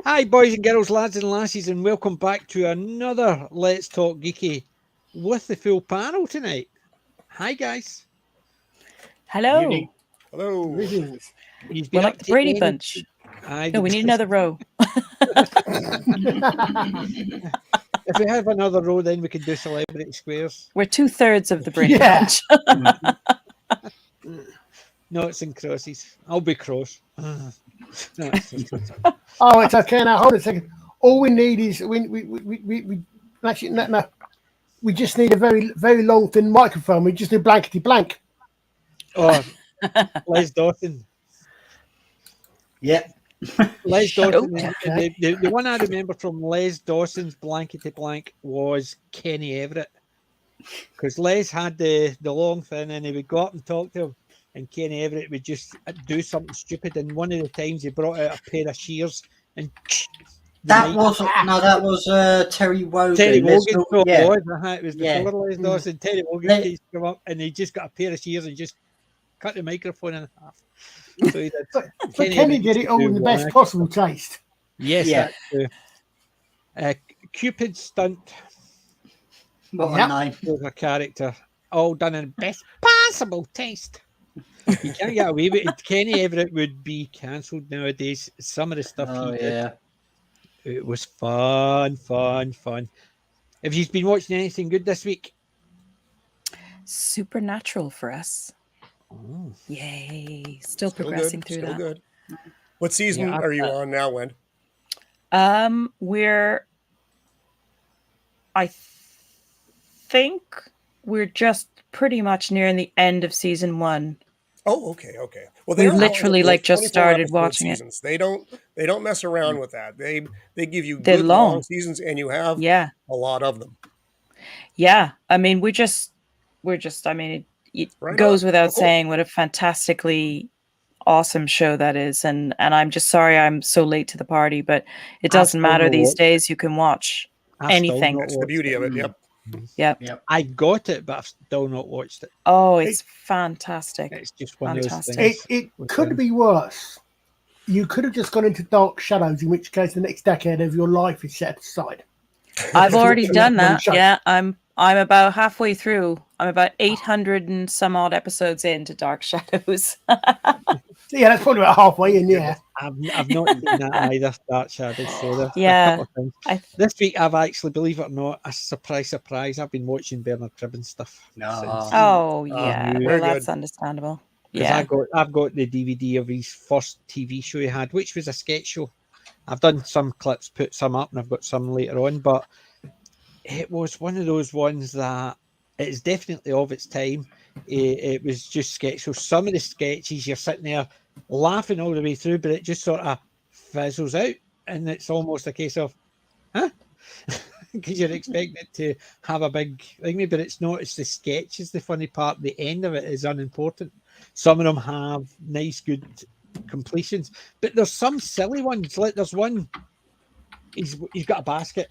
Hi, boys and girls, lads and lassies, and welcome back to another Let's Talk Geeky with the full panel tonight. Hi, guys. Hello. Evening. Hello. Greetings. You've We're been like up the to Brady any- Bunch. Aye, No, we need another row. If we have another row, then we can do celebrity squares. We're 2/3 of the Brady Yeah. Bunch. Noughts and crosses. I'll be cross. No, it's just- Oh, it's okay now. Hold on a second. All we need is we actually no. We just need a very long thin microphone. We just need blankety blank. Oh, Les Dawson. Yeah. Les Dawson. Okay. The one I remember from Les Dawson's blankety blank was Kenny Everett. Because Les had the long thing and he would go up and talk to him, and Kenny Everett would just do something stupid. And one of the times he brought out a pair of shears and That was Terry Wogan. Terry Let's Wogan. not- So yeah. it was Yeah. before Les Dawson. Terry Wogan They- used to come up and he just got a pair of shears and just cut the microphone in half. So he did. But Kenny Kenny Everett did used it to all do in the best one. possible taste. Yes, Yeah. that's true. Cupid Stunt What Yep. a name. was a character, all done in best possible taste. You can't get away with it. Kenny Everett would be cancelled nowadays. Some of the stuff Oh he did, yeah. it was fun. Have you been watching anything good this week? Supernatural for us. Oh, Yay. Still Still progressing good. through Still that. good. What season Yeah, are you on now, Wen? I think we're just pretty much nearing the end of season 1. Oh, okay. Well, We've they're literally, all like, just 24 started episode watching it. seasons. They don't mess around with that. They give you They're good long. long seasons, and you have Yeah. a lot of them. Yeah. I mean, I mean, it Right goes on. without Oh, cool. saying what a fantastically awesome show that is. And I'm just sorry I'm so late to the party, but it I've doesn't still matter not these watched days. You can watch I've still anything. not That's the watched beauty of it. Yep. Yep. Yep. I got it, but I've still not watched it. Oh, it's fantastic. It's just one of those Fantastic. things. It with could them. be worse. You could have just gone into dark shadows, in which case the next decade of your life is set aside. I've already Watching done that one that. show. Yeah, I'm about halfway through. I'm about 800 and some odd episodes into Dark Shadows. Yeah, that's probably about halfway in. Yeah. I've not seen that either. Dark Shadows. So there's Yeah. a couple of things. I This week, I've actually, believe it or not, a surprise, I've been watching Bernard Cribbin stuff. No. since- Oh yeah, Very well good. that's understandable. 'cause Yeah, I've got the DVD of his first TV show he had, which was a sketch show. I've done some clips, put some up, and I've got some later on. But it was one of those ones that it's definitely of its time. It was just sketch. So some of the sketches you're sitting there laughing all the way through, but it just sort of fizzles out, and it's almost a case of, huh? Because you're expecting it to have a big thing, but it's not. It's the sketch is the funny part. The end of it is unimportant. Some of them have nice, good completions, but there's some silly ones. Like there's one. He's got a basket,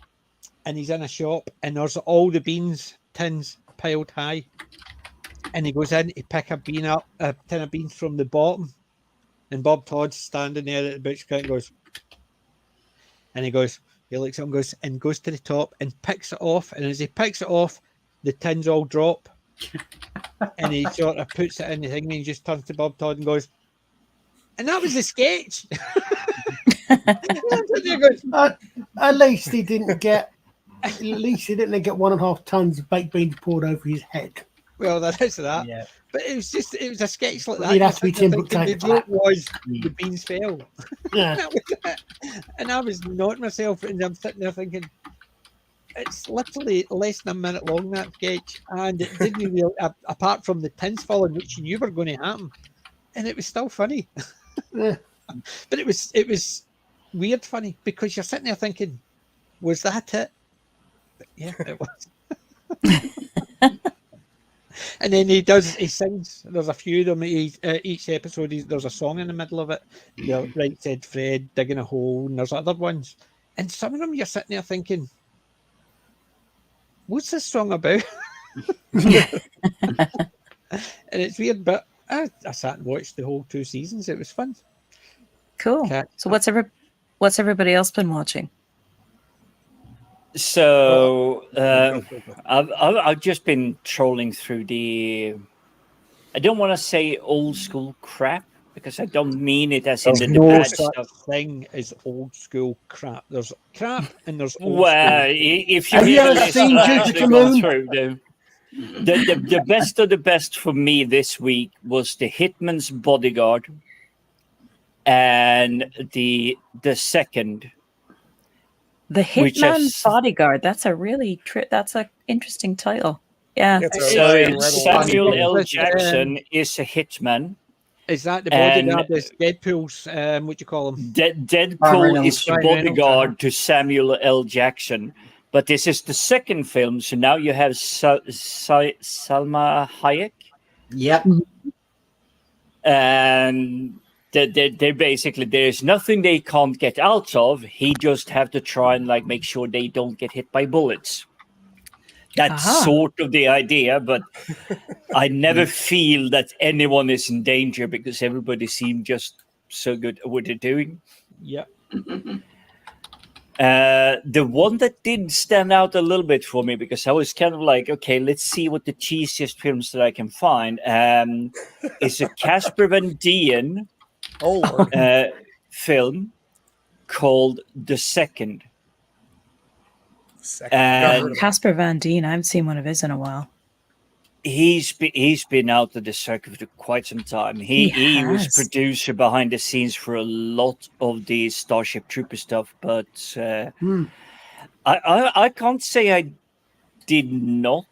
and he's in a shop, and there's all the beans tins piled high, and he goes in to pick a tin of beans from the bottom, and Bob Todd's standing there at the butcher counter and goes, and he looks at him, goes to the top and picks it off, and as he picks it off, the tins all drop, and he sort of puts it in the thing, and he just turns to Bob Todd and goes, and that was the sketch. He goes, At least he didn't get. At least he didn't get 1.5 tons of baked beans poured over his head. well, that is that. Yeah. But it was a sketch like Well, that. he'd have to be You're Tim thinking the Buchanan for joke that. was the beans fell. Yeah. That was it. And I was nodding myself, and I'm sitting there thinking, it's literally less than a minute long, that sketch, and it didn't really, apart from the tins falling, which you knew were going to happen, and it was still funny. Yeah. But it was weird funny, because you're sitting there thinking, was that it? But yeah, it was. And then he sings. There's a few of them. Each episode, there's a song in the middle of it. Right Said Fred, Digging a Hole, and there's other ones. And some of them you're sitting there thinking, what's this song about? And it's weird, but I sat and watched the whole 2 seasons. It was fun. cool. Okay. So what's What's everybody else been watching? So Go. I've just been trolling through the. I don't want to say old school crap because I don't mean it as in There's the no bad such stuff. thing as old school crap. There's crap and there's old Well, school. if you Have you hear the ever list seen I've Jupiter actually gone Moon? through, the best of the best for me this week was The Hitman's Bodyguard and the second. The Which I've Hitman's Bodyguard. That's a really that's an interesting title. Yeah. It's a So Ryan Reynolds. Samuel L. But, Jackson is a hitman. Is that the And- bodyguard? Is Deadpool's? What do you call him? Deadpool Reynolds. is the Ryan Reynolds, bodyguard to Samuel L. Jackson. But this is the second film, so now you have Salma Hayek. Yep. And they're basically, there's nothing they can't get out of. He just have to try and like make sure they don't get hit by bullets. That's Aha. sort of the idea, but I never feel that anyone is in danger because everybody seems just so good at what they're doing. Yeah. The one that did stand out a little bit for me because I was kind of like, okay, let's see what the cheesiest films that I can find. Is a Casper Van Dien Oh, Lord. film called The Second. Second. Never heard of it. Casper Van Dien. I haven't seen one of his in a while. He's been out of the circuit for quite some time. He was has. producer behind the scenes for a lot of the Starship Trooper stuff, but I can't say I did not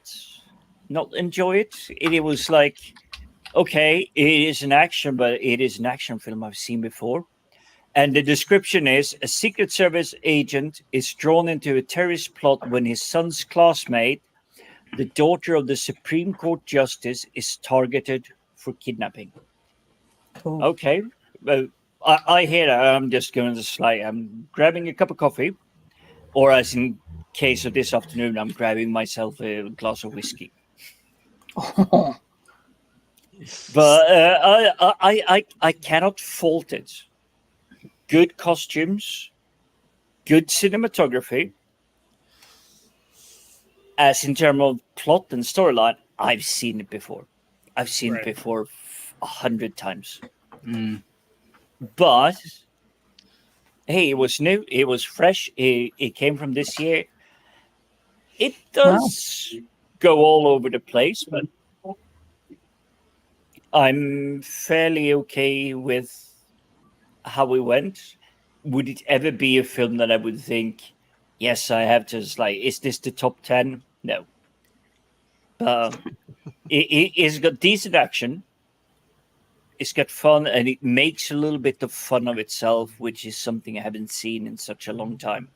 enjoy it. It was like, okay, it is an action, but it is an action film I've seen before. And the description is a Secret Service agent is drawn into a terrorist plot when his son's classmate, the daughter of the Supreme Court Justice, is targeted for kidnapping. Cool. Okay. Well, I hear that. I'm just going to slide. I'm grabbing a cup of coffee, or as in case of this afternoon, I'm grabbing myself a glass of whiskey. But I cannot fault it. Good costumes, good cinematography. As in terms of plot and storyline, I've seen it before. I've seen Right. it before 100 times. But hey, it was new. It was fresh. It came from this year. It does go all over the place, but I'm fairly okay with how we went. Would it ever be a film that I would think, yes, I have to, like, is this the top 10? No. It's got decent action. It's got fun, and it makes a little bit of fun of itself, which is something I haven't seen in such a long time.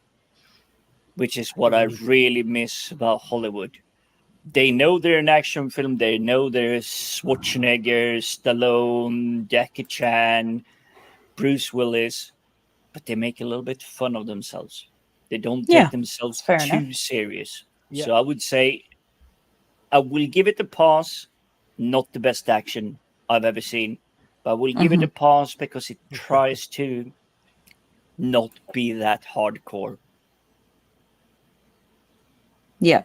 Which is what I really miss about Hollywood. They know they're an action film. They know there's Schwarzenegger, Stallone, Jackie Chan, Bruce Willis, but they make a little bit fun of themselves. They don't Yeah, take themselves fair too enough. serious. Yeah. So I would say I will give it a pass. Not the best action I've ever seen, but I will give it a pass because it tries to not be that hardcore. Yeah.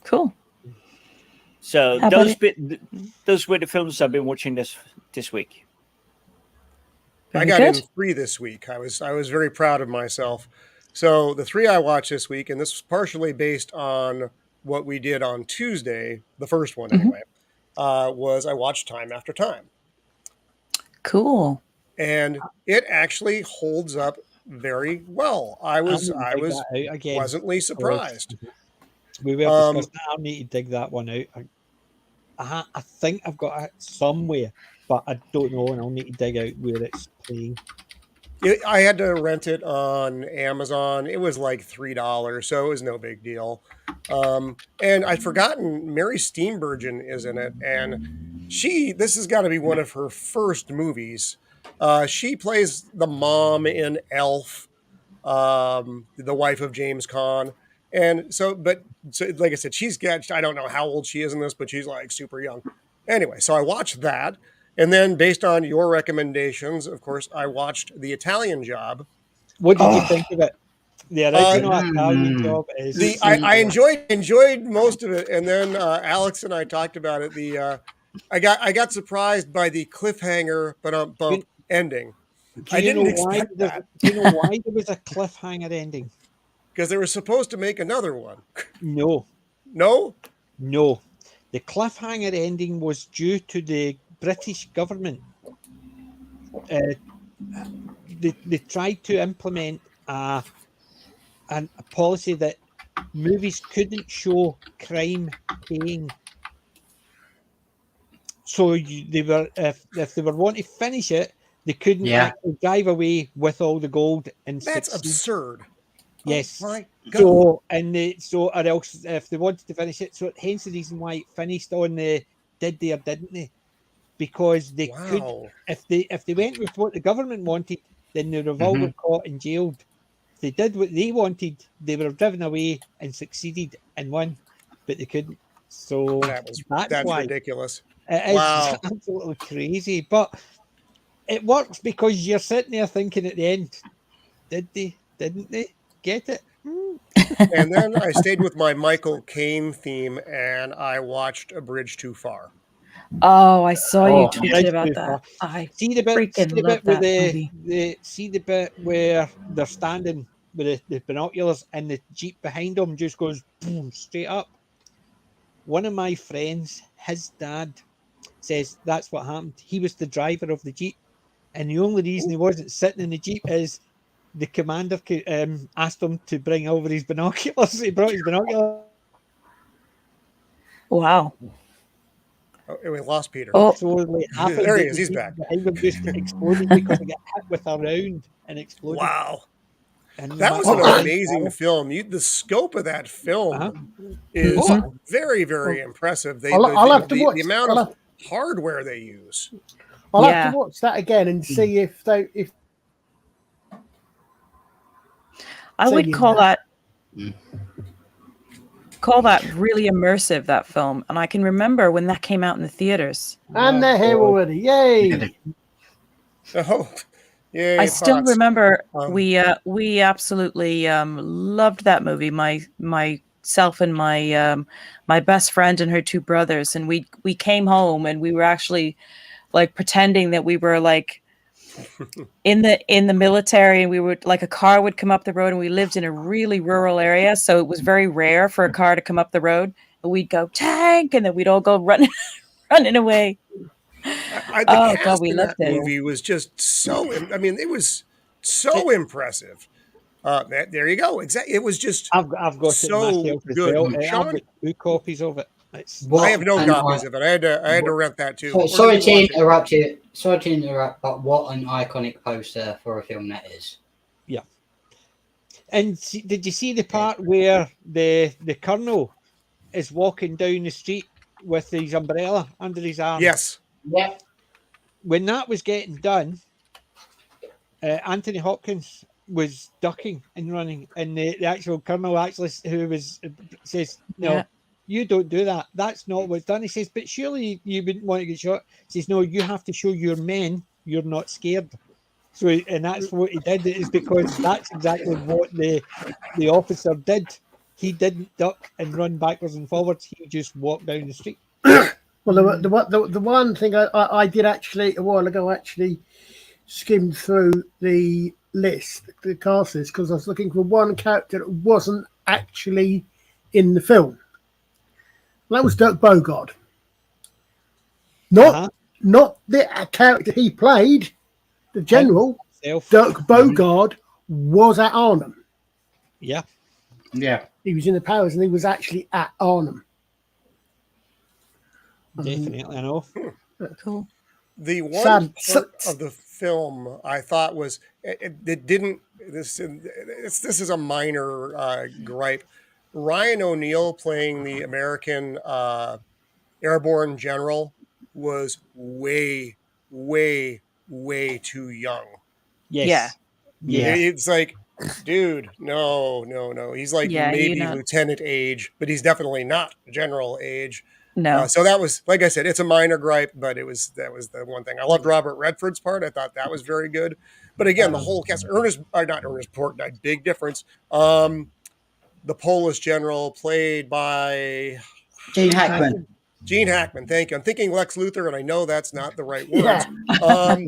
Cool. So How about those were the films I've been watching this week. I Very got good. in 3 this week. I was very proud of myself. So the 3 I watched this week, and this was partially based on what we did on Tuesday, the first one anyway, was I watched Time After Time. Cool. And it actually holds up very well. I was I'll dig that out again. pleasantly surprised. We were discussing that. I'll need to dig that one out. I think I've got it somewhere, but I don't know, and I'll need to dig out where it's playing. I had to rent it on Amazon. It was like $3, so it was no big deal. And I'd forgotten Mary Steenburgen is in it, and this has got to be one of her first movies. She plays the mom in Elf, the wife of James Caan. And so like I said, I don't know how old she is in this, but she's like super young. Anyway, so I watched that. And then based on your recommendations, of course, I watched The Italian Job. What did you think of it? The original Uh, Italian job is I enjoyed most of it, and then Alex and I talked about it. I got surprised by the cliffhanger but Do, bump ending. do I you know didn't why? expect that Do you know why there was a cliffhanger ending? because they were supposed to make another one. No, No, no. The cliffhanger ending was due to the British government. Uh, they tried to implement a policy that movies couldn't show crime paying. So they were if they were wanting to finish it, they couldn't Yeah. actually drive away with all the gold and that's succeed. absurd. Yes. Oh my God. So or else if they wanted to finish it, so hence the reason why it finished on the did they or didn't they? Because they could Wow. if they went with what the government wanted, then they would have all Mhm. got caught and jailed. If they did what they wanted, they would have driven away and succeeded and won, but they couldn't. So that's That's why ridiculous. it is Wow. absolutely crazy. But it works because you're sitting there thinking at the end, did they? Didn't they? Get it? And then I stayed with my Michael Caine theme, and I watched A Bridge Too Far. Oh, I saw you Oh, tweeted Bridge about Too that. Far. I See the freaking bit love where that movie. see the bit where they're standing with the binoculars and the jeep behind them just goes boom straight up. One of my friends, his dad, says that's what happened. He was the driver of the jeep, and the only reason he wasn't sitting in the jeep is the commander asked him to bring over his binoculars. He brought his binoculars. Wow. Oh, we lost Peter. Oh, So like happened There he that is. the He's jeep back. behind him just exploded because it got hit with a round and exploded. Wow. And That was an Oh, amazing film. The scope of that film Uh-huh. is Oh. very, very impressive. I'll have to The watch. amount I'll of have, hardware they use. I'll Yeah. have to watch that again and see if I would Saying call that. that really immersive, that film. And I can remember when that came out in the theaters. and they're here God. already. Yay! Oh, yay! I still thoughts. remember Um, we absolutely loved that movie. Myself and my best friend and her two brothers, and we came home and we were actually like pretending that we were like in the military, and we would like a car would come up the road, and we lived in a really rural area, so it was very rare for a car to come up the road, and we'd go tank, and then we'd all go running away. the Oh cast God, we in loved that it. movie was just so. I mean, it was so impressive. There you go. Exactly. It was just. I've got it So myself as good. well. I've Sean? got 2 copies of it. It's I have no and copies of it. I had to rent that too. So, Or sorry did to you watch it? interrupt you. Sorry to interrupt, but what an iconic poster for a film that is. and did you see the part where the colonel is walking down the street with his umbrella under his arm? Yes. Yep. When that was getting done, Anthony Hopkins was ducking and running, and the actual colonel actually says, "No, Yeah. you don't do that. That's not what's done." He says, "But surely you wouldn't want to get shot." He says, "No, you have to show your men you're not scared." So, and that's what he did, is because that's exactly what the officer did. He didn't duck and run backwards and forwards. He just walked down the street. Well, the one thing I did actually a while ago actually skimmed through the list, the cast list, because I was looking for one character that wasn't actually in the film. And that was Dirk Bogarde. Not the character he played, the general. Himself. Dirk Bogarde was at Arnhem. Yeah. Yeah. He was in the Powers, and he was actually at Arnhem. Definitely, I know. Cool. The one Sad. part of the film I thought was it didn't. This is a minor gripe. Ryan O'Neal playing the American airborne general was way, way, way too young. Yes. Yeah. It's like, dude, no. He's like Yeah, maybe you know. lieutenant age, but he's definitely not general age. No. So that was, like I said, it's a minor gripe, but that was the one thing. I loved Robert Redford's part. I thought that was very good. But again, the whole cast, not Ernest Borgnine, big difference. The Polish general played by Gene Hackman. Gene Hackman. Thank you. I'm thinking Lex Luthor, and I know that's not the right Yeah. words.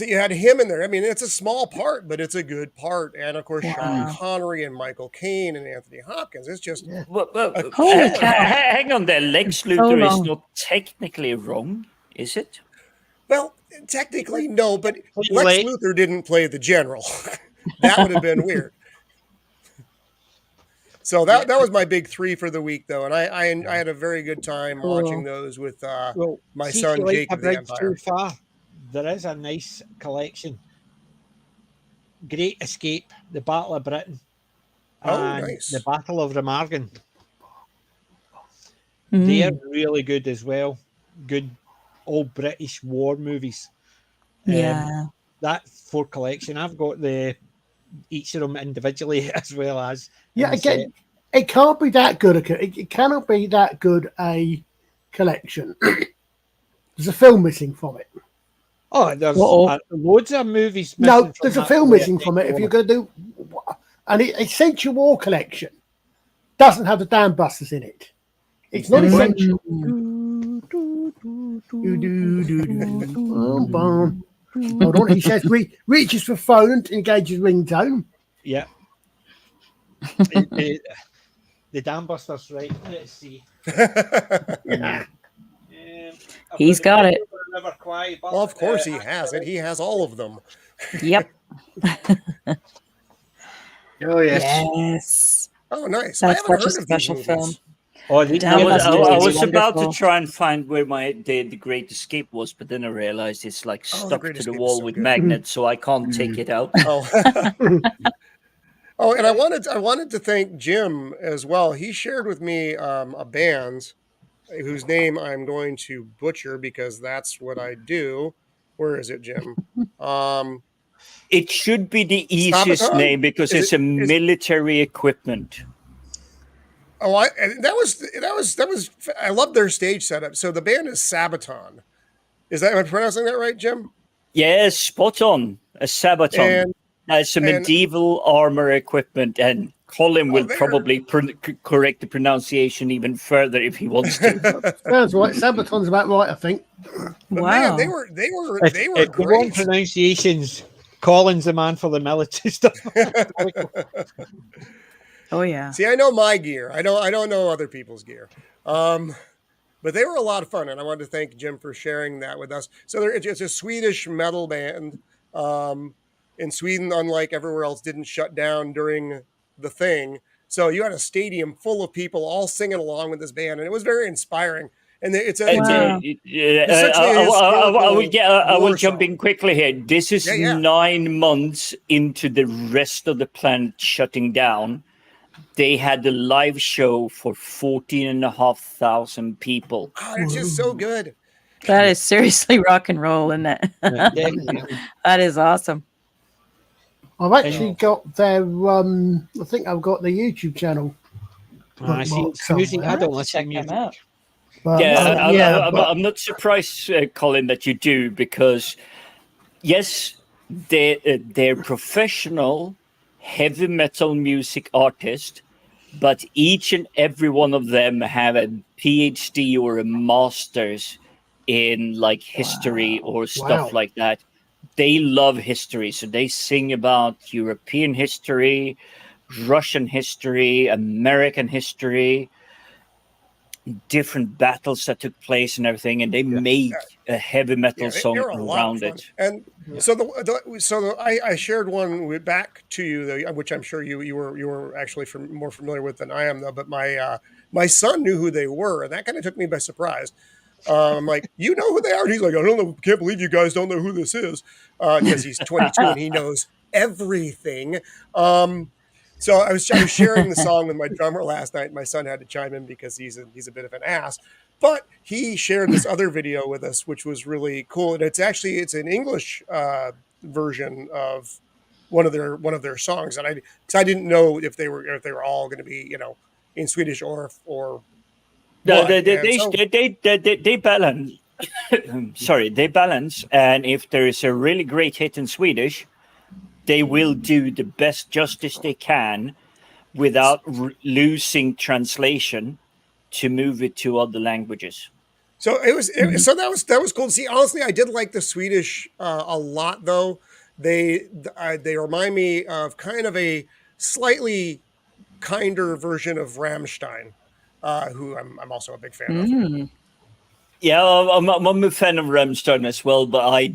You had him in there. I mean, it's a small part, but it's a good part. And of course, Sean Connery and Michael Caine and Anthony Hopkins. It's just Holy cow. Hang on there. Lex Luthor is not technically wrong, is it? well, technically no, but Lex Luthor didn't play the general. That would have been weird. So that was my big three for the week, though, and I had a very good time watching those with my son Jake of the Empire. So far, there is a nice collection. Great Escape, The Battle of Britain, and nice. The Battle of Remagen. They're really good as well. Good old British war movies. Yeah. That 4 collection, I've got each of them individually as well as again, it can't be that good. It cannot be that good a collection. There's a film missing from it. Oh, there's loads of movies. No, there's a film missing from it. If you're going to do an essential war collection, doesn't have the damn busters in it. It's not essential. Hold on, he says reaches for phone and engages ringtone. Yeah. The damn busters, right? Let's see. He's got it. Well, of course he has it. He has all of them. Yep. Oh, yes. Yes. Oh, nice. That's I haven't such a heard of these special movies. film. I was It's about to wonderful. try and find where the Great Escape was, but then I realized it's like stuck Great to the Escape is wall so with good. magnets, so I can't take it out. Oh. Oh, and I wanted to thank Jim as well. He shared with me a band whose name I'm going to butcher because that's what I do. Where is it, Jim? It should be the easiest Sabaton? name because it's a military equipment. Oh, that was. I love their stage setup. So the band is Sabaton. Am I pronouncing that right, Jim? Yes, spot on. A Sabaton. That's a medieval armor equipment, and Colin will probably correct the pronunciation even further if he wants to. Sounds right. Sabaton's about right, I think. But Wow. man, they were If you want great. pronunciations, Colin's the man for the military stuff. Oh yeah. See, I know my gear. I don't know other people's gear. But they were a lot of fun, and I wanted to thank Jim for sharing that with us. So it's a Swedish metal band. In Sweden, unlike everywhere else, didn't shut down during the thing. So you had a stadium full of people all singing along with this band, and it was very inspiring. And it's Wow. I will jump in quickly here. This is 9 months into the rest of the planet shutting down. They had a live show for 14,500 people. Oh, it's just so good. That is seriously rock and roll, isn't it? That is awesome. I've actually got their. I think I've got the YouTube channel. I see. Music. I don't listen to music. out. But, I'm not surprised, Colin, that you do, because yes, they're professional heavy metal music artists, but each and every one of them have a PhD or a master's in like history or stuff like that. They love history, so they sing about European history, Russian history, American history, different battles that took place and everything, and they make a heavy metal song around it. And so I shared one back to you, which I'm sure you were actually more familiar with than I am, though. But my son knew who they were, and that kind of took me by surprise. I'm like, you know who they are? And he's like, I don't know, can't believe you guys don't know who this is, because he's 22 and he knows everything. So I was sharing the song with my drummer last night. My son had to chime in because he's a bit of an ass, but he shared this other video with us, which was really cool. And it's an English version of one of their songs, and I didn't know if they were all going to be in Swedish or They balance. Sorry, they balance. And if there is a really great hit in Swedish, they will do the best justice they can without losing translation to move it to other languages. So so that was cool. See, honestly, I did like the Swedish a lot, though. They remind me of kind of a slightly kinder version of Rammstein, who I'm also a big fan of. Yeah, I'm a fan of Rammstein as well, but I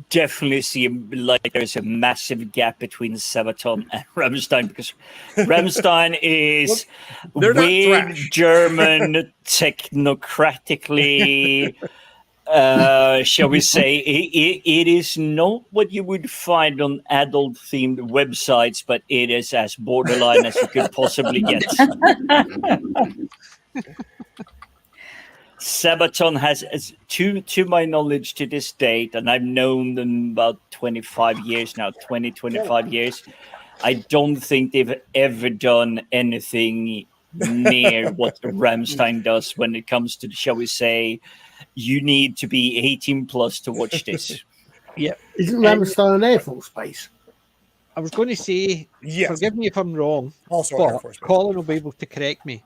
definitely see like there's a massive gap between Sabaton and Rammstein, because Rammstein is weird German, technocratically. Shall we say it is not what you would find on adult-themed websites, but it is as borderline as you could possibly get. Sabaton has, to my knowledge to this date, and I've known them about 25 years now, 25 years, I don't think they've ever done anything near what Rammstein does when it comes to, shall we say, you need to be 18 plus to watch this. Yeah. Isn't Rammstein an Air Force base? I was going to say, forgive me if I'm wrong, also but Colin will be able to correct me.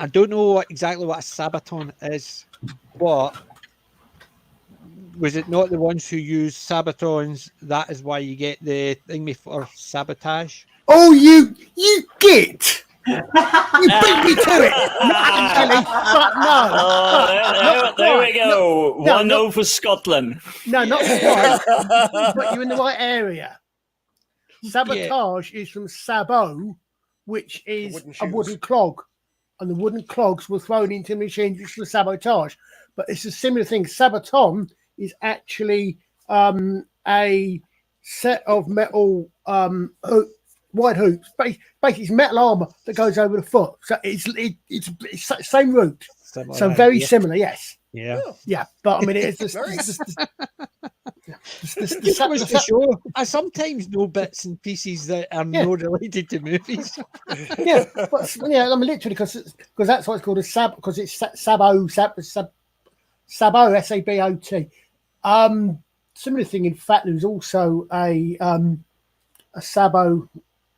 I don't know exactly what a Sabaton is, but was it not the ones who use Sabatons? That is why you get the thingy for sabotage. Oh, you git! You beat me to it. Actually, but no. There we go. 1-0 for Scotland. No, not quite. But you're in the right area. Sabotage is from sabot, which is a wooden clog. And the wooden clogs were thrown into machines for sabotage. But it's a similar thing. Sabaton is actually a set of metal wide hoops. Basically, it's metal armor that goes over the foot. So it's same root. So very similar, yes. Yeah. Yeah. But I mean, it's just... I sometimes know bits and pieces that are not related to movies. Yeah, but I mean literally because that's what it's called a sab, because it's sabot, sabot. Similar thing. In fact, there's also a sabot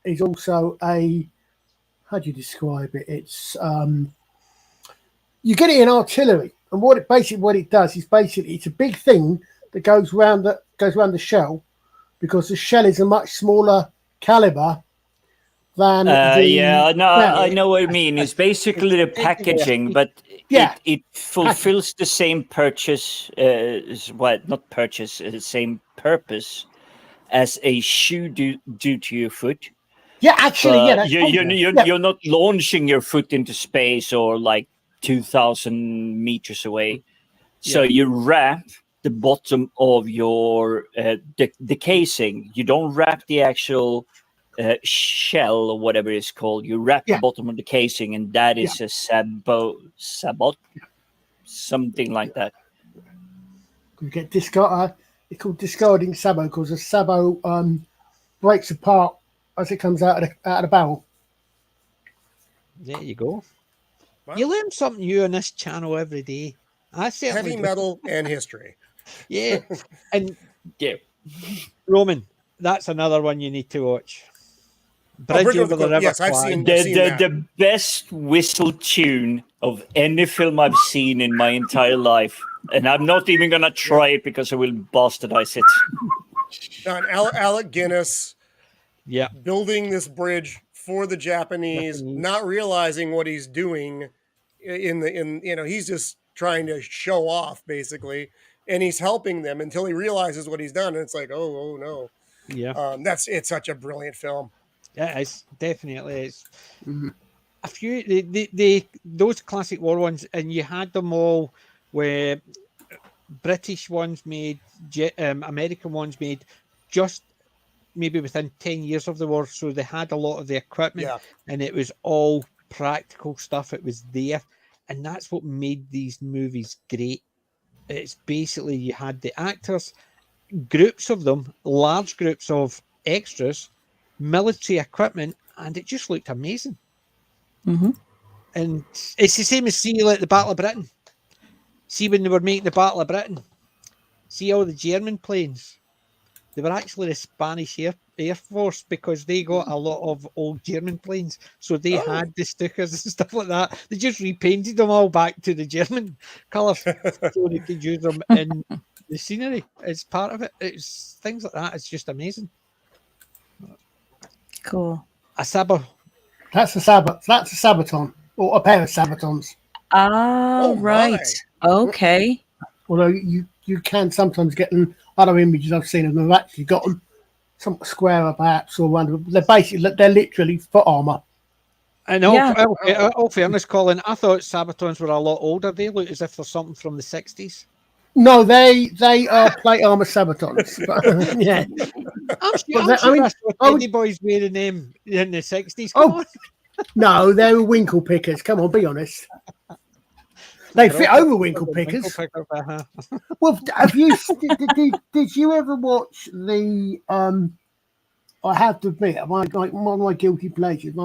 is also a, how do you describe it? It's you get it in artillery, and what it does is basically it's a big thing that goes around the shell, because the shell is a much smaller caliber than I know what you mean. It's basically the packaging, but it fulfills the same same purpose as a shoe do to your foot. Yeah, actually, you're not launching your foot into space or like 2,000 meters away. So you wrap the bottom of your the casing. You don't wrap the actual shell or whatever it's called. You wrap the bottom of the casing, and that is a sabot, something like that. You get discard. It's called discarding sabot, because a sabot breaks apart as it comes out of the barrel. There you go. Wow. You learn something new on this channel every day. I heavy metal and history. Yeah, and Roman, that's another one you need to watch. Bridge over the River. Yes, I've seen the best whistle tune of any film I've seen in my entire life, and I'm not even gonna try it because I will bastardize it. And Alec Guinness, building this bridge for the Japanese, not realizing what he's doing. He's just trying to show off, basically. And he's helping them until he realizes what he's done. And it's like, oh no. Yeah. It's such a brilliant film. Yeah, it's definitely is. Mm-hmm. A few those classic war ones, and you had them all where British ones made, American ones made just maybe within 10 years of the war. So they had a lot of the equipment and it was all practical stuff. It was there. And that's what made these movies great. It's basically you had the actors, groups of them, large groups of extras, military equipment, and it just looked amazing. Mm-hmm. And it's the same as see like the Battle of Britain. See when they were making the Battle of Britain, see all the German planes. They were actually the Spanish Air Force because they got a lot of old German planes. So they had the stickers and stuff like that. They just repainted them all back to the German colours so they could use them in the scenery as part of it. It's things like that. It's just amazing. Cool. A saber. That's a Sabaton, or a pair of Sabatons. Oh, right. Okay. Although you can sometimes get them. Other images I've seen of them have actually got them some square perhaps or one. They're literally foot armor. And all fairness, Colin, I thought Sabatons were a lot older. They look as if they're something from the 60s. No, they are plate armor Sabatons. Yeah, I'm sure I saw Teddy Boys wearing them in the 60s. Come on. No, they were winkle pickers. Come on, be honest. They fit over winkle pickers. Well, have you did you ever watch the? I have to admit, one of my guilty pleasures.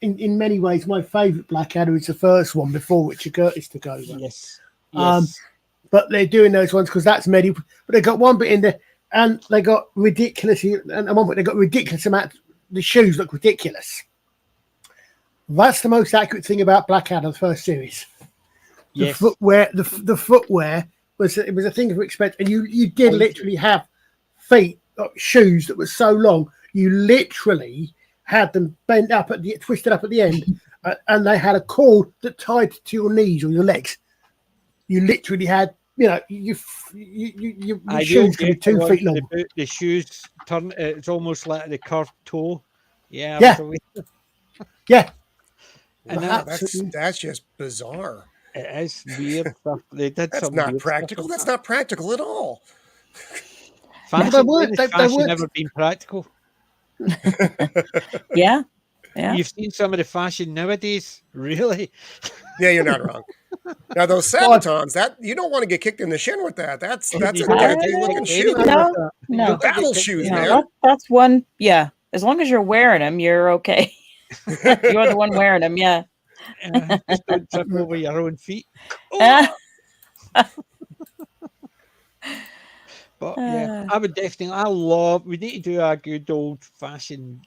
In many ways, my favourite Blackadder is the first one before Richard Curtis took over. Yes. But they're doing those ones because that's medieval. But they got one bit in there, and they got ridiculous. And at one point, they got ridiculous amount. The shoes look ridiculous. That's the most accurate thing about Blackadder, the first series. The footwear, the footwear was a thing of expect, and you did literally have shoes that were so long you literally had them bent up twisted up at the end, and they had a cord that tied to your knees or your legs. You literally had, your shoes could be 2 feet long. The shoes turn. It's almost like the curved toe. Yeah. And that's just bizarre. It is weird stuff. They did That's some not weird practical. Stuff. That's not practical at all. Fashion never been practical. Yeah. You've seen some of the fashion nowadays, really? Yeah, you're not wrong. Now those Sabatons, that you don't want to get kicked in the shin with that. That's a deadly looking shoe. No. Battle shoes, man. That's one. Yeah, as long as you're wearing them, you're okay. You're the one wearing them. Yeah. Just don't trip over your own feet. But yeah, I would definitely. We need to do a good old fashioned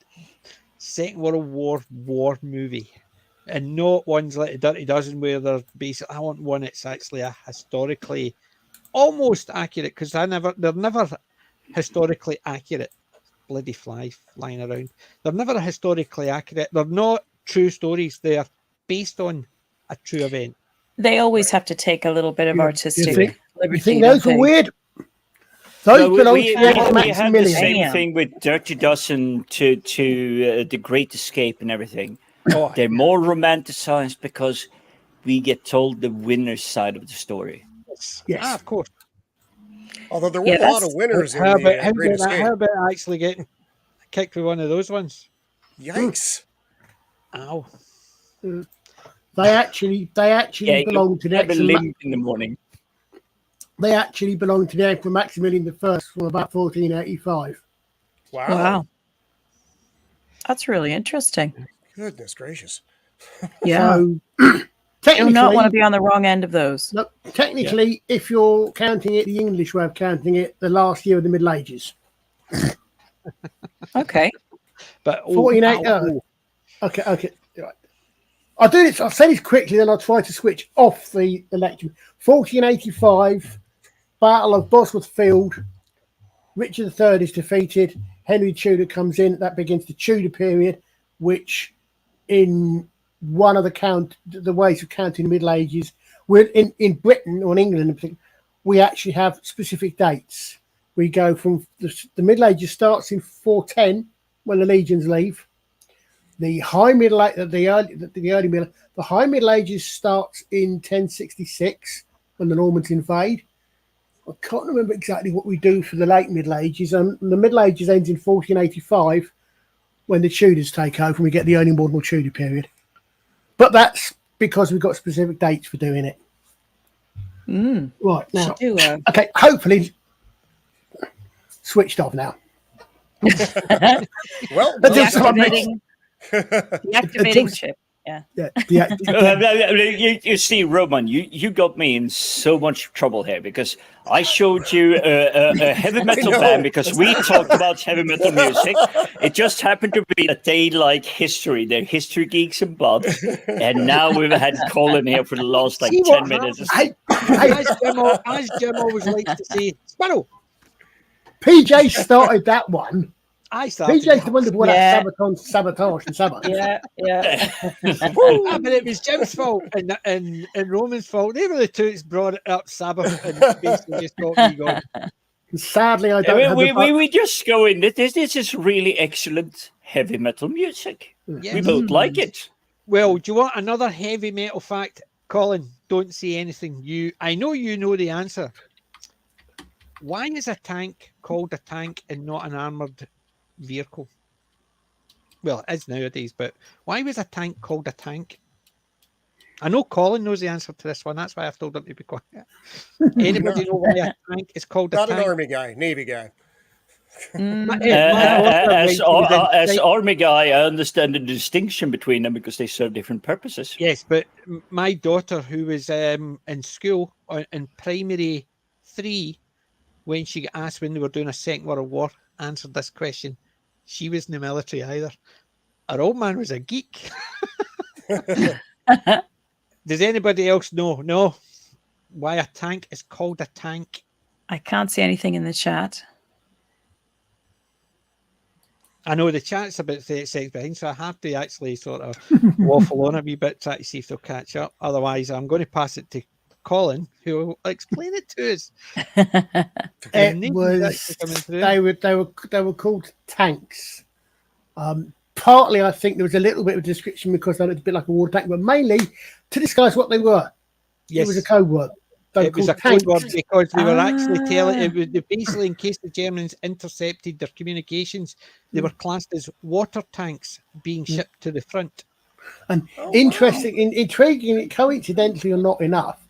Second World War movie, and not ones like the Dirty Dozen where they're basically. I want one that's actually a historically almost accurate because they're never historically accurate. Bloody fly flying around. They're never historically accurate. They're not true stories. They're based on a true event. They always have to take a little bit of artistic liberty. You think those are weird? We had the same thing with Dirty Dozen to The Great Escape and everything. They're more romanticized because we get told the winner's side of the story. Yes, of course. Although there were a lot of winners in the Great Escape. How about actually getting kicked with one of those ones? Yikes! Ow! They actually belong to the limp in the morning. They actually belong to the Emperor Maximilian I from about 1485. Wow. That's really interesting. Goodness gracious. Yeah. So, you do not want to be on the wrong end of those. Look, technically, if you're counting it the English way of counting it, the last year of the Middle Ages. Okay. But 1480. Okay. Right. I'll say this quickly, then I'll try to switch off the lecture. 1485, Battle of Bosworth Field. Richard III is defeated. Henry Tudor comes in. That begins the Tudor period, which in one of the ways of counting the Middle Ages, we're in Britain or in England in particular, we actually have specific dates. We go from the Middle Ages starts in 410 when the legions leave. The High Middle Ages starts in 1066 when the Normans invade. I can't remember exactly what we do for the late Middle Ages. The Middle Ages ends in 1485 when the Tudors take over and we get the early modern Tudor period. But that's because we've got specific dates for doing it. Right now, okay. Hopefully, switched off now. Well, the activating chip. You see, Roman, you got me in so much trouble here because I showed you a heavy metal band because we talked about heavy metal music. It just happened to be that they like history. They're history geeks and blood. And now we've had Colin here for the last like 10 minutes. As Jim always likes to say, Sparrow. PJ started that one. I started. PJ's the one that brought out sabotage and sabotage. Yeah. But it was Jim's fault and Roman's fault. They were the two that brought it up, Sabbath, and basically just got me going. Sadly, I don't. We just go in. This is really excellent heavy metal music. Yes. We both like it. Well, do you want another heavy metal fact, Colin? Don't say anything. I know you know the answer. Why is a tank called a tank and not an armored vehicle? Well, it is nowadays, but why was a tank called a tank? I know Colin knows the answer to this one. That's why I've told him to be quiet. Anybody know why a tank is called a tank? Not an army guy, Navy guy. As army guy, I understand the distinction between them because they serve different purposes. Yes, but my daughter, who was in school in primary 3, when she got asked when they were doing a Second World War, answered this question. She was in the military either. Our old man was a geek. Does anybody else know? No. Why a tank is called a tank? I can't see anything in the chat. I know the chat's about 30 seconds behind, so I have to actually sort of waffle on a wee bit, try to see if they'll catch up. Otherwise, I'm going to pass it to Colin, who will explain it to us. They were called tanks. Partly, I think there was a little bit of description because they looked a bit like a water tank, but mainly to disguise what they were. Yes. It was a code word. It was a code word because they were actually telling it was basically in case the Germans intercepted their communications, they were classed as water tanks being shipped to the front. And intriguing, coincidentally or not enough,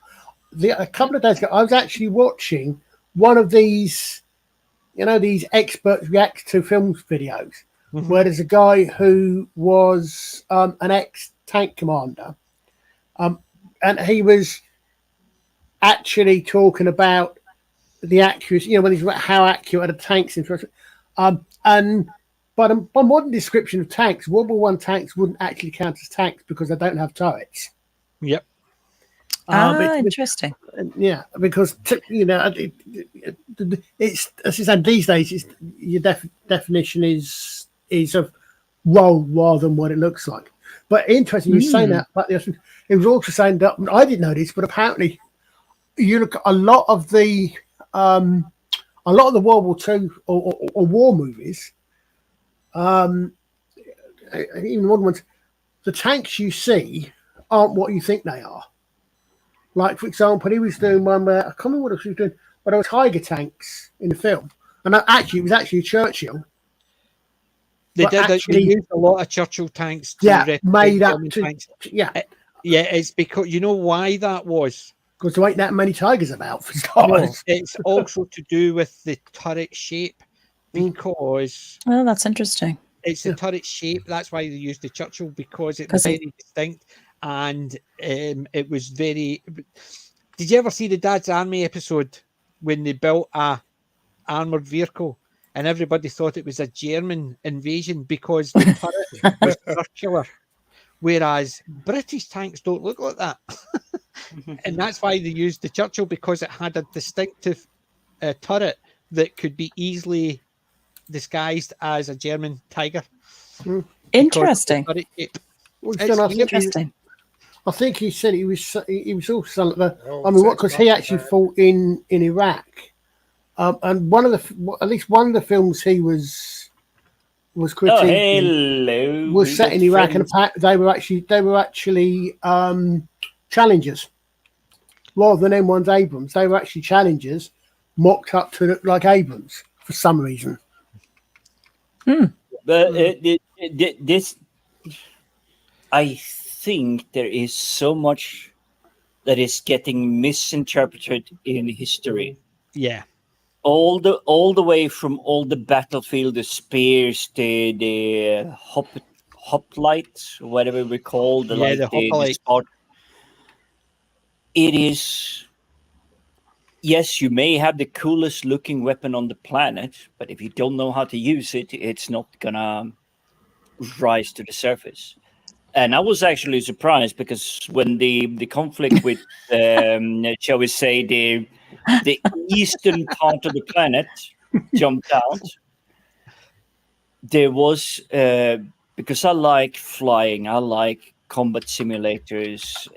a couple of days ago, I was actually watching one of these, these experts react to films videos, where there's a guy who was an ex-tank commander, and he was actually talking about the accuracy, when he's about how accurate are the tanks in but a modern description of tanks, World War I tanks wouldn't actually count as tanks because they don't have turrets. Yep. Interesting. Yeah, because it's as I said, these days your definition is of role rather than what it looks like. But interesting, you saying that. But it was also saying that I didn't know this, but apparently, you look at a lot of the World War II or war movies, even modern ones, the tanks you see aren't what you think they are. Like, for example, he was doing one where I can't remember what he was doing, but there were tiger tanks in the film, and it was actually a Churchill. They used a lot of Churchill tanks. Made up tanks. It's because you know why that was. Because there ain't that many tigers about, for starters. No, it's also to do with the turret shape. Because that's interesting. It's the turret shape. That's why they used the Churchill, because it was very distinct. And it was very. Did you ever see the Dad's Army episode when they built a armored vehicle and everybody thought it was a German invasion because the turret was circular, whereas British tanks don't look like that, and that's why they used the Churchill, because it had a distinctive turret that could be easily disguised as a German Tiger. Interesting. Interesting. I think he said he was also because he actually fought in Iraq, and at least one of the films he was critiquing was set in Iraq, and they were actually Challengers rather than M1's Abrams. They were actually Challengers mocked up to look like Abrams for some reason. But this, I think there is so much that is getting misinterpreted in history. Yeah. All the way from all the battlefield, the spears, the hoplite, whatever we call the Yeah, the the hoplite. spot. It is. Yes, you may have the coolest looking weapon on the planet, but if you don't know how to use it, it's not gonna rise to the surface. And I was actually surprised because when the conflict with, shall we say, the eastern part of the planet jumped out, there was because I like flying, I like combat simulators,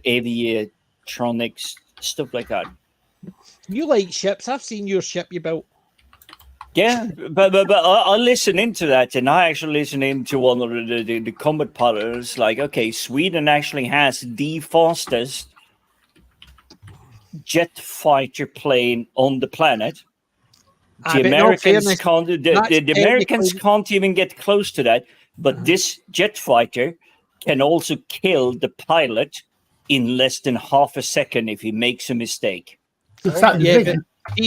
aviatronics, stuff like that. You like ships? I've seen your ship you built. Yeah, but I listen into that, and I actually listen into one of the combat pilots. Like, okay, Sweden actually has the fastest jet fighter plane on the planet. The But in all Americans fairness, can't. that's The Americans technically can't even get close to that. But this jet fighter can also kill the pilot in less than half a second if he makes a mistake. The fact yeah. is,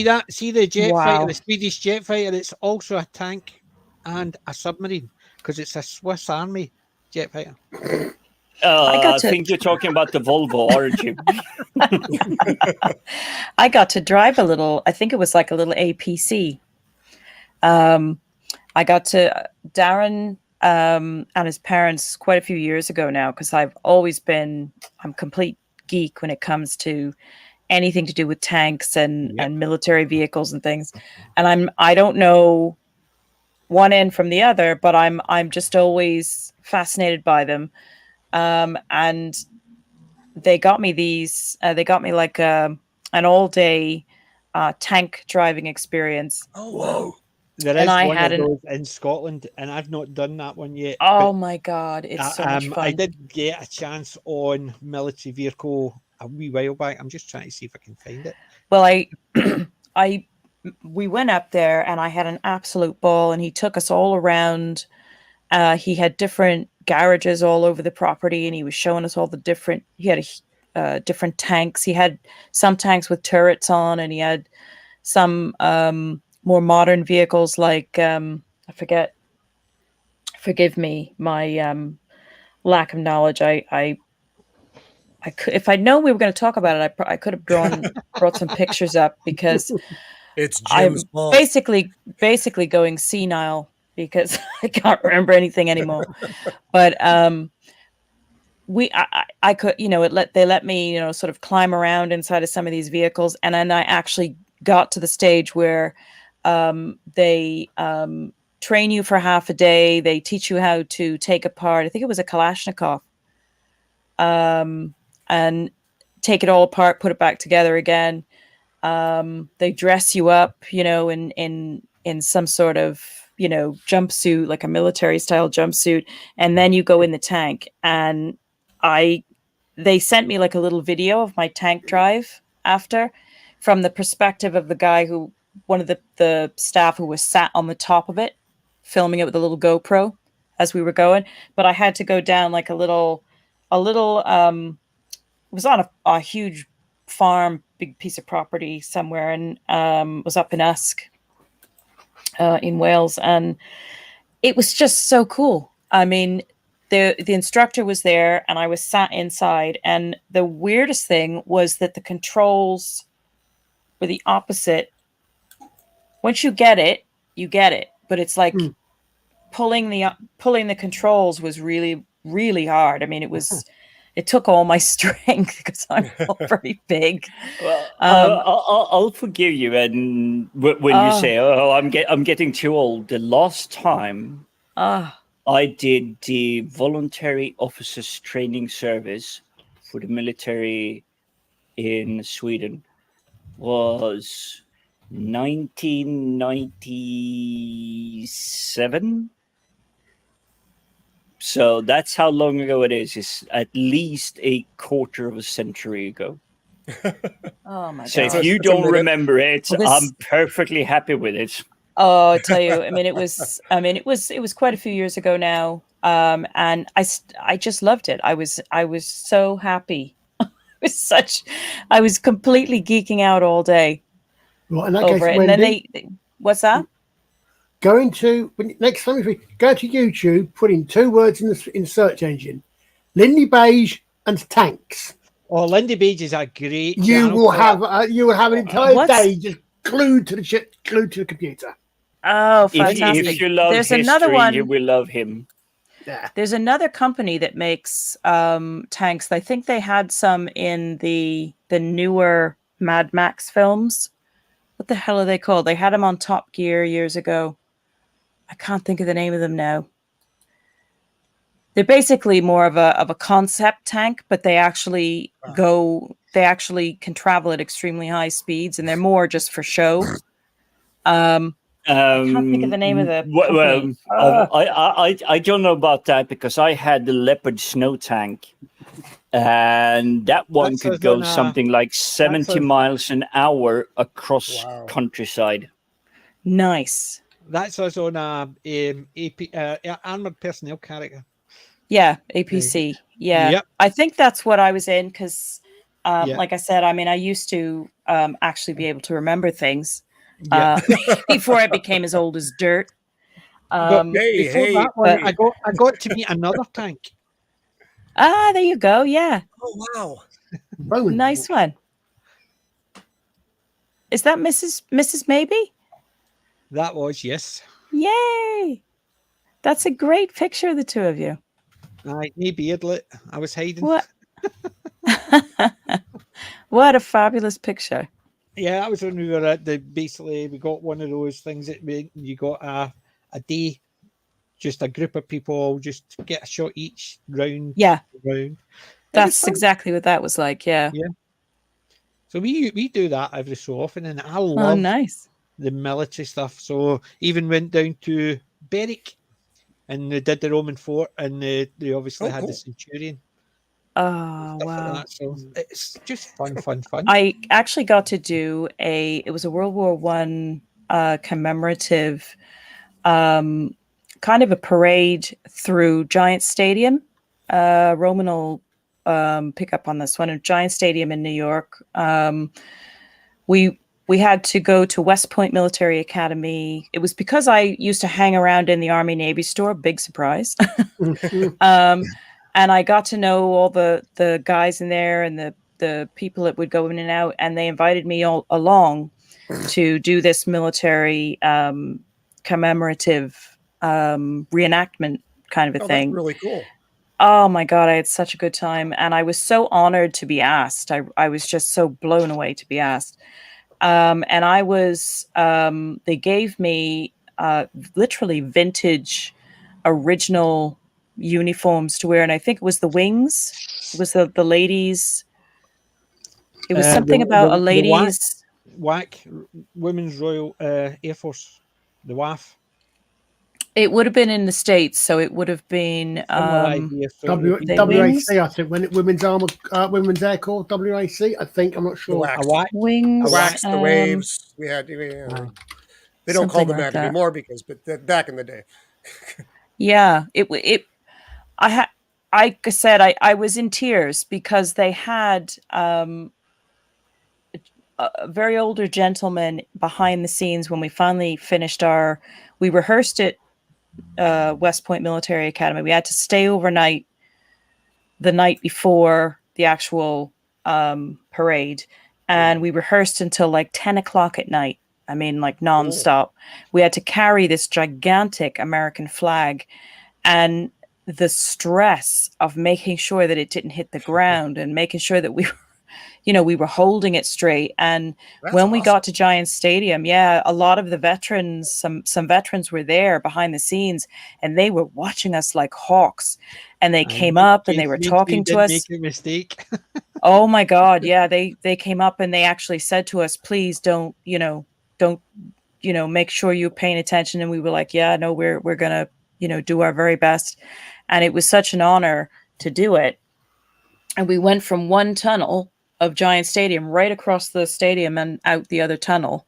But see the jet fighter, Wow. the Swedish jet fighter. It's also a tank and a submarine because it's a Swiss Army jet fighter. I think you're talking about the Volvo, aren't you? I got to drive a little. I think it was like a little APC. I got to Darren and his parents quite a few years ago now, because I'm complete geek when it comes to anything to do with tanks and military vehicles and things. And I don't know one end from the other, but I'm just always fascinated by them. And they got me like an all-day tank driving experience. Oh wow! There And is I one had of those in Scotland, and I've not done that one yet. Oh but, my God, it's so much fun. I did get a chance on military vehicle a wee while back. I'm just trying to see if I can find it. Well, we went up there and I had an absolute ball, and he took us all around. He had different garages all over the property, and he was showing us all he had different tanks. He had some tanks with turrets on, and he had some more modern vehicles like, I forgive me, my lack of knowledge. I could, if I'd known we were going to talk about it, I could have brought some pictures up, because It's I'm Jim's fault. basically going senile because I can't remember anything anymore. But I could, they let me, sort of climb around inside of some of these vehicles, and then I actually got to the stage where they train you for half a day. They teach you how to take apart, I think it was a Kalashnikov, and take it all apart, put it back together again. They dress you up, in some sort of, jumpsuit, like a military style jumpsuit, and then you go in the tank. And they sent me like a little video of my tank drive after, from the perspective of the guy one of the staff who was sat on the top of it, filming it with a little GoPro as we were going. But I had to go down like it was on a huge farm, big piece of property somewhere, and was up in Usk, in Wales, and it was just so cool. I mean, the instructor was there, and I was sat inside, and the weirdest thing was that the controls were the opposite. Once you get it, but it's like pulling the controls was really, really hard. I mean, it took all my strength because I'm not very big. Well, I'll forgive you. And when you say, "Oh, I'm getting too old," the last time I did the voluntary officers training service for the military in Sweden was 1997. So that's how long ago it is. It's at least a quarter of a century ago. Oh my So God. if you It's a don't minute. remember it, Well, I'm perfectly happy with it. Oh, I tell you, I mean, it was quite a few years ago now. And I just loved it. I was so happy. I was completely geeking out all day Right, in that over case, it. And then Wendy, what's that? next time if you go to YouTube, put in 2 words in the search engine, Lindy Beige and tanks. Oh, Lindy Beige is a great You channel will for have an entire What's- day just glued to the computer. Oh, If, fantastic! if you love There's history, another one. you will love him. Yeah. There's another company that makes tanks. I think they had some in the newer Mad Max films. What the hell are they called? They had them on Top Gear years ago. I can't think of the name of them now. They're basically more of a concept tank, but they actually can travel at extremely high speeds, and they're more just for show. I can't think of the name of the company. I don't know about that because I had the Leopard snow tank, and that one That's could us go on a- something like 70 us- miles an hour across Wow. countryside. Nice. That's us on a AP, armored personnel character. Yeah, APC. Yeah. Yep. I think that's what I was in because, Yeah. like I said, I mean, I used to actually be able to remember things Yeah. before I became as old as dirt. But before that one, but- I got to meet another tank. There you go. Yeah. Oh wow! Roman Nice one. Is that Mrs. Maybe? That was, yes. Yay. That's a great picture of the two of you. Aye, me beardlet. I was hiding. What? What a fabulous picture. Yeah, that was when we were at basically we got one of those things that you got a day, just a group of people just get a shot each round. Yeah. Round. That's exactly what that was like. Yeah. Yeah. So we do that every so often, and I Oh, love nice. the military stuff. So even went down to Berwick, and they did the Roman fort, and they obviously had cool. the Centurion. Oh, Stuff wow. like that. So it's just fun. I actually got to do it was a World War One commemorative kind of a parade through Giant Stadium. Roman will pick up on this one. At Giant Stadium in New York. We had to go to West Point Military Academy. It was because I used to hang around in the Army Navy store. Big surprise. And I got to know all the guys in there and the people that would go in and out. And they invited me all along to do this military commemorative reenactment kind of a thing. That's really cool. Oh my God, I had such a good time. And I was so honored to be asked. I was just so blown away to be asked. And I was, they gave me literally vintage, original uniforms to wear. And I think it was the wings. It was the ladies. It was something about a ladies. WAC, Women's Royal Air Force, the WAF. It would have been in the States. So it would have been Similar idea. So wings? WAC, I think, when Women's Air Corps, WAC, I think, I'm not sure. WAC. a WAC. wings. Wax the waves. We had. They don't call something them like that that. anymore because, but back in the day. Yeah, like I said, I was in tears because they had a very older gentleman behind the scenes when we finally finished we rehearsed at West Point Military Academy. We had to stay overnight the night before the actual parade, and we rehearsed until like 10 o'clock at night. I mean, like nonstop. We had to carry this gigantic American flag, and the stress of making sure that it didn't hit the ground and making sure that we were holding it straight. And when we got to Giant Stadium, a lot of the veterans, some veterans were there behind the scenes, and they were watching us like hawks. And they came up and they were talking to us. Make a mistake. Oh my God, yeah, they came up and they actually said to us, "Please don't make sure you're paying attention." And we were like, "Yeah, no, we're gonna do our very best." And it was such an honor to do it. And we went from one tunnel of Giant Stadium right across the stadium and out the other tunnel.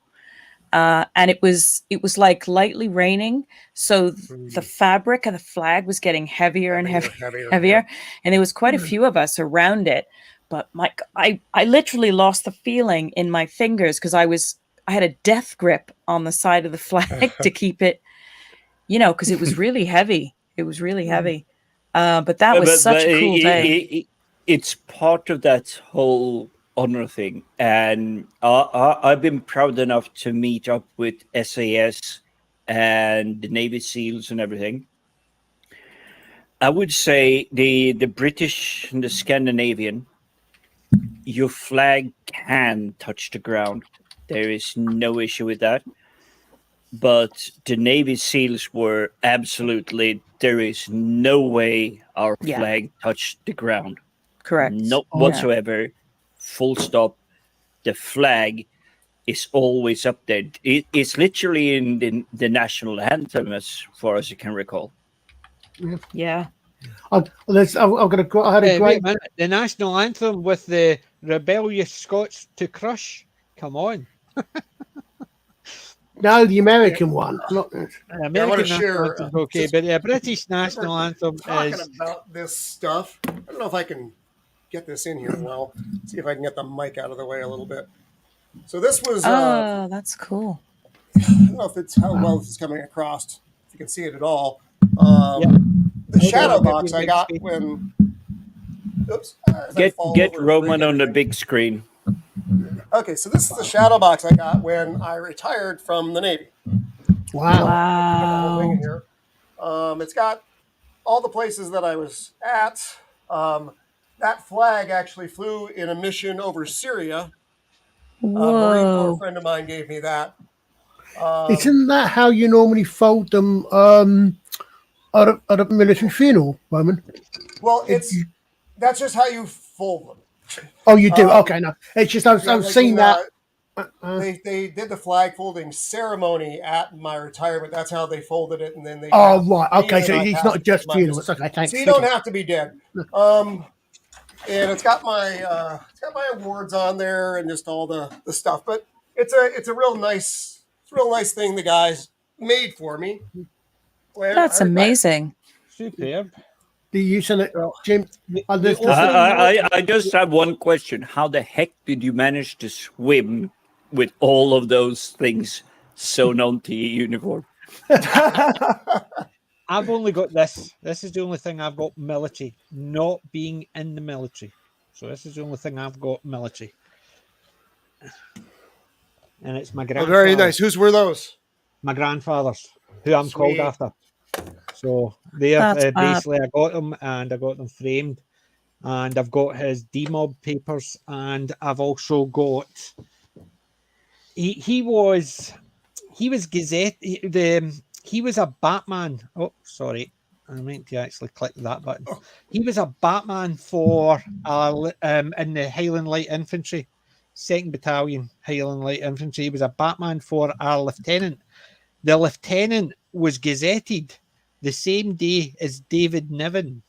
And it was like lightly raining. So the fabric of the flag was getting heavier and heavier. Yeah. And there was quite a few of us around it. But I literally lost the feeling in my fingers because I had a death grip on the side of the flag to keep it because it was really heavy. It was really heavy. But that was such a cool day. It's part of that whole honor thing. And I've been proud enough to meet up with SAS and the Navy SEALs and everything. I would say the British and the Scandinavian, your flag can touch the ground. There is no issue with that. But the Navy SEALs were absolutely, there is no way our flag touched the ground. Correct. Not whatsoever. Full stop. The flag is always up there. It's literally in the national anthem, as far as I can recall. Yeah. I had a great. The national anthem with the rebellious Scots to crush. Come on. No, the American one. Not the American national anthem, okay, but the British national anthem talking is about this stuff. I don't know if I can get this in here well. See if I can get the mic out of the way a little bit. So this was. Oh, that's cool. I don't know if it's how well this is coming across. If you can see it at all. The shadow box I got when. Oops. Get Roman on the big screen. Okay, so this is the shadow box I got when I retired from the Navy. Wow. It's got all the places that I was at. That flag actually flew in a mission over Syria. A Marine Corps friend of mine gave me that. Isn't that how you normally fold them at a military funeral, Roman? Well, that's just how you fold them. Oh, you do? Okay, no. It's just I've seen that. They did the flag folding ceremony at my retirement. That's how they folded it, and then they. Oh, right. Okay, so it's not just funerals. Okay, thanks. So you don't have to be dead. And it's got my awards on there and just all the stuff. But it's a real nice thing the guys made for me. That's amazing. Superb. Do you send it, Jim? I just have one question. How the heck did you manage to swim with all of those things sewn onto your uniform? I've only got this. This is the only thing I've got military, not being in the military. So this is the only thing I've got military. And it's my grandfather. Oh, very nice. Whose were those? My grandfather's, who I'm called after. So there, basically, I got them and I got them framed, and I've got his demob papers, and I've also got. He was Gazette. He was a Batman. Oh, sorry, I meant to actually click that button. He was a Batman for in the Highland Light Infantry, 2nd Battalion Highland Light Infantry. He was a Batman for our lieutenant. The lieutenant was gazetted the same day as David Niven,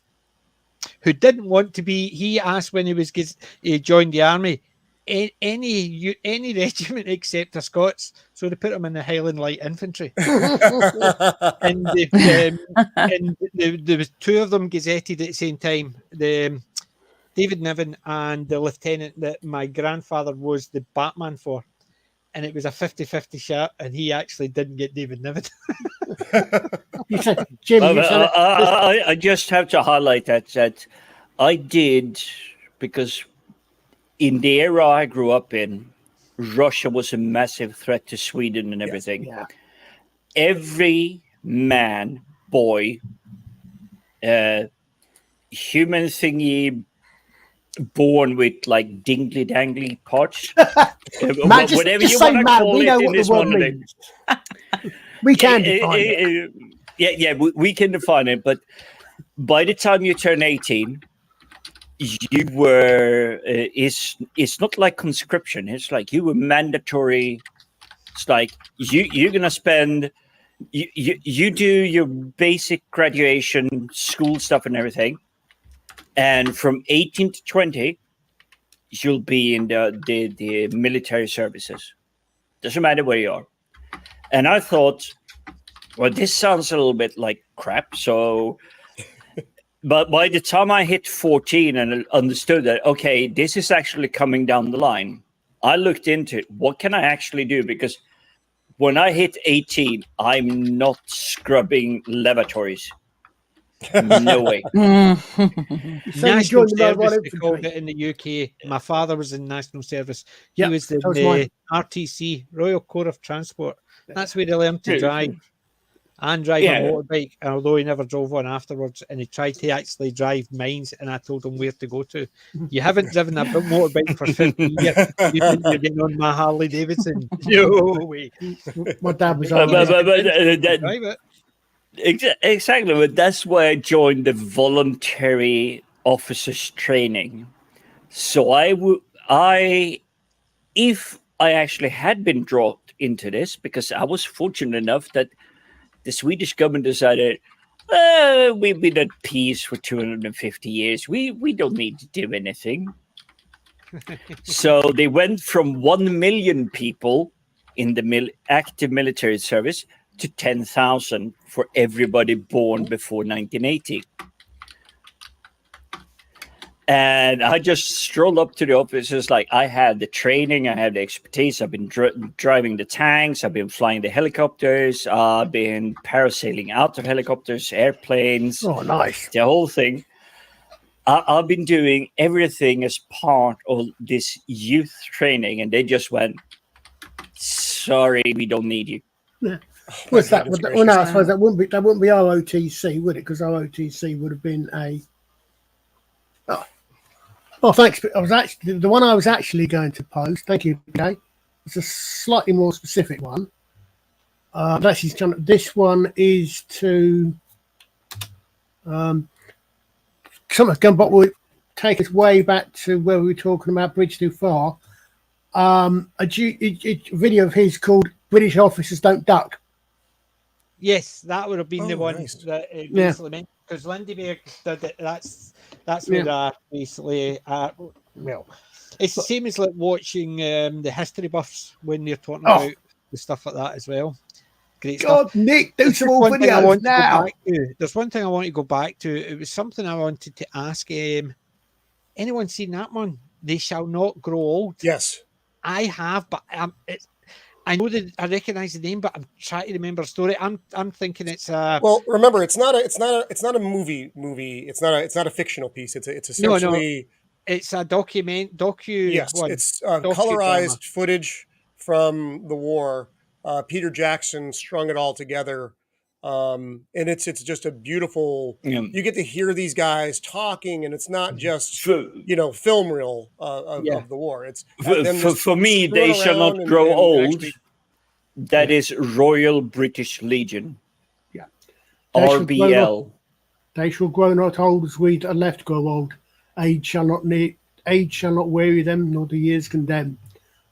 who didn't want to be. He asked when he joined the army, any regiment except the Scots, so they put him in the Highland Light Infantry. and there was two of them gazetted at the same time. The David Niven and the lieutenant that my grandfather was the Batman for. And it was a 50-50 shot, and he actually didn't get David Niven. Jim, I just have to highlight that I did, because in the era I grew up in, Russia was a massive threat to Sweden and everything. Yes, yeah. Every man, boy, human thingy, born with like dingly dangly parts, whatever you want to call it in this one. We can define it. Yeah, we can define it. But by the time you turn 18, you were. It's not like conscription. It's like you were mandatory. It's like you're gonna spend. You do your basic graduation, school stuff, and everything. And from 18 to 20, you'll be in the military services. Doesn't matter where you are. And I thought, well, this sounds a little bit like crap. So, but by the time I hit 14 and understood that, okay, this is actually coming down the line, I looked into it. What can I actually do? Because when I hit 18, I'm not scrubbing lavatories. No way. So you National joined the mobile service, they called infantry. it in the UK. My father was in national service. He Yep, was in so was the mine. RTC, Royal Corps of Transport. That's where he learned to drive and drive Yeah. a motorbike. And although he never drove one afterwards, and he tried to actually drive mines, and I told him where to go to. You haven't driven a motorbike for 50 years. You think you're getting on my Harley Davidson? No way. My dad was But- on but- but- Drive that- it. Exactly, but that's why I joined the voluntary officers training. So if I actually had been dropped into this, because I was fortunate enough that the Swedish government decided, we've been at peace for 250 years. We don't need to do anything. So they went from 1 million people in the active military service to 10,000 for everybody born before 1980. And I just strolled up to the office. It's like, I had the training, I had the expertise. I've been driving the tanks, I've been flying the helicopters, I've been parasailing out of helicopters, airplanes, Oh, nice. the whole thing. I've been doing everything as part of this youth training, and they just went, sorry, we don't need you. What's that? goodness Well, no, I gracious. suppose that wouldn't be ROTC, would it? Because ROTC would have been a. Oh, thanks. I was actually the one I was actually going to post. Thank you. Okay, it's a slightly more specific one. This one is to. Something's gone, but will take us way back to where we were talking about Bridge Too Far. A video of his called "British Officers Don't Duck." Yes, that would have been the Oh, one nice. that it basically meant, because Lindeberg did it. That's where I basically well, it's the same as like watching the history buffs when they're talking about the stuff like that as well. Great stuff. God, Nick, do There's some just more one thing I videos want to go now. back to. There's one thing I want to go back to. It was something I wanted to ask. Anyone seen that one? They Shall Not Grow Old. Yes. I have, but I know that I recognise the name, but I'm trying to remember the story. I'm thinking it's a Well, remember, it's not a movie. It's not a fictional piece. It's essentially it's a docu. yes. one. It's docudrama. colorized footage from the war. Peter Jackson strung it all together, and it's just a beautiful. You get to hear these guys talking, and it's not just film reel of the war. It's them just For me, screwing They Shall around Not and- Grow and Old. actually- That is Royal British Legion. Yeah. RBL. They shall grow not old as we are left grow old. Age shall not weary them, nor the years condemn.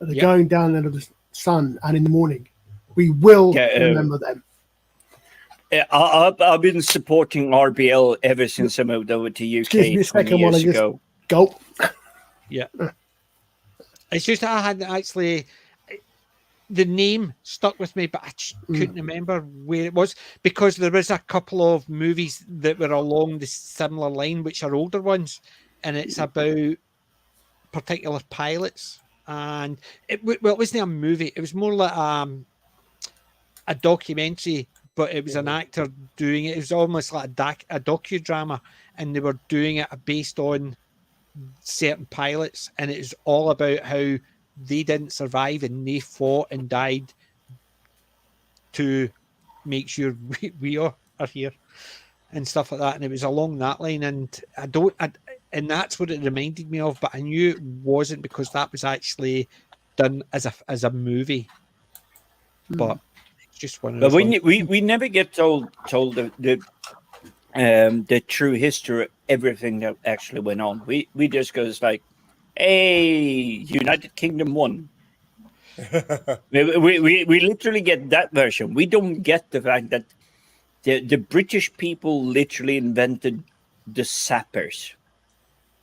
At the going down of the sun and in the morning, we will remember them. I've been supporting RBL ever since I moved over to UK Excuse me a 20 second while I years just ago. gulp. Yeah. It's just that I hadn't actually. The name stuck with me, but I couldn't remember where it was, because there was a couple of movies that were along the similar line, which are older ones, and it's about particular pilots. And it wasn't a movie; it was more like a documentary, but it was an actor doing it. It was almost like a docudrama, and they were doing it based on certain pilots, and it was all about how they didn't survive and they fought and died to make sure we are here and stuff like that. And it was along that line, and and that's what it reminded me of, but I knew it wasn't, because that was actually done as a movie. But it's just one of those. But we never get told the true history of everything that actually went on. We just goes like, hey, United Kingdom won. we literally get that version. We don't get the fact that the British people literally invented the sappers.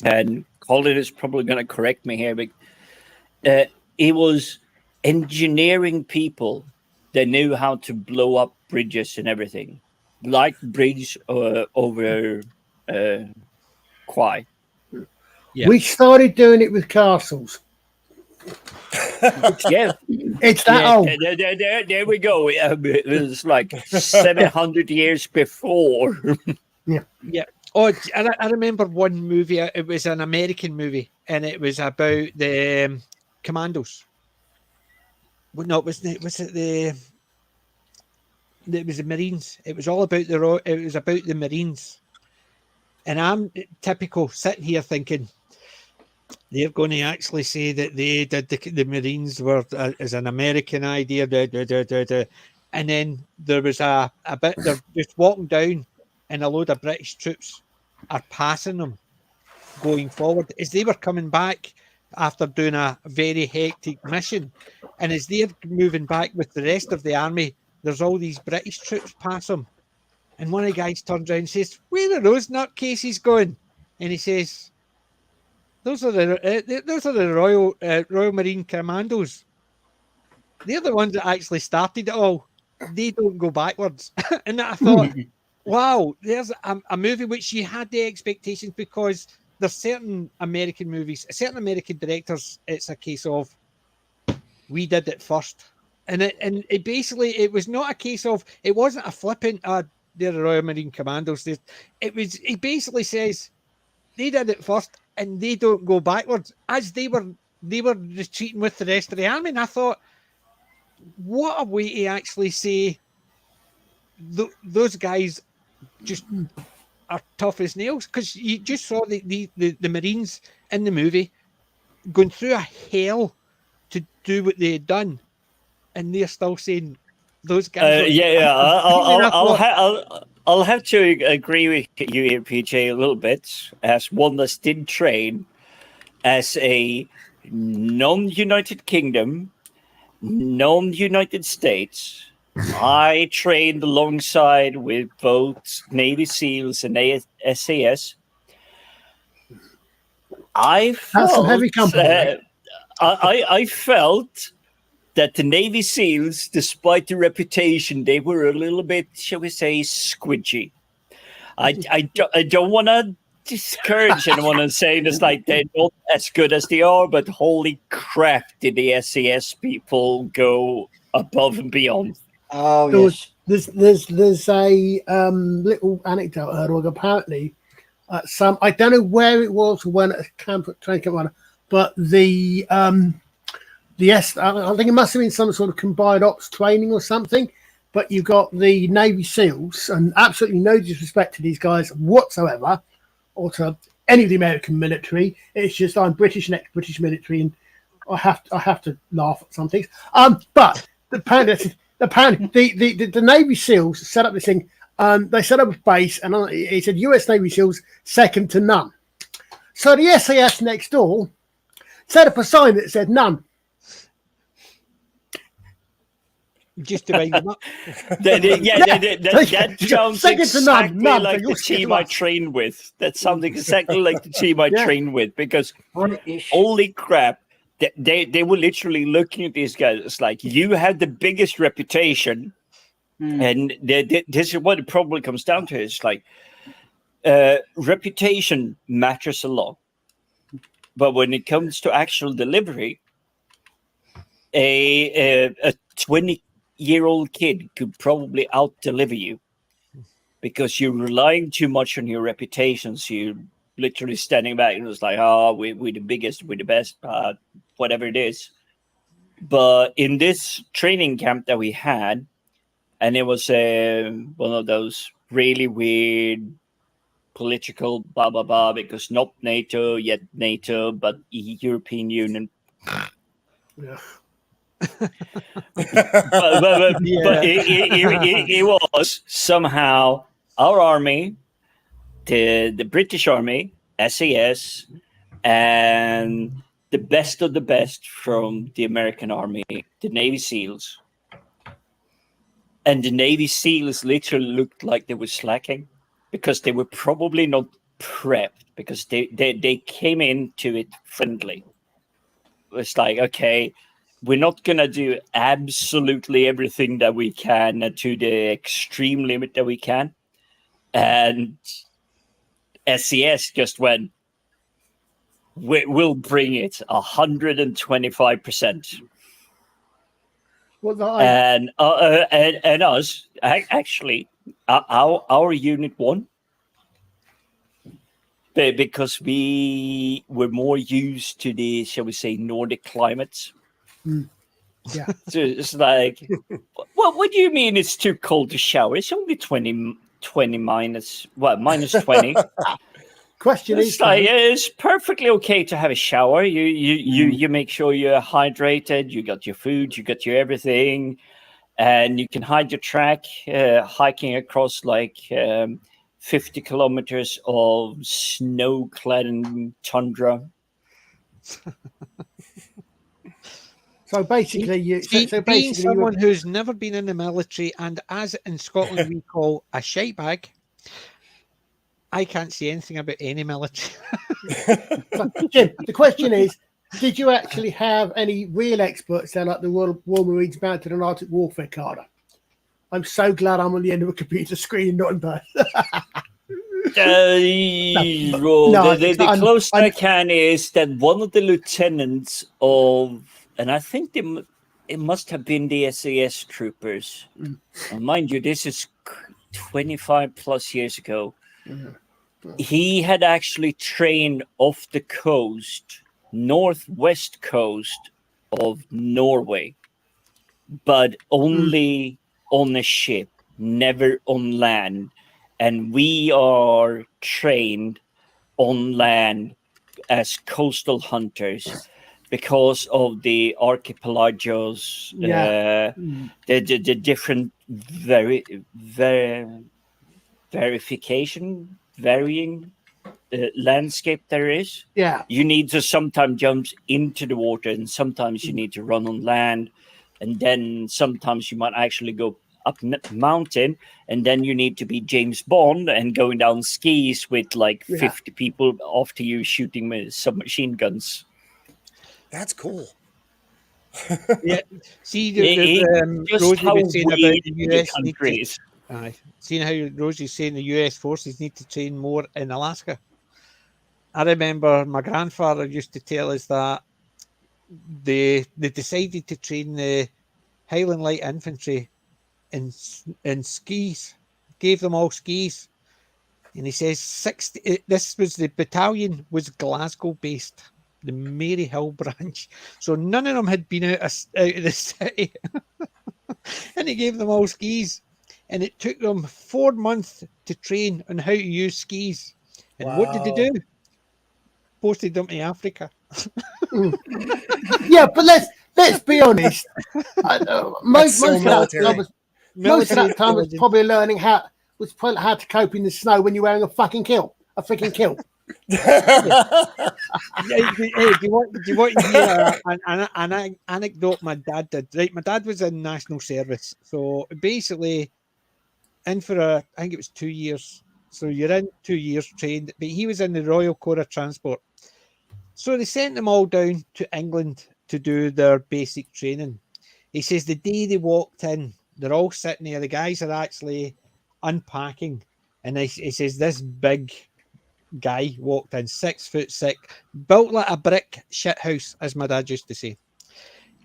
And Colin is probably going to correct me here, but it was engineering people that knew how to blow up bridges and everything, like bridge over Kwai. Yeah. We started doing it with castles. Yeah, It's that yeah. old. There we go. It was like 700 years before. Yeah. Oh, I remember one movie. It was an American movie, and it was about the commandos. Well, no, was it the? It was the Marines. It was all about It was about the Marines, and I'm typical sitting here thinking they're going to actually say that they did the Marines were as an American idea, and then there was a bit. They're just walking down, and a load of British troops are passing them going forward as they were coming back after doing a very hectic mission, and as they're moving back with the rest of the army, there's all these British troops pass them, and one of the guys turns around and says, "Where are those nutcases going?" And he says, those are the Royal Marine Commandos. They're the ones that actually started it all. They don't go backwards." And I thought, wow, there's a movie which you had the expectations, because there's certain American movies, certain American directors, it's a case of we did it first. And it basically, it was not a case of, it wasn't a flippant, they're the Royal Marine Commandos. He basically says, they did it first and they don't go backwards, as they were retreating with the rest of the army. And I thought, what a way to actually say those guys just are tough as nails, because you just saw the Marines in the movie going through a hell to do what they had done, and they're still saying those guys. I'll have to agree with you here, PJ, a little bit, as one that did train as a non-United Kingdom, non-United States. I trained alongside with both Navy SEALs and SAS. That's some heavy company. I felt that the Navy SEALs, despite the reputation, they were a little bit, shall we say, squidgy. I don't want to discourage anyone and saying it's like they're not as good as they are, but holy crap, did the SAS people go above and beyond? Oh, yes. There's a little anecdote I heard of. Apparently, I don't know where it was when at a camp at training camp, but I think it must have been some sort of combined ops training or something. But you've got the Navy SEALs, and absolutely no disrespect to these guys whatsoever, or to any of the American military. It's just I'm British and ex-British military, and I have to laugh at some things. But apparently the Navy SEALs set up this thing. They set up a base, and it said US Navy SEALs second to none. So the SAS next door set up a sign that said none. Just to wind them up. That sounds second to exactly none. like the team I trained with. That sounds exactly like the team I trained with, because holy crap, they were literally looking at these guys. It's like, you have the biggest reputation, and this is what it probably comes down to. It's like reputation matters a lot, but when it comes to actual delivery, a 20-year-old kid could probably out-deliver you, because you're relying too much on your reputation. So you're literally standing back and it's like, we're the biggest, we're the best, whatever it is. But in this training camp that we had, and it was one of those really weird political blah, blah, blah, because not NATO, yet NATO, but European Union. Yeah. but it was somehow our army, the British Army, SAS, and the best of the best from the American Army, the Navy SEALs. And the Navy SEALs literally looked like they were slacking, because they were probably not prepped, because they came into it friendly. It's like, okay, we're not going to do absolutely everything that we can to the extreme limit that we can. And SES just went, we'll bring it 125%. What the and us actually our unit won because we were more used to the, shall we say, Nordic climates. Yeah. So it's like, what do you mean it's too cold to shower? It's only 20 minus, minus 20. Question It's is, like, though, it's perfectly okay to have a shower. You make sure you're hydrated. You got your food. You got your everything, and you can hide your track hiking across like 50 kilometers of snow-clad tundra. so basically, Being someone who's never been in the military, and as in Scotland we call a shite bag, I can't say anything about any military. So, Jim, the question is, did you actually have any real experts there, like the Royal Marines mounted an Arctic warfare Carter? I'm so glad I'm on the end of a computer screen, not in person. The closest I can is that one of the lieutenants of, and I think it must have been the SAS troopers. And mind you, this is 25 plus years ago. He had actually trained off the coast, northwest coast of Norway, but only on a ship, never on land. And we are trained on land as coastal hunters because of the archipelagos, the different varying landscape there is. Yeah. You need to sometimes jump into the water, and sometimes you need to run on land, and then sometimes you might actually go up mountain, and then you need to be James Bond and going down skis with like 50 people after you shooting with submachine guns. That's cool. Yeah. See, just Rosie how was saying about weird the the US country is. Seeing how Rosie's saying the US forces need to train more in Alaska. I remember my grandfather used to tell us that they decided to train the Highland Light Infantry in skis, gave them all skis. And he says 60, this was the battalion was Glasgow based, the Maryhill branch. So none of them had been out of the city. And he gave them all skis. And it took them 4 months to train on how to use skis. And what did they do? Posted them to Africa. Yeah, but let's be honest. Most of that time was probably learning how to cope in the snow when you're wearing a freaking kilt. Hey, do you want to hear an anecdote my dad did? Right, my dad was in national service, so basically, in for I think it was 2 years. So you're in 2 years trained, but he was in the Royal Corps of Transport. So they sent them all down to England to do their basic training. He says the day they walked in, they're all sitting there. The guys are actually unpacking, and he says this big guy walked in, 6'6", built like a brick shit house, as my dad used to say.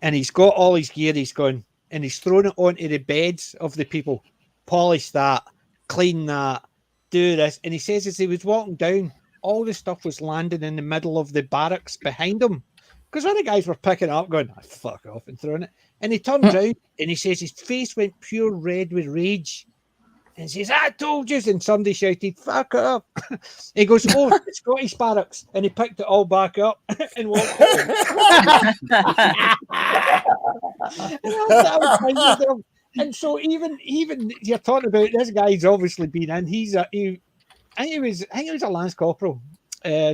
And he's got all his gear. He's gone and he's thrown it onto the beds of the people, polish that, clean that, do this. And he says as he was walking down, all the stuff was landing in the middle of the barracks behind him. Because other guys were picking it up, going, oh, fuck off, and throwing it. And he turned around and he says his face went pure red with rage. And he says, I told you. And somebody shouted, fuck up. He goes, oh, it's Scottish barracks. And he picked it all back up and walked out. And so even you're talking about this guy's obviously been in. I think he was a Lance Corporal,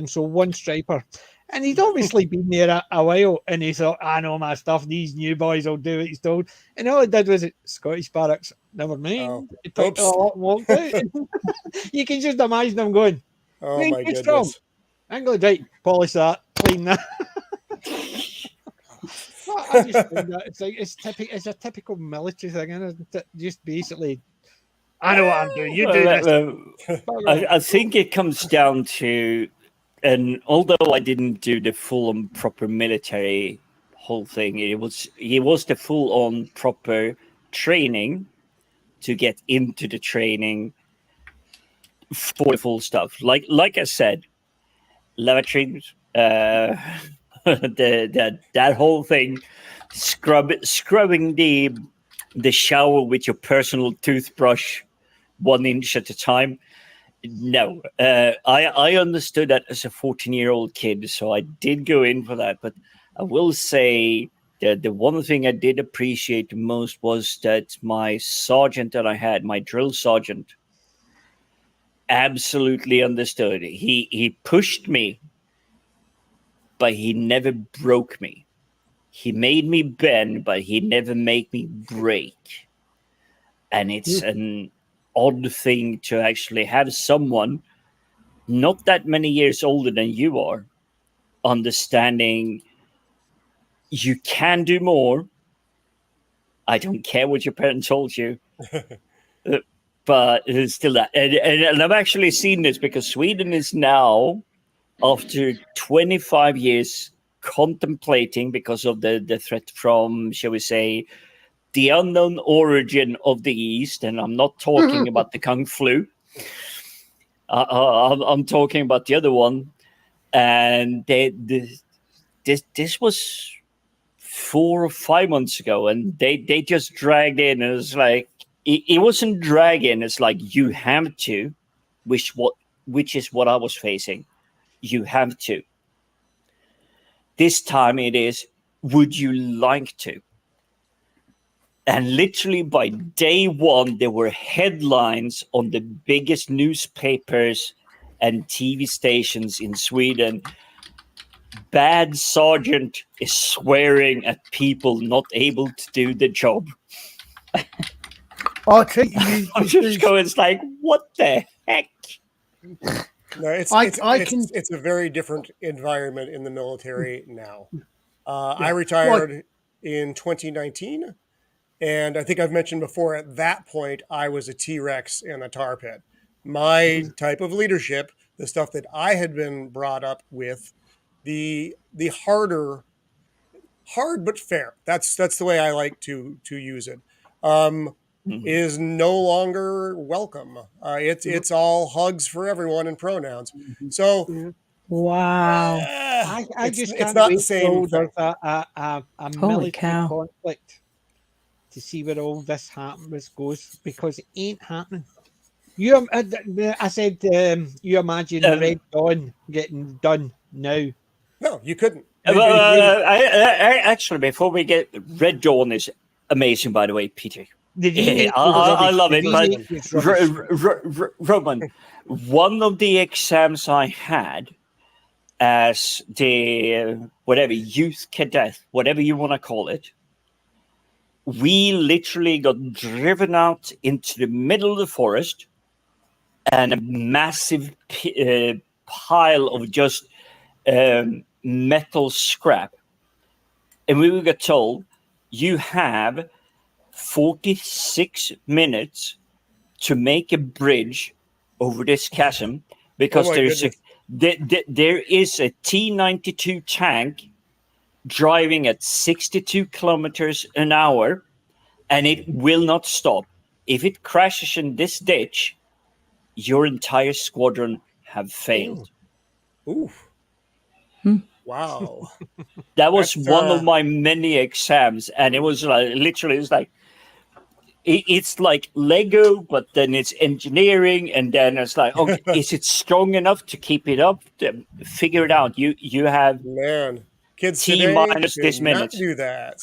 so one striper. And he'd obviously been there a while, and he thought, I know my stuff, these new boys will do what he's told. And all he did was Scottish barracks, never mind. He picked it all up and walked out. You can just imagine him going, oh my goodness. From? England, right, polish that, clean that. I just think that it's a typical military thing, isn't it? Just basically, I know what I'm doing, you do this. I think it comes down to, and although I didn't do the full and proper military whole thing. He was the full on proper training to get into the training for the full stuff. Like I said, lavatories, that whole thing, scrubbing the shower with your personal toothbrush 1 inch at a time. No, I understood that as a 14-year-old kid, so I did go in for that. But I will say that the one thing I did appreciate the most was that my sergeant that I had, my drill sergeant, absolutely understood. He pushed me, but he never broke me. He made me bend, but he never made me break. And it's an odd thing to actually have someone not that many years older than you are understanding you can do more. I don't care what your parents told you. But it's still that. And I've actually seen this because Sweden is now, after 25 years, contemplating, because of the threat from, shall we say, the unknown origin of the East. And I'm not talking about the Kung Flu. I'm talking about the other one. And this was 4 or 5 months ago, and they just dragged in, and it's like it wasn't dragging. It's like you have to, which is what I was facing. You have to. This time it is, would you like to? And literally by day one, there were headlines on the biggest newspapers and TV stations in Sweden. Bad sergeant is swearing at people not able to do the job. I'll tell you. I'm just going, it's like, what the heck? No, it's a very different environment in the military now. I retired in 2019, and I think I've mentioned before, at that point, I was a T-Rex in a tar pit. My type of leadership, the stuff that I had been brought up with, the hard but fair. That's the way I like to use it. Is no longer welcome. It's all hugs for everyone and pronouns. So Wow. I just it's can't not wait the same till thing. there's a Holy military cow. conflict to see where all this goes, because it ain't happening. I said, you imagine Red Dawn getting done now. No, you couldn't. Actually, before we get, Red Dawn is amazing, by the way, Peter. I love it. But Roman, one of the exams I had as the whatever youth cadet, whatever you want to call it, we literally got driven out into the middle of the forest, and a massive pile of just metal scrap. And we got told, you have 46 minutes to make a bridge over this chasm, because there is a T-92 tank driving at 62 kilometers an hour, and it will not stop. If it crashes in this ditch, your entire squadron have failed. Ooh. Wow. That was one of my many exams, and it was like, literally, it's like, it's like Lego, but then it's engineering, and then it's like, okay, is it strong enough to keep it up? Figure it out. You have kids T today minus could this minute. not do that.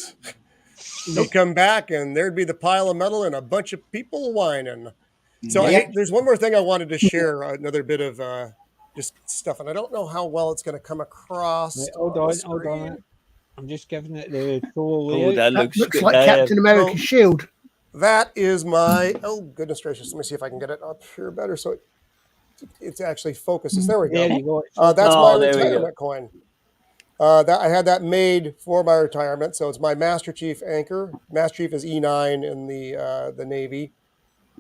You'd come back, and there'd be the pile of metal and a bunch of people whining. So there's one more thing I wanted to share. Another bit of just stuff, and I don't know how well it's going to come across. Hold on. I'm just giving it the full layout. That looks like Captain America's shield. That is my, oh goodness gracious, let me see if I can get it up here better so it actually focuses. There we go. There you go. That's my retirement coin. I had that made for my retirement, so it's my Master Chief anchor. Master Chief is E9 in the Navy.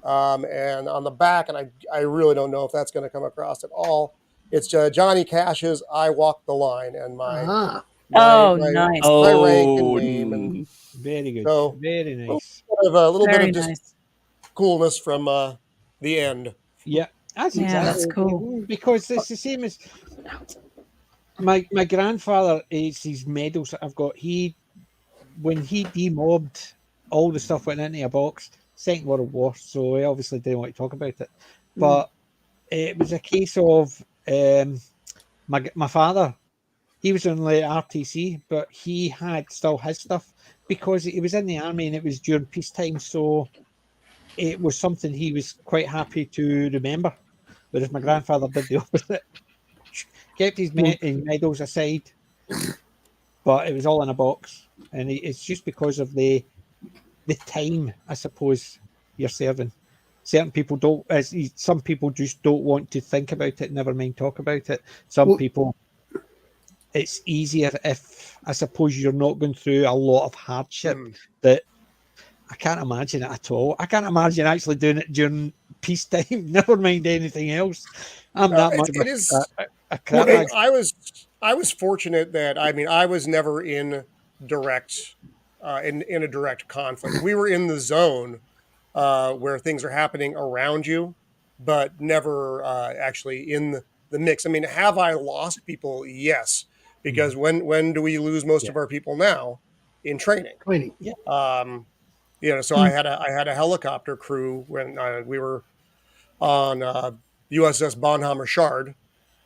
And on the back, and I really don't know if that's going to come across at all, it's Johnny Cash's I Walk the Line, and my Oh, my nice. my rank and Oh, name, and Very good. so Very nice. a little bit Very of just nice. coolness from the end. Yeah, that's Yeah, exactly that's cool. because it's the same as my grandfather. It's his medals that I've got. When he demobbed, all the stuff went into a box. Second World War, so I obviously didn't want to talk about it. But it was a case of my father. He was on the RTC, but he had still his stuff because he was in the army and it was during peacetime. So it was something he was quite happy to remember. Whereas my grandfather did the opposite, kept his medals aside, but it was all in a box. And it's just because of the time, I suppose, you're serving. Certain people don't, as some people just don't want to think about it, never mind talk about it. Some Well- people, it's easier if, I suppose, you're not going through a lot of hardship that I can't imagine it at all. I can't imagine actually doing it during peacetime, never mind anything else. I'm that much It is. a crap bag. I was fortunate that I was never in direct in a direct conflict. We were in the zone where things are happening around you, but never actually in the mix. I mean, have I lost people? Yes, because when do we lose most of our people now? In training. Training. So I had a helicopter crew when we were on USS Bonhammer Shard,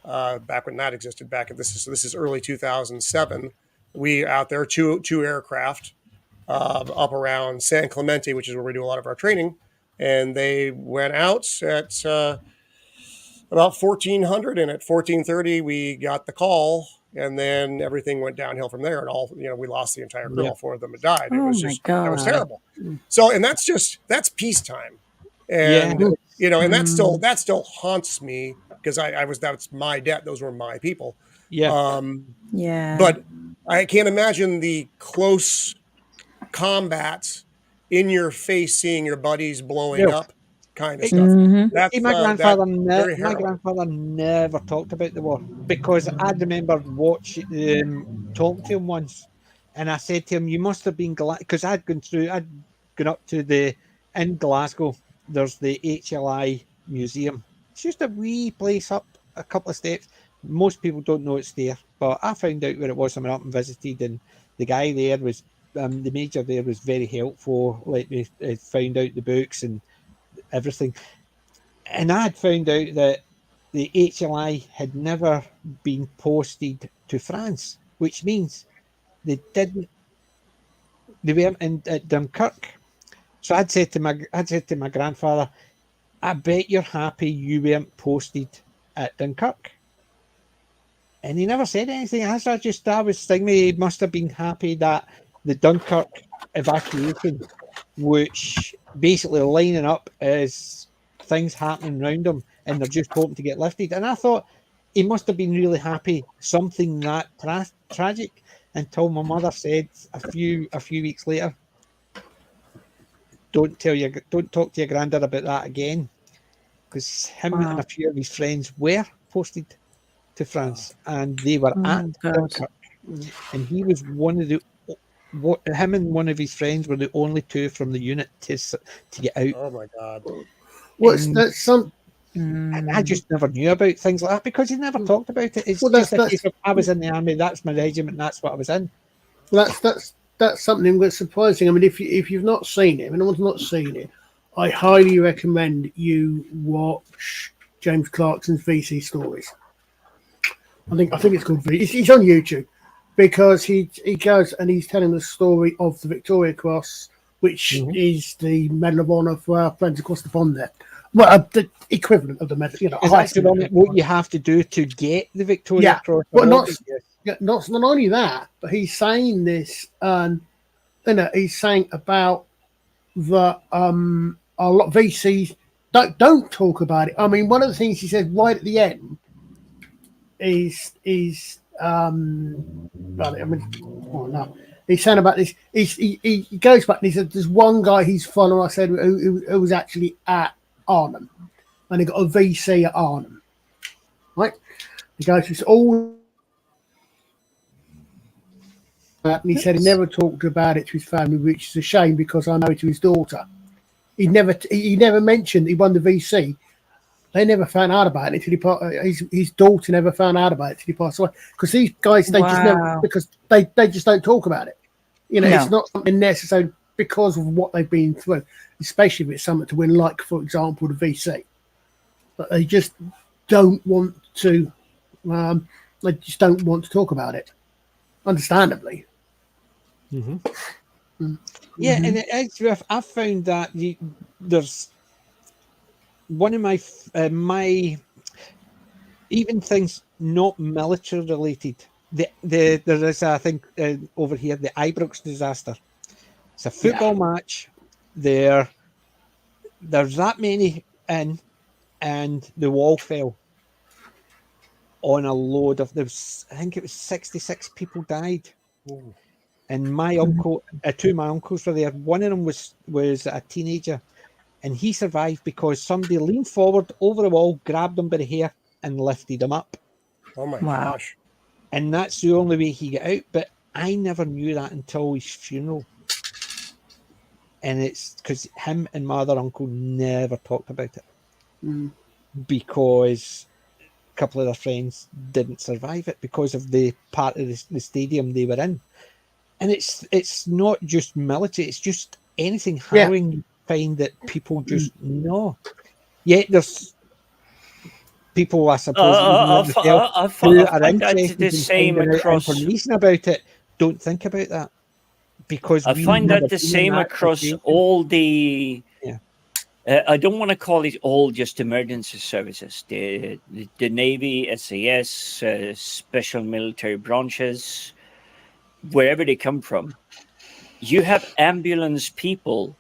back when that existed. This is early 2007. We out there two aircraft up around San Clemente, which is where we do a lot of our training, and they went out at about 1400, and at 1430 we got the call, and then everything went downhill from there, and we lost the entire crew. All four of them had died. It Oh was my just that was God. terrible. So, and that's peacetime, and and that still haunts me because that's my debt. Those were my people. Yeah. Yeah. But I can't imagine the close combat in your face, seeing your buddies blowing up, kind of stuff. That's My grandfather, very my harrowing. grandfather never talked about the war because I remember talking to him once, and I said to him, "You must have been glad," because I'd gone up to in Glasgow. There's the HLI museum. It's just a wee place up a couple of steps. Most people don't know it's there, but I found out where it was. I went up and visited, and the guy there was the major there was very helpful. Let me find out the books and everything. And I had found out that the HLI had never been posted to France, which means they weren't at Dunkirk. So I'd said to my grandfather, I bet you're happy you weren't posted at Dunkirk. And he never said anything. I was thinking he must have been happy that the Dunkirk evacuation, which basically lining up as things happening around him, and they're just hoping to get lifted. And I thought he must have been really happy, something that tragic, until my mother said a few weeks later, don't talk to your granddad about that again, because him and a few of his friends were posted to France, and they were at Dunkirk, and he was one of the. Him and one of his friends were the only two from the unit to get out. Oh my God! And I just never knew about things like that because he never talked about it. It's just a case of I was in the army. That's my regiment. That's what I was in. Well, that's something that's surprising. I mean, if you've not seen it, if anyone's not seen it, I highly recommend you watch James Clarkson's VC Stories. I think it's called VC. He's on YouTube because he goes and he's telling the story of the Victoria Cross, which is the Medal of Honor for our friends across the pond there. Well, the equivalent of the medal. Is that what you have to do to get the Victoria Cross? But not only that, but he's saying this, and he's saying about the a lot of VCs don't talk about it. I mean, one of the things he says right at the end is he's saying about this. He goes back and he said there's one guy he's following. I said who was actually at Arnhem, and he got a VC at Arnhem. Right, he goes through all. And he said he never talked about it to his family, which is a shame because I'm married to his daughter. He never mentioned he won the VC. They never found out about it until his daughter never found out about it until he passed away. Because these guys, they just never, because they just don't talk about it. You know, it's not something necessary because of what they've been through, especially if it's something to win, like, for example, the VC. But they just don't want to, they just don't want to talk about it, understandably. Mm-hmm. Yeah, and it is. I've found that there's one of my even things not military related. There is, I think, over here, the Ibrox disaster. It's a football match. There's that many in, and the wall fell on a load of. I think it was 66 people died. Ooh. And my uncle, two of my uncles were there. One of them was a teenager, and he survived because somebody leaned forward over the wall, grabbed him by the hair, and lifted him up. Oh my gosh! And that's the only way he got out. But I never knew that until his funeral, and it's because him and my other uncle never talked about it because a couple of their friends didn't survive it because of the part of the stadium they were in. And it's not just military; it's just anything harrowing. You find that people just know. Yet there's people, I suppose, I who find are that interested the in same finding out across. information about it. Don't think about that because I we've find never that the been in same that across situation. all the. Yeah. I don't want to call it all just emergency services. The Navy, SAS, special military branches, wherever they come from, you have ambulance people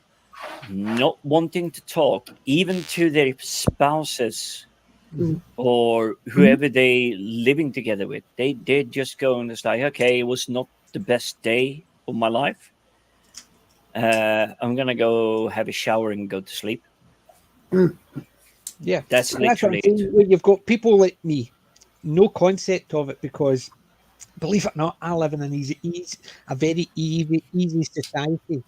not wanting to talk, even to their spouses or whoever they living together with. They're just going, it's like, okay, it was not the best day of my life. I'm gonna go have a shower and go to sleep. Yeah, that's what I'm literally saying. it. When you've got people like me, no concept of it because, believe it or not, I live in a very easy society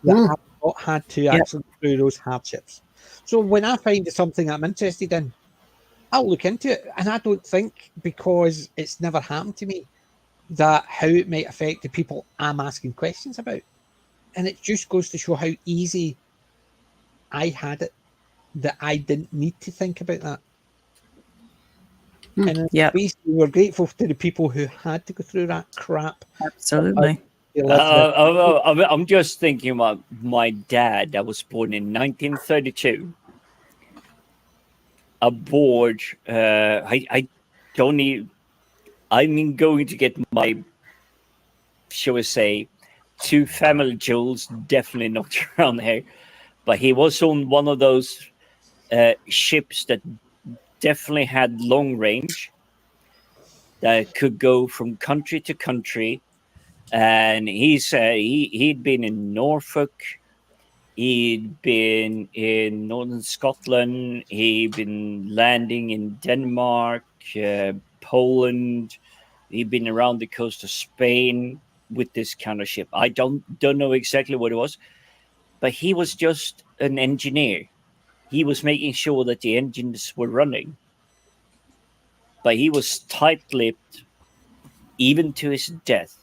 that I've not had to actually go through those hardships. So when I find something I'm interested in, I'll look into it. And I don't think, because it's never happened to me, that how it might affect the people I'm asking questions about. And it just goes to show how easy I had it, that I didn't need to think about that. And basically, we're grateful to the people who had to go through that crap. Absolutely. I'm just thinking about my dad that was born in 1932. Aboard, I don't need. I'm going to get my, shall we say, 2 family jewels definitely not around here, but he was on one of those ships that definitely had long range, that could go from country to country. And he'd been in Norfolk, he'd been in northern Scotland, he'd been landing in Denmark, Poland, he'd been around the coast of Spain with this kind of ship. I don't know exactly what it was, but he was just an engineer. He was making sure that the engines were running. But he was tight-lipped, even to his death,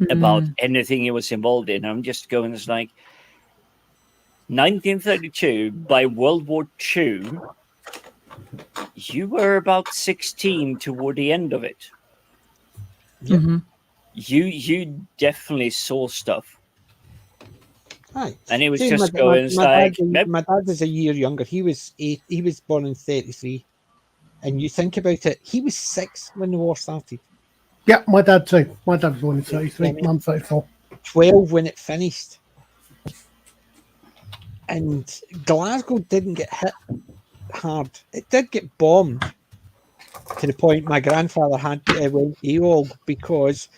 about anything he was involved in. I'm just going, it's like 1932, by World War II, you were about 16 toward the end of it. You definitely saw stuff. Aye. And he was just going, it's like, my dad is a year younger. He was 8. He was born in 33. And you think about it, he was 6 when the war started. Yeah, my dad too. My dad was born in 33, Mum 34. 12 when it finished. And Glasgow didn't get hit hard. It did get bombed to the point my grandfather had went AWOL because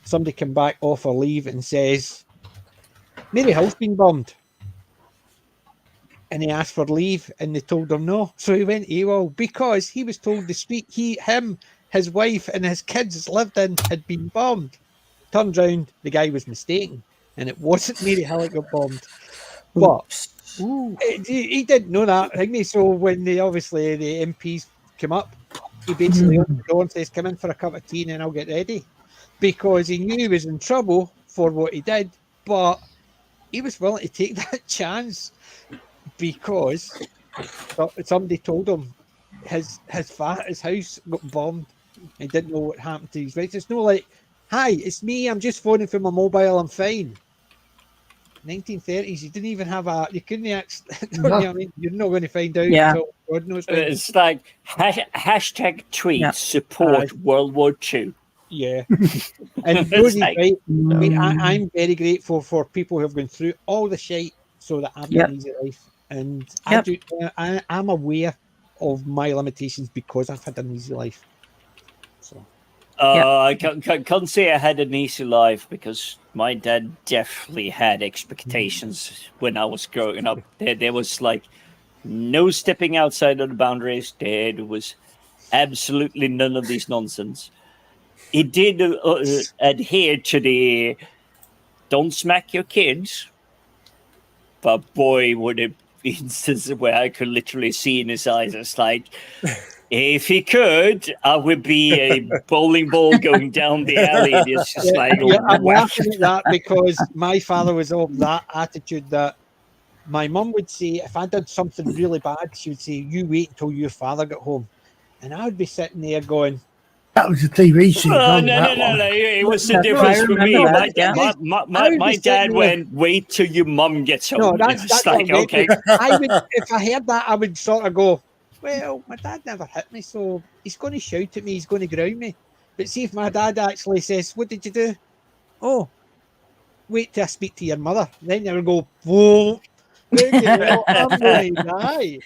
somebody came back off a leave and says, Mary Hill's been bombed. And he asked for leave and they told him no. So he went AWOL because he was told the street his wife and his kids lived in had been bombed. Turns round, the guy was mistaken, and it wasn't Mary Hill that got bombed. But he didn't know that, didn't he? So when the MPs came up, he basically opened the door and says, "Come in for a cup of tea, and then I'll get ready," because he knew he was in trouble for what he did, but he was willing to take that chance because somebody told him his house got bombed. He didn't know what happened to his rights. It's no like, "Hi, it's me. I'm just phoning from my mobile. I'm fine." 1930s, you didn't even have you couldn't ask. You know what I mean? You're not going to find out until God knows when. It's like hashtag tweet support World War II. Yeah, and Rosie's right. I mean, I'm very grateful for people who have gone through all the shite so that I've got an easy life, and I'm aware of my limitations because I've had an easy life. So. I can't say I had an easy life because my dad definitely had expectations when I was growing up. There was like no stepping outside of the boundaries. There was absolutely none of these nonsense. He did adhere to the don't smack your kids, but boy, would it instances where I could literally see in his eyes, it's like, if he could, I would be a bowling ball going down the alley. It's just I'm laughing at that because my father was of that attitude that my mum would say, if I did something really bad, she would say, "You wait until your father got home." And I would be sitting there going, that was a TV series. No. It was the difference for me. My dad went, "Wait till your mum gets home." No, that's like, okay. I would, if I heard that, I would sort of go, "Well, my dad never hit me, so he's going to shout at me, he's going to ground me." But see if my dad actually says, "What did you do?" "Oh, wait till I speak to your mother." Then you would go, "Whoa, I'm going to die."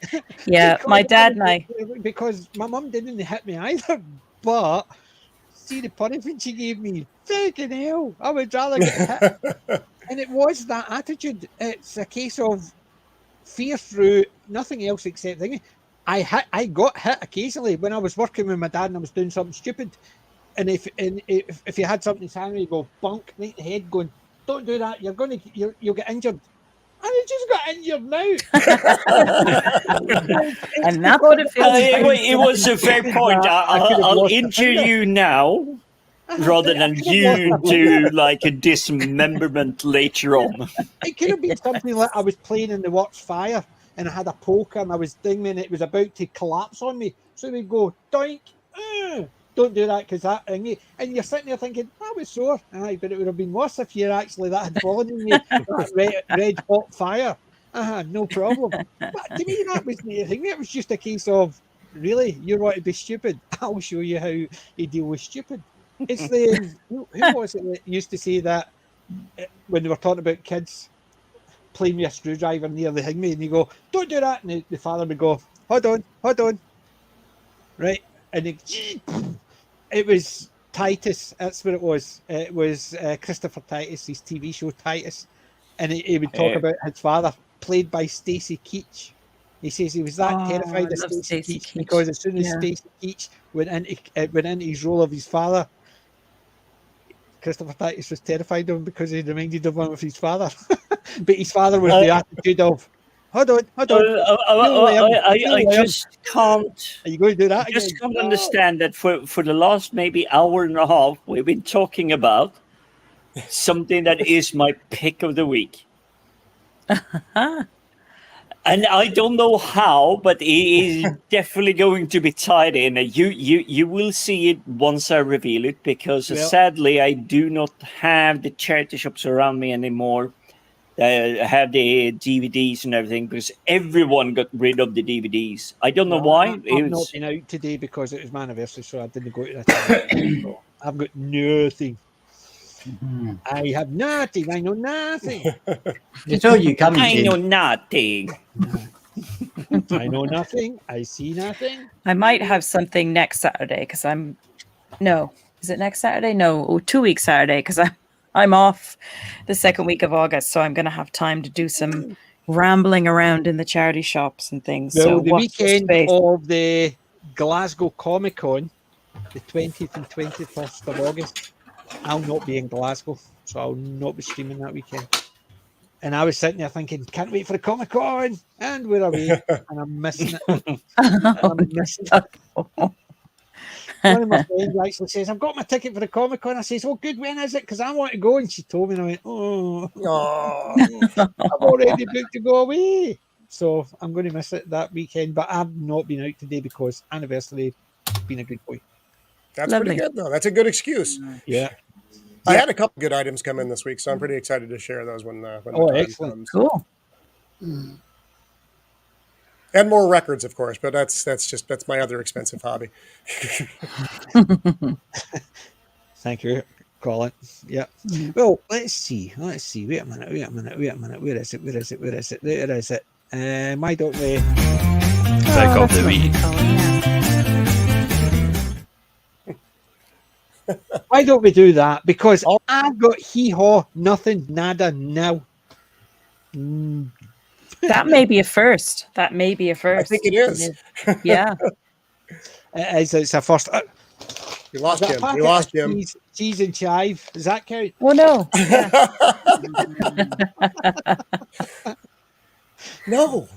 Yeah, my dad and I. Because my mum didn't hit me either, but see the punishment she gave me, freaking hell, I would rather get hit. And it was that attitude. It's a case of fear through nothing else except thinking. I got hit occasionally when I was working with my dad and I was doing something stupid. And if you had something to you go bunk right in the head, going, "Don't do that. You'll get injured." And I just got injured now. And that's what it feels like. It was a fair point. I'll injure you now rather than you do like a dismemberment later on. It could have been something like I was playing in the works fire and I had a poker and I was dinging and it was about to collapse on me. So we go, doink, don't do that because that, and you're sitting there thinking, that was sore. Aye, but it would have been worse if you actually that had fallen in you, that red hot fire. No problem. But to me, that was the thing. It was just a case of, really, you want to be stupid? I'll show you how you deal with stupid. It's the, who was it that used to say that when they were talking about kids playing with a screwdriver near the hangman, and you go, "Don't do that," and the father would go, hold on, right, and it was Titus. That's what it was. It was Christopher Titus, his TV show Titus, and he would talk about his father, played by Stacey Keach. He says he was that terrified of Stacey Keach because as soon as Stacey Keach went into his role of his father, Christopher Titus was terrified of him because he reminded him of his father. But his father was the attitude of, hold on. I just can't. Are you going to do that? I just can't understand that for the last maybe hour and a half, we've been talking about something that is my pick of the week. And I don't know how, but it is definitely going to be tied in. You will see it once I reveal it, because sadly I do not have the charity shops around me anymore. I have the DVDs and everything because everyone got rid of the DVDs. I don't know why. I've not been out today because it was my anniversary, so I didn't go to that. I've got nothing. Mm-hmm. I have nothing. I know nothing. It's all you coming I know nothing. I know nothing. I see nothing. I might have something next Saturday because is it next Saturday? No, 2 weeks Saturday because I'm off the second week of August, so I'm going to have time to do some rambling around in the charity shops and things. Well, so the weekend of the Glasgow Comic Con, the 20th and 21st of August, I'll not be in Glasgow, so I'll not be streaming that weekend. And I was sitting there thinking, can't wait for the Comic Con, and we're away, and I'm missing it. I'm missing it. One of my friends actually says, I've got my ticket for the Comic Con. I says, oh, good, when is it? Because I want to go. And she told me, and I went, oh, I've already booked to go away. So I'm going to miss it that weekend. But I've not been out today because anniversary, been a good boy. That's Lovely. pretty good, though. That's a good excuse. Yeah. I had a couple good items come in this week, so I'm pretty excited to share those when the time excellent. comes. Cool. And more records, of course, but that's my other expensive hobby. Thank you, Colin. Yeah. Well, let's see. Wait a minute. Where is it? Why don't we? Pick up the week. Why don't we do that? Because I've got hee-haw, nothing, nada, now. That may be a first. I think it is. Yeah. It's a first. We lost Jim. Cheese and chive. Does that count? Oh no. No.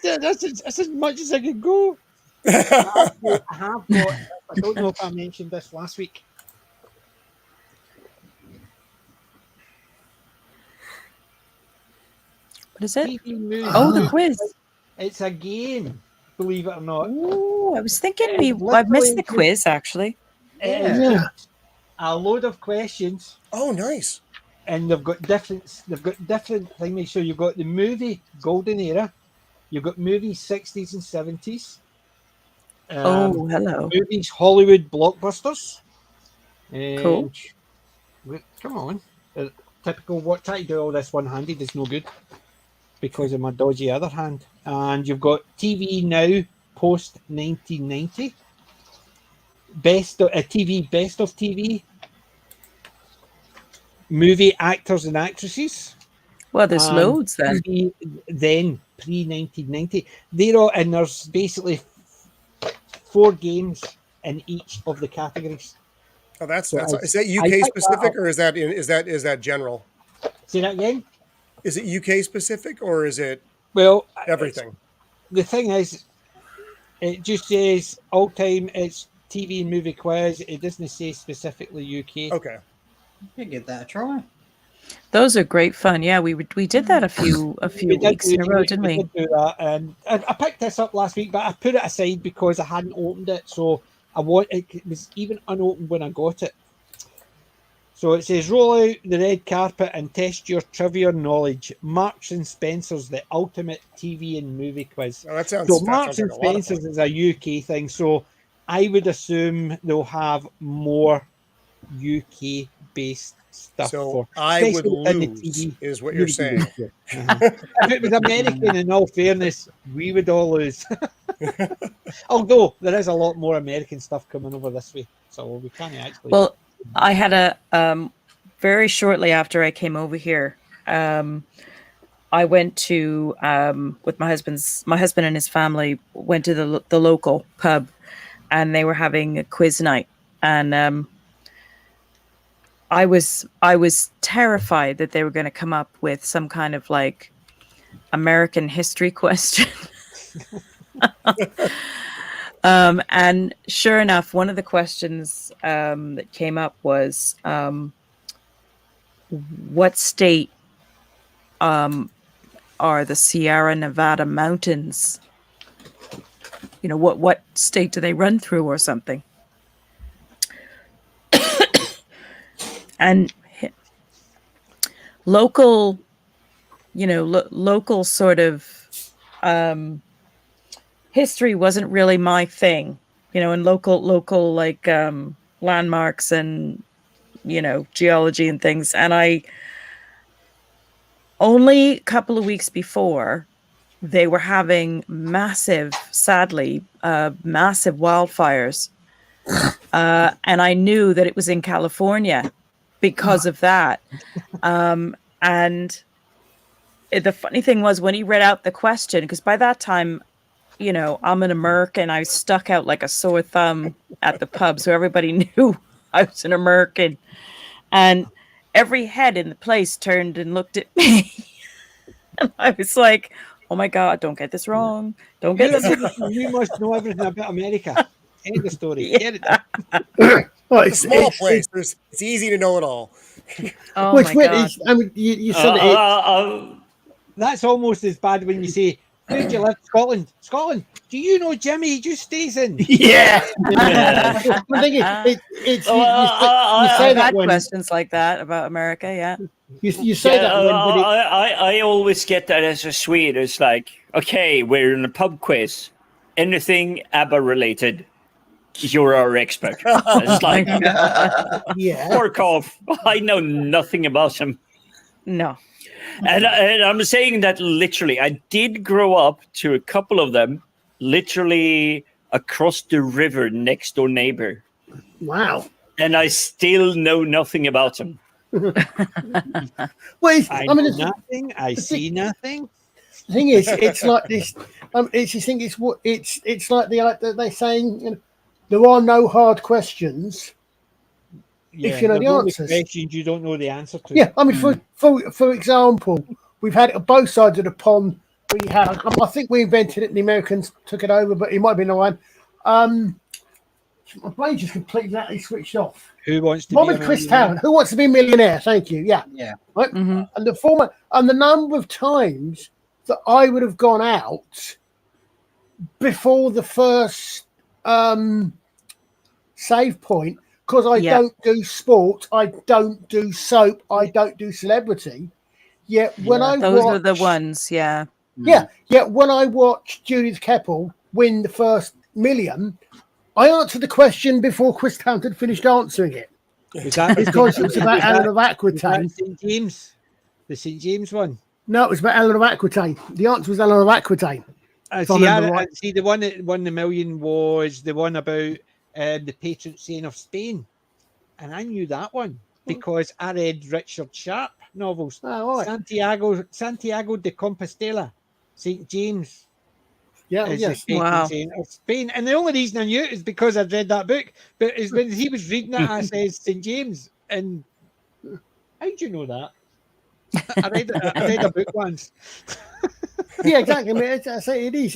That's as much as I can go. I have got. I don't know if I mentioned this last week. What is it? TV movie. Oh, the quiz. It's a game, believe it or not. Oh, I was thinking I missed the quiz actually. It is just a load of questions, Oh, nice. and they've got different things. So you've got the movie golden era, you've got movies 60s and 70s. Oh, hello. Movies Hollywood blockbusters. Cool. Come on. Typical. What try to do all this one-handed is no good because of my dodgy other hand. And you've got TV now post 1990. Best of TV. Movie actors and actresses. Well, there's loads then. Then pre 1990. They're all, and there's basically 4 games in each of the categories. Oh, that's So is that UK specific or is that general? Say that again. Is it UK specific or is it Well, everything? The thing is, it just says all time. It's TV and movie quiz. It doesn't say specifically UK. Okay. You give that a try. Those are great fun. Yeah, we did that a few weeks in a row, didn't we? We did do that, and I picked this up last week, but I put it aside because I hadn't opened it, so it was even unopened when I got it. So it says, roll out the red carpet and test your trivia knowledge. Marks and Spencer's, the ultimate TV and movie quiz. Oh, that sounds. So that Marks sounds and like a lot of Spencer's fun. is a UK thing, so I would assume they'll have more UK based stuff. So I would especially in the lose, TV. is what you're saying. If it was American, in all fairness, we would all lose. Although there is a lot more American stuff coming over this way, so we can't actually. Well, I had a very shortly after I came over here, I went to with my husband and his family went to the local pub, and they were having a quiz night, and I was terrified that they were going to come up with some kind of like American history question. And sure enough, one of the questions that came up was, what state are the Sierra Nevada mountains? You know, what state do they run through or something? And local, local sort of history wasn't really my thing, and local like landmarks and geology and things. And I only a couple of weeks before, they were having sadly massive wildfires, and I knew that it was in California because of that. And the funny thing was, when he read out the question, because by that time I'm an American. I stuck out like a sore thumb at the pub, so everybody knew I was an American. And every head in the place turned and looked at me. And I was like, oh my God, don't get this wrong. Don't get this wrong. You must know everything about America. End the story. Yeah. Get it. Well, It's a small place. It's easy to know it all. Oh which my wit God. is, I mean, you said it. That's almost as bad when you say, where do you live? Scotland. Scotland. Do you know Jimmy? He just stays in. Yeah. The thing is, you say I've that had when questions like that about America, yeah. you say that when, but it, I always get that as a Swede. It's like, okay, we're in a pub quiz. Anything ABBA related, you're our expert. It's like, yeah. fork off. I know nothing about them. No. And I'm saying that literally. I did grow up to a couple of them, literally across the river, next door neighbor. Wow. And I still know nothing about them. Well, I I mean, know nothing. I see nothing. the thing is, it's like this. It's you think it's what it's like they saying there are no hard questions. Yeah, you know the there's only answers. questions you don't know the answer to. Yeah, I mean, for example, we've had it on both sides of the pond. We had, I think we invented it, and the Americans took it over, but it might have been the one. My brain just completely switched off. Who wants to What be with a Chris millionaire? Tarrant? Who wants to be a millionaire? Thank you. Yeah. Yeah. Right. Mhm. And the format and the number of times that I would have gone out before the first save point because I Yeah. don't do sport, I don't do soap, I don't do celebrity. Yet when I Those are the watch- ones, yeah. Yeah, yet when I watched Judith Keppel win the first million, I answered the question before Chris Tarrant had finished answering it. Was that Because it was about Ellen of was that Aquitaine. St. James? The St. James one? No, it was about Ellen of Aquitaine. The answer was Ellen of Aquitaine. I If I see, remember right. see, the one that won the million was the one about the patron saint of Spain. And I knew that one because I read Richard Sharp novels. Oh, right. Santiago de Compostela, St. James. Yeah, Is yes. the patron Wow. saint of Spain. And the only reason I knew it is because I'd read that book. But it's when he was reading it, I said St. James. And how do you know that? I read a book once. Yeah, exactly. I mean, I say it is.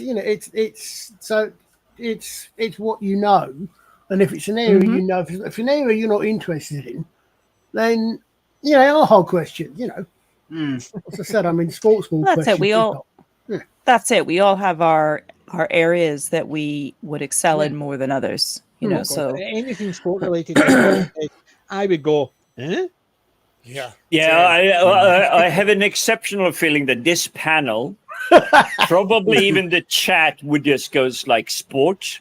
It's what you know, and if it's an area Mhm. you know, if it's an area you're not interested in, then they are hard questions. As I said, I mean, sports ball That's questions. it. We all That's it. We all have our areas that we would excel in more than others. So anything sport related, I would go, eh? Yeah. Yeah, I have an exceptional feeling that this panel, probably even the chat, would just go like sports.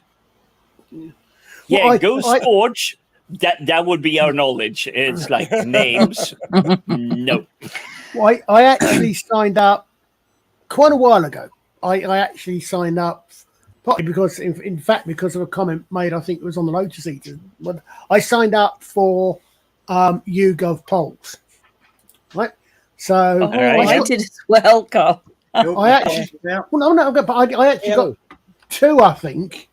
Yeah, Well, go sports. That would be our knowledge. It's like names. No. Well, I actually signed up quite a while ago. I actually signed up partly because, in fact, because of a comment made, I think it was on the Lotus Eaters. But I signed up for YouGov polls, right? So right. I did as well, Carl. I actually, well, no, but I actually got 2, I think,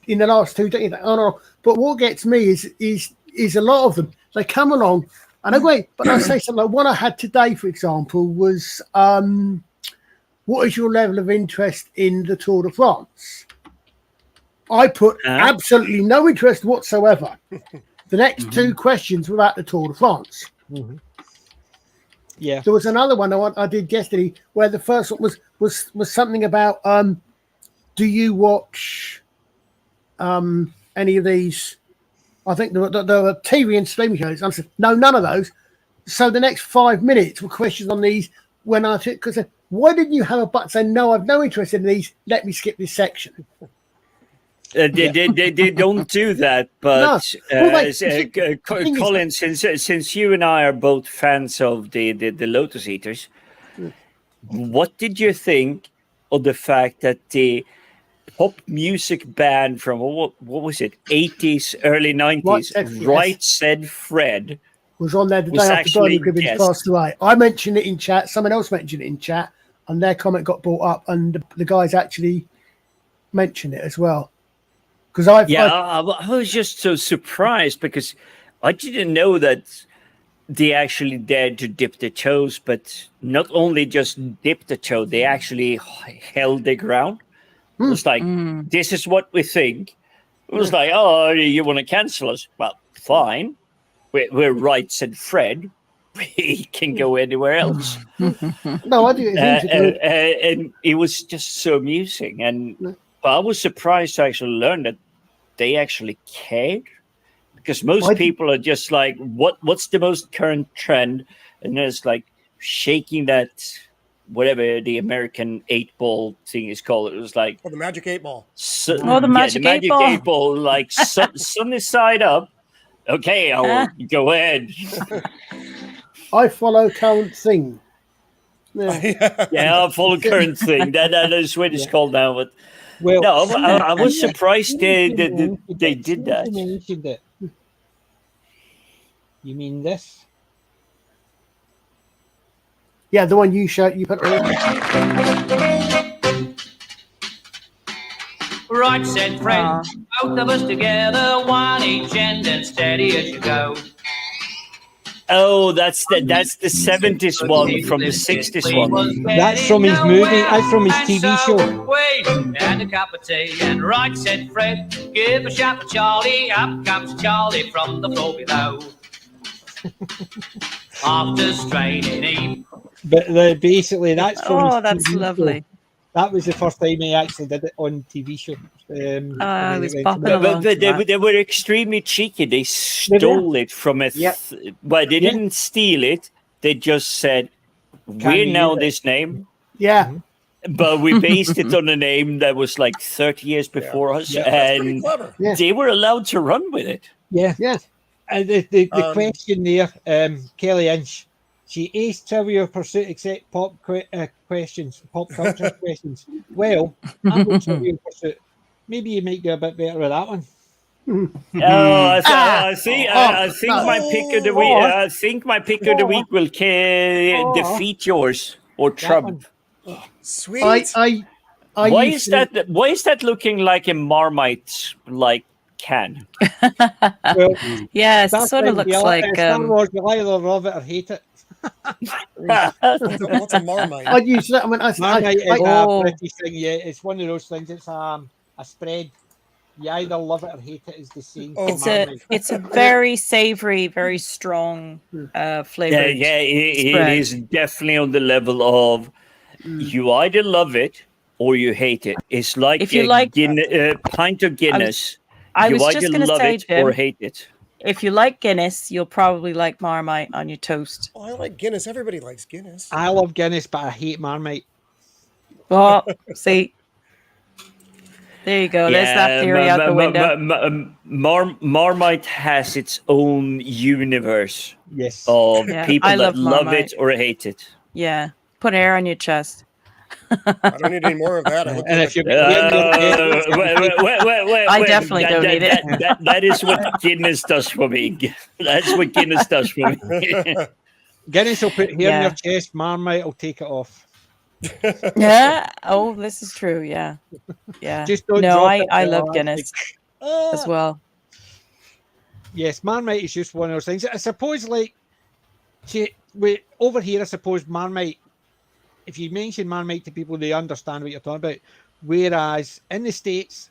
in the last 2 days. Oh, no, but what gets me is a lot of them. They come along and I wait, but I say something like one I had today, for example, was what is your level of interest in the Tour de France? I put absolutely no interest whatsoever. The next 2 questions were about the Tour de France. Mm-hmm. Yeah. There was another one I did yesterday where the first one was something about do you watch any of these? I think there were TV and streaming shows. I said, no, none of those. So the next 5 minutes were questions on these when I took, because why didn't you have a button saying, no, I've no interest in these, let me skip this section? They don't do that, but No. Well, Colin, since you and I are both fans of the Lotus Eaters, what did you think of the fact that the pop music band from what was it, 80s, early 90s, Right Said Fred, was on there the was day after actually Bernie Cribbins guest. passed away. I mentioned it in chat. Someone else mentioned it in chat, and their comment got brought up. And the guys actually mention it as well. Because I was just so surprised because I didn't know that they actually dared to dip their toes, but not only just dip the toe, they actually held their ground. It was like, this is what we think. It was like, oh, you want to cancel us? Well, fine. We're Right, said Fred. We can go anywhere else. No, I do. And it was just so amusing. And but I was surprised to actually learn that they actually cared. Because most people are just like, what's the most current trend? And it's like shaking that, whatever the American 8-ball thing is called. It was like... the Magic 8-ball. The Magic 8-ball. 8-ball, like sunny side up. Okay, I'll go ahead. I follow current thing. Yeah, I'll follow current thing. That is what it's called now. But Well, no, I was surprised they did that. You mentioned it. You mean this? Yeah, the one you showed. You put. Right, said Fred. Both of us together, one each end, and steady as you go. Oh, that's the 70s one from the 60s one. That's from his movie. That's from his TV show. Wait, and a cup of tea, and right, said Fred. Give a shout for Charlie. Up comes Charlie from the floor below. After straining him. But basically, that's from. Oh, that's TV lovely. Show. That was the first time he actually did it on TV show. I was popping but they were extremely cheeky. They stole it from a. Well, they didn't steal it. They just said, "We know this name." Yeah. But we based it on a name that was like 30 years before us, and they were allowed to run with it. Yeah. And the question there, Kelly Inch, she aced Trivial Pursuit except pop questions, pop culture questions. Well, I'm going Trivial Pursuit. Maybe you might do a bit better with that one. I think my pick of the week. I think my pick of the week will defeat yours or trump. Sweet. Why is that looking like a Marmite can? Well, yeah, it sort of looks like. Star Wars, you'll either love it or hate it. What's a Marmite? I'd use that. Marmite is a British thing. Yeah, it's one of those things. It's a spread. You either love it or hate it. Is the same. It's a very savory, very strong flavor. It is definitely on the level of you either love it or you hate it. It's like if you like pint of Guinness. I was you just either going to love say, it Jim, or hate it. If you like Guinness, you'll probably like Marmite on your toast. Oh, I like Guinness. Everybody likes Guinness. I love Guinness, but I hate Marmite. Well, see, there you go. There's that theory out the window. Marmite has its own universe of people that love it or hate it. Yeah, put air on your chest. I don't need any more of that. And if you, I definitely don't need it. That is what Guinness does for me. That's what Guinness does for me. Guinness will put hair in your chest. Marmite will take it off. Yeah. Oh, this is true. Yeah. Yeah. Just don't I love Guinness as well. Yes, Marmite is just one of those things. I suppose, over here, I suppose Marmite. If you mention Marmite to people, they understand what you're talking about. Whereas in the States,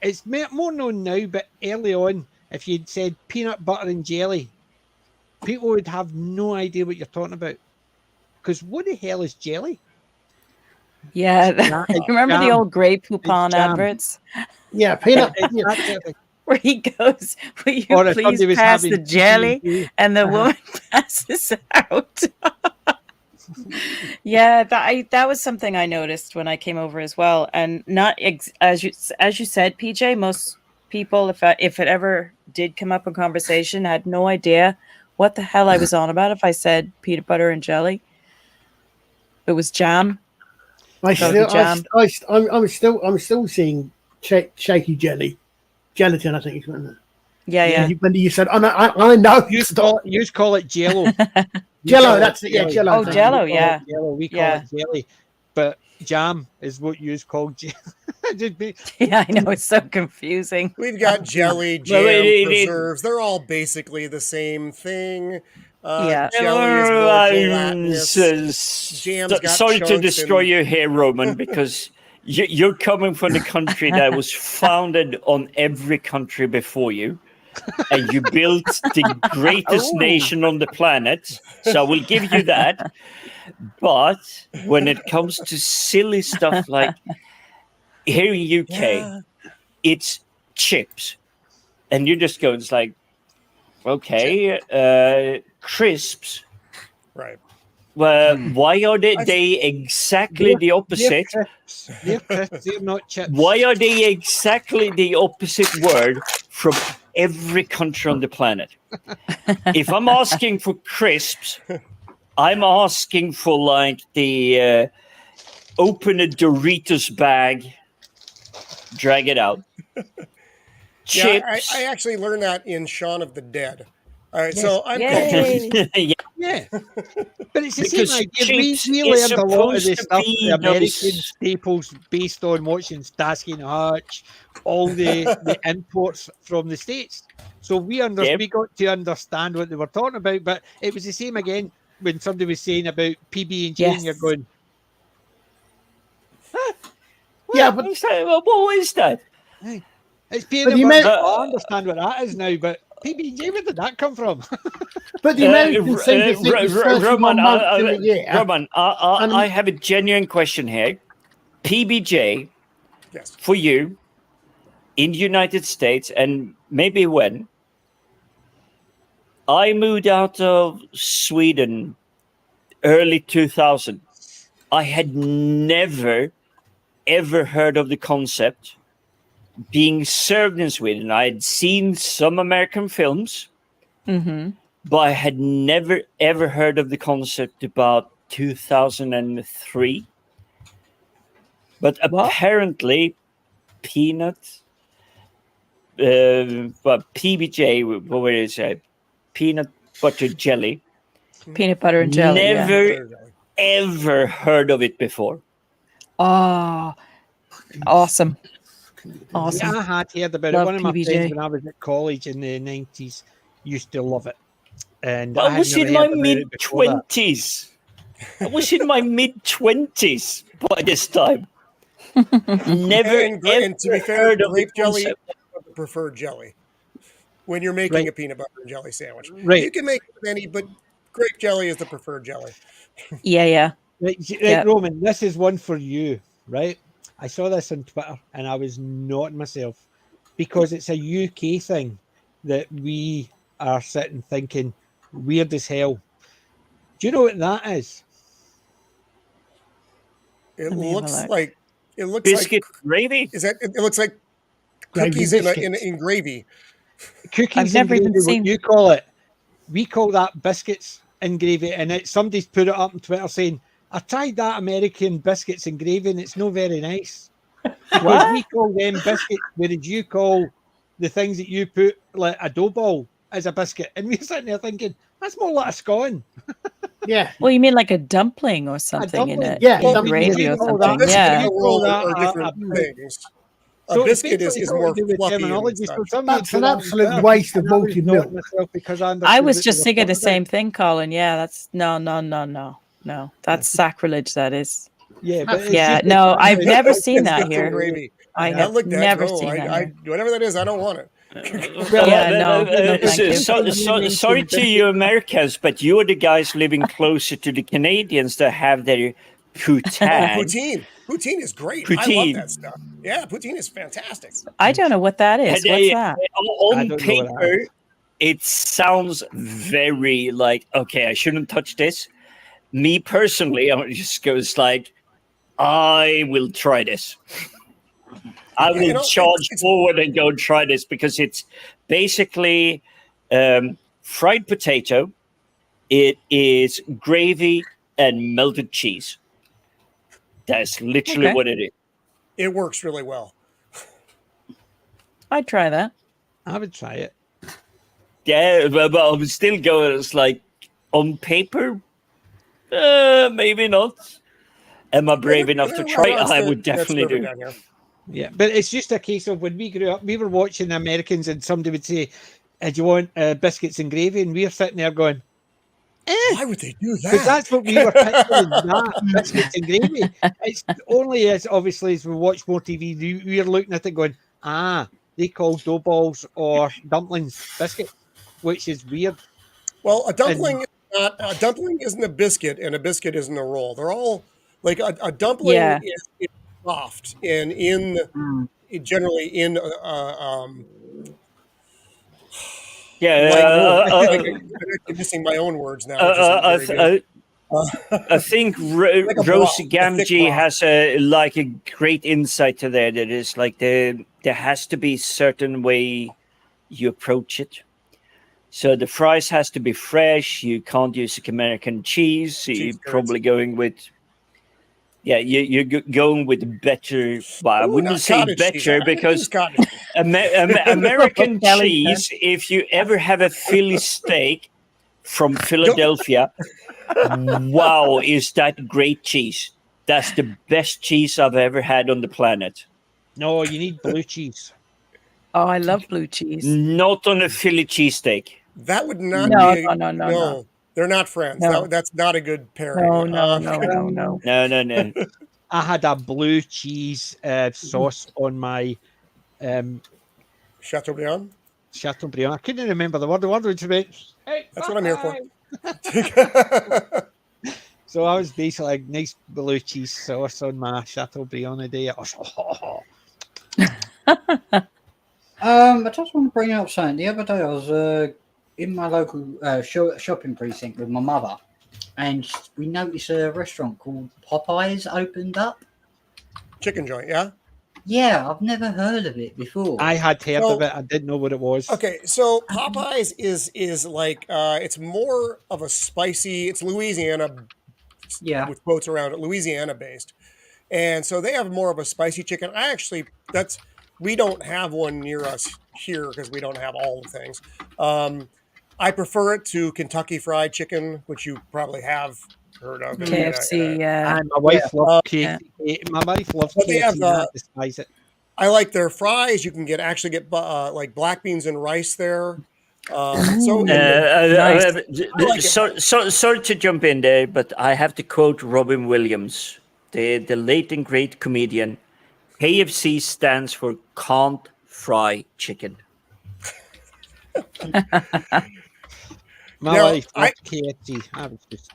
it's more known now, but early on, if you'd said peanut butter and jelly, people would have no idea what you're talking about. Because what the hell is jelly? Yeah. You remember the old Grey Poupon adverts? Yeah, peanut. Where he goes, will you please pass the jelly? And the woman passes out. Yeah, that was something I noticed when I came over as well, and not as you said, PJ. Most people, if it ever did come up in conversation, had no idea what the hell I was on about. If I said peanut butter and jelly, it was jam. I'm still seeing shaky jelly, gelatin. I think it's one. Yeah. When you said, I know. You call it Jello. Jello, that's it. Yeah, Jello. Oh, Jello, yeah. Jello, we call it jelly. but jam is what you called jam. Yeah, I know, it's so confusing. We've got jelly, jam, preserves. They're all basically the same thing. Yeah. Jelly is more gelatinous. Jam's got Sorry to chunks destroy and- you here, Roman, because you're coming from the country that was founded on every country before you. And you built the greatest nation on the planet. So I will give you that. But when it comes to silly stuff like here in UK, it's chips. And you just go, it's like, okay, crisps. Right. Well, why are they exactly the opposite? They're crisps, they're not chips. Why are they exactly the opposite word from every country on the planet? If I'm asking for crisps, I'm asking for like the open a Doritos bag, drag it out. Chips. I actually learned that in Shaun of the Dead. All right, Yes. so I'm Yeah. But it's the Because same idea. We chips learned is a lot of supposed the to stuff, be the American those- staples, based on watching Starsky and Hutch, all the imports from the States. So we got to understand what they were talking about. But it was the same again when somebody was saying about PB&J, and you're Yes. going, Yeah, but what is that? hey, it's peanut But you butter. meant- I understand what that is now, but PB&J, where did that come from? but the Americans seem to think there's 31 Roman, months in a year. Roman, I have a genuine question here. PBJ, yes. for you, in the United States, and maybe when, I moved out of Sweden early 2000. I had never, ever heard of the concept being served in Sweden. I had seen some American films, but I had never, ever heard of the concept about 2003. But apparently, peanut, but PBJ, what is it? Peanut butter jelly. Peanut butter and jelly. Never, ever heard of it before. Oh, awesome. Awesome. Yeah, I had heard about Love it. One of my PBJ. friends when I was at college in the 90s used to love it. And I was had in never my heard about it before that. mid-20s. I was in my mid-20s by this time. Never, And to be ever fair, heard of the grape jelly concept. is the preferred jelly when you're making a peanut butter and jelly sandwich. Right. You can make any, but grape jelly is the preferred jelly. Yeah. Right, Yeah. Roman, this is one for you, right? I saw this on Twitter and I was not myself because it's a UK thing that we are sitting thinking weird as hell. Do you know what that is? It Let me have a looks look. like Biscuit gravy. Is that? It looks like Gravy cookies biscuits. in gravy. Cookies I've never and even gravy, seen- what you call it. We call that biscuits and gravy, and somebody's put it up on Twitter saying, I tried that American biscuits and gravy and it's no very nice. Because we call them biscuits, whereas you call the things that you put like a dough ball as a biscuit. And we're sitting there thinking, that's more like a scone. Yeah. Well, you mean like a dumpling or something in dumpling. it? Yeah, in dumpling. gravy You or call that something. Biscuit Yeah. and a You call roll that are different things. So A biscuit it's is basically more to do with fluffy and terminology. So such. somebody That's put an that on absolute Twitter, waste of and I was malted not milk. myself because I I understood was what just they were thinking the talking same about. thing, Colin. Yeah, that's no. That's sacrilege. That is. Yeah, but it's Yeah, just no, the- I've never It's seen that biscuits and here. gravy. I Now have look, Dad, never no, seen that here. whatever that is, I don't want it. Thank you. Sorry to you Americans, but you're the guys living closer to the Canadians that have their poutine. Poutine is great. I love Poutine. that stuff. Yeah, poutine is fantastic. I don't know what that is. And, What's that? I On don't know what that paper, it sounds very like, okay, I shouldn't touch this. Me personally, I just goes like, I will try this. I will you know, charge it's- forward and go try this because it's basically fried potato. It is gravy and melted cheese. That's literally Okay. what it is. It works really well. I'd try that. I would try it. Yeah, but I'm still going. It's like on paper, maybe not. Am I brave enough to try? I would definitely do. Down here. Yeah, but it's just a case of when we grew up, we were watching the Americans, and somebody would say, "Do you want biscuits and gravy?" And we're sitting there going, Why would they do because that? that's what we were picturing, that biscuits and gravy. It's only as obviously as we watch more TV, we're looking at it going, they call dough balls or dumplings biscuits, which is weird. Well, a dumpling isn't a biscuit, and a biscuit isn't a roll. They're all like a dumpling Yeah. is soft and generally in I'm actually missing my own words now. Which isn't very good. I think Rosie Gamgee has a great insight to there. That is like there has to be a certain way you approach it. So the fries has to be fresh. You can't use American cheese. So you're probably going with you're going with better. Well, I wouldn't say better because American cheese. If you ever have a Philly steak from Philadelphia, wow, is that great cheese? That's the best cheese I've ever had on the planet. No, you need blue cheese. Oh, I love blue cheese. Not on a Philly cheesesteak. That would not be. No. They're not friends. No. That's not a good pairing. No. No. I had a blue cheese sauce on my Chateaubriand. Chateaubriand. I couldn't remember the word. The word was about, hey, that's what I'm here for. So I was basically like nice blue cheese sauce on my Chateaubriand a day. I just want to bring up something. The other day I was in my local shopping precinct with my mother, and we noticed a restaurant called Popeyes opened up. Chicken joint, yeah? Yeah, I've never heard of it before. I had heard of it. I didn't know what it was. Okay, so Popeyes is like it's more of a spicy. It's Louisiana, with quotes around it, Louisiana based, and so they have more of a spicy chicken. We don't have one near us here because we don't have all the things. I prefer it to Kentucky Fried Chicken, which you probably have heard of. KFC, yeah. And my wife loves KFC. My wife loves KFC. I despise it. I like their fries. You can actually get like black beans and rice there. Sorry to jump in there, but I have to quote Robin Williams, the late and great comedian. KFC stands for can't fry chicken. My wife likes KFC.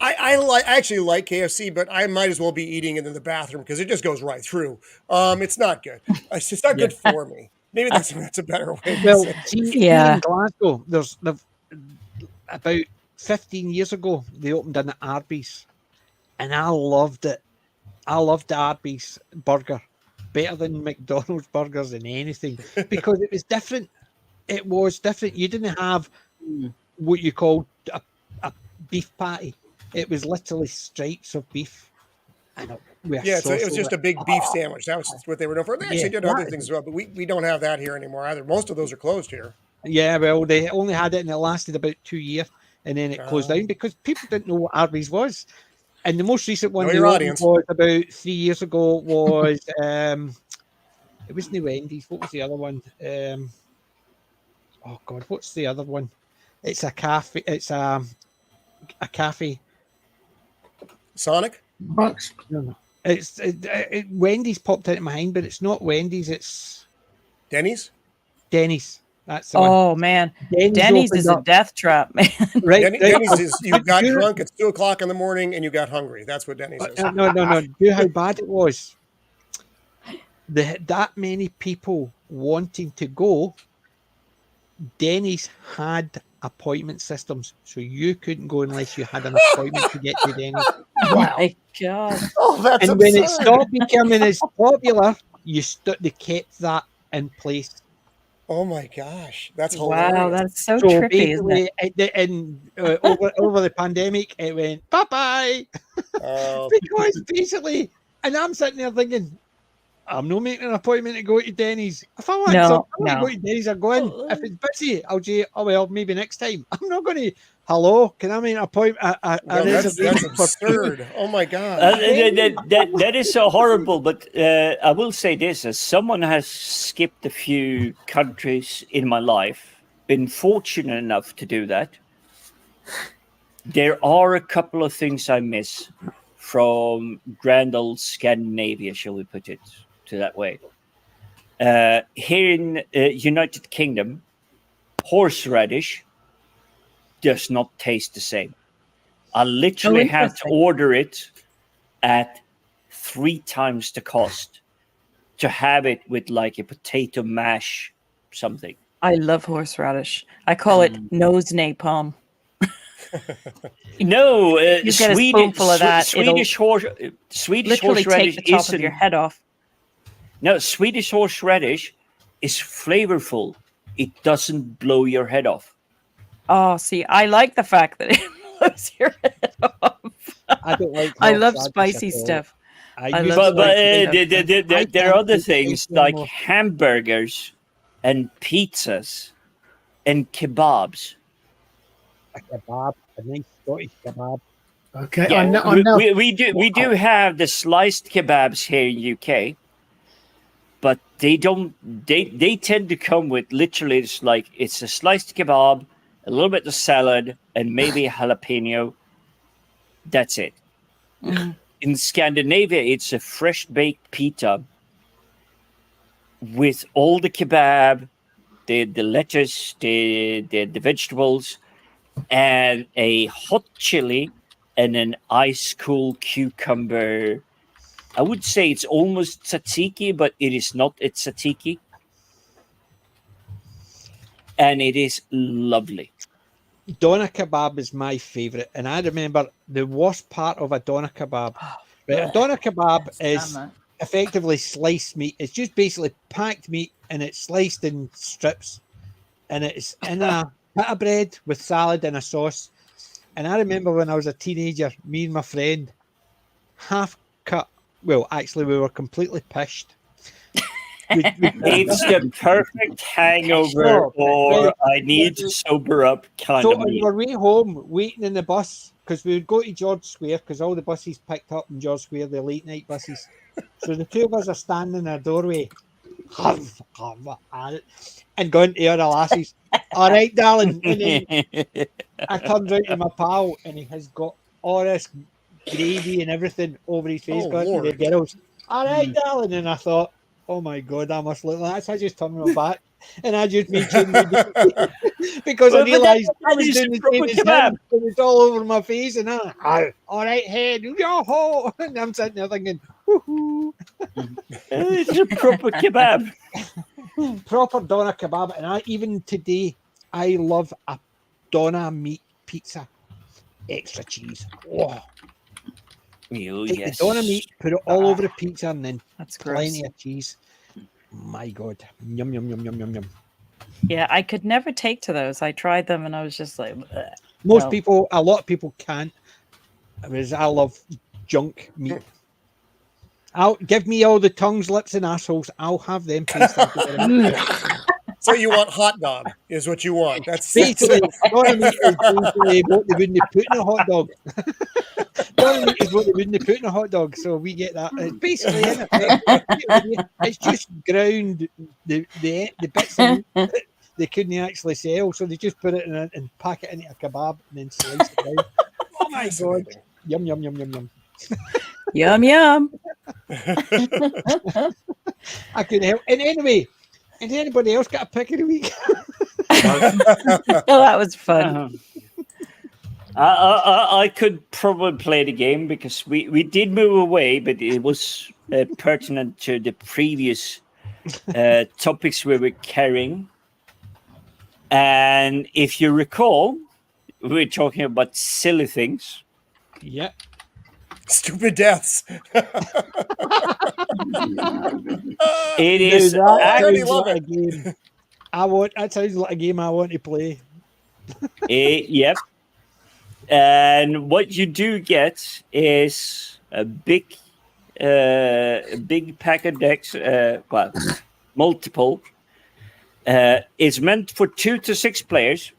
I actually like KFC, but I might as well be eating it in the bathroom because it just goes right through. It's not good. It's just not good for me. Maybe that's a better way. Well, in Glasgow, there's about 15 years ago they opened an Arby's, and I loved it. I loved the Arby's burger better than McDonald's burgers and anything because it was different. It was different. You didn't have what you called a beef patty. It was literally stripes of beef. And it was just a big beef sandwich. That was what they were known for. They actually did other things as well, but we don't have that here anymore either. Most of those are closed here. Yeah, well, they only had it and it lasted about 2 years and then it closed down because people didn't know what Arby's was. And the most recent one was about 3 years ago was it wasn't Wendy's. What was the other one? Oh God, what's the other one? It's a cafe. It's a cafe. Sonic? Bucks. No. It's Wendy's popped into my mind, but it's not Wendy's. It's Denny's. Denny's. That's the one. Oh man, Denny's is a death trap, man. Right. Denny's is you got drunk at 2:00 in the morning and you got hungry. That's what Denny's is. No. Do you know how bad it was? That many people wanting to go. Denny's had appointment systems, so you couldn't go unless you had an appointment to get to Denny's. Wow. My God. Oh, that's and when it stopped becoming as popular, they kept that in place. Oh my gosh, that's hilarious! Wow, that's so trippy, isn't it? And over the pandemic, it went bye-bye. Because basically, and I'm sitting there thinking, I'm not making an appointment to go to Denny's. If I want No, something, I want no. to go to Denny's, I go in. If it's busy, I'll say, oh, well, maybe next time. I'm not going to, hello, can I make an appointment? No, that's absurd. Oh my God. That is so horrible. But I will say this: as someone has skipped a few countries in my life, been fortunate enough to do that, there are a couple of things I miss from grand old Scandinavia, shall we put it to that way. Here in United Kingdom, horseradish does not taste the same. I literally have to interesting. order it at 3 times the cost to have it with like a potato mash something. I love horseradish. I call it nose napalm. No, You get a spoonful of that, Swedish Literally horseradish take the top of your isn't. head off. No, Swedish horseradish is flavorful. It doesn't blow your head off. Oh, see, I like the fact that it blows your head off. I don't like I love horseradish spicy at all. stuff. I I used love to like spicy stuff. There are other can't take things spicy like anymore. hamburgers and pizzas and kebabs. a kebab, a nice Scottish kebab. Okay, Yeah, I'm now we do have the sliced kebabs here in UK, but they don't. They tend to come with literally it's a sliced kebab, a little bit of salad, and maybe a jalapeno. That's it. Mhm. In Scandinavia, it's a fresh baked pita with all the kebab, the lettuce, the vegetables, and a hot chili and an ice cool cucumber. I would say it's almost tzatziki, but it is not. It's tzatziki, and it is lovely. Doner kebab is my favourite, and I remember the worst part of a doner kebab. Right, a doner kebab is effectively sliced meat. It's just basically packed meat, and it's sliced in strips, and it's in a bit of bread with salad and a sauce. And I remember when I was a teenager, me and my friend half cut. Well, actually, we were completely pished. It's the perfect hangover, or I need to sober up kind So of on meat. our way home, waiting in the bus, because we would go to George Square, because all the buses picked up in George Square, the late night buses. So the two of us are standing in our doorway, and going to other lasses. All right, darling. And then I turned around to my pal, and he has got all this gravy and everything over his face. Oh, Going to the Lord. girls. All right, darling. And I thought, oh my God, I must look like that. So I just turned my back, and I just made sure because I realised I was doing the same as him. It was all over my face, and all right, head, yo-ho. And I'm sitting there thinking, woohoo. It's a proper kebab. Proper doner kebab. And even today, I love a doner meat pizza. Extra cheese. Oh. Take Yes. the doner meat, put it all over the pizza, and then That's gross. plenty of cheese. My God. Yum, yum, yum, yum, yum, yum. Yeah, I could never take to those. I tried them and I was just like, bleh. Most No. people, a lot of people can't. Whereas I love junk meat. I'll give me all the tongues, lips, and assholes. I'll have them. So you want hot dog is what you want. That's Basically, doner meat is basically what they wouldn't put in a hot dog. Doner meat is what they wouldn't put in a hot dog. So we get that. It's basically, in effect, it's just ground the bits of meat that they couldn't actually sell. So they just put it in and pack it into a kebab and then slice it down. Oh my God. Yum, yum, yum, yum, yum. Yum, yum. I couldn't help. And anyway, has anybody else got a pick of the week? Oh, that was fun. I could probably play the game because we did move away, but it was pertinent to the previous topics we were carrying. And if you recall, we were talking about silly things. Yeah. Stupid deaths. It is Now, that already sounds love like it. a game. That sounds like a game I want to play. Yep. And what you do get is a big a big pack of decks, well, multiple. It's meant for 2 to 6 players.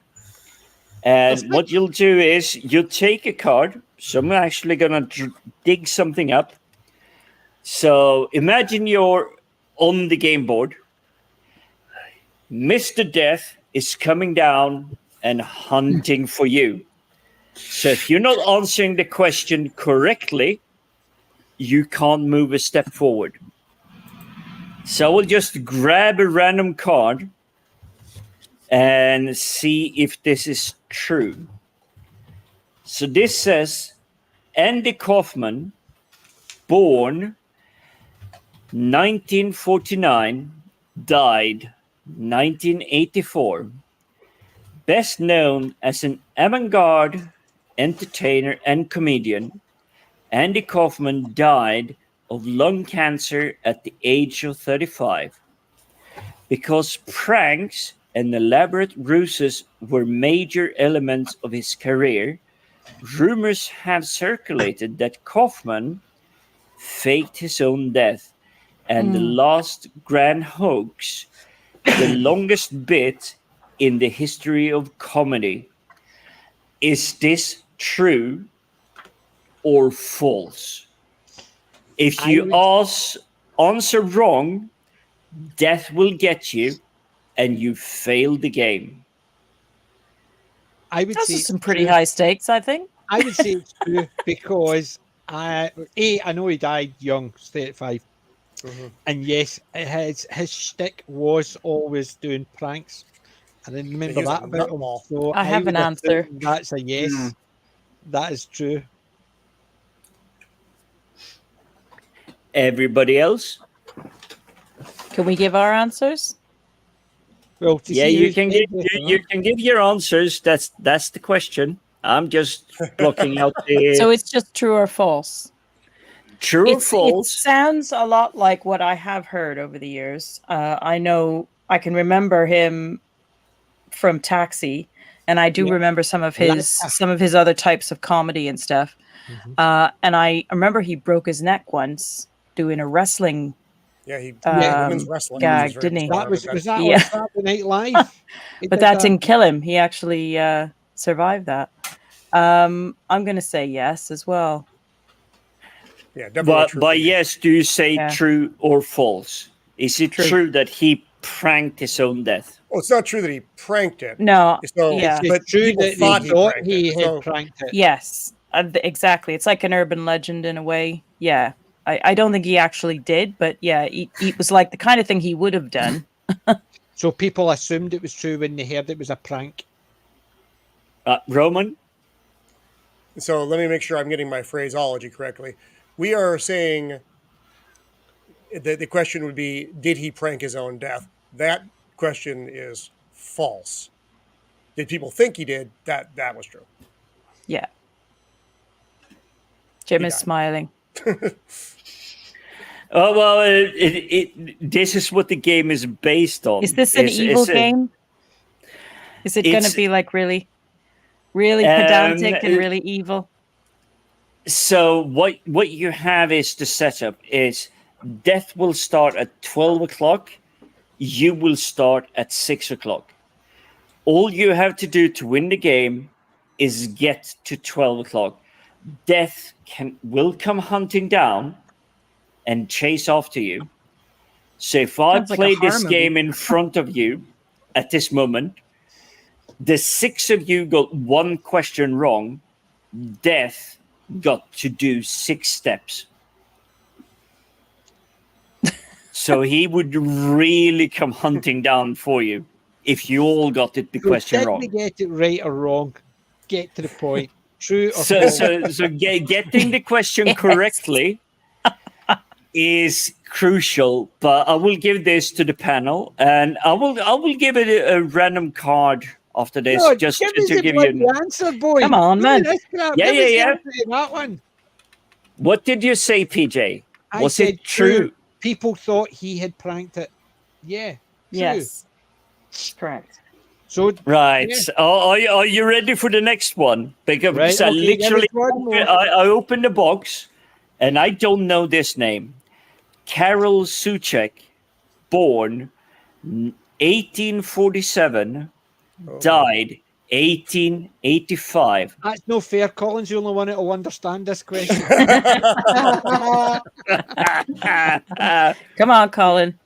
And what you'll do is you'll take a card. So I'm actually going to dig something up. So imagine you're on the game board. Mr. Death is coming down and hunting for you. So if you're not answering the question correctly, you can't move a step forward. So we'll just grab a random card and see if this is true. So this says Andy Kaufman, born 1949, died 1984. Best known as an avant-garde entertainer and comedian, Andy Kaufman died of lung cancer at the age of 35. Because pranks and elaborate ruses were major elements of his career, rumors have circulated that Kaufman faked his own death, and the last grand hoax, the longest bit in the history of comedy. Is this true or false? If you answer wrong, death will get you, and you fail the game. I would Those say are some pretty high stakes, I think. I would say it's true because I know he died young, 35. And yes, his shtick was always doing pranks. I didn't remember that about him. So I have an would answer. assume that's a yes. That is true. Everybody else? Can we give our answers? Well, Yeah, you can give your answers. That's the question. I'm just blocking out the So it's just true or false? true or false. It sounds a lot like what I have heard over the years. I know I can remember him from Taxi, and I do remember some of his other types of comedy and stuff. And I remember he broke his neck once doing a wrestling. Yeah, he women's wrestling gag, didn't he? That was that Yeah. on Saturday Night Live. But that didn't kill him. He actually survived that. I'm going to say yes as well. Yeah, definitely. But true by for me. yes, do you say true or false? Is it True. true that he pranked his own death? Well, it's not true that he pranked it. No. So, yeah. but It's true people that thought he he thought pranked he it. had So, pranked it. Yes, exactly. It's like an urban legend in a way. Yeah. I don't think he actually did, but yeah, it was like the kind of thing he would have done. So people assumed it was true when they heard it was a prank. Roman? so let me make sure I'm getting my phraseology correctly. We are saying that the question would be, did he prank his own death? That question is false. Did people think he did? That was true. Yeah. Jim He is died. smiling. Oh well, this is what the game is based on. Is this an evil game? Is it going to be like really pedantic and really evil? So what you have is the setup is death will start at 12 o'clock. You will start at 6 o'clock. All you have to do to win the game is get to 12 o'clock. Death will come hunting down and chase after you. So if I Sounds like a play horror this movie. game in front of you at this moment, the 6 of you got one question wrong. Death got to do 6 steps. So he would really come hunting down for you if you all got the question Did wrong. they get it right or wrong? Get to the point. True or So, false? getting the question Yes. correctly is crucial. But I will give this to the panel, and I will give it a random card after this, No, just give us to the give you. bloody answer, boy. Come on, man. Give us the Yeah. answer to that one. What did you say, PJ? I Was said it true? People thought he had pranked it. Yeah. True. Yes. Correct. So Right. Yeah. Are you ready for the next one? Because Right, I okay, literally there was one more. I opened the box and I don't know this name. Karol Suchek, born 1847, died 1885. That's no fair. Colin's the only one that'll understand this question. Come on, Colin.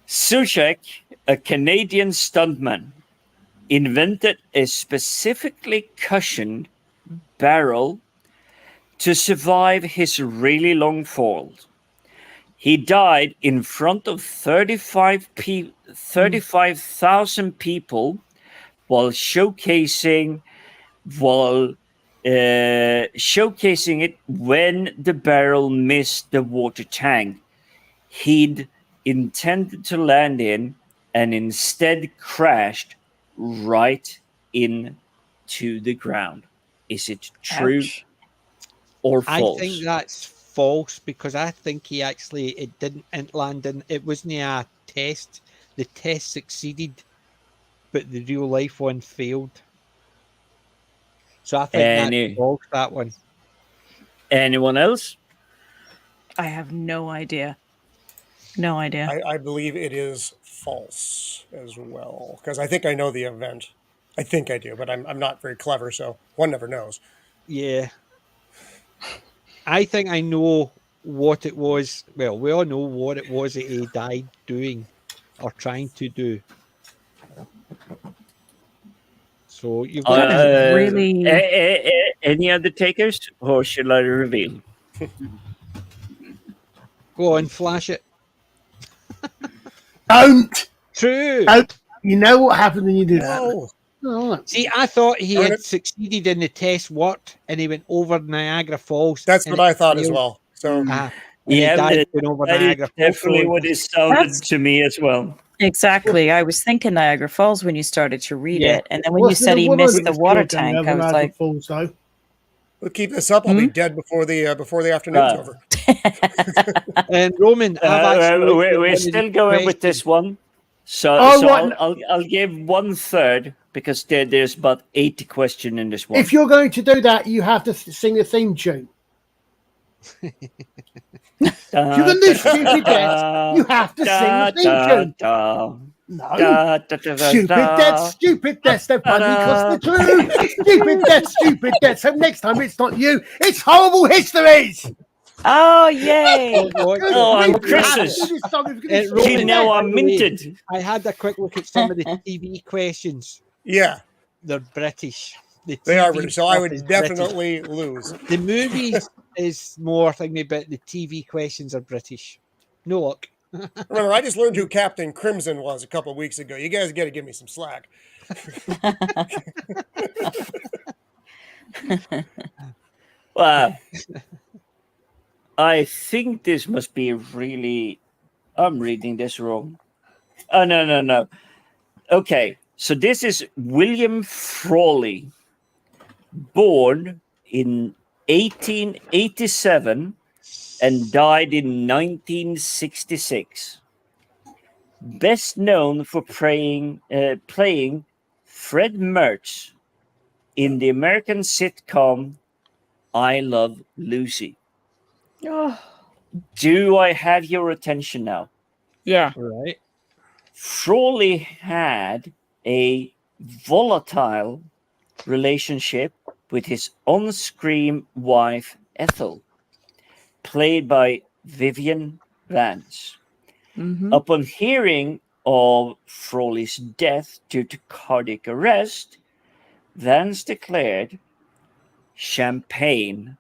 Suchek, a Canadian stuntman, invented a specifically cushioned barrel to survive his really long fall. He died in front of 35,000 people while showcasing it when the barrel missed the water tank he'd intended to land in, and instead crashed right into the ground. Is it true Ouch. or I false? think that's false because I think it didn't land in. It wasn't a test. The test succeeded, but the real life one failed. So I think that's false. That one. Anyone else? I have no idea. No idea. I believe it is false as well, because I think I know the event. I think I do, but I'm not very clever, so one never knows. Yeah. I think I know what it was. Well, we all know what it was that he died doing or trying to do. So you've got really. Any other takers, or should I reveal? Go on, flash it. Don't. True. Don't. You know what happens when you do that. Oh, Oh, See, I thought he Darn had it. succeeded in the test worked, and he went over Niagara Falls. that's and what it I thought as failed. well. So And Yeah, he died that- going over That Niagara is Falls. definitely what it sounded That's- to me as well. Exactly. I was thinking Niagara Falls when you started to read Yeah. it. And then when you wasn't said a he woman missed that the was water killed down tank, the I was Niagara like, Falls, though. we'll keep this up. I'll be dead before the afternoon's over. And Roman, I've actually looked at one We're of still the going with this one. So, Oh, so right. I'll give 1/3 because there's about 80 questions in this one. If you're going to do that, you have to sing the theme tune. If you're going to do stupid deaths, you have to sing the theme tune. No. Stupid deaths, they're funny because they're true. Stupid deaths. So next time it's not you, it's horrible histories. oh, yay. Oh, I'm Chris's. You know I'm minted. I had a quick look at some of the TV questions. Yeah, They're British. The they are TV British, so I stuff would is British. definitely lose. The movies is more thingy, but the TV questions are British. No luck. Remember, I just learned who Captain Crimson was a couple of weeks ago. You guys got to give me some slack. Wow. I think this must be really. I'm reading this wrong. Oh, no. Okay, so this is William Frawley, born in 1887 and died in 1966. Best known for playing Fred Mertz in the American sitcom I Love Lucy. Oh, Do I have your attention now? yeah. Right. Frawley had a volatile relationship with his on-screen wife Ethel, played by Vivian Vance. Mhm. Upon hearing of Frawley's death due to cardiac arrest, Vance declared champagne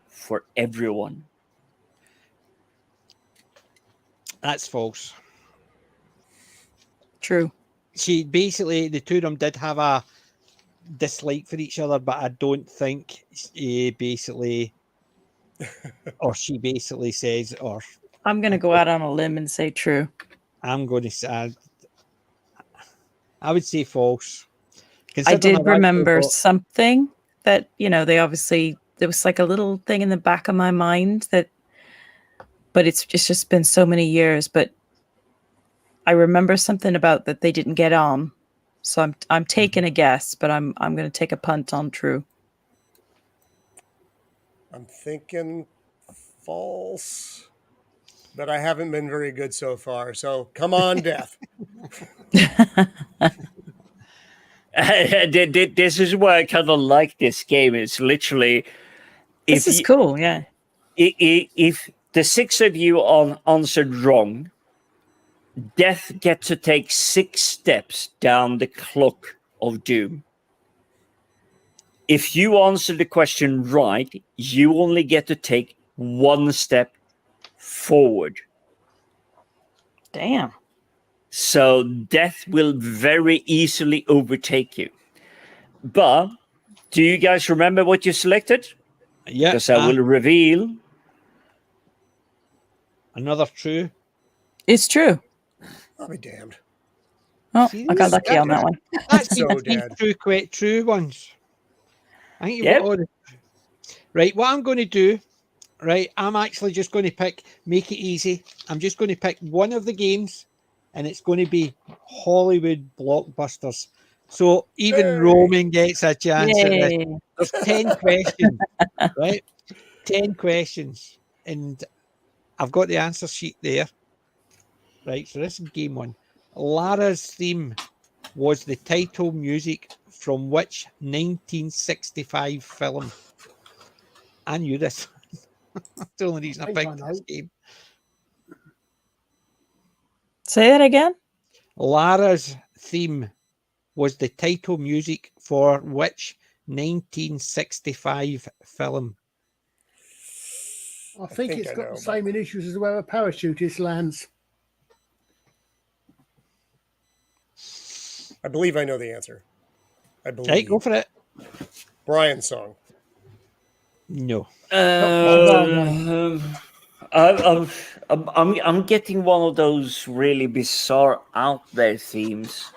for everyone. That's false. True. She basically, the two of them did have a dislike for each other, but I don't think he basically, or she basically says, or I'm going to go out on a limb and say true. I'm going to say, I would say false. I Considering did I've actually remember got- something that, they obviously, there was like a little thing in the back of my mind that, but it's just been so many years, but I remember something about that they didn't get on. So I'm taking a guess, but I'm going to take a punt on true. I'm thinking false, but I haven't been very good so far. So come on, Death. This is why I kind of like this game. It's literally This is you, cool. Yeah. if the six of you answered wrong, Death gets to take 6 steps down the clock of doom. If you answer the question right, you only get to take 1 step forward. Damn. So Death will very easily overtake you. But do you guys remember what you selected? Yeah. Because I will reveal. Another true. It's true. I'll be damned. Oh, See, I got this- lucky on that one. That's So been 3 dead. true, quite true ones. I think you've Yep. got all the... Right, what I'm going to do, right, I'm actually just going to make it easy. I'm just going to pick one of the games, and it's going to be Hollywood blockbusters. So even Hey. Roman gets a chance at this. Yay. There's 10 questions, right? 10 questions. And I've got the answer sheet there. Right, so this is game 1. Lara's theme was the title music from which 1965 film? I knew this. That's the only reason I think I picked this know. game. Say that again. Lara's theme was the title music for which 1965 film? I think think it's I got know, the same issues as where a parachutist lands. I believe I know the answer. I believe. Right, go for it. Brian's song. No. I'm getting one of those really bizarre out there themes.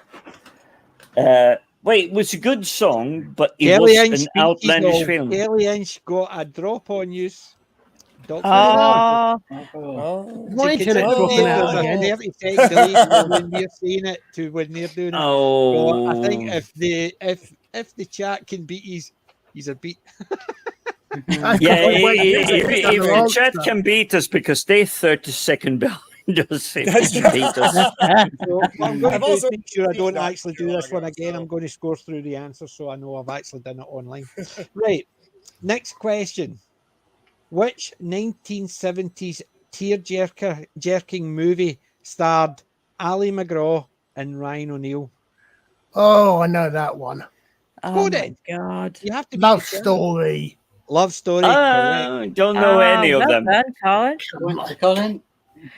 Wait, it was a good song, but it Kelly was Inch an outlandish film. Kelly Inch got a drop on you. Oh, Oh. My Because internet dropping out there's a again. 30-second delay from when we're saying it to when they're doing it. So I think Oh, if the chat can beat he's a beat. That's yeah. because wait, If the the answer. chat can beat us because they're 30-second behind us, if That's they can beat us. So what I'm going I've to do is also make sure I don't not actually do this one Carolina, again. so- I'm going to score through the answers so I know I've actually done it online. Right. Next question. Which 1970s tear-jerking movie starred Ali McGraw and Ryan O'Neill? Oh, I know that one. oh Go my then. God. You have to Love beat the chat. Story. Love Story. Correct. Don't know any of well them. done, Colin. Points to Colin.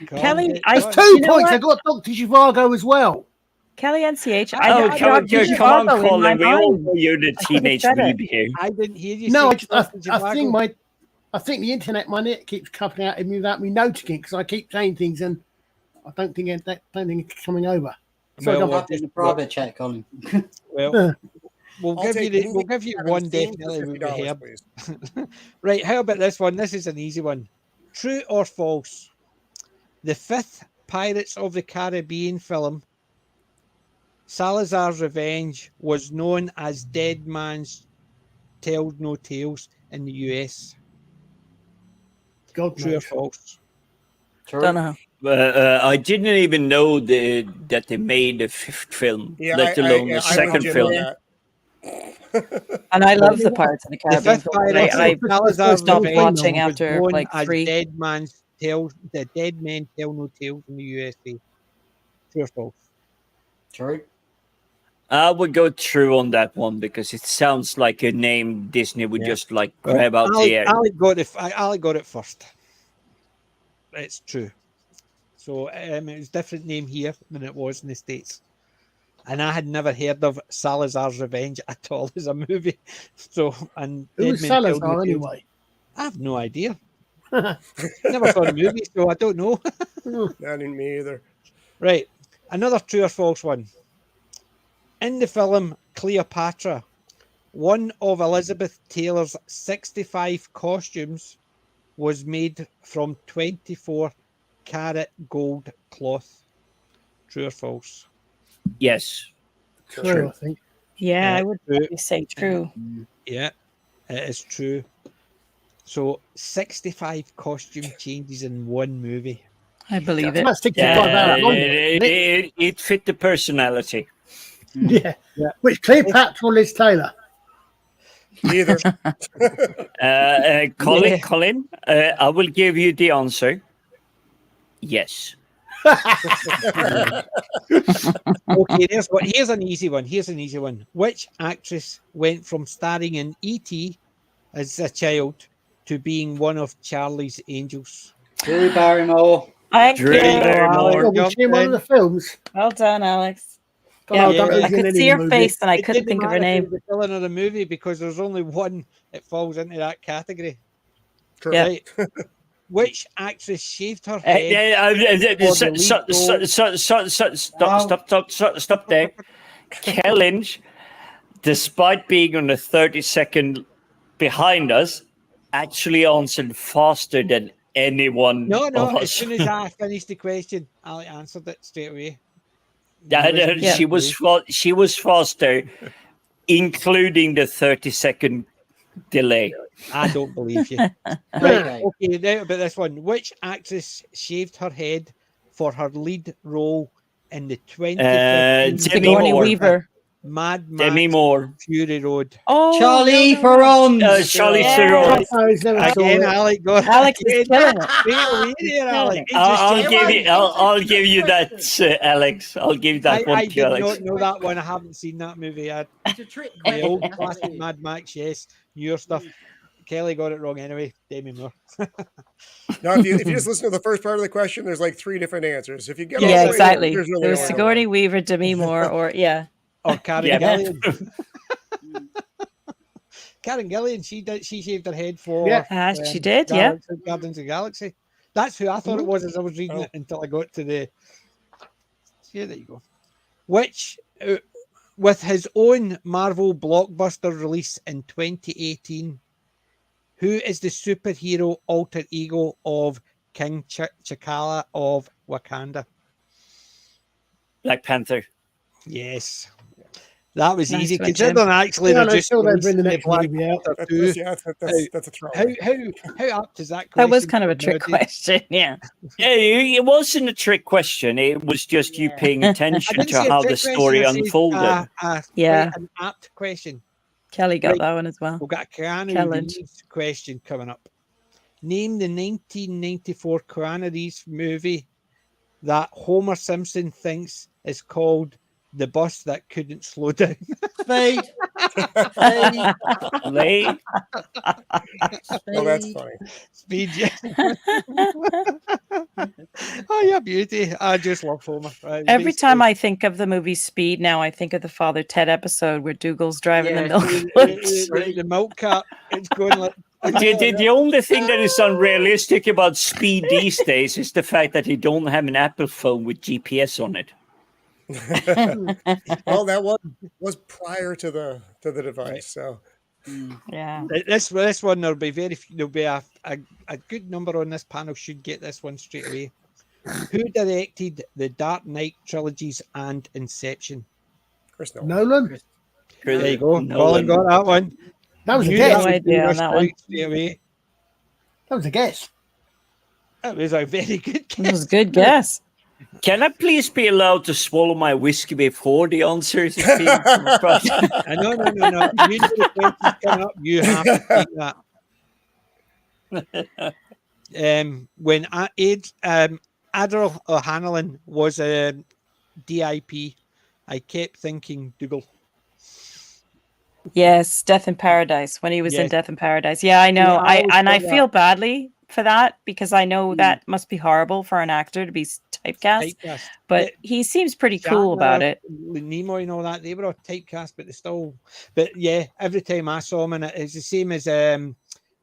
Kelly, Get I- going. 2 You know points. what? I got Dr. Zhivago as well. Kelly NCH. Oh, I come on, Dr. come on, Zhivago in my Colin. We all mind. know you're the I should've teenage said it. weeb here. I didn't hear you No, say I Dr. think Zhivago. the internet, my net keeps cutting out even without me noticing because I keep saying things and I don't think it's coming over. So Well, Type in the private chat, Colin. Well, we'll I'll give take you movie we'll give you seven one theme for definitely with $50, Herb. please. Right, how about this one? This is an easy one. True or false? The 5th Pirates of the Caribbean film, Salazar's Revenge, was known as Dead Man's Tell No Tales in the US. God True or knows. false? Don't know. I didn't even know that they made a 5th film, Yeah, let alone a I'm second legit film. on that. And I love the Pirates of the The Caribbean. 5th film, but Pirates I of Salazar's stopped Revenge watching was after known like as 3. The Dead Men Tell No Tales in the USA. True or false? True. I would go true on that one because it sounds like a name Disney would just like grab out the air. Alec got it first. It's true. So it was a different name here than it was in the States. And I had never heard of Salazar's Revenge at all as a movie. So, and Who was Dead Men Tell No Salazar Tales. anyway? I have no idea. Never saw the movie, so I don't know. I didn't me either. Right. Another true or false one. In the film Cleopatra, one of Elizabeth Taylor's 65 costumes was made from 24-karat gold cloth. True or false? Yes. True, I think. Yeah, I would True. probably say true. Yeah, it is true. So 65 costume changes in one movie. I believe it. That's 65 hours long. It fit the personality. Yeah. Yeah. Which Cleopatra or Liz Taylor? Either. Colin, Yeah. Colin, I will give you the answer. Yes. Okay, here's an easy one. Here's an easy one. Which actress went from starring in E.T. as a child to being one of Charlie's Angels? Drew Barrymore. Thank Drew you. Barrymore. Oh, was she in one of the films? Well done, Alex. God, Yeah, I don't know I who's I in could any see of her the face and I It couldn't didn't think of her matter who name. was the villain of the movie because there's only one that falls into that category. True. Yeah. Right. Which actress shaved her head? Stop there. Challenge, despite being on a 30-second behind us, actually answered faster than anyone No, of as us. soon as I finished the question, I answered it straight away. Yeah. She was faster, including the 30-second delay. I don't believe you. Right. Okay. Okay, now about this one. Which actress shaved her head for her lead role in the 2015 Demi Sigourney Moore. Weaver. Mad Demi Max Moore. Fury Road? Oh, Charlie no. Theron. Charlie Yeah. Theron. I never saw Again, it. Alec. Go Alex is again. killing it. Straight away there, Killing Alec. it. He just I'll changed give it. you. I'll give you that, Alex. I'll give you that one I to did Alex. not know that one. I haven't seen that movie yet. It's a trick The question. old that's classic it. Mad Max, yes. Newer stuff. Kelly got it wrong anyway. Demi Moore. Now, if you just listen to the first part of the question, there's like 3 different answers. If you get all Yeah, the way there, exactly. there's really There was only Sigourney one. Weaver, Demi Moore, or yeah. Or Karen Yeah. Gillian. Karen Gillian, she shaved her head for Yeah. She did, yeah. Guardians of the Galaxy. That's who I thought it was as I was reading Oh. it until I got to the. Yeah, there you go. Which, with his own Marvel blockbuster release in 2018, who is the superhero alter ego of King T'Challa of Wakanda? Black Panther. Yes. That was Nice easy. one, Jim. Considering actually Yeah, they're no, just sure they'll bring the releasing next Black movie out. Panther 2. That's a throw. How apt is that question? That was kind of a trick nowadays? question, yeah. Yeah, it wasn't a trick question. It was just you paying I attention didn't to say a how trick the story question, I said, unfolded. Yeah. quite an apt question. Kelly got Right. that one as well. We've got a Keanu Challenge. Reeves question coming up. Name the 1994 Keanu Reeves movie that Homer Simpson thinks is called The Bus That Couldn't Slow Down. Speed. Lay. Oh, that's funny. Speed, yeah. Oh, yeah, beauty. I just love Homer. Right, Every time I think of the movie Speed now, I think of the Father Ted episode where Dougal's driving the Yeah. milk. the milk cart, it's going like. The only thing that is unrealistic about Speed these days is the fact that he don't have an Apple phone with GPS on it. Well, that was prior to the device. So Yeah. This one there'll be a good number on this panel should get this one straight away. Who directed the Dark Knight trilogies and Inception? Chris Nolan. Nolan? There you go. Nolan. Colin got that one. That was a Knew guess. that No would be idea on rushed that one. out straight away. That was a guess. That was a very good It guess. was a good guess. Can I please be allowed to swallow my whiskey before the answers? No. You know the questions coming up. You have to take that. When Admiral O'Hanlon was a DIP, I kept thinking Dougal. Yes, Death in Paradise. When he was in Yes. Death in Paradise. Yeah, I know. Yeah, I always I thought feel badly for that because I know that must be horrible for an actor to be typecast. Typecast. But he seems pretty cool about it. Nemo and all that, they were all typecast, but they still. But yeah, every time I saw him in it, it's the same as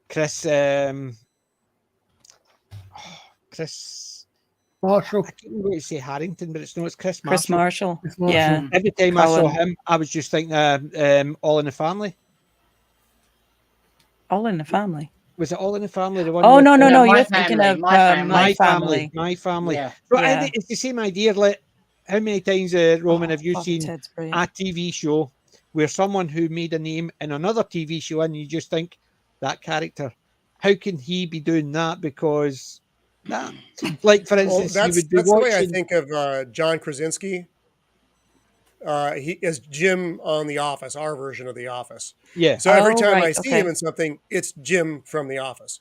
Chris. Chris. Marshall. I keep going to say Harrington, but it's no, it's Chris Marshall. Chris Marshall. Chris Marshall. Yeah. Every time I saw Colin. him, I was just thinking All in the Family. All in the Family. Was it All in the Family? The one Oh with, no, My you're Family, thinking of My Family. My Family. My Family. Yeah. But Yeah. it's the same idea. Like, how many times, Roman, have you Father seen Ted's brilliant. a TV show where someone who made a name in another TV show and you just think that character how can he be doing that? Because that, like for Well, instance, you that's would be the way I watching. think of John Krasinski. He is Jim on The Office, our version of The Office. Yeah. So every Oh, time I right, see okay. him in something, it's Jim from The Office.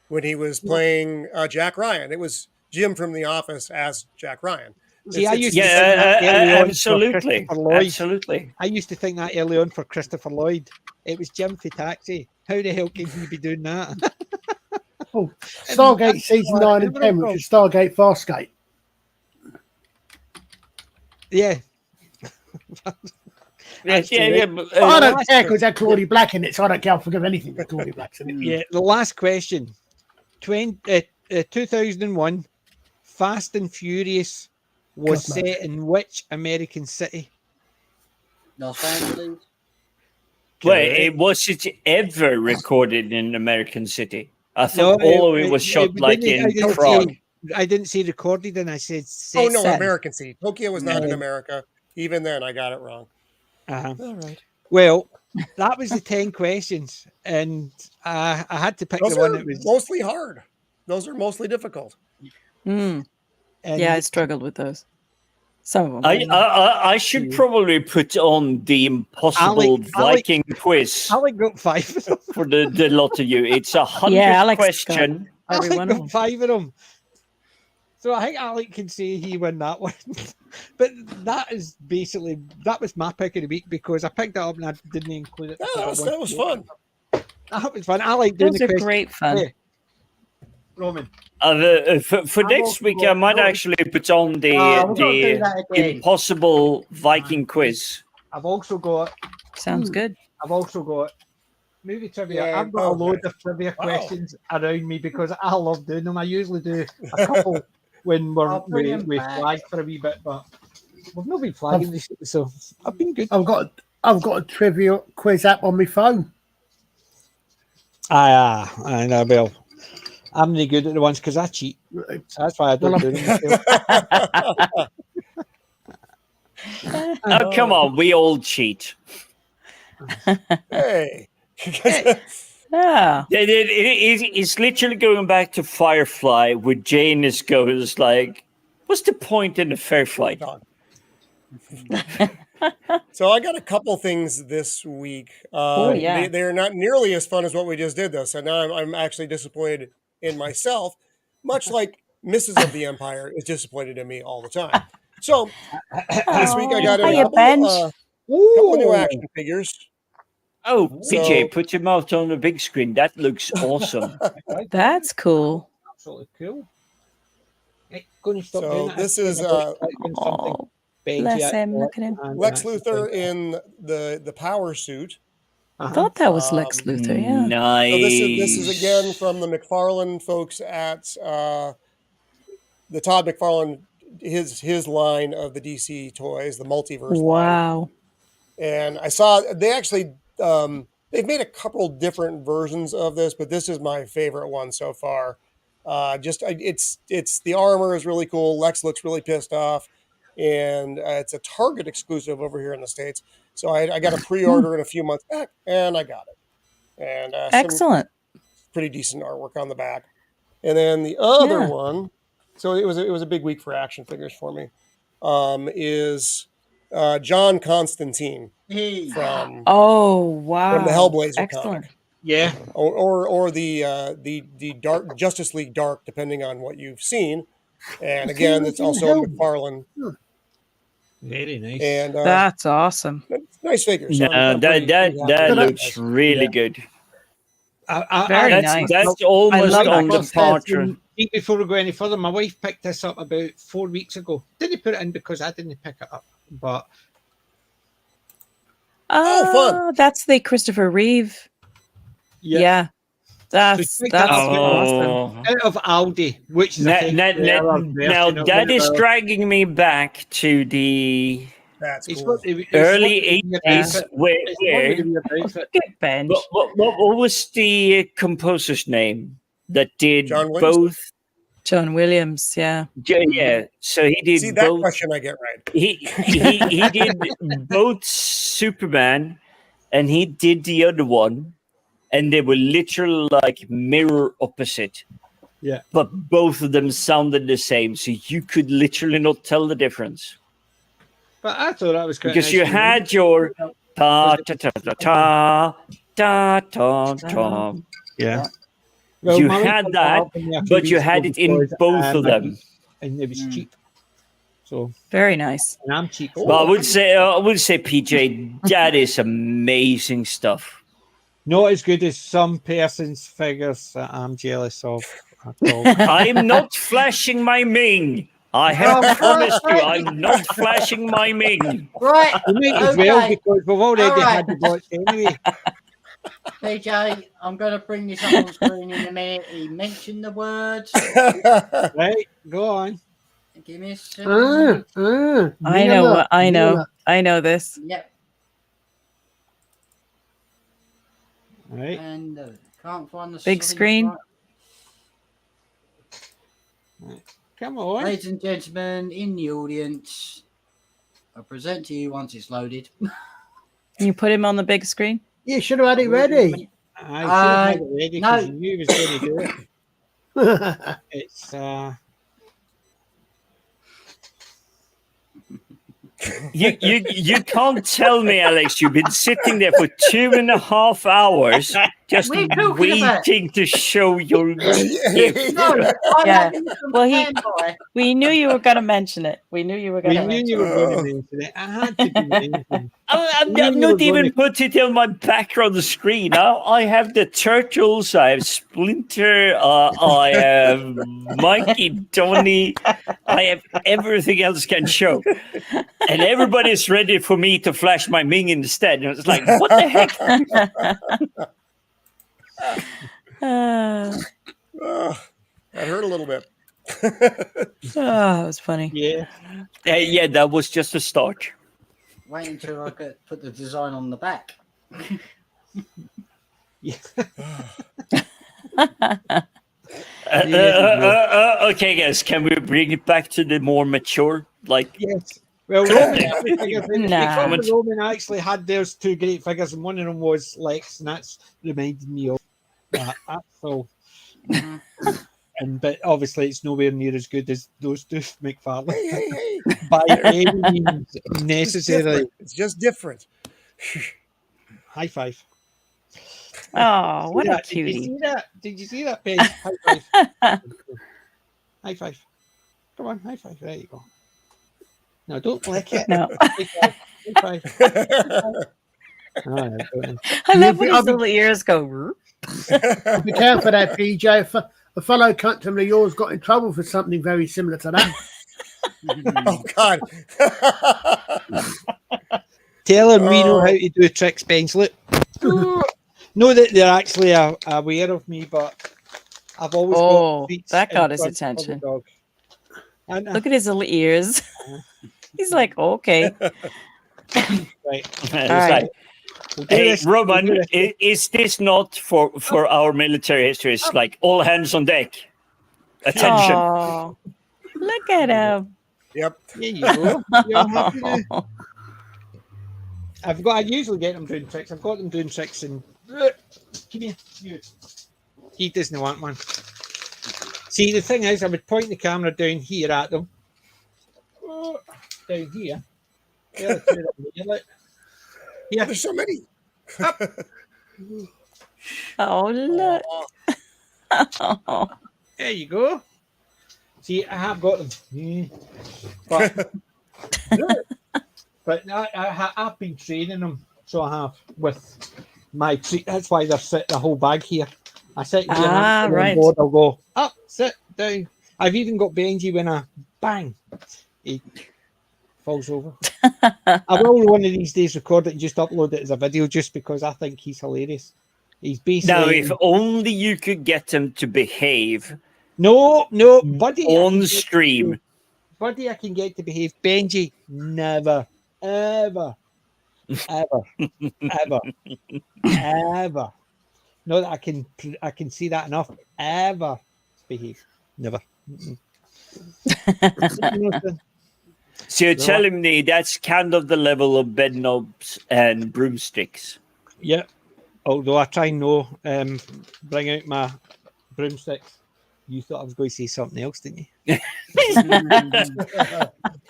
When he was playing Jack Ryan, it was Jim from The Office as Jack Ryan. See, I used to Yeah, think that early on for absolutely, Christopher Lloyd. absolutely. I used to think that early on for Christopher Lloyd. It was Jim for Taxi. How the hell can he be doing that? Oh, Stargate that's season where I 9 and remember 10, him which is Stargate Farscape. Yeah. Yeah. But, I don't last care one. because they're Claudia Black in it, so I don't care. I'll forgive anything with Claudia Black's in it. Yeah, the last question. 2001, Fast and Furious was God, no. set in which American city? Los Angeles. Wait, was it ever recorded in American City? I No, thought all of it was shot like in Prague. I didn't say recorded, and I said set. Oh no, Set. American Seed. Tokyo was not in No. America. Even then, I got it wrong. Uh-huh. All right. Well, that was the 10 questions, and I had to pick Those the one are that was. mostly hard. Those are mostly difficult. Mm. And Yeah, I struggled with those. Some of them. I should probably put on the impossible Alec- Viking quiz Alec got 5 of them. for the lot of you. It's 100 Yeah, Alex question. Every Alec one of got them. 5 of them. So I think Alec can say he won that one. But that was my pick of the week because I picked it up and I didn't include it. Yeah, that was fun. That was fun. I like doing Those the are question. great fun. Yeah. Roman. For next week, I might actually put on we've got to do that the again. impossible Viking quiz. I've also got Sounds good. movie trivia. Yeah, I've got a load of trivia questions around me because I love doing them. I usually do a couple when we back. flag for a wee bit, but we've not been flagging this, so I've been good. I've got a trivia quiz app on my phone. I know. Well, I'm really good at the ones because I cheat. So that's why I don't do them myself. Oh, come on, we all cheat. Hey. Yeah. It's literally going back to Firefly, where Jane goes like, "What's the point in a fair fight?" So I got a couple things this week. yeah. They're not nearly as fun as what we just did, though. So now I'm actually disappointed in myself, much like Mrs. of the Empire is disappointed in me all the time. So this week I got a Hiya, couple Benj. of new action figures. Oh, PJ, So- put your mouth on the big screen. That looks awesome. That's cool. Absolutely cool. Hey, going to stop So doing that. this is Oh, bless him. Look at him. Lex Luthor in the power suit. I thought that was Lex Luthor. Yeah. Nice. So this is again from the McFarlane folks at the Todd McFarlane, his line of the DC toys, the multiverse line. Wow. And I saw they actually they've made a couple different versions of this, but this is my favorite one so far. It's the armor is really cool. Lex looks really pissed off, and it's a Target exclusive over here in the States. So I got a pre-order in a few months back, and I got it. And some Excellent. pretty decent artwork on the back. And then the other Yeah. one, so it was a big week for action figures for me. Is John Constantine Hey. from Oh, wow. the Hellblazer Excellent. comic. Yeah. Or the Dark Justice League Dark, depending on what you've seen. And again, it's also McFarlane. Very nice. And That's awesome. nice figures. No, I'm pretty that happy with looks that. really Yeah. good. Very That's nice. that's almost love on that the departure. Before we go any further, my wife picked this up about 4 weeks ago. Didn't put it in because I didn't pick it up, but fun. That's the Christopher Reeve. Yeah. That's So you that's picked it up awesome. out of Aldi, which is I think, the other Now version of that it. is dragging me back to the That's It's cool. what- it's early what- 80s, where It's one with the weird outfit. Good bench. what was the composer's name that did John Williams? both? John Williams, yeah. Yeah, so he did See, that both. question I get right. He did both Superman, and he did the other one. and they were literally like mirror opposite. Yeah. But both of them sounded the same, so you could literally not tell the difference. But I thought that was quite Because nice you and had your ta ta ta ta ta ta ta ta. Yeah. You my wife had picked that, up for me a few but you weeks had ago it in because, both of I them. beat- and it was cheap. So Very nice. and I'm cheap. Well, I would say, PJ, that is amazing stuff. Not as good as some person's figures that I'm jealous of at all. I'm not flashing my Ming. I have promised you, I'm not flashing my Ming. Right. You might as well Okay. because we've already All right. had the bots anyway. PJ, I'm going to bring this up on screen in a minute. He mentioned the words. Right, go on. Give me a second. I know. I know. I know this. Yep. Right. And can't find the Big something screen. right. Come on. Ladies and gentlemen in the audience, I'll present to you once it's loaded. Can you put him on the big screen? You should have had it ready. I should have had it ready because no. you knew he was going to do it. It's You can't tell me, Alex, you've been sitting there for 2.5 hours just What are you talking about? waiting to show your gift. No, Yeah. I'm Well, fanboy. we knew you were going to mention it. We knew you were going we to knew mention you it. were going to mention it. I had to be mentioned. I've You not were even gonna- put it on my background screen. Now I have the turtles, I have Splinter, I have Mikey, Donnie, I have everything else can show. And everybody's ready for me to flash my Ming instead. And it's like, what the heck? Ah, That hurt a little bit. that was funny. Yeah. Yeah, that was just a start. Wait until I could put the design on the back. Okay, guys, can we bring it back to the more mature? Like, Yes. Well, Roman actually, Nah. Roman actually had those two great figures, and one of them was Lex, and that's reminded me of that. That's all. But obviously, it's nowhere near as good as those two McFarlane Hey. by any means It's necessary. different. It's just different. High five. Oh, what a Did you cutie. see that? Did you see that, Ben? High five. High five. Come on, high five. There you go. No, don't lick it. No. High five. High five. Oh, no, don't. I love when I'll his be- little ears go. "Roop." Be careful there, PJ. A fellow customer of yours got in trouble for something very similar to that. Oh God. Tell him we know Oh. how to do tricks, Ben's. Look. Know that they're actually aware of me, but I've always Oh, got treats that in got his front of the attention. dog. And, Look at his little ears. He's like, okay. right. it's right. like, We'll do hey, this. Roman, We'll do this. is this not for our military history? It's like all hands on deck. Attention. Oh, look at him. Yep. There you go. You're happy now? I usually get them doing tricks. I've got them doing tricks and come here. You. He doesn't want one. See, the thing is, I would point the camera down here at them. Down here. The other two up here, look. Here. There's so many. Oh, look. Oh. There you go. See, I have got them. But, but I've been training them, so I have with my treat. That's why they're sitting the whole bag here. I sit here Ah, and right. on board, I'll go up, sit down. I've even got Benji when I bang, he falls over. I will one of these days record it and just upload it as a video just because I think he's hilarious. He's basically Now, if only you could get them to behave no, buddy. I can on get- stream. Buddy, I can get to behave. Benji, never, ever, ever, ever, ever. Not that I can see that enough. Ever behave. Never. Mm-mm. So you're telling me that's kind of the level of bed knobs and broomsticks. Yeah. although I try and no bring out my broomsticks. You thought I was going to say something else, didn't you?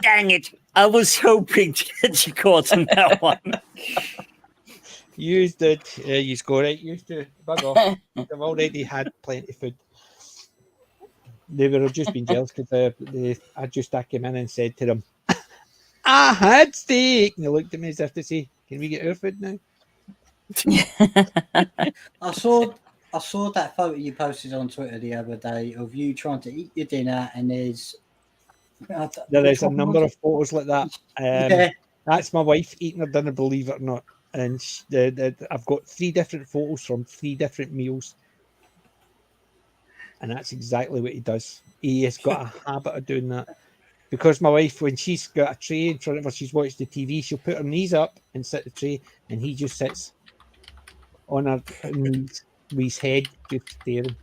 Dang it! I was hoping to get you caught on that one. You did. You score it. You to bug off. They've already had plenty of food. They were just being jealous because I just came in and said to them, "I had steak," and they looked at me as if to say, "Can we get our food now?" I saw that photo you posted on Twitter the other day of you trying to eat your dinner, and There is a number of photos like that. Yeah. That's my wife eating her dinner, believe it or not. And I've got 3 different photos from 3 different meals. And that's exactly what he does. He has got a habit of doing that. Because my wife, when she's got a tray in front of her, she's watched the TV, she'll put her knees up and sit the tray, and he just sits on her knees with his head just staring.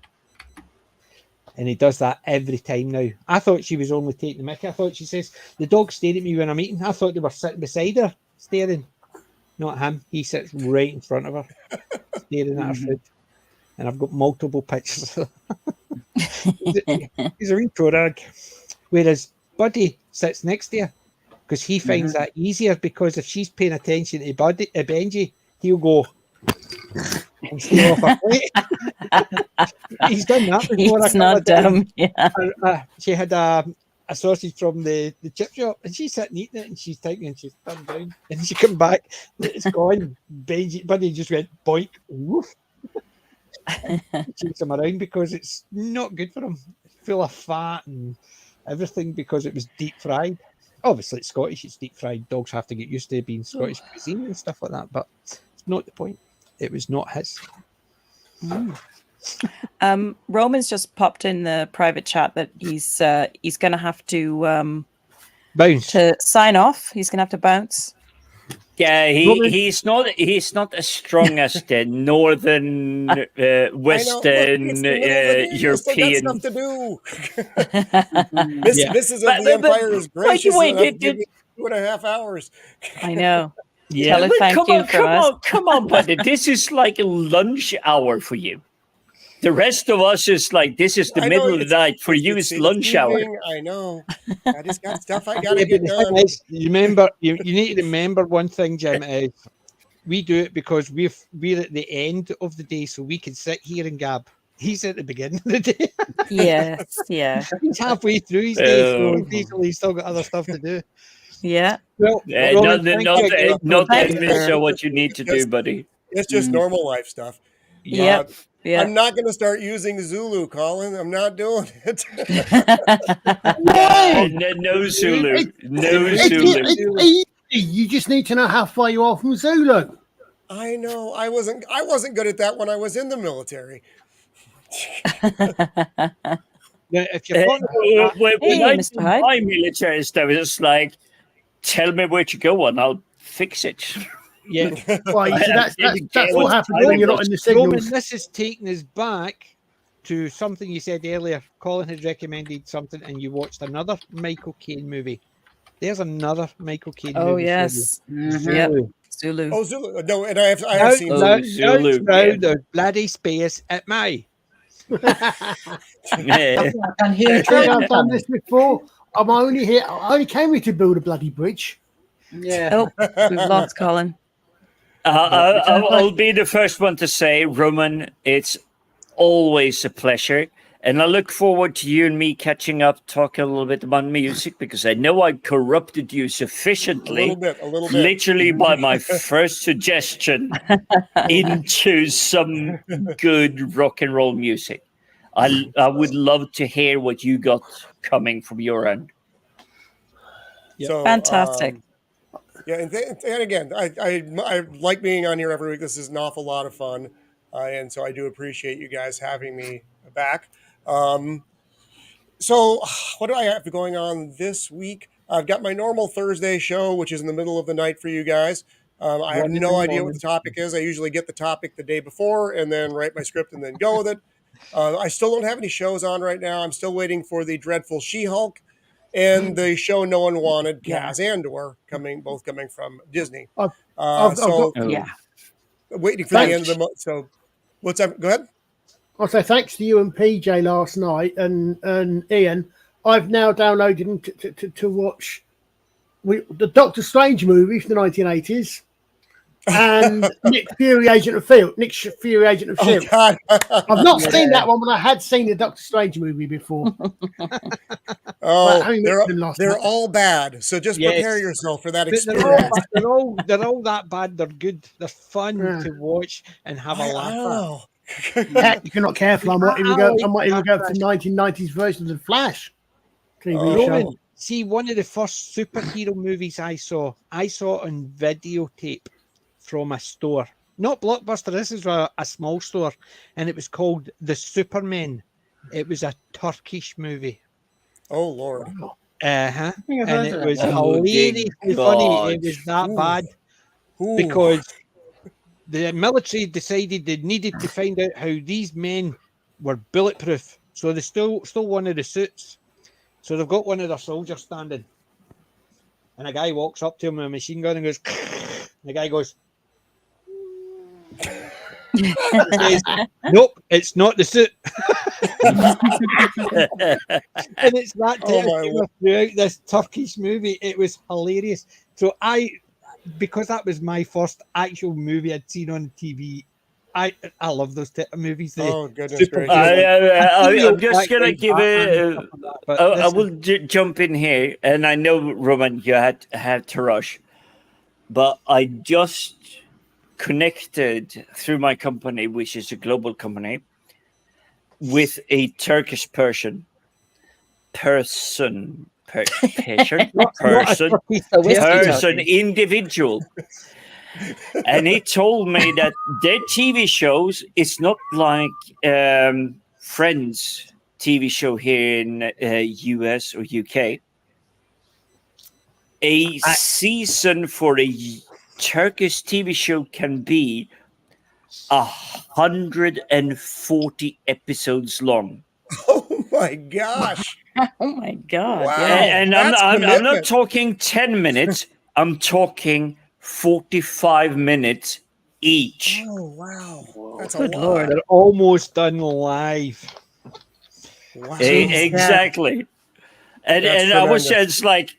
And he does that every time now. I thought she was only taking the mickey. I thought she says, the dogs stare at me when I'm eating. I thought they were sitting beside her, staring. Not him. He sits right in front of her, staring at her food. And I've got multiple pictures. He's a wee pro rag. Whereas Buddy sits next to her because he finds that easier, because if she's paying attention to Benji, he'll go and steal off her plate. He's done that before. He's not dumb. Yeah. She had a sausage from the chip shop, and she's sitting eating it, and she's taking it, and she's turned down, and she come back, it's gone. Buddy just went boink, woof. Chase him around because it's not good for him. It's full of fat and everything because it was deep fried. Obviously, it's Scottish, it's deep fried. Dogs have to get used to being Scottish cuisine and stuff like that, but it's not the point. It was not his. Roman's just popped in the private chat that he's going to have to bounce to sign off. He's going to have to bounce. Yeah, he's not as strong as the northern Western European. Stuff to do. Misses of the Empire is gracious. Wait, 2.5 hours. I know. Yeah. Tell her thank you from us. Come on, buddy. This is like a lunch hour for you. The rest of us is like, this is the middle of the night. For you, it's lunch hour. I know. I just got stuff I got to get done. Remember, you need to remember one thing, Jim, is we do it because we're at the end of the day, so we can sit here and gab. He's at the beginning of the day. Yes, yeah. He's halfway through his day, so he's still got other stuff to do. Yeah. Well, not what you need to do, buddy. It's just normal life stuff. Yeah. Yeah. I'm not going to start using Zulu, Colin. I'm not doing it. No Zulu. No Zulu. It's easy. You just need to know how far you are from Zulu. I know. I wasn't good at that when I was in the military. If you're when I did my military stuff, it's like, tell me where to go and I'll fix it. Yeah, well, that's what happens when you're not in the signals. Roman, this is taking us back to something you said earlier. Colin had recommended something, and you watched another Michael Caine movie. There's another Michael Caine movie. Oh yes, Zulu. Yep. Zulu. Oh, Zulu. No, and I have seen Zulu. The bloody space at me. I can hear I've done this before. I only came here to build a bloody bridge. Yeah. Oh, we've lost Colin. I'll be the first one to say, Roman, it's always a pleasure. And I look forward to you and me catching up, talking a little bit about music, because I know I corrupted you sufficiently, a little bit. Literally by my first suggestion into some good rock and roll music. I would love to hear what you got coming from your end. So, fantastic. Yeah, and again, I like being on here every week. This is an awful lot of fun, and so I do appreciate you guys having me back. So what do I have going on this week? I've got my normal Thursday show, which is in the middle of the night for you guys. I have no idea what the topic is. I usually get the topic the day before and then write my script and then go with it. I still don't have any shows on right now. I'm still waiting for the Dreadful She-Hulk and the show no one wanted, Kaz Andor, both coming from Disney. waiting for the end of the month. So, what's up? Go ahead. I'll say thanks to you and PJ last night and Ian. I've now downloaded to watch the Doctor Strange movie from the 1980s and Nick Fury, Agent of Shield. God. I've not seen that one, but I had seen the Doctor Strange movie before. They're all bad. So just prepare yourself for that experience. They're all that bad. They're good. They're fun to watch and have a laugh. Heck, if you're not careful, I might even go for the 1990s version of the Flash TV show. See, one of the first superhero movies I saw on videotape from a store. Not Blockbuster, this is a small store, and it was called The Supermen. It was a Turkish movie. Oh, Lord. And it was hilariously funny. It was that bad because the military decided they needed to find out how these men were bulletproof. So they stole one of the suits. So they've got one of their soldiers standing. And a guy walks up to him with a machine gun and goes, and the guy goes, says, nope, it's not the suit. And it's that throughout this Turkish movie. It was hilarious. So because that was my first actual movie I'd seen on TV, I love those type of movies. Oh, goodness gracious. I'm just going to give it... I will jump in here, and I know, Roman, you had to rush, but I just connected through my company, which is a global company, with a Turkish person individual. And he told me that their TV shows is not like Friends TV show here in US or UK. A season for a Turkish TV show can be 140 episodes long. Oh my gosh! Oh my God! Wow. Yeah. And I'm not talking 10 minutes. I'm talking 45 minutes each. Oh wow! That's Good a Lord! They're almost done live. Wow. Exactly. And I was just like,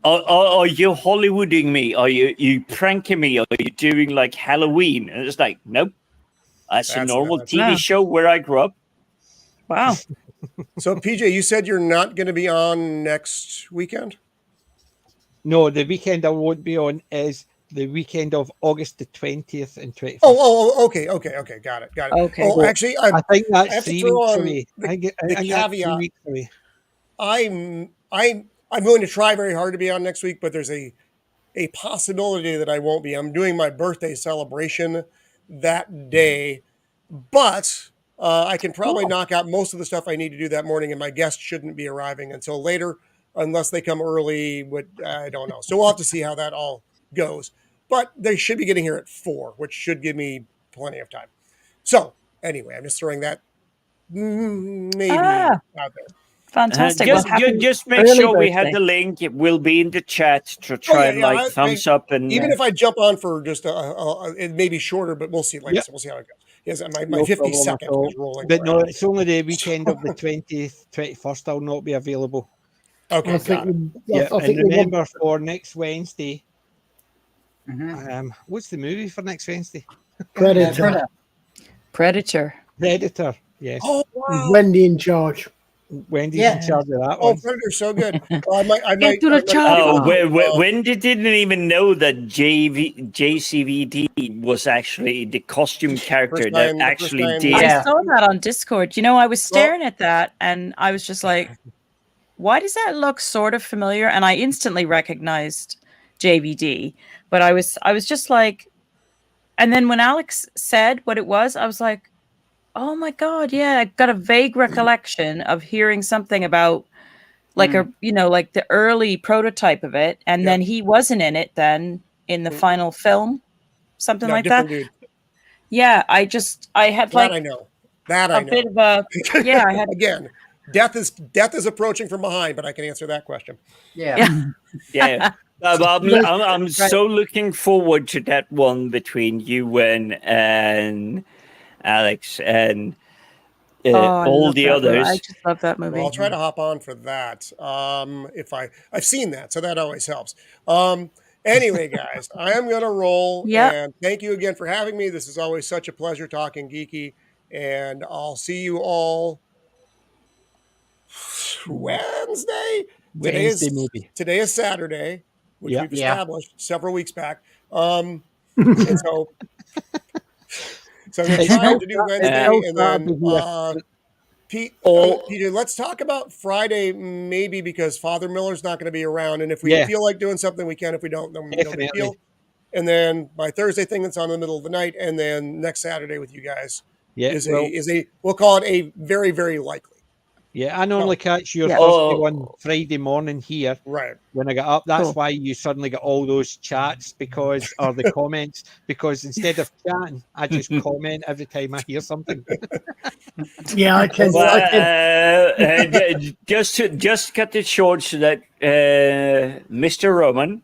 are you Hollywooding me? Are you pranking me? Are you doing like Halloween? And it's like, nope. That's a normal TV show where I grew up. Wow. So, PJ, you said you're not going to be on next weekend? No, the weekend I won't be on is the weekend of August the 20th and 21st. Okay. Got it. Okay. Oh, actually, I think I that's have to 3 throw weeks on away. the caveat. I'm going to try very hard to be on next week, but there's a possibility that I won't be. I'm doing my birthday celebration that day, but I can probably knock out most of the stuff I need to do that morning, and my guests shouldn't be arriving until later, unless they come early. I don't know. So we'll have to see how that all goes. But they should be getting here at 4, which should give me plenty of time. So anyway, I'm just throwing that maybe out there. Fantastic. Just make sure we have the link. It will be in the chat to try and thumbs up. And even if I jump on for just it may be shorter, but we'll see. Like we'll see how it goes. Yes, my 50 seconds is rolling. But no, it's only the weekend of the 20th, 21st. I'll not be available. Okay, and remember for next Wednesday. What's the movie for next Wednesday? Predator. Predator. Yes. Oh, wow. Wendy in charge. Wendy's in charge of that one. Predator's so good. Wendy didn't even know that JCVD was actually the costume character that actually did. I saw that on Discord. I was staring at that and I was just like, why does that look sort of familiar? And I instantly recognized JVD, but I was just like, and then when Alex said what it was, I was like, oh my God, yeah, I got a vague recollection of hearing something about like like the early prototype of it, and then he wasn't in it then in the final film, something like that. Dude. Yeah, I had that I know. A bit of a I had again. Death is approaching from behind, but I can answer that question. Yeah. I'm so looking forward to that one between Ewan and Alex and I all love the that movie. I others. just love that movie. Well, I'll try to hop on for that. If I've seen that, so that always helps. Anyway, guys, I am gonna roll. Yep. And thank you again for having me. This is always such a pleasure talking geeky, and I'll see you all Wednesday. Wednesday, maybe. Today is Saturday, which Yeah. we've Yeah. established several weeks back. And so I'm gonna It's try still to do Sat- Wednesday, it's and still then Saturday here. Peter, let's talk about Friday, maybe, because Father Miller's not going to be around. And if we Yeah. feel like doing something, we can. If we don't, then no big Definitely. deal. And then my Thursday thing that's on in the middle of the night, and then next Saturday with you guys Yeah, is well, a we'll call it a very, very likely. yeah. I normally catch your Yeah. Thursday one Friday morning here Right. when I get up. That's Cool. why you suddenly get all those chats or the comments, because instead of chatting, I just comment every time I hear something. Yeah, I can. Well, I can. just cut it short so that Mr. Roman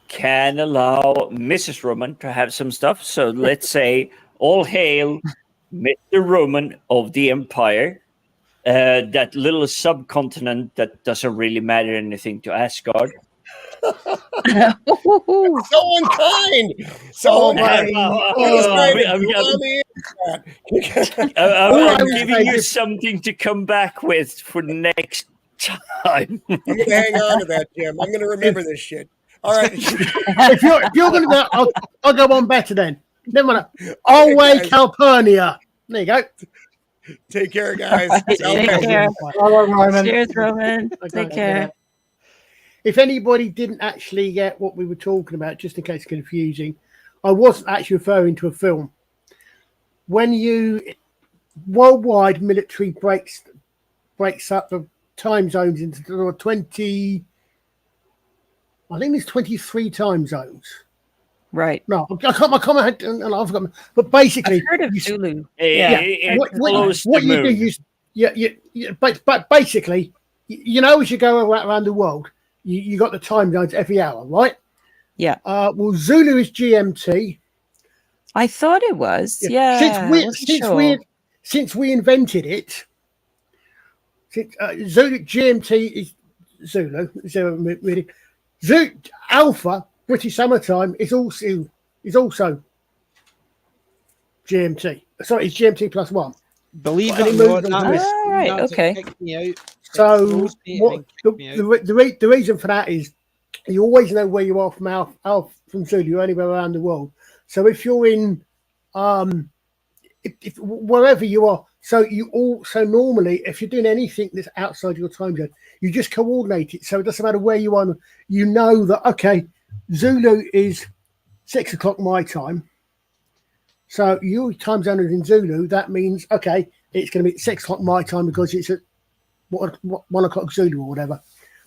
can allow Mrs. Roman to have some stuff. So let's say, all hail Mr. Roman of the Empire, that little subcontinent that doesn't really matter anything to Asgard. So unkind. So Oh, unkind. I'm giving you something to come back with for next time. I'm going to hang on to that, Jim. I'm going to remember this shit. All right. if you're going to go, I'll go on better then. Never mind. Always guys. Calpurnia. There you go. Take care, guys. Take care. Hello, Roman. Cheers, Roman. Okay. Take care. If anybody didn't actually get what we were talking about, just in case it's confusing, I wasn't actually referring to a film. When worldwide military breaks up the time zones into 20, I think there's 23 time zones. Right. No, I can't, and I've forgotten. But basically, I've heard of Zulu. what you moon. do, but basically, you know, as you go around the world, you got the time zones every hour, right? Yeah. Well, Zulu is GMT. I thought it was. Yeah. Since we invented it, Zulu GMT is Zulu. Really, Zulu Alpha British Summertime is also GMT. Sorry, it's GMT plus one. Believe But it it or not, moved that on. was Ah, right, that was- it okay. kicked me out. So It froze me and what, then kicked me out. the reason for that is you always know where you are from Alpha from Zulu anywhere around the world. So if you're in if wherever you are, so normally if you're doing anything that's outside your time zone, you just coordinate it. So it doesn't matter where you are. You know that okay, Zulu is 6 o'clock my time. So your time zone is in Zulu. That means okay, it's going to be 6 o'clock my time because it's at 1 o'clock Zulu or whatever.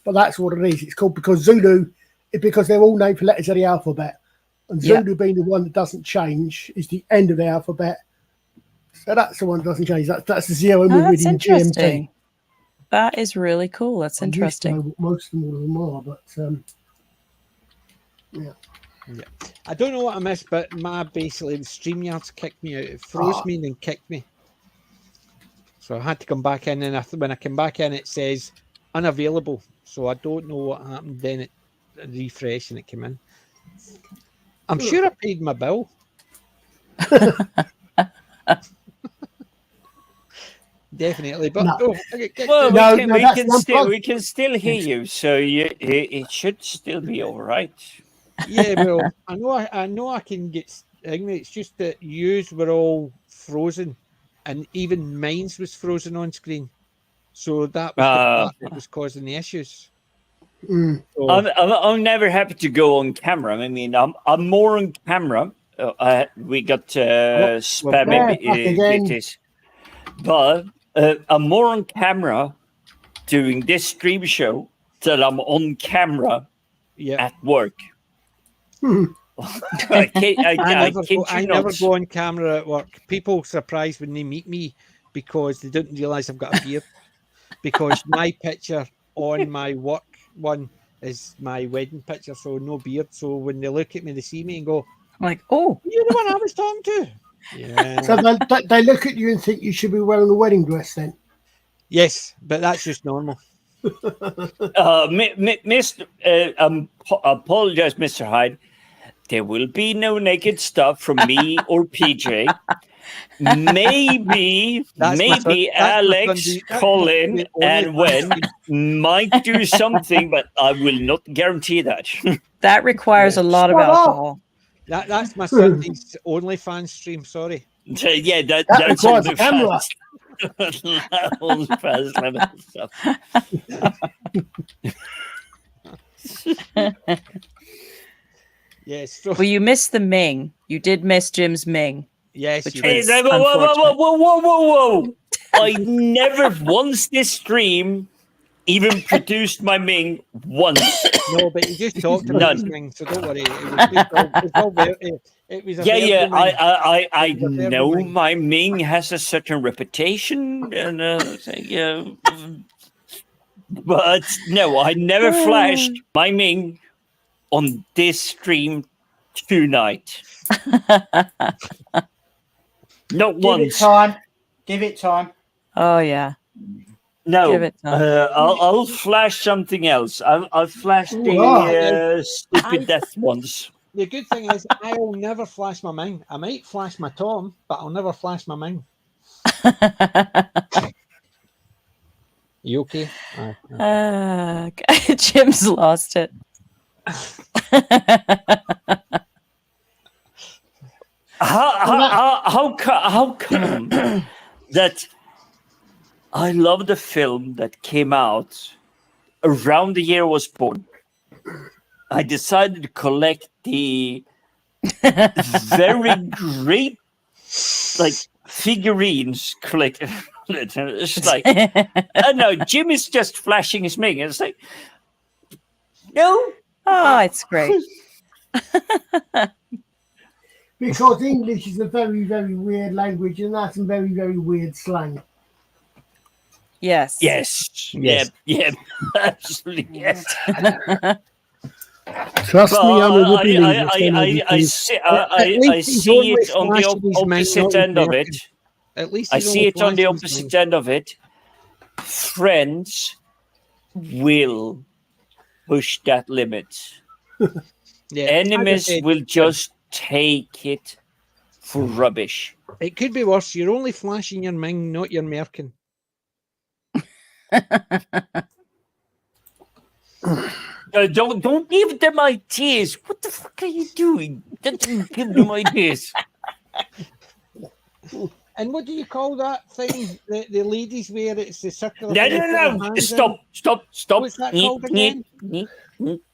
But that's what it is. It's called because they're all named for letters of the alphabet. And Zulu being the one that doesn't change is the end of the alphabet. So that's the one that doesn't change. That's the zero Oh, that's within GMT. interesting. That is really cool. That's I used to interesting. know what most of them are, but yeah. Yeah. I don't know what I missed, but basically the StreamYards kicked me out. It froze me and then kicked me. So I had to come back in, and when I came back in, it says unavailable. So I don't know what happened. Then it refreshed and it came in. I'm sure I paid my bill. Definitely, but No. Well, No, we can still hear you, so it should still be all right. yeah, well, I know I can get. It's just that yous were all frozen, and even mine's was frozen on screen. So that was the part that was causing the issues. Mm. So, I'm never happy to go on camera. I mean, I'm more on camera. We got spam it, but I'm more on camera doing this stream show than I'm on camera at work. I never go on camera at work. People surprised when they meet me because they didn't realize I've got a beard. Because my picture on my work one is my wedding picture, so no beard. So when they look at me, they see me and go, Like, oh, "You're the one I was talking to." Yeah. So they look at you and think you should be wearing a wedding dress then. Yes, but that's just normal. Mr. Apologize, Mr. Hyde. There will be no naked stuff from me or PJ. Maybe That's my Alex, son, Colin, the only and Wen might do something, but I will not guarantee that. that requires a lot of Shut up. alcohol. That's my Sunday's OnlyFans stream. Sorry. So, yeah, That that's requires a OnlyFans. camera. OnlyFans level stuff. Yes. So, Well, you missed the Ming. You did miss Jim's Ming. yes. Which You Hey, did. was- whoa. I never once this stream even produced my Ming once. No, but you just talked about None. this thing, so don't worry. It was a Yeah. verbal thing. I It was a verbal know thing. my Ming has a certain reputation, and but no, I never flashed my Ming on this stream tonight. Not Give it once. time. Give it time. Oh yeah. No, Give it time. I'll flash something else. I'll flash the Wow. stupid death ones. The good thing is, I'll never flash my Ming. I might flash my Tom, but I'll never flash my Ming. You okay? Jim's lost it. How come that I love the film that came out around the year I was born? I decided to collect the very great figurines collected. It's just like, I know Jim is just flashing his Ming. It's like, no. Oh, it's great. Because English is a very, very weird language, and that's some very, very weird slang. Yes. Yes. Yes. Yeah. Absolutely. Yes. Trust me, I'm a But whooping English. I see least he's only it on the flashing his Ming, opposite not end of American. it. At least I he's see only it on the flashing his opposite Ming. end of it. Friends will push that limit. Yeah. Enemies As I said, will just take it for rubbish. It could be worse. You're only flashing your Ming, not your Merkin. Don't give them ideas. What the fuck are you doing? Don't give them ideas. And what do you call that thing that the ladies wear? It's the circular. No, thing with their no. hands in? Stop. What's that called again?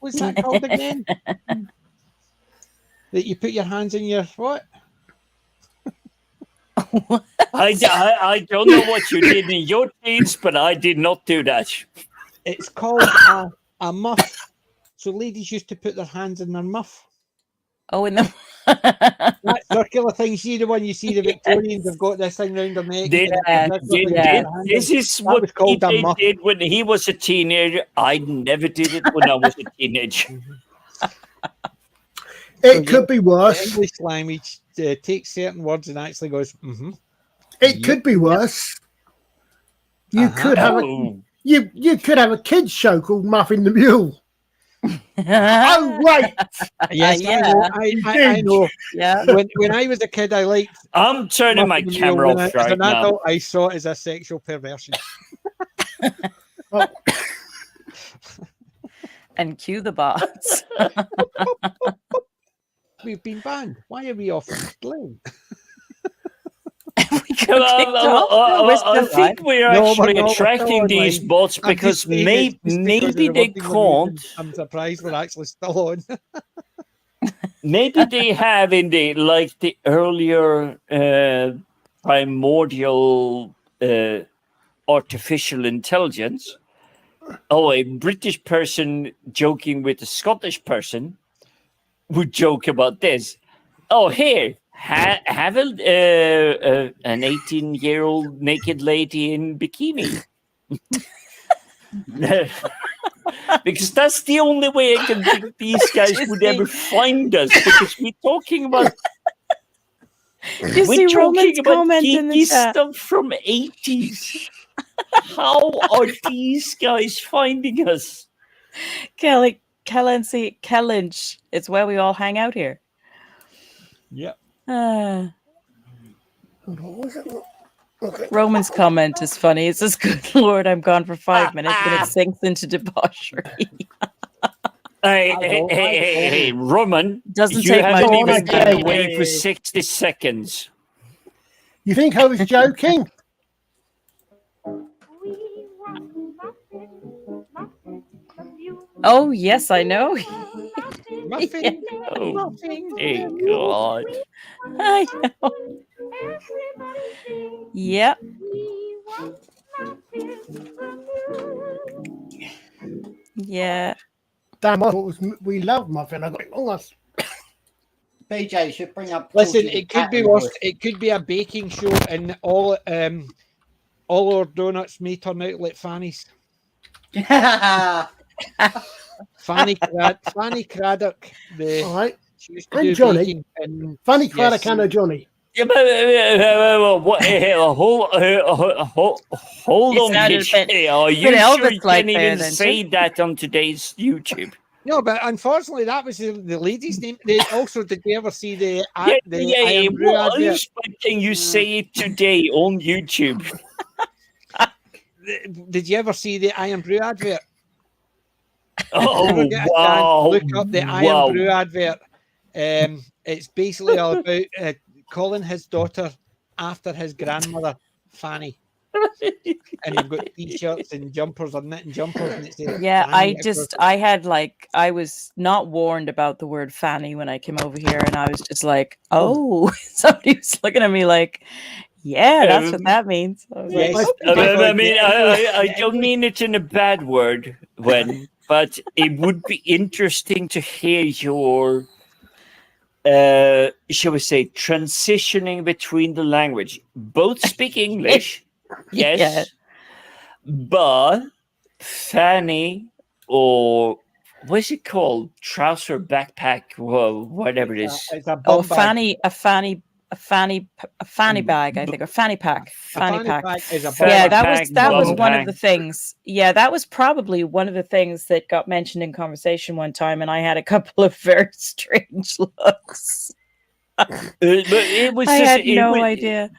What's that called again? That you put your hands in your what? I don't know what you did in your teens, but I did not do that. It's called a muff. So ladies used to put their hands in their muff. Oh, in the That circular thing, see the one you see the Victorians have got this thing round their neck. This is what was called a PJ muff. did when he was a teenager. I never did it when I was a teenager. It could be The worse. English language takes certain words and actually goes, mm-hmm. It could be worse. You could have a Oh, you could have a kids show called Muffin the Mule. Oh wait, Yes, yeah. I know. yeah. When I was a kid, I liked I'm turning my Muffin the Mule. camera When off as right an now. adult, I saw it as a sexual perversion. And cue the bots. We've been banned. Why are we off playing? I think we're No, actually we're not. We're attracting still these online. bots I'm because just saying it's just because maybe of they the wording we're using. can't. I'm surprised we're actually still on. Maybe they have in the earlier primordial artificial intelligence. Oh, a British person joking with a Scottish person would joke about this. Oh, here, have an 18-year-old naked lady in bikini. Because that's the only way I can think these guys would ever find us. Because we're talking about You see Roman's comment in the geeky chat. stuff from 80s. How are these guys finding us? Kellinge. It's where we all hang out here. Yep. Hold on, what was it? Okay. Roman's comment is funny. It says, "Good Lord, I'm gone for 5 minutes," and it sinks into debauchery. Hey, Roman. Doesn't you take haven't much even to been say. away for 60 seconds. You think I was joking? Oh yes, I know. Muffin. Oh, hey, God. I know. Yep. Yeah. Damn, I thought it was we love muffin. I got it wrong. BJ should bring up. Listen, Tortured it could be Cat worse. It could be a baking show, and all our donuts may turn out like Fanny's. Fanny Craddock. All right. She used to And do Johnny. baking. And Fanny Craddock and Johnny. Yeah, but hold on, sounded a Kitch. bit- Are bit you sure you Elvis-like can't there, even then, say Jim. that on today's YouTube? no, but unfortunately, that was the lady's name. They also, did you ever see the Yeah, Iron it Brew advert? was, but can you say it today on YouTube? Did you ever see the Iron Brew advert? Oh, Never get a chance, wow. look up the Iron Brew advert. It's basically all about calling his daughter after his grandmother, Fanny. And you've got t-shirts and jumpers or knitting jumpers. And it says Yeah, Fanny. I was not warned about the word fanny when I came over here, and I was just like, oh, somebody was looking at me like, yeah, that's what that means. I was like, Yes. I mean, I don't mean it in a bad word, but it would be interesting to hear your, shall we say, transitioning between the language. Both speak English, yes, Yeah. but fanny or what's it called? Trouser, backpack, well, whatever it is. It's a Oh, bum bag. a fanny bag, I think, or fanny pack. Fanny pack. Is a Yeah, bum that bag. was bum one bag. of the things. Yeah, that was probably one of the things that got mentioned in conversation one time, and I had a couple of very strange looks. But it was I just, had no idea.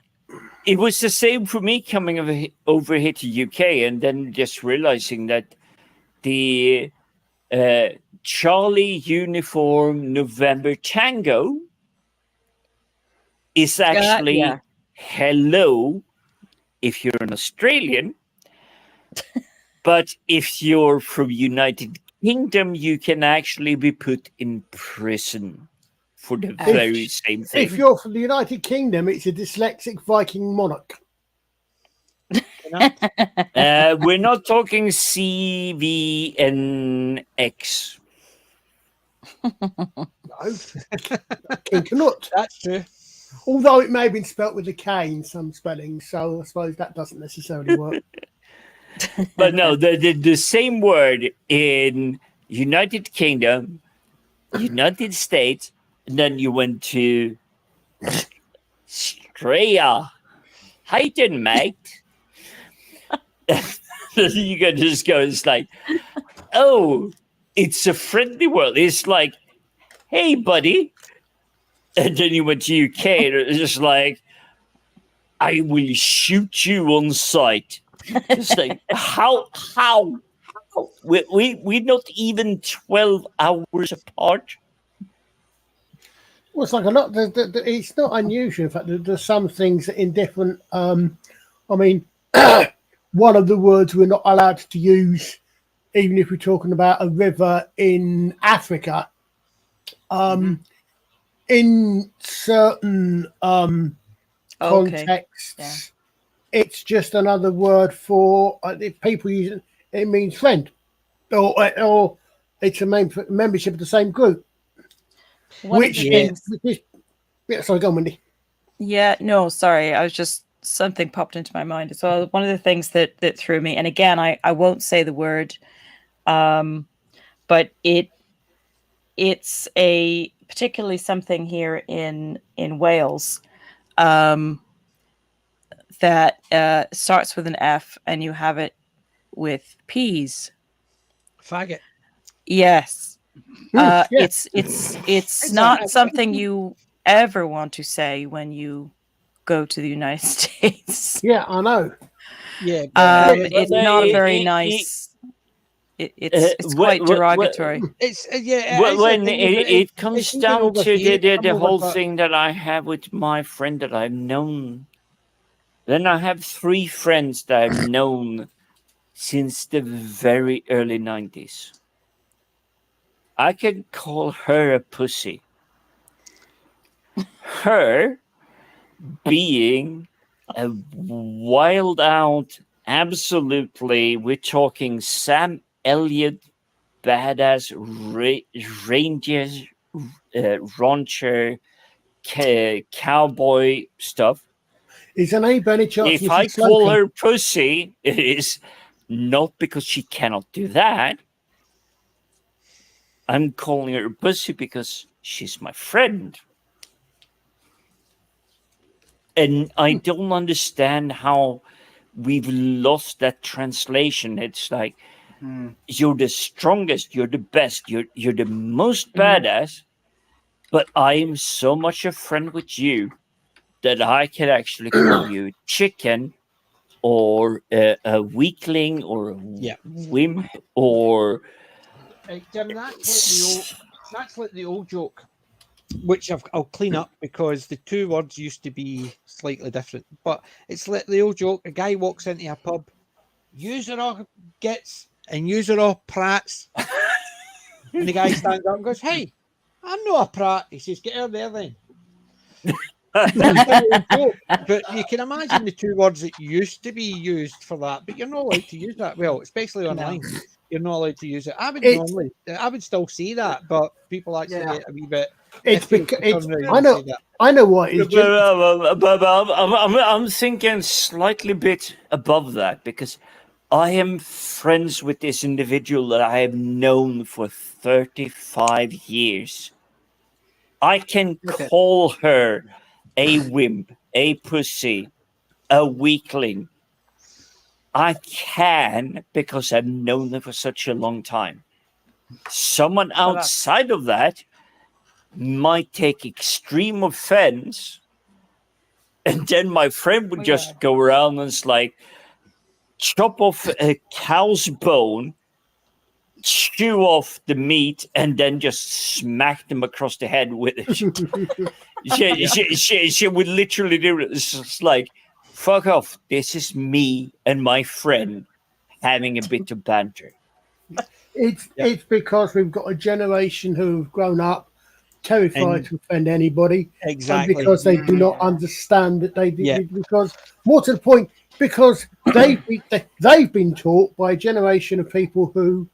It was the same for me coming over here to UK and then just realizing that the Charlie Uniform November Tango is actually yeah. hello if you're an Australian, but if you're from United Kingdom, you can actually be put in prison for the very same thing. If you're from the United Kingdom, it's a dyslexic Viking monarch. We're not talking CVNX. No. King Canute. That's true. Although it may have been spelt with a K in some spellings, so I suppose that doesn't necessarily work. But no, the same word in United Kingdom, United States, and then you went to Australia. Hi, then, mate. You can just go, it's like, oh, it's a friendly world. It's like, hey, buddy. And then you went to UK, and it's just like, I will shoot you on sight. It's like, how? We're not even 12 hours apart. Well, it's like a lot. It's not unusual. In fact, there's some things that in different. I mean, one of the words we're not allowed to use, even if we're talking about a river in Africa, in certain contexts, it's just another word for if people use it. It means friend, or it's a membership of the same group. Sorry, go on, Wendy. Yeah, no, sorry. I was just, something popped into my mind. So one of the things that threw me, and again, I won't say the word But it's a particularly something here in Wales that starts with an F, and you have it with P's. Faggot. Yes. Yeah. It's not something you ever want to say when you go to the United States. Yeah, I know. Yeah. It's not a very nice. It's quite derogatory. It's when it comes it's even down over to here, the come over, whole but- thing that I have with my friend that I've known, then I have 3 friends that I've known since the very early 90s. I can call her a pussy. Her being a wild out, absolutely, we're talking Sam Elliott, badass ranger, rancher, cowboy stuff. Is an A Benny chance? If I call her pussy, it is not because she cannot do that. I'm calling her pussy because she's my friend. And I don't understand how we've lost that translation. It's like, you're the strongest, you're the best, you're the most badass, but I am so much a friend with you that I can actually call you chicken or a weakling or a wimp or... Jim, that's like the old joke, which I'll clean up because the 2 words used to be slightly different. But it's like the old joke: a guy walks into a pub, yous are all gits and yous are all prats, and the guy stands up and goes, "Hey, I'm not a prat." He says, "Get out there then." But you can imagine the 2 words that used to be used for that, but you're not allowed to use that. Well, especially online. No. You're not allowed to use it. I would still see that, but people actually get a wee bit. I know what it is. But I'm thinking slightly bit above that, because I am friends with this individual that I have known for 35 years. I can call her a wimp, a pussy, a weakling. I can, because I've known them for such a long time. Someone outside of that might take extreme offense, and then my friend would just go around and chop off a cow's bone, chew off the meat, and then just smack them across the head with it. She would literally do it. It's just like, fuck off. This is me and my friend having a bit of banter. It's because we've got a generation who've grown up terrified to offend anybody. Exactly. And because they do not understand that they did, because more to the point, because they've been taught by a generation of people who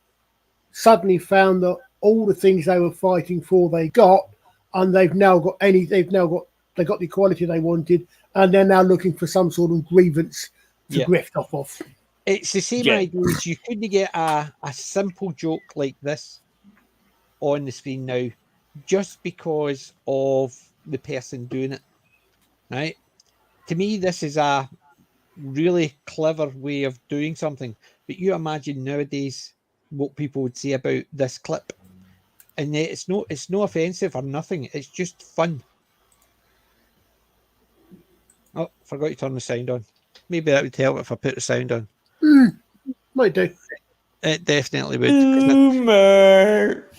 suddenly found that all the things they were fighting for they got, and they got the equality they wanted, and they're now looking for some sort of grievance to grift off of. It's the same idea as you couldn't get a simple joke like this on the screen now just because of the person doing it, right? To me, this is a really clever way of doing something, but you imagine nowadays what people would say about this clip, and it's no offensive or nothing, it's just fun. Oh, forgot to turn the sound on. Maybe that would help if I put the sound on. Might do. It definitely would. Boomer.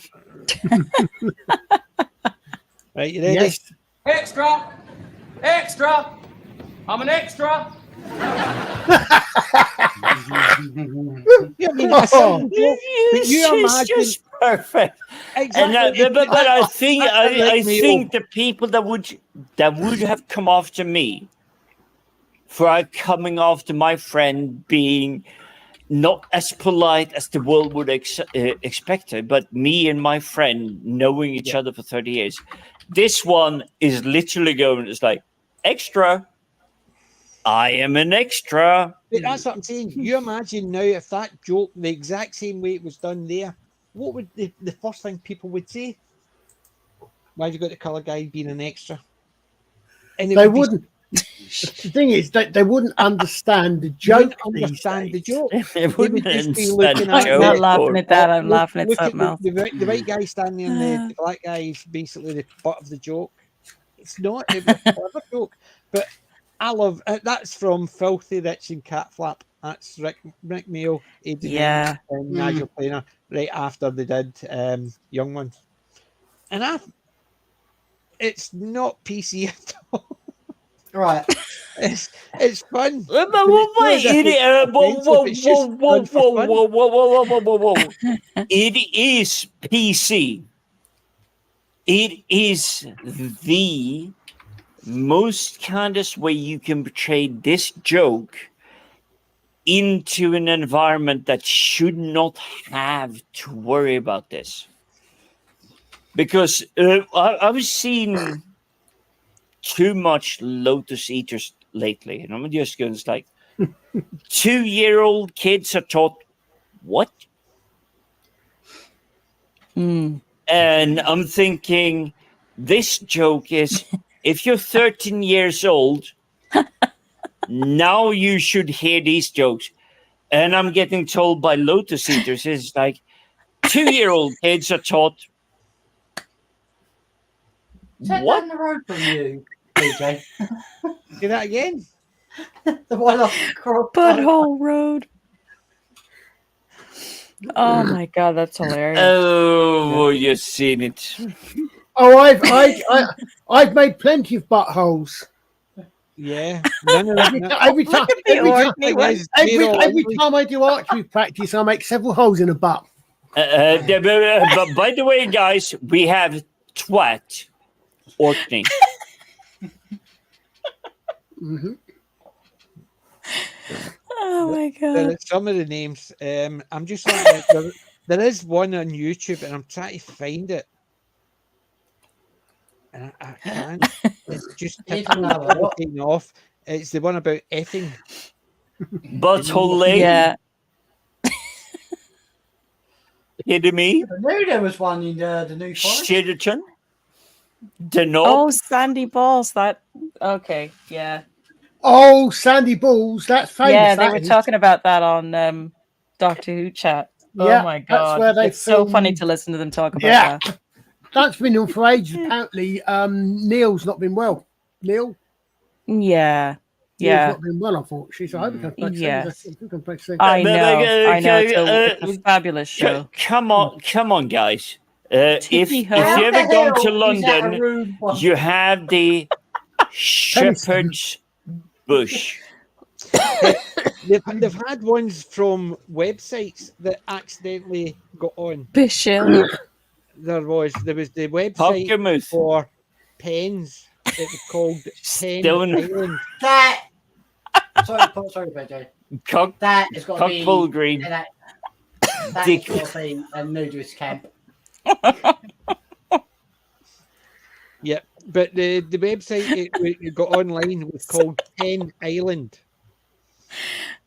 Right, you ready? Yes. Extra! Extra! I'm an extra! It's just perfect. Exactly. But I think the people that would have come after me for coming after my friend being not as polite as the world would expect it, but me and my friend knowing each other for 30 years. This one is literally going, it's like, extra. I am an extra. But that's what I'm saying. You imagine now if that joke, the exact same way it was done there, what would the first thing people would say? Why have you got the colour guy being an extra? And it They would be- wouldn't. The thing is, they wouldn't understand the you joke. wouldn't understand the these days. joke. They would wouldn't just be understand looking the at I'm not joke. laughing at that. I'm Look- laughing at look something else. the white guy standing in Ah. the black guy is basically the butt of the joke. It's not. It was a clever joke, but I love that's from Filthy Rich and Catflap. That's Rick Mail, Adrian Yeah. and Nigel Planer right after they did Young Ones, and it's not PC at all. Right. It's fun. But But it's not as if it's offensive, it's just done for fun. It is PC. It is the most kindest way you can portray this joke into an environment that should not have to worry about this. Because I've seen too much Lotus Eaters lately, and I'm just going to like 2-year-old kids are taught what? Mm. And I'm thinking this joke is if you're 13 years old, now you should hear these jokes. And I'm getting told by Lotus Eaters, it's like 2-year-old kids are taught Is that what? down the road from you, PJ? Do that again. The one off Cross. Butthole Road. Oh my god, that's hilarious. Oh, you've seen it. Oh, I've made plenty of buttholes. Yeah. None of that. Every time, Look at the every time, Orkney Thing one. is, zero every language. time I do archery practice, I make several holes in a butt. But by the way, guys, we have twat Orkney. Oh my There god. are some of the names. I'm just like there is one on YouTube, and I'm trying to find it, and I can't. It's just Here's another. What? taking off. It's the one about effing. Butthole lady. Yeah. Kidding me? I knew there was one in the New Forest. Shitterton. The knob. Oh, Sandy Balls. That okay. Yeah. Oh, Sandy Balls, that's famous. Yeah, they that were is. talking about that on Doctor Who chat. Yeah, Oh my that's god. where they it's so funny filmed- to listen to them talk about Yeah. that. That's been on for ages. Apparently, Neil's not been well. Neil's Yeah. Yeah. not been well, unfortunately. So I hope he comes back soon. Yes. I think he comes back soon. I But, know. I know. It's uh, a fabulous show. Come on, guys. If Tippy you ho. How ever the gone hell to is that a London, rude one? you have the Shepherd's Bush. They've had ones from websites that accidentally got on. Bishop. There was the website Hockermouth. for pens. It was called Pen Stone. Island. That. Sorry, PJ. Cock, That has got to be. Cockbull Green. That's Dick. got to be a nudist camp. Yeah, but the website it got online was called Pen Island.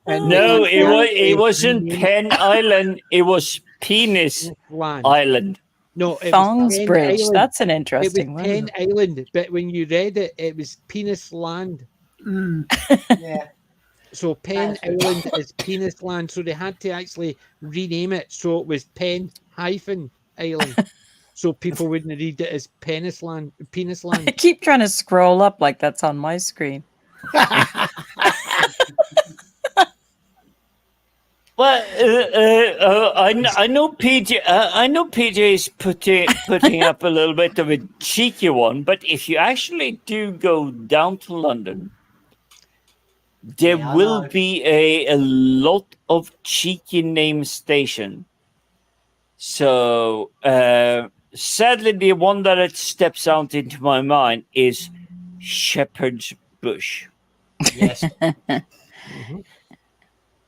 And No, it wasn't Penn Island. It was Penis Land. Island. No, it was Thongs Pen Bridge. Island. That's an It was interesting one. Pen Island, but when you read it, it was Penis Land. Yeah. So Pen That's Island is Penis Land. So they had to actually rename it so it was Pen hyphen Island. So people wouldn't read it as Penis Land. Penis I Land. keep trying to scroll up like that's on my screen. Well, I know PJ. I know PJ is putting up a little bit of a cheeky one, but if you actually do go down to London, there Yeah, I will know. be a lot of cheeky name station. So sadly, the one that steps out into my mind is Shepherd's Bush. Yes.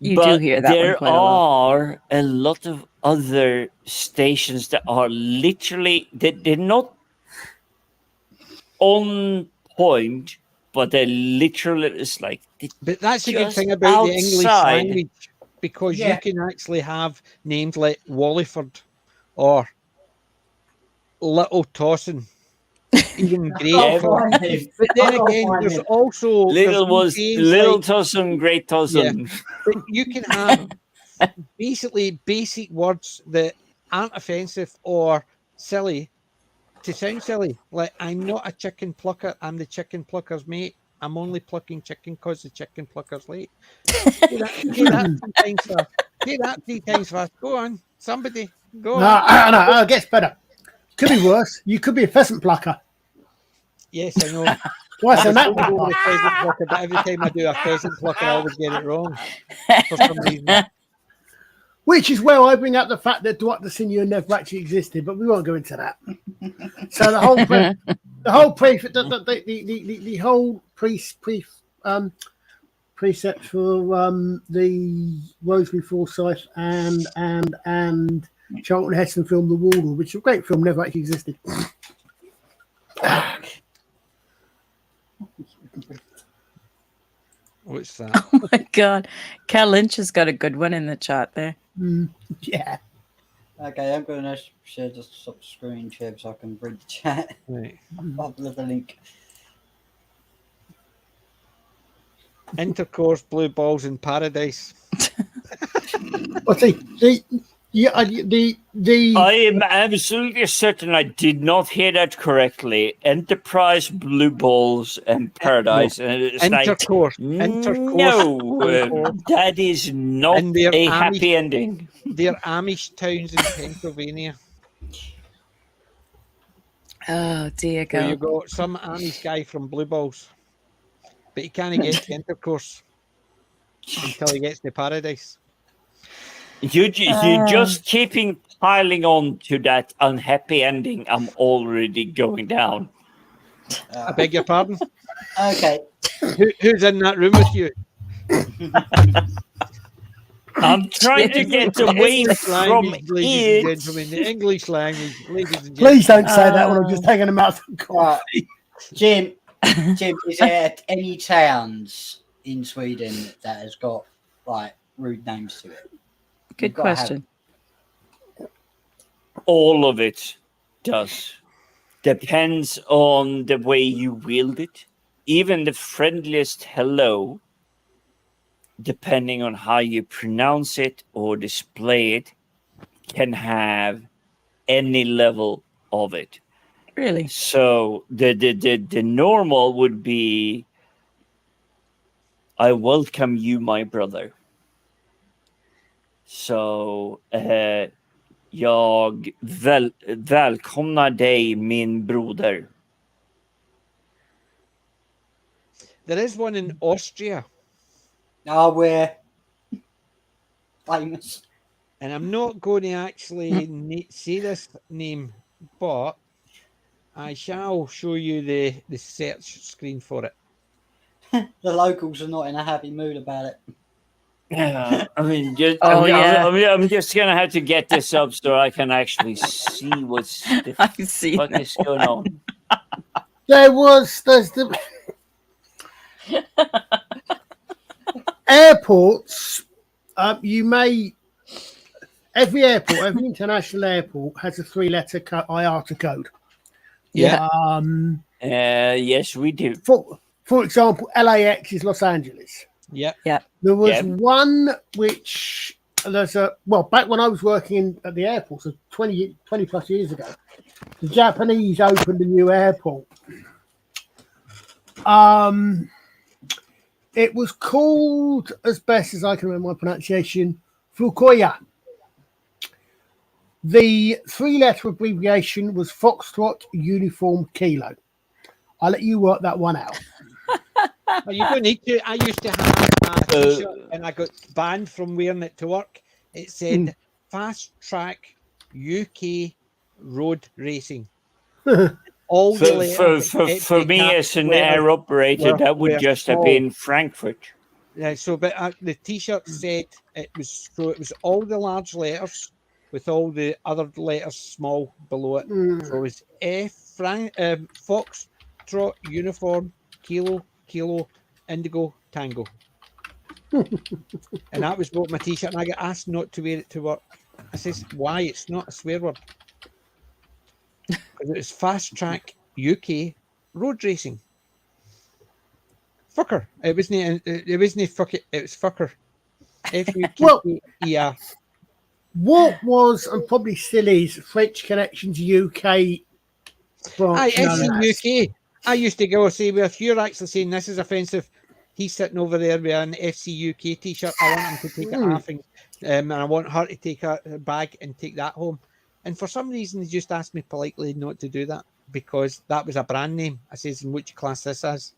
You But do hear that one there quite a lot. are a lot of other stations that are literally they're not on point, but they literally is like. But that's a good Just thing about the English outside. language, because Yeah. you can actually have names like Wallyford or Little Tossin, even I'll Great. find him. But then I'll again, find there's him. also Little there's was names little like, Tossin, great Tossin. but you can have basically basic words that aren't offensive or silly to sound silly. Like, I'm not a chicken plucker, I'm the chicken plucker's mate. I'm only plucking chicken because the chicken plucker's late. Say that 3 times fast. Say that 3 times fast. Go on, somebody, go on. No, it gets better. Could be worse. You could be a pheasant plucker. Yes, I know. Twice I on was that going to go one. with a pheasant plucker, but every time I do a pheasant plucker, I always get it wrong for some reason. Which is where I bring up the fact that Dwight the Senior never actually existed, but we won't go into that. So the whole precept for the Rosemary Forsyth and Charlton Heston film The Wardle, which is a great film, never actually existed. What's that? Oh my God. Cal Lynch has got a good one in the chat there. Yeah. Okay, I'm going to share the stop screen share so I can read the chat. Right. I'll put the link. Intercourse, blue balls in paradise. Well, the I am absolutely certain I did not hear that correctly. Enterprise, blue balls, and paradise. And it's Intercourse. like, Intercourse. no, that is not And they're a Amish. happy ending. They're Amish towns in Pennsylvania. Oh, dear So you God. got some Amish guy from Blue Balls, but he can't get to intercourse until he gets to paradise. You're just keeping piling on to that unhappy ending. I'm already going down. I beg your pardon? Okay. Who's in that room with you? I'm trying to get away English from language, ladies and it. gentlemen. The English language, ladies and gentlemen. please don't say that when I'm just taking them out of the Right. coffee. Jim, is there any towns in Sweden that has got like rude names to it? Good gotta have- question. All of it does. Depends on the way you wield it. Even the friendliest hello, depending on how you pronounce it or display it, can have any level of it. Really? So the normal would be, I welcome you, my brother. Så jag välkomnar dig, min broder. There is one in Austria, Oh, we're famous. and I'm not going to actually say this name, but I shall show you the search screen for it. The locals are not in a happy mood about it. Yeah, I mean, Oh, yeah. I'm just gonna have to get this up so I can actually see what's the I can see fuck that is going on. There's the airports. Every airport, every international airport has a 3-letter IATA code. Yeah. Yes, we do. For example, LAX is Los Angeles. Yeah. There was Yeah. one which back when I was working at the airport, so 20 plus years ago, the Japanese opened a new airport. It was called, as best as I can remember my pronunciation, Fukuoka. The 3-letter abbreviation was Foxtrot Uniform Kilo. I'll let you work that one out. Oh, you don't need to. I used to have a t-shirt and I got banned from wearing it to work. It said Fast Track UK Road Racing. All the letters For me as an air operator, that would just have been Frankfurt. Yeah, so but the t-shirt said it was all the large letters with all the other letters small below it. So it was Foxtrot Uniform Kilo Kilo Indigo Tango. And that was what my t-shirt, and I got asked not to wear it to work. I says, why? It's not a swear word. Because it's Fast Track UK road racing. Fucker. It wasn't fuck it, it was fucker. F-U-K-K-E-R. What was, and probably still is, French Connections UK branch known as? FC UK. I used to go say, well, if you're actually saying this is offensive, he's sitting over there with an FC UK t-shirt. I want him to take it off, and I want her to take a bag and take that home. And for some reason, they just asked me politely not to do that because that was a brand name. I says, in which class this as?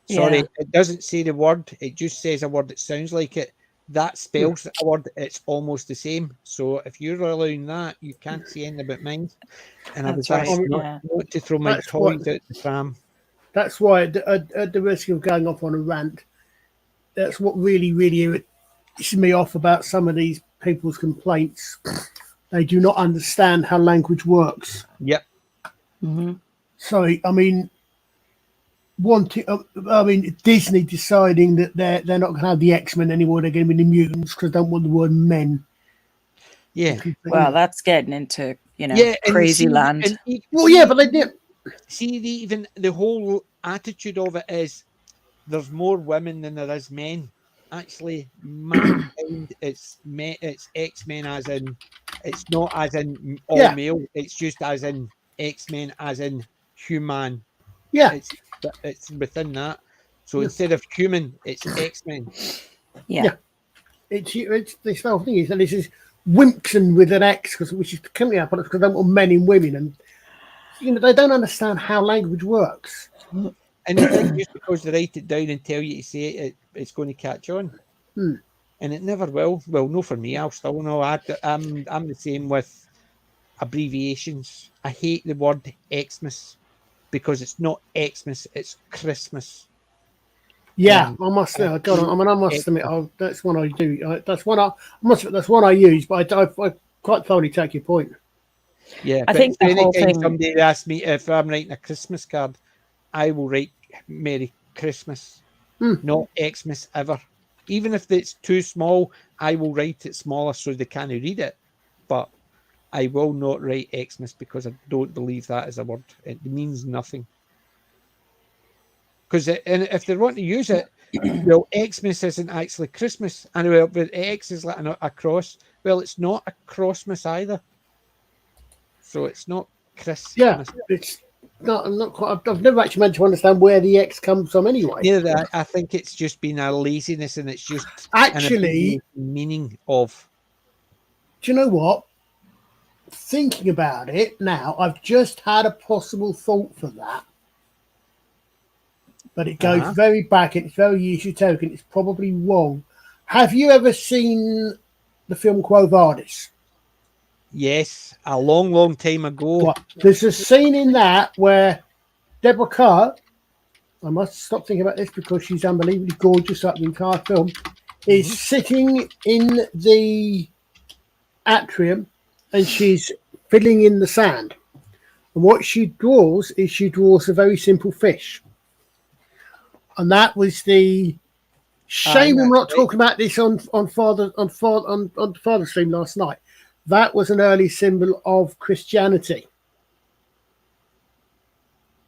Sorry, it doesn't say the word. It just says a word that sounds like it. That spells a word. It's almost the same. So if you're allowing that, you can't say anything about mine. And I was asked not to throw my toys out the pram. That's why, at the risk of going off on a rant, that's what really, really pisses me off about some of these people's complaints. They do not understand how language works. Yep. Mm-hmm. Sorry, I mean, Disney deciding that they're not going to have the X-Men anymore. They're going to be the mutants because they don't want the word men. Yeah. Well, that's getting into crazy land. But they did. See, even the whole attitude of it is there's more women than there is men. Actually, mankind, it's X-Men as in, it's not as in all male. It's just as in X-Men as in human. Yeah. It's within that. So instead of human, it's X-Men. Yeah. It's this whole thing is that this is Wimpson with an X, which is coming up on it because they want men in women, and they don't understand how language works. And they think just because they write it down and tell you to say it, it's going to catch on. And it never will. Well, no, for me, I'll still know. I'm the same with abbreviations. I hate the word Xmas because it's not Xmas, it's Christmas. Yeah, I must say, I must admit, that's one I do. That's one I use, but I quite thoroughly take your point. Yeah, I think the whole thing. Somebody asks me if I'm writing a Christmas card, I will write Merry Christmas, not Xmas ever. Even if it's too small, I will write it smaller so they can't read it. But I will not write Xmas because I don't believe that is a word. It means nothing. Because if they want to use it, well, Xmas isn't actually Christmas, and well, but X is like a cross. Well, it's not a Crossmas either. So it's not Christmas. Yeah, it's not. I'm not quite. I've never actually managed to understand where the X comes from anyway. Yeah, I think it's just been a laziness, and it's just actually meaning of. Do you know what? Thinking about it now, I've just had a possible thought for that. But it goes very back, and it's very esoteric, it's probably wrong. Have you ever seen the film Quo Vadis? Yes, a long, long time ago. Right. There's a scene in that where Deborah Kerr, I must stop thinking about this because she's unbelievably gorgeous throughout the entire film, is sitting in the atrium and she's fiddling in the sand. And what she draws a very simple fish. And that was the shame we're not talking about this on Father's Stream last night. That was an early symbol of Christianity.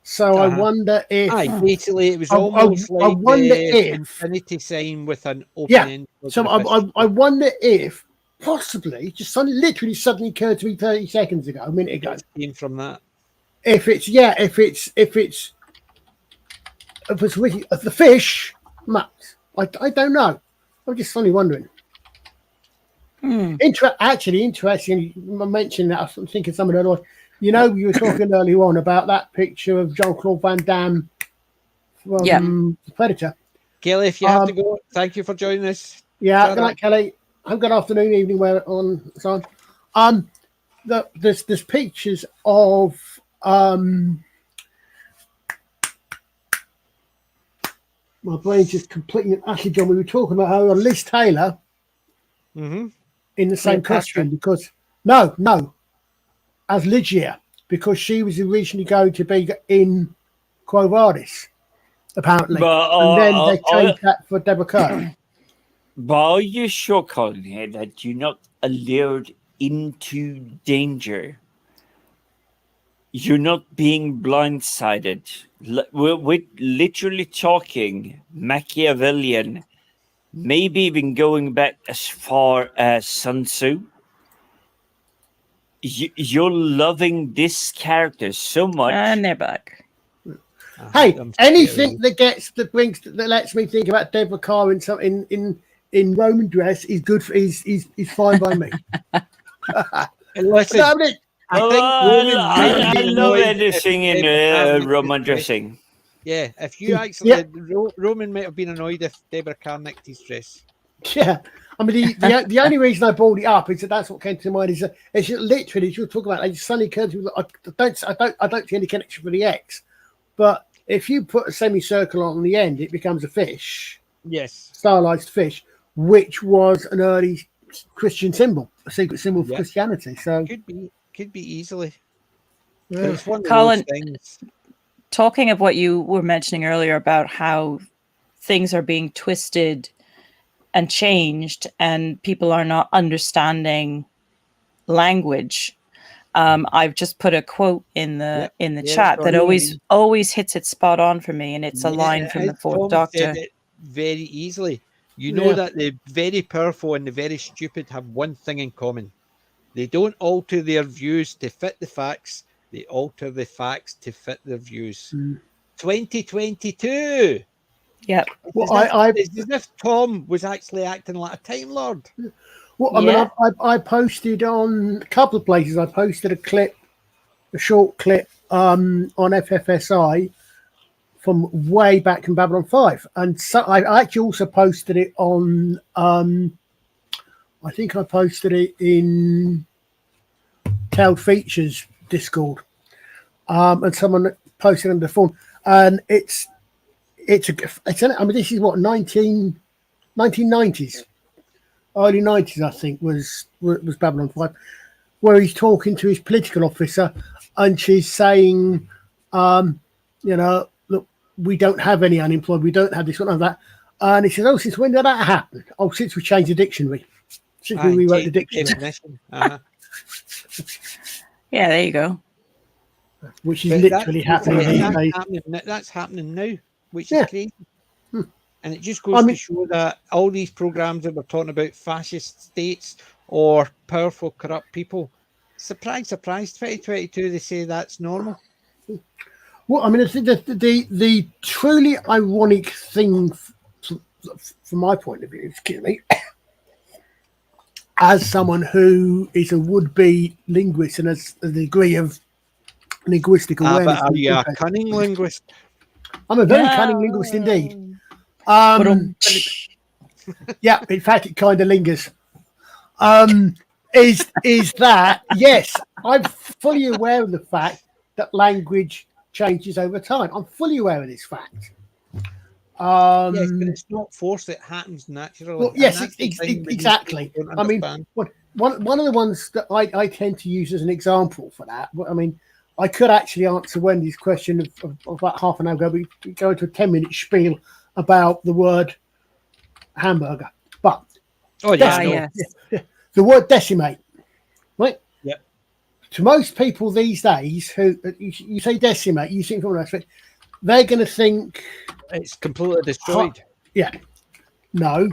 So I wonder if basically it was almost like the infinity sign with an open end. So I wonder if possibly literally suddenly occurred to me 30 seconds ago, a minute ago. It came from that. If it's the fish, Matt, I don't know. I'm just suddenly wondering. Actually, interesting. You mentioned that. I'm thinking some of the other ones. You were talking earlier on about that picture of Jean-Claude Van Damme from The Predator. Kelly, if you have to go, thank you for joining us. Yeah, good night, Kelly. Have a good afternoon, evening, where on so on. There's pictures of my brain's just completely and utterly gone. We were talking about her on Liz Taylor in the same costume because no, as Lygia, because she was originally going to be in Quo Vadis. apparently. But And then they changed that for Deborah Kerr. But are you sure, Colin, here, that you're not allured into danger? You're not being blindsided. We're literally talking Machiavellian, maybe even going back as far as Sun Tzu. You're loving this character so much. And they're back. Hey, anything that lets me think about Deborah Kerr in Roman dress is good. Is fine by me. Listen, I love anything in Roman dressing. Yeah, if you actually, Roman might have been annoyed if Deborah Kerr nicked his dress. Yeah, I mean the only reason I brought it up is that's what came to mind. Is that it's literally as you talk about like Sonny Curtis. I don't see any connection for the X, but if you put a semicircle on the end, it becomes a fish. Yes, stylized fish, which was an early Christian symbol, a secret symbol for Christianity. So could be easily. Yeah. It's one of Colin, those things. Talking of what you were mentioning earlier about how things are being twisted and changed, and people are not understanding language. I've just put a quote in the chat that always hits it spot on for me, and it's a line from the Fourth Doctor. Said it very easily. You know that the very powerful and the very stupid have one thing in common. They don't alter their views to fit the facts. They alter the facts to fit their views. 2022. Yeah. Well, it's as if Tom was actually acting like a Time Lord. Well, I mean, I posted on a couple of places. I posted a short clip on FFSI from way back in Babylon 5. And so I actually also posted it on, I think I posted it in Tailed Features Discord. And someone posted on the phone. And it's I mean, this is what, 1990s. Early 90s, I think, was Babylon 5, where he's talking to his political officer and she's saying, look, we don't have any unemployed, we don't have this, we don't have that. And he says, oh, since when did that happen? Oh, since we changed the dictionary. Since we rewrote the dictionary. Yeah, there you go. Which is literally happening these days. That's happening now, which is crazy. And it just goes to show that all these programs that we're talking about, fascist states or powerful, corrupt people, surprise, surprise, 2022, they say that's normal. Well, I mean, I think that the truly ironic thing, from my point of view, excuse me, as someone who is a would-be linguist and has a degree of linguistic awareness. But are you a cunning linguist? I'm a very cunning linguist indeed. Yeah, in fact, it kind of lingers. Is that yes? I'm fully aware of the fact that language changes over time. I'm fully aware of this fact. Yes, but it's not force; it happens naturally. Well, yes, exactly. I mean, one of the ones that I tend to use as an example for that. I mean, I could actually answer Wendy's question of about half an hour ago. We go into a 10-minute spiel about the word hamburger, but the word decimate, right? Yeah. To most people these days, who you say decimate, you think from that, they're going to think it's completely destroyed. Yeah. No,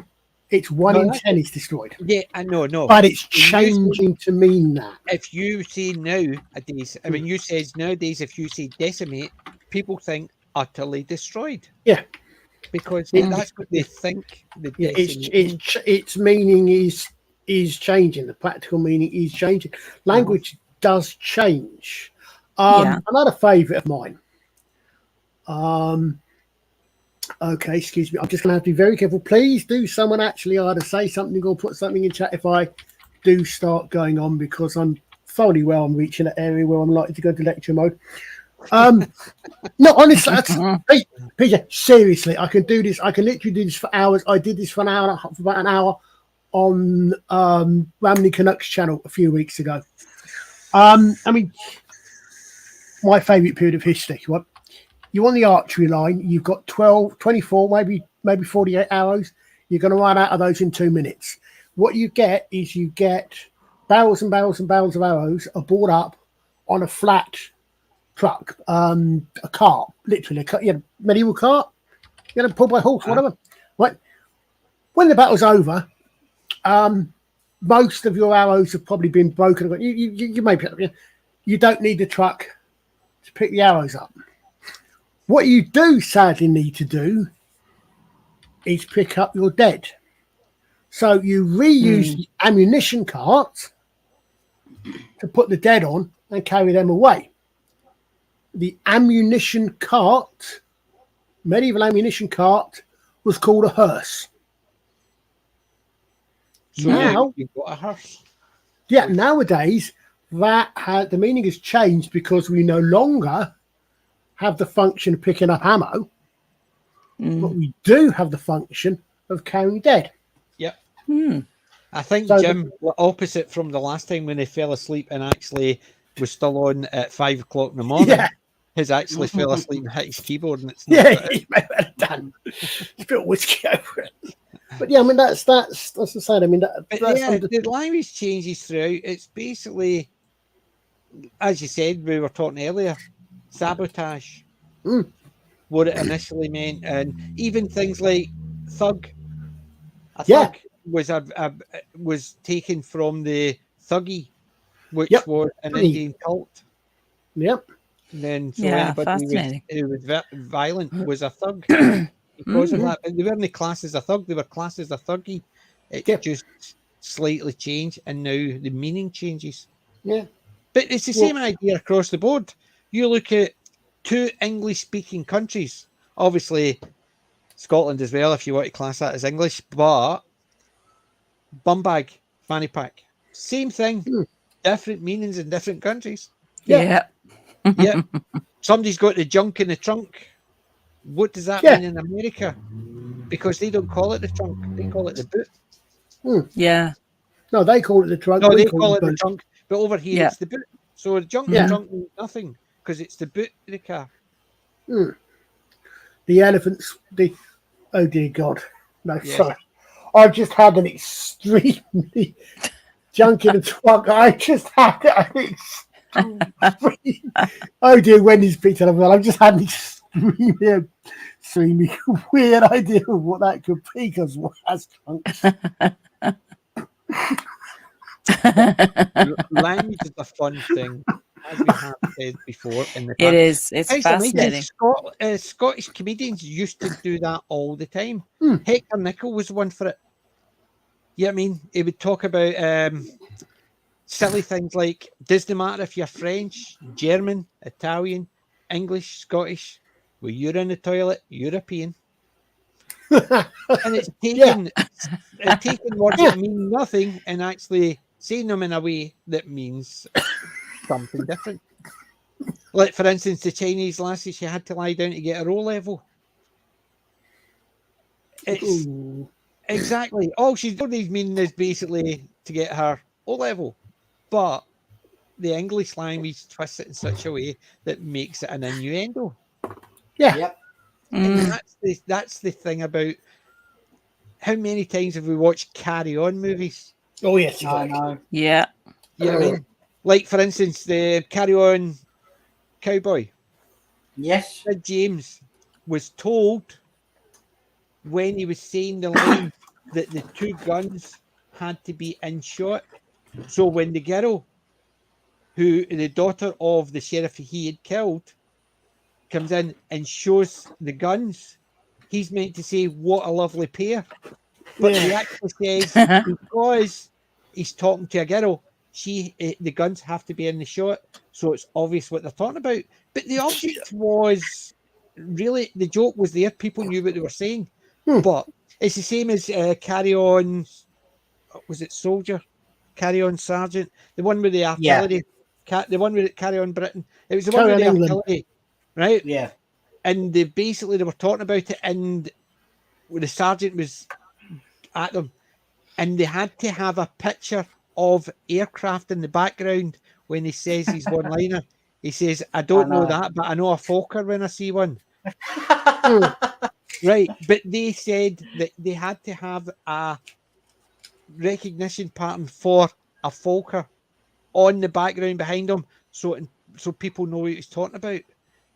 it's 1 in 10 is destroyed. Yeah, I know, but it's changing to mean that. If you say nowadays, I mean, you says nowadays, if you say decimate, people think utterly destroyed. Yeah. Because that's what they think. Its meaning is changing. The practical meaning is changing. Language does change. Another favourite of mine. Okay, excuse me. I'm just going to have to be very careful. Please do someone actually either say something or put something in chat if I do start going on, because I'm thoroughly well. I'm reaching an area where I'm likely to go to lecture mode. No, honestly, Peter, seriously, I can do this. I can literally do this for hours. I did this for an hour, for about an hour on Ramney Canucks channel a few weeks ago. I mean, my favourite period of history. What you're on the archery line. You've got 12, 24, maybe 48 arrows. You're going to run out of those in 2 minutes. What you get is barrels and barrels and barrels of arrows are brought up on a flat truck, a cart, literally a medieval cart. Pulled by horse, whatever. Right. When the battle's over, most of your arrows have probably been broken. You may pick up. You don't need the truck to pick the arrows up. What you do sadly need to do is pick up your dead. So you reuse the ammunition cart to put the dead on and carry them away. The ammunition cart, medieval ammunition cart, was called a hearse. So Now you've got a hearse. Yeah, nowadays the meaning has changed because we no longer have the function of picking up ammo, but we do have the function of carrying dead. Yep. I think Jim, opposite from the last time when he fell asleep and actually was still on at 5 o'clock in the morning, has actually fell asleep and hit his keyboard, and it's not he may have done. A bit of whiskey over it. But yeah, I mean that's the side. I mean the language changes throughout. It's basically, as you said, we were talking earlier, sabotage. What it initially meant, and even things like thug. A thug was taken from the thuggee, which was an Indian cult. Yep. And then anybody who was violent was a thug because of that. But they weren't classed as a thug; they were classed as a thuggee. It just slightly changed, and now the meaning changes. Yeah, but it's the same idea across the board. You look at 2 English-speaking countries, obviously Scotland as well, if you want to class that as English, but bum bag, fanny pack, same thing, different meanings in different countries. Yeah. Somebody's got the junk in the trunk. What does that mean in America? Because they don't call it the trunk, they call it the boot. Yeah. No, they call it the trunk. No, they call it the trunk, but over here it's the boot. So the junk in the trunk means nothing because it's the boot of the car. The elephants, oh dear God. No, sorry. I've just had an extremely junk in the trunk. I just had an extreme. Oh dear, Wendy's pizza. I've just had an extremely weird idea of what that could be because what has trunks. Language is a fun thing, as we have said before. It is. It's fascinating. Scottish comedians used to do that all the time. Hector Nichol was one for it. You know what I mean? He would talk about silly things like, doesn't matter if you're French, German, Italian, English, Scottish. When you're in the toilet, European. And it's taking words that mean nothing and actually saying them in a way that means something different. Like, for instance, the Chinese lassie, she had to lie down to get her O level. It's exactly all she's meaning is basically to get her O level, but the English language twists it in such a way that makes it an innuendo. Yeah. Yep. And that's the thing about how many times have we watched Carry On movies? Oh yes, I know. Yeah. You know what I mean? Like, for instance, the Carry On Cowboy. Yes. James was told when he was saying the line that the 2 guns had to be in shot. So when the girl, the daughter of the sheriff he had killed, comes in and shows the guns, he's meant to say, "What a lovely pair." But he actually says, because he's talking to a girl, the guns have to be in the shot, so it's obvious what they're talking about. But the object was really, the joke was there. People knew what they were saying. But it's the same as Carry On, was it Soldier? Carry On Sergeant? The one with the artillery. The one with Carry On Britain. It was the one with the artillery. Right? Yeah. And they were talking about it, and the sergeant was at them, and they had to have a picture of aircraft in the background when he says his one-liner. He says, I don't know that, but I know a Fokker when I see one. Right, but they said that they had to have a recognition pattern for a Folker on the background behind him, so people know what he's talking about.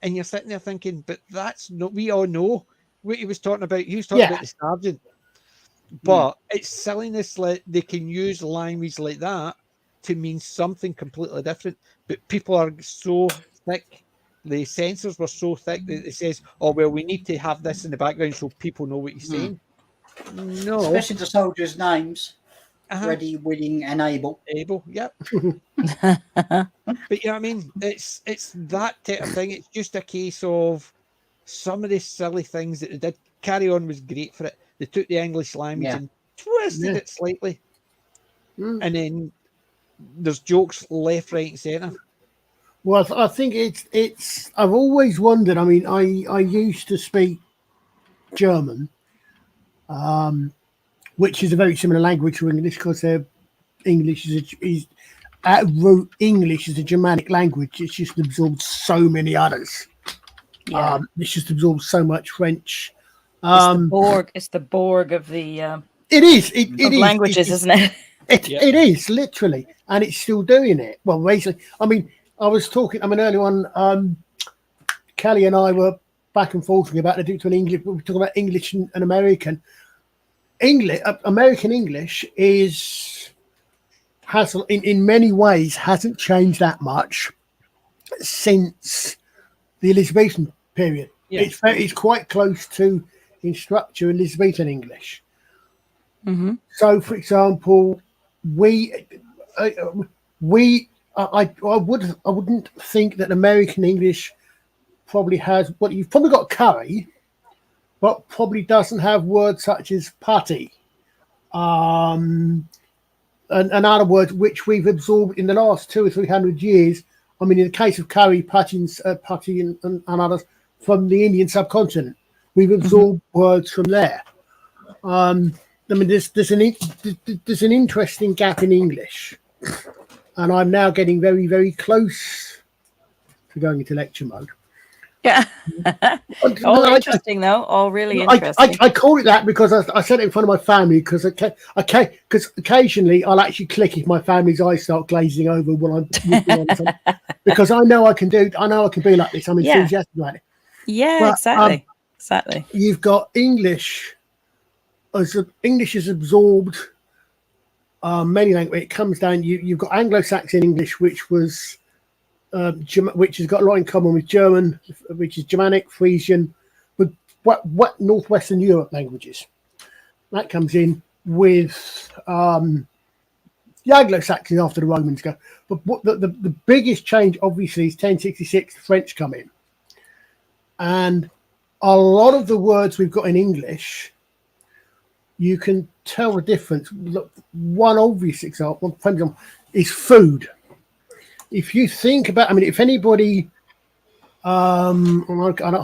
And you're sitting there thinking, but that's not. We all know what he was talking about. He was talking about the sergeant. But it's silliness that they can use language like that to mean something completely different. But people are so thick. The censors were so thick that it says, "Oh well, we need to have this in the background so people know what he's saying." No, Especially the soldiers' names. Uh-huh. Ready, willing, and able. Able, yep. But you know what I mean? It's that type of thing. It's just a case of some of the silly things that they did. Carry On was great for it. They took the English language and twisted it slightly. And then there's jokes left, right, and centre. Well, I think it's. I've always wondered. I mean, I used to speak German, which is a very similar language to English because their English is at root. English is a Germanic language. It's just absorbed so many others. Yeah. It's just absorbed so much French. It's the Borg of the. It is. It is languages, isn't it? It is literally, and it's still doing it. Well, basically, I mean, I was talking. I mean, earlier on, Kelly and I were back and forth about the difference between English. We were talking about English and American. American English has in many ways hasn't changed that much since the Elizabethan period. Yeah. It's quite close to in structure Elizabethan English. Mm-hmm. So, for example, I wouldn't think that American English probably has. Well, you've probably got curry, but probably doesn't have words such as putty, and other words which we've absorbed in the last 200 or 300 years. I mean, in the case of curry, putty and others from the Indian subcontinent, we've absorbed words from there. I mean, there's an interesting gap in English, and I'm now getting very, very close to going into lecture mode. Yeah. Interesting, though. All really interesting. I call it that because I said it in front of my family because occasionally I'll actually click if my family's eyes start glazing over when I'm because I know I can be like this. I'm enthusiastic about it. Yeah, but, exactly. You've got English is absorbed many languages. It comes down. You've got Anglo-Saxon English, which was. Which has got a lot in common with German, which is Germanic, Frisian, with what Northwestern Europe languages. That comes in with the Anglo-Saxons after the Romans go. But what the biggest change, obviously, is 1066, the French come in. And a lot of the words we've got in English, you can tell the difference. Look, one obvious example is food. If you think about, I mean, if anybody, I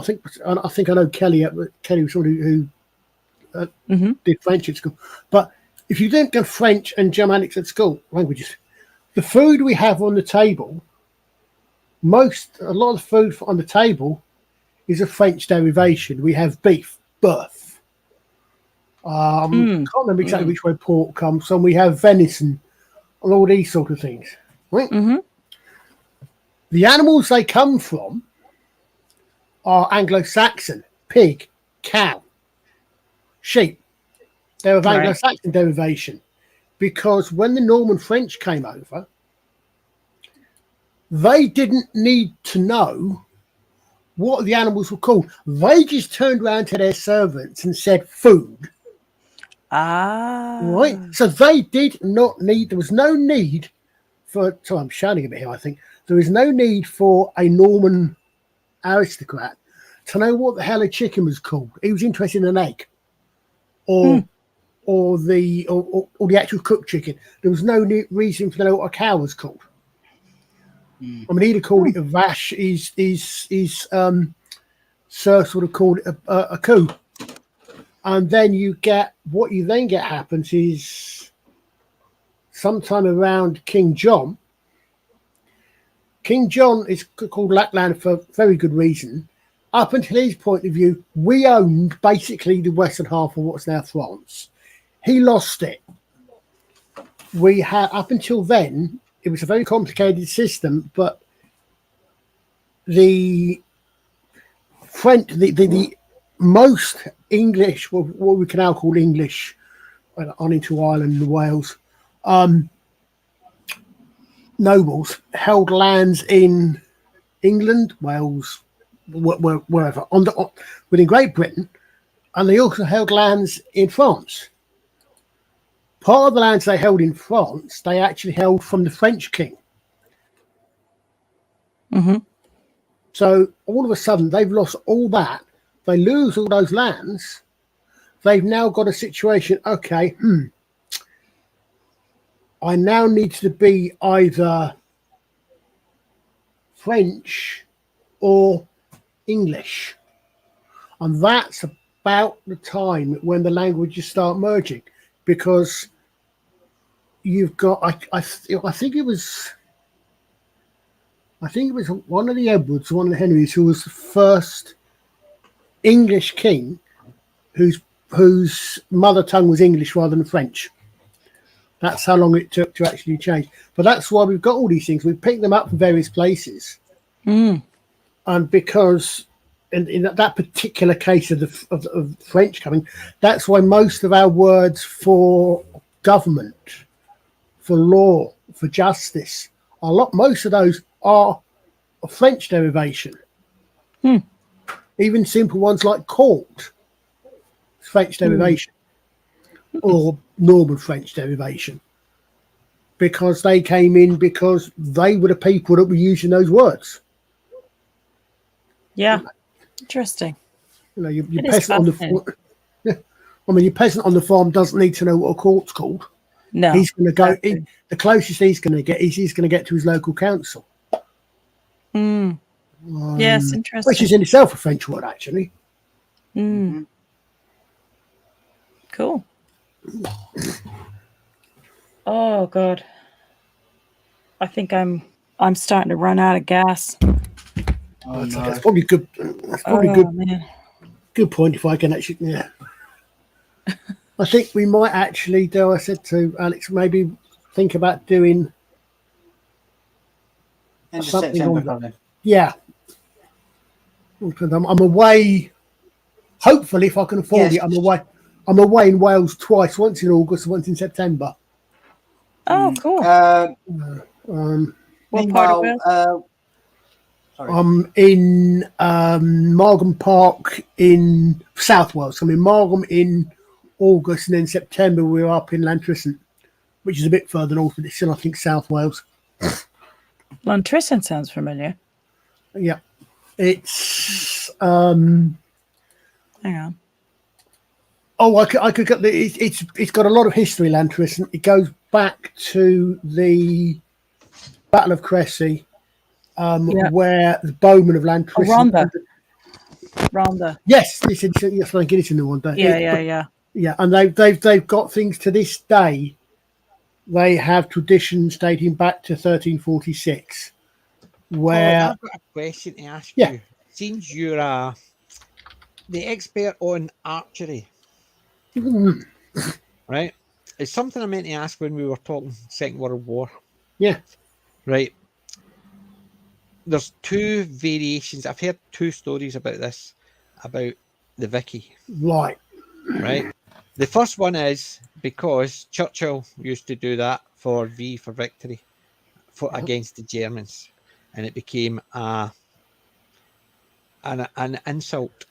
think I know Kelly. Kelly was somebody who did French at school. But if you didn't go French and Germanics at school, languages, the food we have on the table, a lot of the food on the table is a French derivation. We have beef, bœuf. I can't remember exactly which way pork comes from. We have venison and all these sort of things. Right? Mm-hmm. The animals they come from are Anglo-Saxon: pig, cow, sheep. They're of Anglo-Saxon derivation because when the Norman French came over, they didn't need to know what the animals were called. They just turned around to their servants and said food. Right? So they did not need, there was no need for, sorry, I'm shouting a bit here, I think. There is no need for a Norman aristocrat to know what the hell a chicken was called. He was interested in an egg or the actual cooked chicken. There was no reason for to know what a cow was called. I mean, he'd have called it a vache. Sir sort of called it a coup. And then what you then get happens is sometime around King John. King John is called Lackland for very good reason. up until his point of view, we owned basically the western half of what's now France. He lost it. We had, up until then, it was a very complicated system, but the French, the most English, what we can now call English, on into Ireland and Wales, nobles held lands in England, Wales, wherever, within Great Britain, and they also held lands in France. Part of the lands they held in France, they actually held from the French king. Mm-hmm. So all of a sudden, they've lost all that. They lose all those lands. They've now got a situation, okay, I now need to be either French or English. And that's about the time when the languages start merging, because you've got, I think it was one of the Edwards, one of the Henrys, who was the first English king whose mother tongue was English rather than French. That's how long it took to actually change. But that's why we've got all these things. We've picked them up from various places. And because in that particular case of French coming, that's why most of our words for government, for law, for justice, most of those are a French derivation. Even simple ones like court, French derivation, or normal French derivation, because they came in because they were the people that were using those words. Yeah, interesting. You know, your peasant on the farm. I mean, your peasant on the farm doesn't need to know what a court's called. No, he's going to go. exactly. The closest he's going to get is he's going to get to his local council. Yes, interesting. Which is in itself a French word, actually. Cool. Oh God, I think I'm starting to run out of gas. Oh, no. That's probably good. That's probably good. Man. Good point. If I can actually, I think we might actually do. I said to Alex, maybe think about doing End of something September, on that. probably. Yeah. Because I'm away. Hopefully, if I can afford it, I'm away. I'm away in Wales twice. Once in August, once in September. Oh, cool. What part of Wales? Sorry. I'm in Margam Park in South Wales. I'm in Margam in August, and then September we're up in Llantrisant, which is a bit further north, but it's still, I think, South Wales. Llantrisant sounds familiar. Yeah, it's. Hang on. Oh, I could get the. It's got a lot of history, Llantrisant. It goes back to the Battle of Cressy. Where the bowmen of Llantrisant. Rhondda. Yes, yes, I get it in the one day. Yeah, and they've got things to this day. They have traditions dating back to 1346. Where I've got a question to ask you. Since you're the expert on archery, right? It's something I meant to ask when we were talking Second World War. Yeah. Right. There's two variations. I've heard two stories about this, about the Vicky. Right. The first one is because Churchill used to do that for V for victory against the Germans, and it became an insult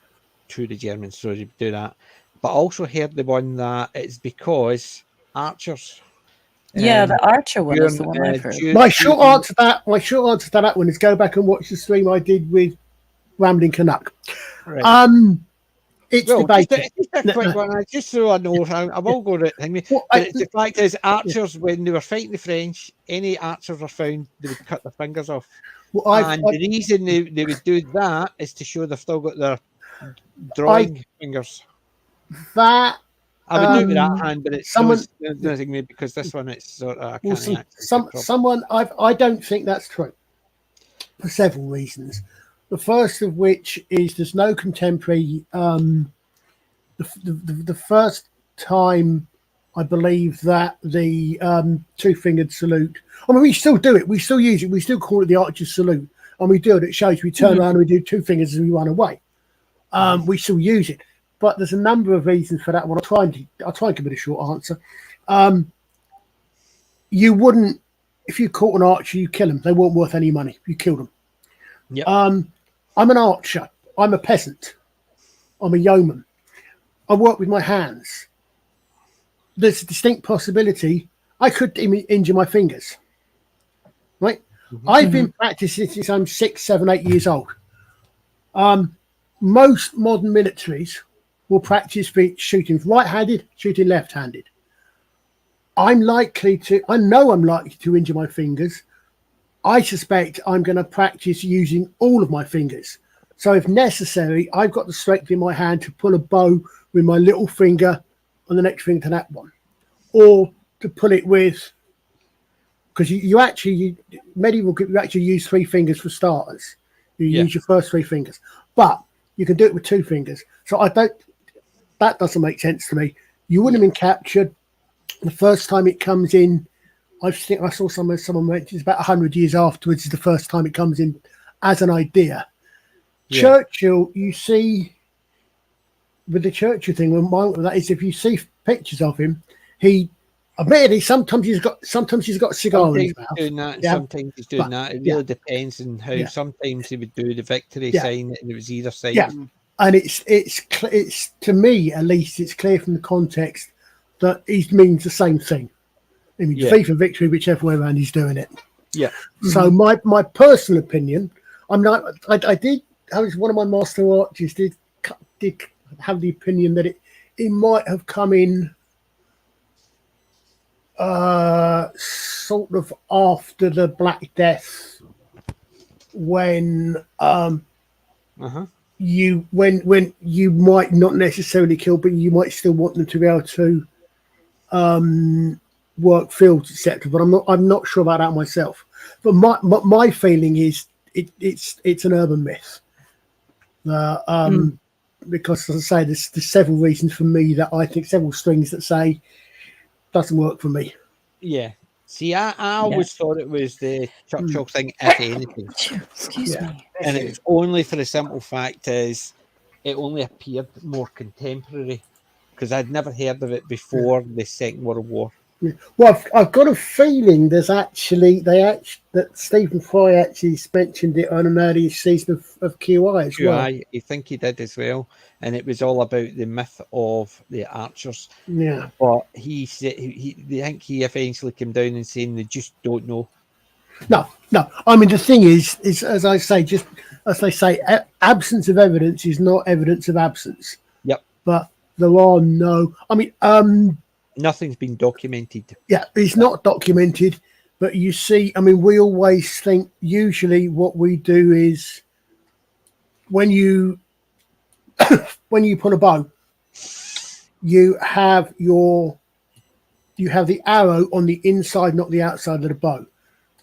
to the Germans, so they do that. But I also heard the one that it's because archers. Yeah, the archer one is the one I've heard. My short answer to that one is go back and watch the stream I did with Rambling Canuck. Right. It's debated. Just a quick one, just so I know. I will go to thing. The fact is, archers, when they were fighting the French, any archers were found, they would cut their fingers off. The reason they would do that is to show they've still got their drawing fingers. That I would do it with that hand, but it's nothing maybe because this one it's sort of someone I don't think that's true for several reasons. The first of which is there's no contemporary. The first time I believe that the two-fingered salute. I mean, we still do it. We still use it. We still call it the archer's salute, and we do it. It shows we turn around and we do two fingers as we run away. We still use it, but there's a number of reasons for that one. I'll try and give it a short answer. You wouldn't, if you caught an archer, you kill them. They weren't worth any money. You killed them. Yep. I'm an archer. I'm a peasant. I'm a yeoman. I work with my hands. There's a distinct possibility I could injure my fingers. Right? I've been practicing since I'm 6, 7, 8 years old. Most modern militaries will practice shooting right-handed, shooting left-handed. I know I'm likely to injure my fingers. I suspect I'm going to practice using all of my fingers. So if necessary, I've got the strength in my hand to pull a bow with my little finger on the next finger to that one. Or to pull it with, because you actually use 3 fingers for starters. You use your first 3 fingers. But you can do it with 2 fingers. So that doesn't make sense to me. You wouldn't have been captured. The first time it comes in, I think I saw someone mention it's about 100 years afterwards is the first time it comes in as an idea. Yeah. Churchill, you see, with the Churchill thing, that is, if you see pictures of him, he admittedly sometimes he's got a cigar in his mouth. Doing that, sometimes he's doing that. It really depends on how. Sometimes he would do the victory sign, and it was either side. Yeah, and it's to me at least it's clear from the context that he means the same thing. I mean, defeat for victory, whichever way around he's doing it. Yeah. So my personal opinion, I'm not. I was one of my master archers did have the opinion that it might have come in sort of after the Black Death when you might not necessarily kill, but you might still want them to be able to work fields, etc. But I'm not sure about that myself. But my feeling is it's an urban myth. Because, as I say, there's several reasons for me that I think several strings that say doesn't work for me. Yeah. See, I always thought it was the Churchill thing, if anything. Excuse me. And it's only for the simple fact is it only appeared more contemporary because I'd never heard of it before the Second World War. Yeah. Well, I've got a feeling there's that Stephen Fry actually mentioned it on an earlier season of QI as well. I think he did as well, and it was all about the myth of the archers. Yeah, but he said I think he eventually came down and saying they just don't know. No. I mean, the thing is as I say, just as they say, absence of evidence is not evidence of absence. Yep. But there are no. I mean, nothing's been documented. Yeah, it's not documented, but you see, I mean, we always think usually what we do is when you pull a bow, you have the arrow on the inside, not the outside of the bow.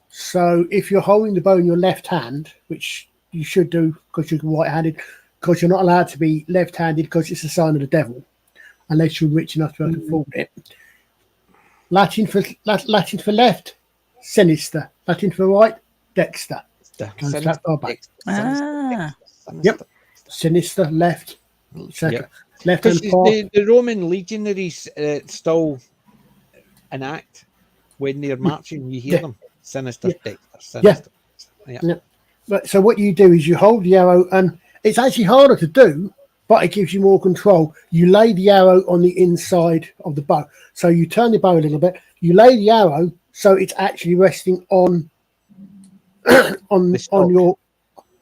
So if you're holding the bow in your left hand, which you should do because you're right-handed, because you're not allowed to be left-handed because it's a sign of the devil. Unless you're rich enough to be able to afford it. Latin for left, sinister. Latin for right, dexter. Sinister. Yep. Sinister, left. Yep. Left hand part. The Roman legionaries still enact when they're marching. You hear them. Sinister, dexter. Sinister. Yeah. But so what you do is you hold the arrow, and it's actually harder to do, but it gives you more control. You lay the arrow on the inside of the bow. So you turn the bow a little bit. You lay the arrow so it's actually resting on your.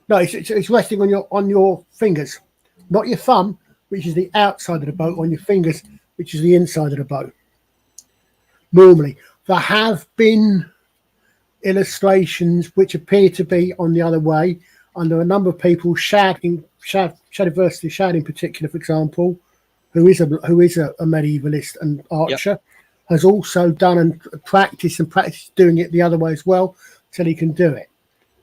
No, it's resting on your fingers, not your thumb, which is the outside of the bow, on your fingers, which is the inside of the bow. Normally, there have been illustrations which appear to be on the other way, under a number of people. Shad in particular, for example, who is a medievalist and archer, has also done and practiced doing it the other way as well, till he can do it.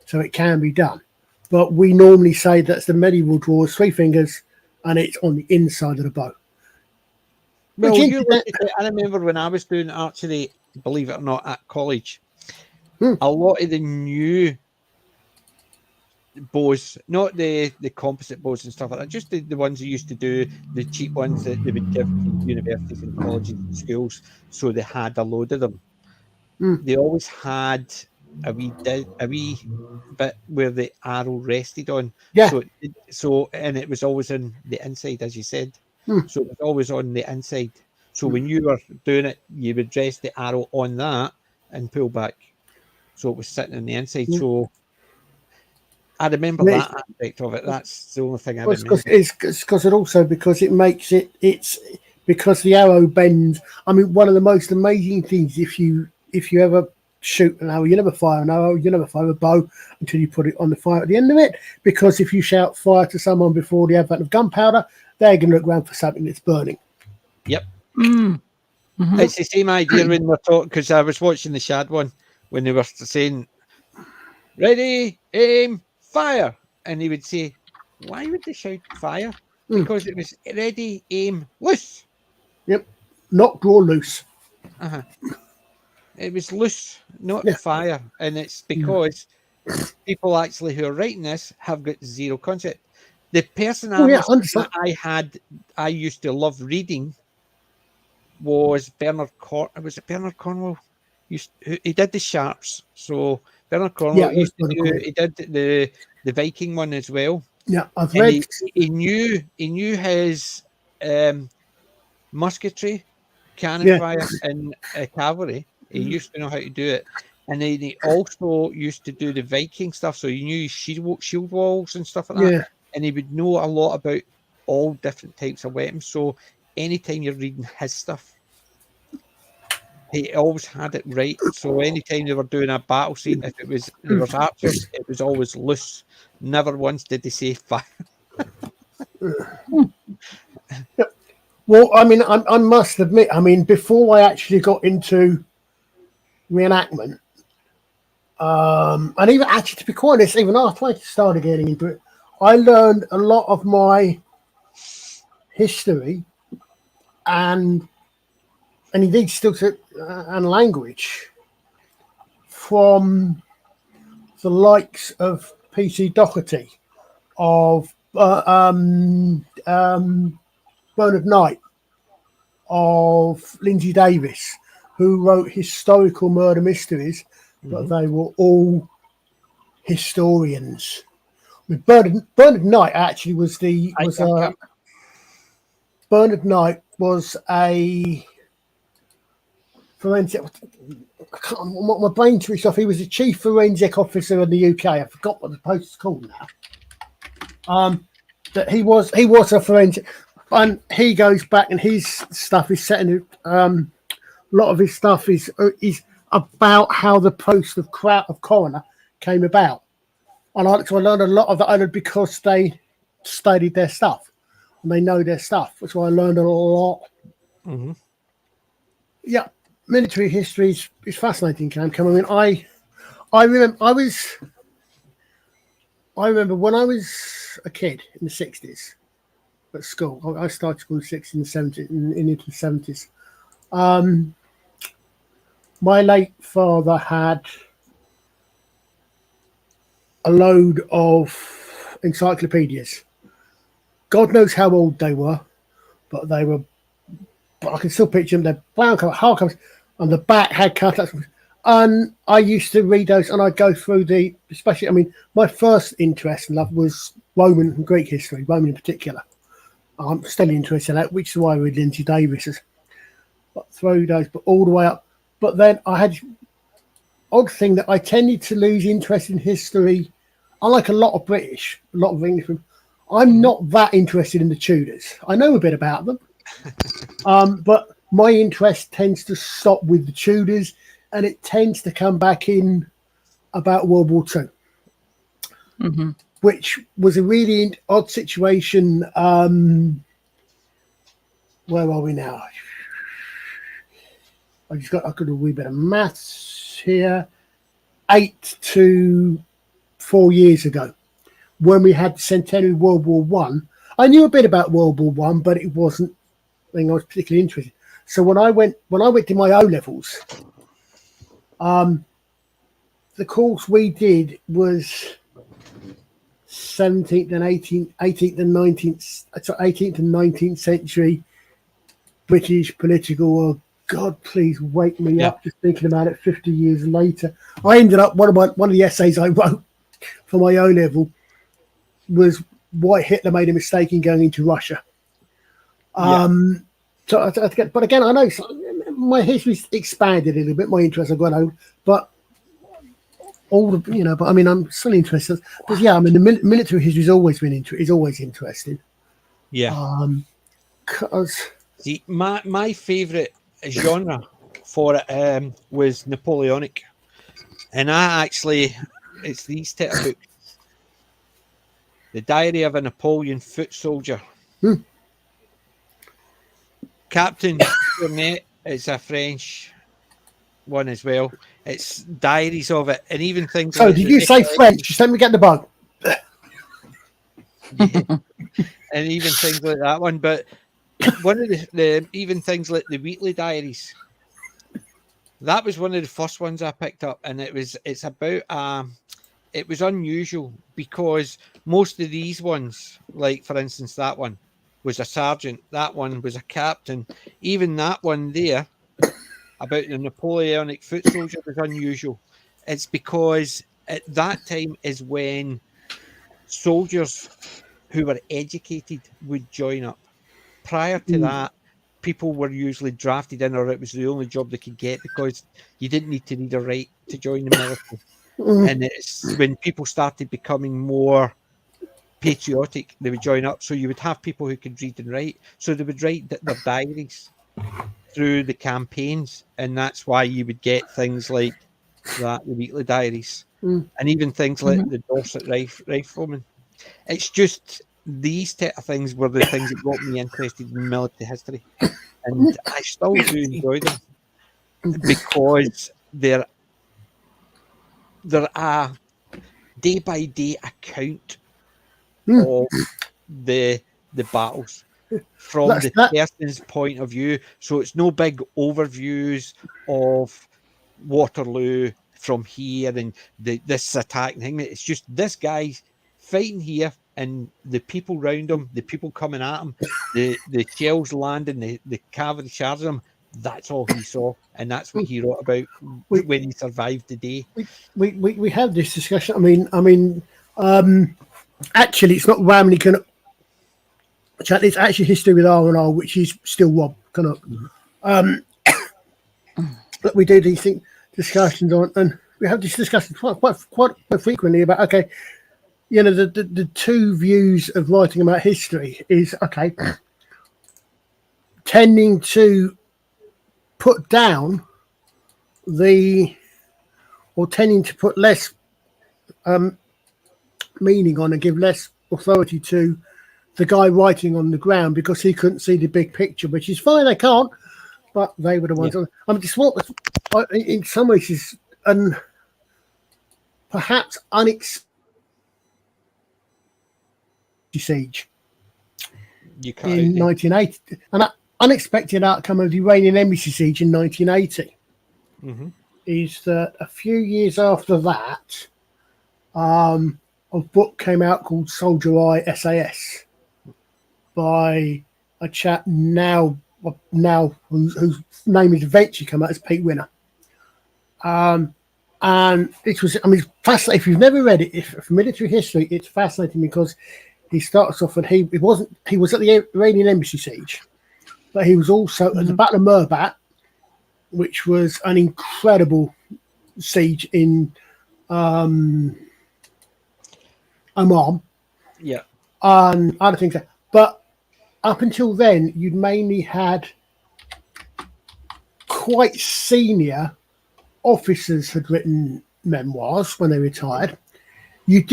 So it can be done. but we normally say that's the medieval drawers, 3 fingers, and it's on the inside of the bow. Well, Which you look at it, I remember when I was doing archery, believe it or not, at college, a lot of the new bows, not the composite bows and stuff like that, just the ones they used to do, the cheap ones that they would give to universities and colleges and schools, so they had a load of them. They always had a wee bit where the arrow rested on. Yeah. And it was always on the inside, as you said. So it was always on the inside. So when you were doing it, you would rest the arrow on that and pull back. So it was sitting on the inside. So I remember that aspect of it. That's the only thing I remember. It's because it also, because it makes it's because the arrow bends. I mean, one of the most amazing things, if you ever shoot an arrow, you never fire an arrow, you never fire a bow until you put it on the fire at the end of it. Because if you shout fire to someone before the advent of gunpowder, they're going to look around for something that's burning. Yep. It's the same idea when we're talking, because I was watching the Shad one when they were saying, ready, aim, fire. And he would say, why would they shout fire? Because it was ready, aim, loose. Yep. Not draw loose. It was loose, not fire. And it's because people actually who are writing this have got zero concept. The person I used to love reading was Bernard Cornwell? He did the Sharps. So Bernard Cornwell he did the Viking one as well. Yeah, I've read. He knew his musketry, cannon fire, and cavalry. He used to know how to do it, and then he also used to do the Viking stuff. So he knew shield walls and stuff like that, and he would know a lot about all different types of weapons. So anytime you're reading his stuff, he always had it right. So anytime they were doing a battle scene, if there was archers, it was always loose. Never once did they say fire. Well, I mean, I must admit, I mean, before I actually got into reenactment, and even actually, to be quite honest, even after I started getting into it, I learned a lot of my history and indeed still and language from the likes of P.C. Doherty, of Bernard Knight, of Lindsay Davis, who wrote historical murder mysteries, but they were all historians. I mean, Bernard Knight actually was Bernard Knight was a forensic. I can't remember what my brain twitched off. He was a chief forensic officer in the UK. I forgot what the post is called now. That he was a forensic, and he goes back, and his stuff is set in. A lot of his stuff is about how the post of coroner came about, and I learned a lot of that because they studied their stuff and they know their stuff. That's why I learned a lot. Yeah. Military history is fascinating, Cam. I mean, I remember when I was a kid in the 60s at school. I started school in the 60s and the 70s and into the 70s. My late father had a load of encyclopedias. God knows how old they were, but I can still picture them. They're brown cover, hardcovers, and the back had cutouts. And I used to read those, and I'd go through especially, I mean, my first interest and love was Roman and Greek history, Roman in particular. I'm still interested in that, which is why I read Lindsay Davis. But through those, but all the way up. But then I had odd thing that I tended to lose interest in history. Unlike a lot of English, I'm not that interested in the Tudors. I know a bit about them. But my interest tends to stop with the Tudors, and it tends to come back in about World War II, which was a really odd situation. Where are we now? I've got a wee bit of maths here. 8 to 4 years ago, when we had the centenary World War One. I knew a bit about World War One, but it wasn't thing I was particularly interested. So when I went to my O levels, the course we did was 18th and 19th century British political. Oh God, please wake me up just thinking about it. 50 years later, I ended up one of the essays I wrote for my O level was why Hitler made a mistake in going into Russia. But again, I know my history's expanded a little bit. My interests have gone over, but but I mean, I'm still interested. But yeah, I mean, the military history has always been always interesting. Yeah. See, my favourite genre for it was Napoleonic, and it's these type of books. The Diary of a Napoleon Foot Soldier. Captain Cornet is a French one as well. It's diaries of it, and even things. So, did you say French? Just let me get the bug. And even things like that one, but one of the even things like the Wheatley diaries. That was one of the first ones I picked up, and it's about it was unusual because most of these ones, like for instance, that one was a sergeant, that one was a captain, even that one there about the Napoleonic foot soldier was unusual. It's because at that time is when soldiers who were educated would join up. Prior to that, people were usually drafted in, or it was the only job they could get because you didn't need to read or write to join the military. And it's when people started becoming more patriotic, they would join up. So you would have people who could read and write. So they would write their diaries through the campaigns, and that's why you would get things like that, the Wheatley diaries, and even things like the Dorset Rifleman. It's just these type of things were the things that got me interested in military history, and I still do enjoy them because they're a day by day account of the battles from the person's point of view. So it's no big overviews of Waterloo from here and this attack thing. It's just this guy's fighting here and the people round him, the people coming at him, the shells landing, the cavalry charging him. That's all he saw, and that's what he wrote about when he survived the day. We had this discussion. I mean, actually, it's not Ramley Chat. It's actually History with R&R, which is still Rob Canuck. But we do these discussions on, and we have this discussion quite frequently about the two views of writing about history is tending to put down tending to put less meaning on and give less authority to the guy writing on the ground because he couldn't see the big picture, which is fine. They can't, but they were the ones. Yeah. I mean, just what in some ways is perhaps unexpected siege in 1980, an unexpected outcome of the Iranian embassy siege in 1980 is that a few years after that, a book came out called Soldier Eye SAS by a chap now whose name is eventually come out as Pete Winner. And it was, it's fascinating. If you've never read it, for military history, it's fascinating because he starts off and he was at the Iranian embassy siege, but he was also at the Battle of Mirbat, which was an incredible siege in Oman. Yeah. And other things. But up until then, you'd mainly had quite senior officers had written memoirs when they retired. You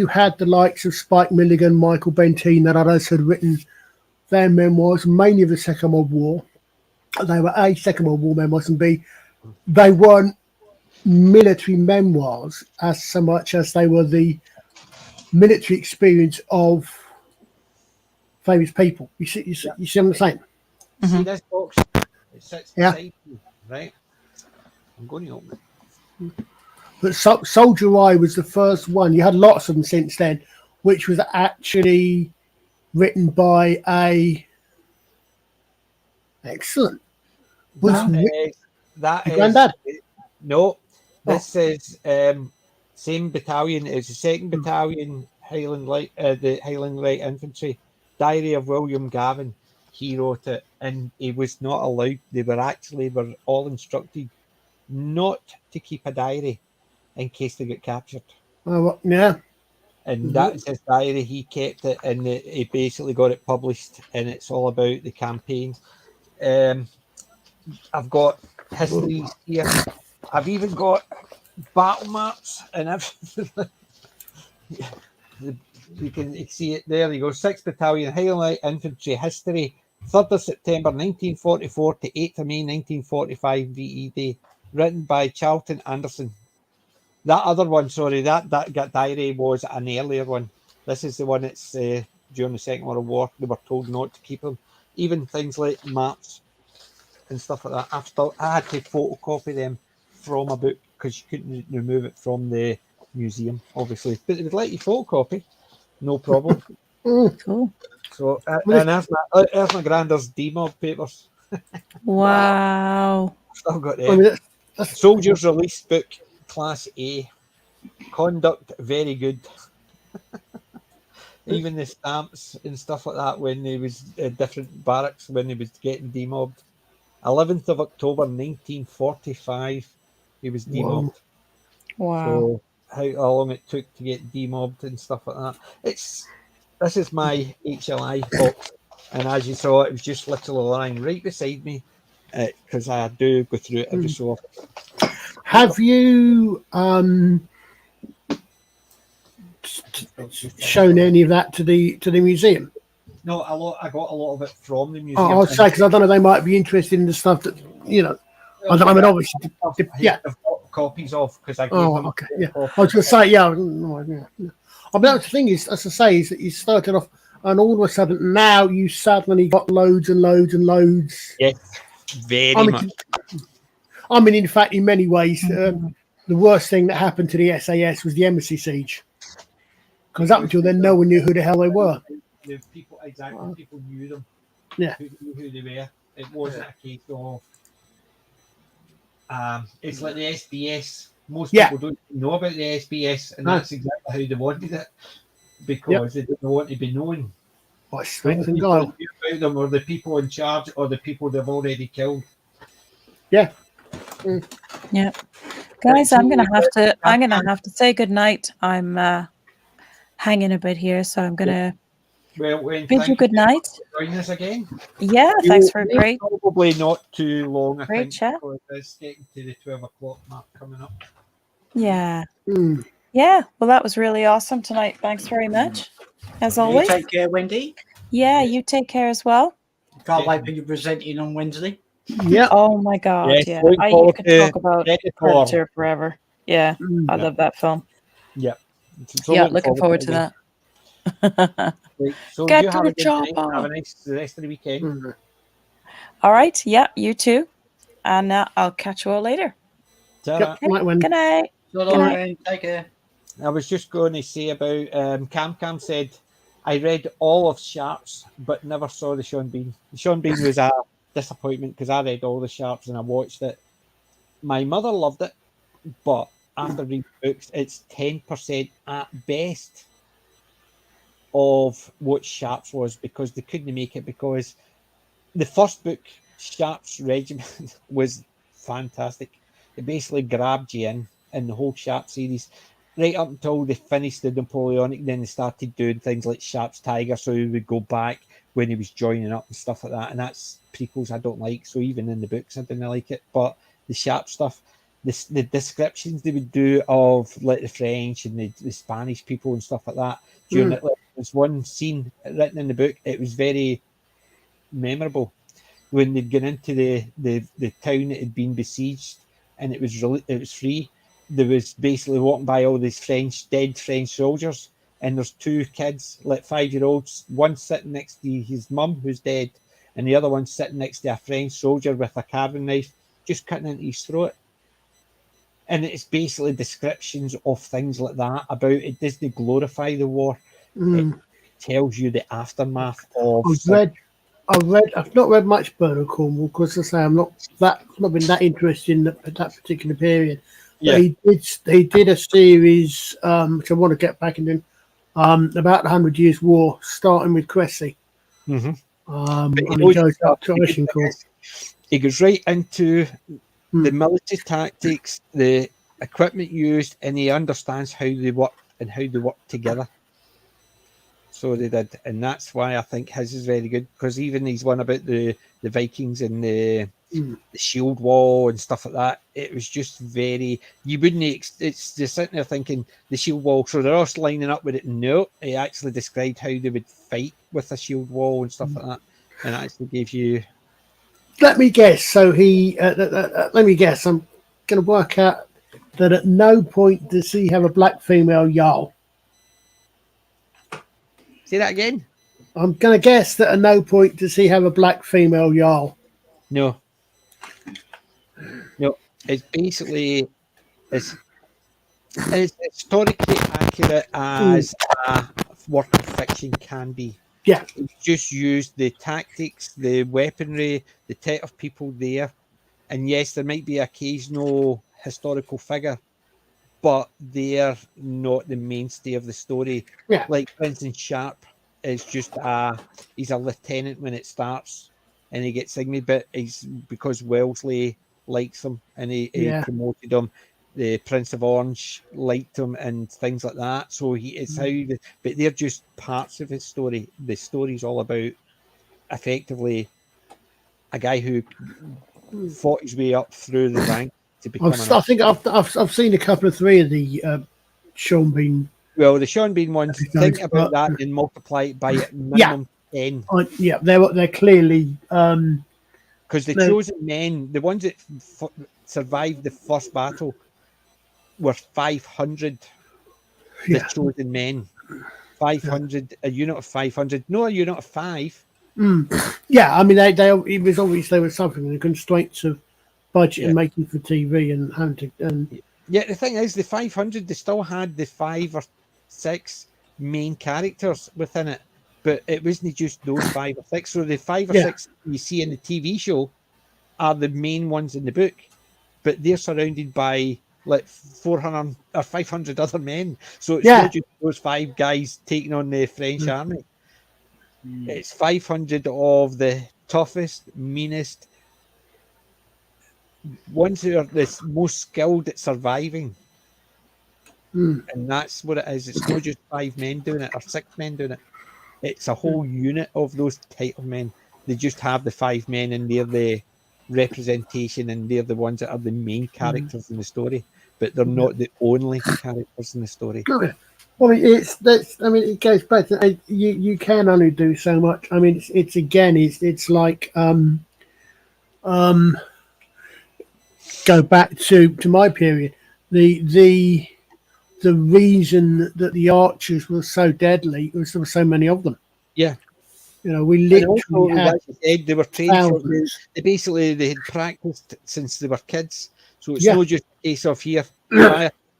had the likes of Spike Milligan, Michael Benteen, and others had written their memoirs, mainly of the Second World War. They were A, Second World War memoirs, and B, they weren't military memoirs as so much as they were the military experience of famous people. You see what I'm saying? See this box? It sits Yeah. beside me, right? I'm going to open it. But Soldier Eye was the first one. You had lots of them since then, which was actually written by a excellent. Was That your is granddad? no. This is same battalion. It's the 2nd Battalion Highland Light, the Highland Light Infantry. Diary of William Gavin. He wrote it, and he was not allowed. They were all instructed not to keep a diary in case they get captured. Oh, yeah. And that's his diary. He kept it, and he basically got it published, and it's all about the campaign. I've got histories here. I've even got battle maps and everything. You can see it there. You go. 6th Battalion Highland Light Infantry History, 3rd of September 1944 to 8th of May 1945 VE Day, written by Charlton Anderson. That other one, sorry, that diary was an earlier one. This is the one that's during the Second World War. They were told not to keep them. Even things like maps and stuff like that. I had to photocopy them from a book because you couldn't remove it from the museum, obviously. But they would let you photocopy, no problem. Cool. So, and there's my granddad's demob papers. Wow. Still got them. Soldiers Release Book, Class A. Conduct very good. Even the stamps and stuff like that when they was different barracks when they was getting demobbed. 11th of October 1945 he was demobbed. Wow. So how long it took to get demobbed and stuff like that. This is my HLI box, and as you saw, it was just literally lying right beside me because I do go through it every so often. Have you shown any of that to the museum? No, I got a lot of it from the museum. I'll say because I don't know, they might be interested in the stuff that I mean, obviously, yeah. I've got copies of because I gave them. Okay, yeah. I was going to say, yeah. I mean, that's the thing is, as I say, is that you started off, and all of a sudden now you suddenly got loads and loads and loads. Yes, very much. I mean, in fact, in many ways, the worst thing that happened to the SAS was the embassy siege. Because up until then, no one knew who the hell they were. The people people knew them. Yeah, who they were. It wasn't a case of. It's like the SBS. Most people don't know about the SBS, and that's exactly how they wanted it because they didn't want to be known. By strength and guile. About them, or the people in charge, or the people they've already killed. Yeah. Yeah. Guys, I'm gonna have to say goodnight. I'm hanging a bit here, so I'm gonna bid you good night. Join us again. Yeah, thanks for a great. Probably not too long. Great chat. Because it's getting to the 12 o'clock mark coming up. Yeah. Yeah. Well, that was really awesome tonight. Thanks very much, as always. You take care, Wendy. Yeah, you take care as well. Can't wait for you presenting on Wednesday. Yeah. Oh my God. Yes, Yeah. you could talk about Predator forever. Yeah. I love that film. Yeah. So looking forward to that. Right. So Get you to have the a good chopper. night. Have a nice the rest of the weekend. All right. Yeah, you too. And I'll catch you all later. Ta-ra. Good night. Good night. Take care. I was just going to say about Cam said, I read all of Sharps, but never saw the Sean Bean. Sean Bean was a disappointment because I read all the Sharps and I watched it. My mother loved it, but after reading books, it's 10% at best of what Sharps was because they couldn't make it because the first book, Sharps Regiment, was fantastic. It basically grabbed you in the whole Sharp series. Right up until they finished the Napoleonic, then they started doing things like Sharp's Tiger, so he would go back when he was joining up and stuff like that. And that's prequels I don't like, so even in the books I didn't like it. But the Sharp stuff, the descriptions they would do of like the French and the Spanish people and stuff like that, during it, like, there's one scene written in the book, it was very memorable when they'd gone into the town that had been besieged and it was free. There was basically walking by all these dead French soldiers, and there's two kids, like 5-year-olds, one sitting next to his mum who's dead, and the other one sitting next to a French soldier with a carving knife, just cutting into his throat. And it's basically descriptions of things like that about it. Doesn't glorify the war. It tells you the aftermath of. I've not read much Bernard Cornwell because I say I'm not been that interested in that particular period. Yeah. He did a series which I want to get back into about the 100 Years' War, starting with Cressy. Mm-hmm. And he goes up to Agincourt. He goes right into the military tactics, the equipment used, and he understands how they work and how they work together. So they did, and that's why I think his is very good, because even he's one about the Vikings and the shield wall and stuff like that. It was just very, you wouldn't, it's just sitting there thinking the shield wall, so they're all lining up with it. No, he actually described how they would fight with a shield wall and stuff like that, and actually gave you. Let me guess. So let me guess. I'm going to work out that at no point does he have a black female Jarl. Say that again. I'm going to guess that at no point does he have a black female Jarl. No. It's basically as historically accurate as a work of fiction can be. Yeah. It's just used the tactics, the weaponry, the type of people there. And yes, there might be occasional historical figure, but they're not the mainstay of the story. Yeah. Like, for instance, Sharp is just he's a lieutenant when it starts, and he gets signed, but he's because Wellesley likes him and he promoted him. The Prince of Orange liked him and things like that. So it's but they're just parts of his story. The story's all about effectively a guy who fought his way up through the ranks to become. I think I've seen a couple of three of the Sean Bean. Well, the Sean Bean ones. Think about that and multiply it by minimum 10. They're clearly because the chosen men, the ones that survived the first battle, were 500. The chosen men, 500, a unit of 500, no, a unit of 5. Yeah, I mean, it was obvious there was something in the constraints of budget and making for TV and having to. Yeah, the thing is, the 500, they still had the 5 or 6 main characters within it, but it wasn't just those 5 or 6. So the 5 or 6 you see in the TV show are the main ones in the book, but they're surrounded by like 400 or 500 other men. So it's not just those 5 guys taking on the French army. It's 500 of the toughest, meanest ones who are the most skilled at surviving. And that's what it is. It's not just 5 men doing it or 6 men doing it. It's a whole unit of those type of men. They just have the 5 men and they're the representation and they're the ones that are the main characters in the story, but they're not the only characters in the story. Well, it goes back to you can only do so much. I mean, it's like go back to my period. The reason that the archers were so deadly was there were so many of them. Yeah. You know, we literally had they were trained they had practiced since they were kids. So it's not just a case of here.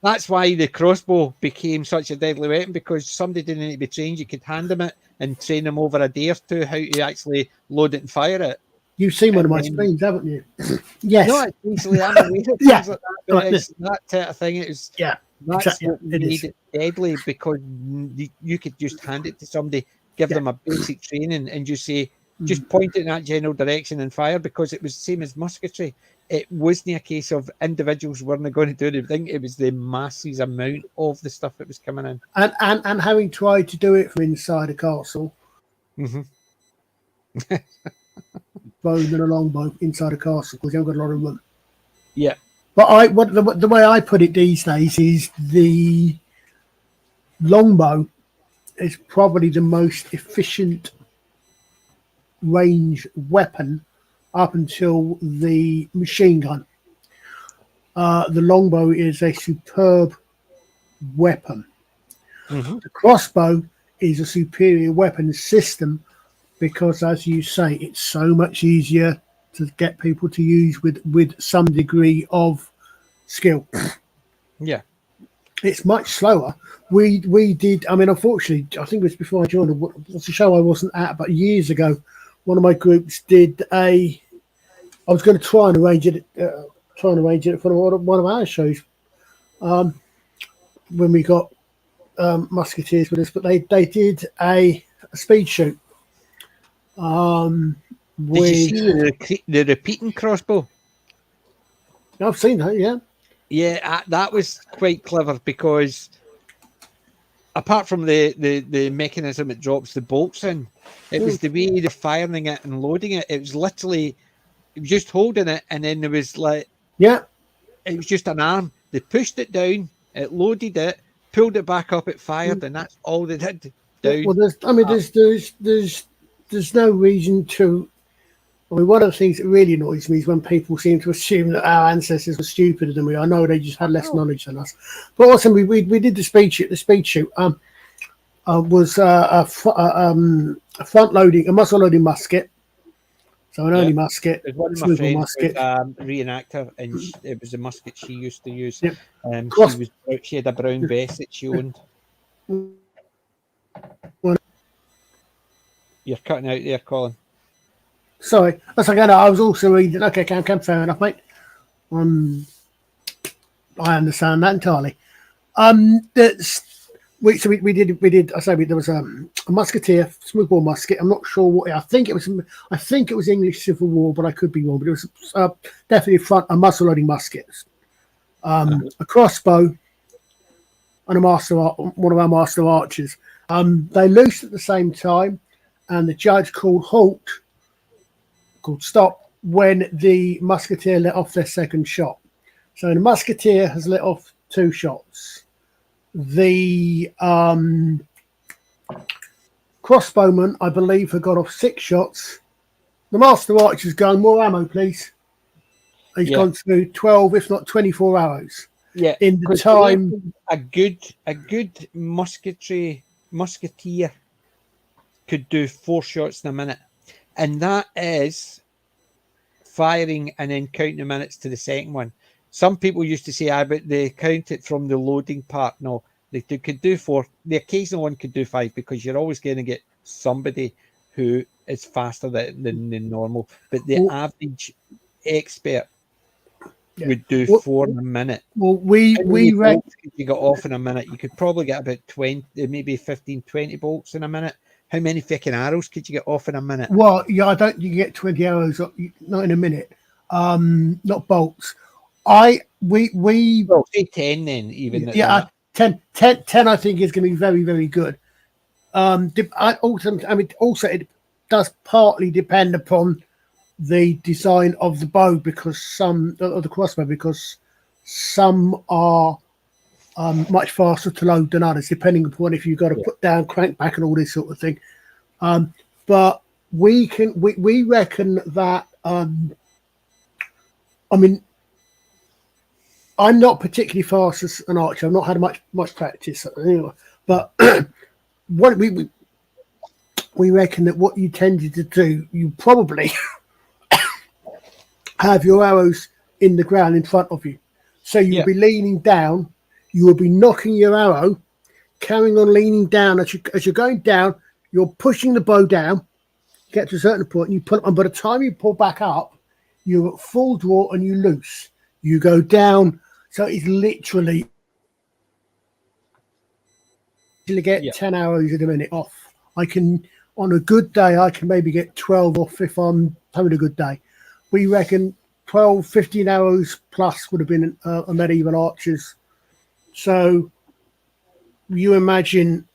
That's why the crossbow became such a deadly weapon, because somebody didn't need to be trained. You could hand them it and train them over a day or two how to actually load it and fire it. You've seen one of my screens, haven't you? Yes. No, basically, I'm aware of things like that, but it's that type of thing. That's what made it deadly, because you could just hand it to somebody, give them a basic training, and just say, just point it in that general direction and fire, because it was the same as musketry. It wasn't a case of individuals weren't going to do the thing. It was the masses amount of the stuff that was coming in. And having tried to do it from inside a castle. Bowing and a longbow inside a castle, because you haven't got a lot of room. Yeah. But the way I put it these days is the longbow is probably the most efficient range weapon up until the machine gun. The longbow is a superb weapon. The crossbow is a superior weapon system because, as you say, it's so much easier to get people to use with some degree of skill. Yeah. It's much slower. We did. I mean, unfortunately, I think it was before I joined. What's a show I wasn't at, but years ago, one of my groups did a. I was going to try and arrange it for one of our shows. When we got musketeers with us, but they did a speed shoot. Did you see the repeating crossbow? I've seen that, yeah. Yeah, that was quite clever because apart from the mechanism it drops the bolts in, it was the way they're firing it and loading it. It was literally, it was just holding it, and then there was like, yeah, it was just an arm. They pushed it down, it loaded it, pulled it back up, it fired, and that's all they did. Down. Well, there's no reason to. I mean, one of the things that really annoys me is when people seem to assume that our ancestors were stupider than we are. No, they just had less knowledge than us. But also, we did the speed shoot. The speed shoot was a muzzle loading musket. So an early musket, one of my friends musket. Was a reenactor, and it was a musket she used to use. Yep. She had a brown vest that she owned. You're cutting out there, Colin. Sorry, that's again. I was also reading. Okay, Cam, fair enough, mate. I understand that entirely. We did. I say there was a musketeer, smoothbore musket. I'm not sure what. I think it was English Civil War, but I could be wrong. But it was definitely a muzzle loading musket, a crossbow, and one of our master archers. They loosed at the same time, and the judge called stop when the musketeer let off their second shot. So the musketeer has let off 2 shots. The crossbowman, I believe, had got off 6 shots. The master archer's going, more ammo, please. He's gone through 12, if not 24 arrows. Yeah, in the time. A good musketeer could do 4 shots in a minute. And that is firing and then counting the minutes to the second one. Some people used to say, but they count it from the loading part. No, they could do 4. The occasional one could do 5 because you're always going to get somebody who is faster than normal. But the average expert would do 4 in a minute. Well, we you got off in a minute. You could probably get about 20, maybe 15, 20 bolts in a minute. How many fucking arrows could you get off in a minute? Well, yeah, I don't. You get 20 arrows, not in a minute. Not bolts. Say 10 then, even. Yeah, 10. I think is going to be very, very good. Also, it does partly depend upon the design of the bow because of the crossbow, because some are much faster to load than others, depending upon if you've got to put down, crank back, and all this sort of thing. But we reckon that. I mean, I'm not particularly fast as an archer. I've not had much practice, anyway. But what we reckon that what you tended to do, you probably have your arrows in the ground in front of you, so you'll be leaning down. You will be knocking your arrow, carrying on leaning down. As you're going down, you're pushing the bow down, get to a certain point, and you pull it on. By the time you pull back up, you're at full draw and you loose. You go down. So it's literally get 10 arrows in a minute off. On a good day, I can maybe get 12 off if I'm having a good day. We reckon 12, 15 arrows plus would have been a medieval archer's. So you imagine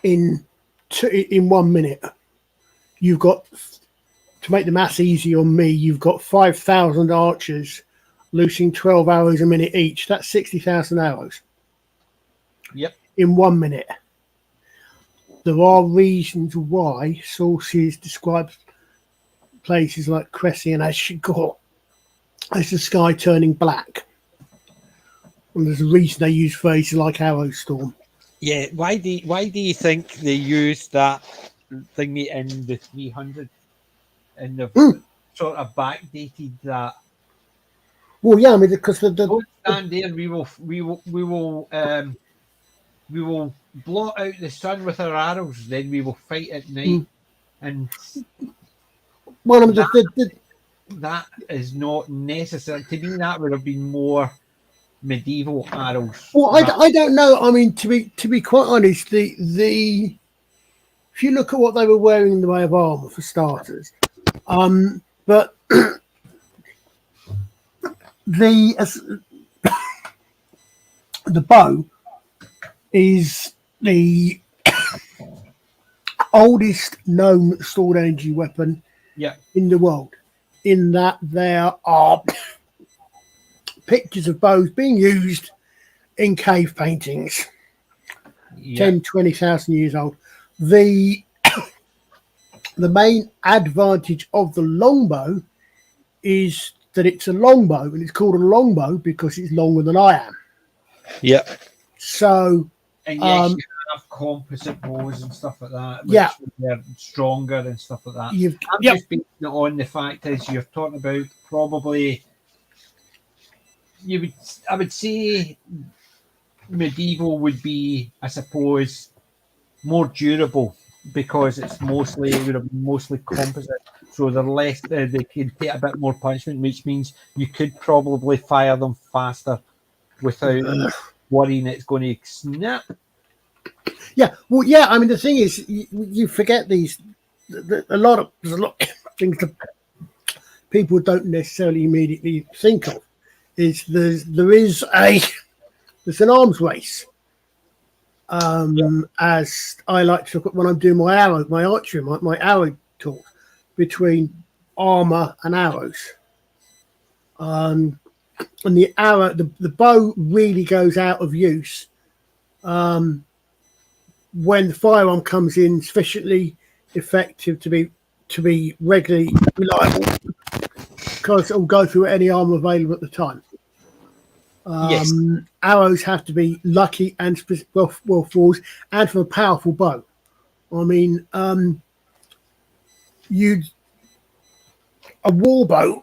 in 1 minute, you've got, to make the maths easy on me, you've got 5,000 archers loosing 12 arrows a minute each. That's 60,000 arrows. Yep. In 1 minute. There are reasons why sources describe places like Cressy and Ashigor as the sky turning black. And there's a reason they use phrases like arrow storm. Yeah, why do you think they use that thingy in the 300 and they've sort of backdated that? Well, yeah, I mean, because Don't stand there. We will blot out the sun with our arrows. Then we will fight at night. And well, I mean, that is not necessary. To me, that would have been more medieval arrows. Well, I don't know. I mean, to be quite honest, the if you look at what they were wearing in the way of armor for starters, but the bow is the oldest known stored energy weapon in the world, in that there are pictures of bows being used in cave paintings 10,000-20,000 years old. The main advantage of the longbow is that it's a longbow, and it's called a longbow because it's longer than I am. Yeah. So, and yes, you have composite bows and stuff like that. Which they're stronger and stuff like that. I'm just basing it on the fact is you're talking about probably. I would say medieval would be, I suppose, more durable because it's mostly composite, so they're less. They can take a bit more punishment, which means you could probably fire them faster without worrying it's going to snap. Yeah, well, yeah. I mean, the thing is, you forget these. There's a lot of things that people don't necessarily immediately think of. There's an arms race, as I like to look at when I'm doing my archery, my arrow talk between armor and arrows. And the arrow, the bow really goes out of use when the firearm comes in sufficiently effective to be regularly reliable, because it will go through any armor available at the time. Arrows have to be lucky and well falls, and from a powerful bow. I mean, a war bow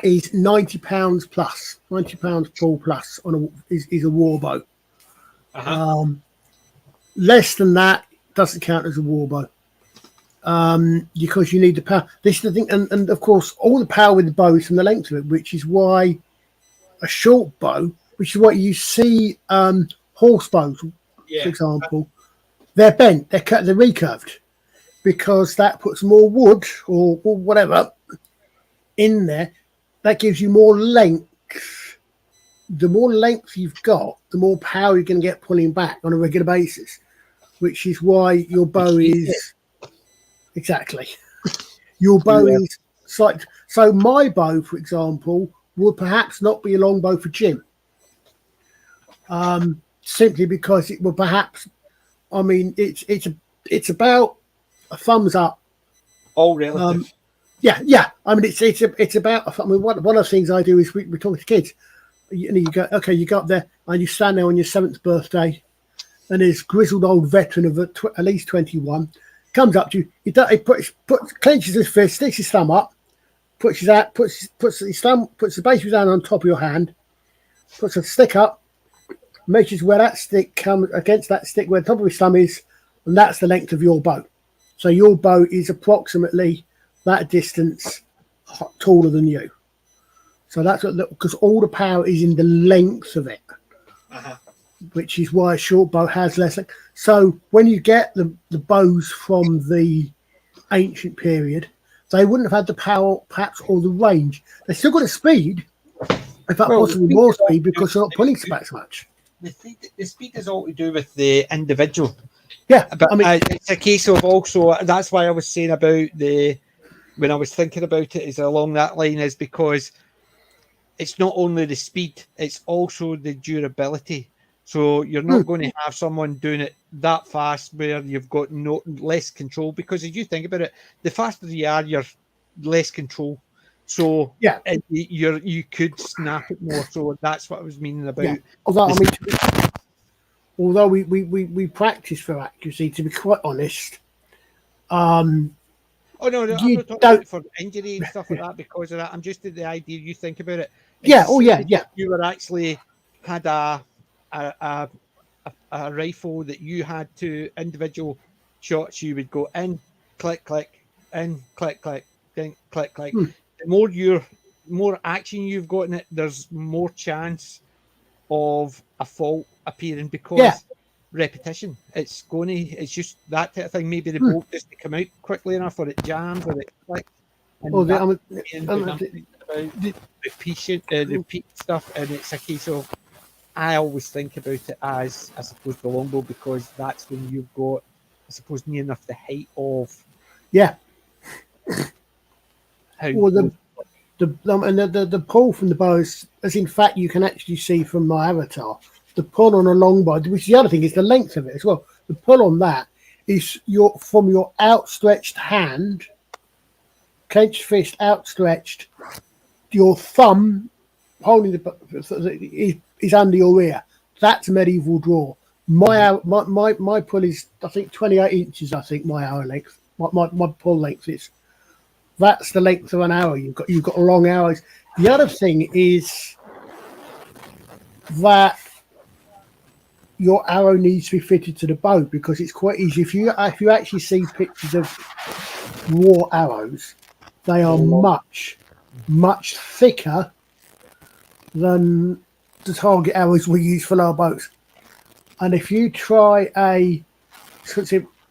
is £90 plus, £90 full plus is a war bow. Less than that doesn't count as a war bow. Because you need the power. This is the thing, and of course, all the power with the bow is from the length of it, which is why a short bow, which is what you see horse bows, for example, they're bent, they're recurved, because that puts more wood or whatever in there. That gives you more length. The more length you've got, the more power you're going to get pulling back on a regular basis, which is why your bow is. Exactly. Your bow is like, so my bow, for example, would perhaps not be a long bow for Jim. Simply because it will perhaps, I mean, it's about a thumbs up. All relative. Yeah. I mean, it's about. I mean, one of the things I do is we talk to kids. You go, okay, you go up there and you stand there on your 7th birthday, and this grizzled old veteran of at least 21 comes up to you. He clenches his fist, sticks his thumb up, puts the base of his hand on top of your hand, puts a stick up, measures where that stick comes against that stick where the top of his thumb is, and that's the length of your bow. So your bow is approximately that distance taller than you. So that's because all the power is in the length of it, which is why a short bow has less length. So when you get the bows from the ancient period, they wouldn't have had the power, perhaps, or the range. They still got a speed, in fact, possibly more speed, because they're not pulling back so much. The speed is all to do with the individual. Yeah, but I mean, it's a case of also, that's why I was saying about when I was thinking about it, is along that line, is because it's not only the speed, it's also the durability. So you're not going to have someone doing it that fast where you've got less control, because if you think about it, the faster you are, you're less control. So Yeah. you could snap it more. So that's what I was meaning about. Yeah. Although we practice for accuracy, to be quite honest. Oh no, I'm You not talking don't- about for injury and stuff like that because of that. I'm just at the idea you think about it. Yeah. It's Oh say yeah. that Yeah. You were actually had a rifle that you had to individual shots. You would go in, click, click, in, click, click, in, click, click. Hmm. The more action you've got in it, there's more chance of a fault appearing because Yeah. repetition. It's just that type of thing. Maybe the Hmm. bolt doesn't come out quickly enough, or it jams, or it clicks. And Or that's the repeat stuff, and it's a case of I always think about it as I suppose the longbow because that's when you've got I suppose near enough the height of yeah. how Or the pull from the bow is, as in fact you can actually see from my avatar, the pull on a longbow, which the other thing is the length of it as well. The pull on that is from your outstretched hand, clenched fist outstretched, your thumb holding is under your ear. That's medieval draw. My pull is I think 28 inches. I think my arrow length, my pull length is. That's the length of an arrow. You've got long arrows. The other thing is that your arrow needs to be fitted to the bow because it's quite easy. If you actually see pictures of war arrows, they are much thicker than the target arrows we use for our bows. And if you try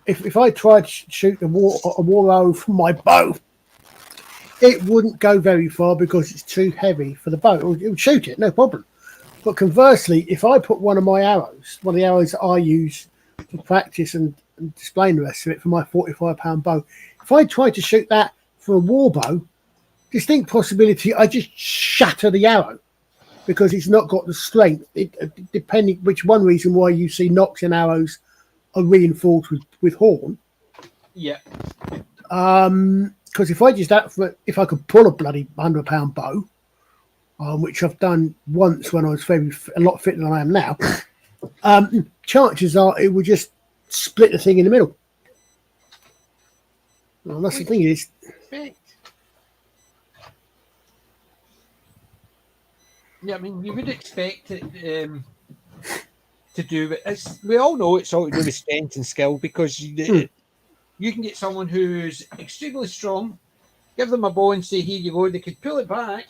if I tried to shoot a war arrow from my bow, it wouldn't go very far because it's too heavy for the bow. It would shoot it, no problem. But conversely, if I put one of the arrows that I use for practice and displaying the rest of it for my 45-pound bow, if I try to shoot that for a war bow, distinct possibility I just shatter the arrow because it's not got the strength. Depending which one reason why you see nocks and arrows are reinforced with horn. Yeah. Because if I could pull a bloody £100 bow, which I've done once when I was a lot fitter than I am now, chances are it would just split the thing in the middle. Well, that's the thing is. Yeah, I mean, you would expect it to do it. We all know it's all to do with strength and skill because you can get someone who's extremely strong, give them a bow and say, here you go, they could pull it back.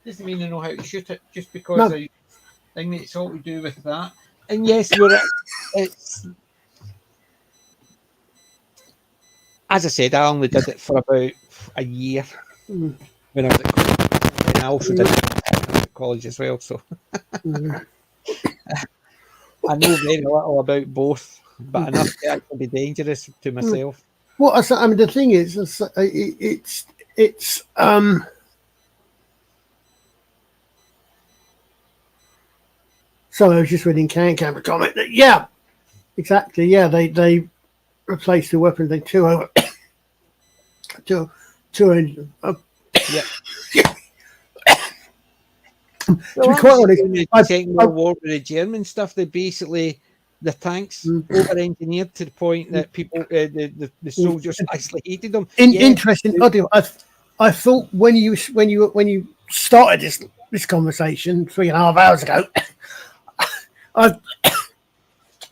Doesn't mean they know how to shoot it just because I think it's all to do with that. And yes, it's as I said, I only did it for about a year when I was at college. And I also did it at college as well, so I know very little about both, but enough to actually be dangerous to myself. Well, I mean, the thing is, it's So I was just reading Camera comment that exactly, they replaced the weapons. They two To be quite honest, in the Second World War with the German stuff, they basically the tanks over-engineered to the point that people, the soldiers actually hated them. Interesting. I thought when you started this conversation 3.5 hours ago,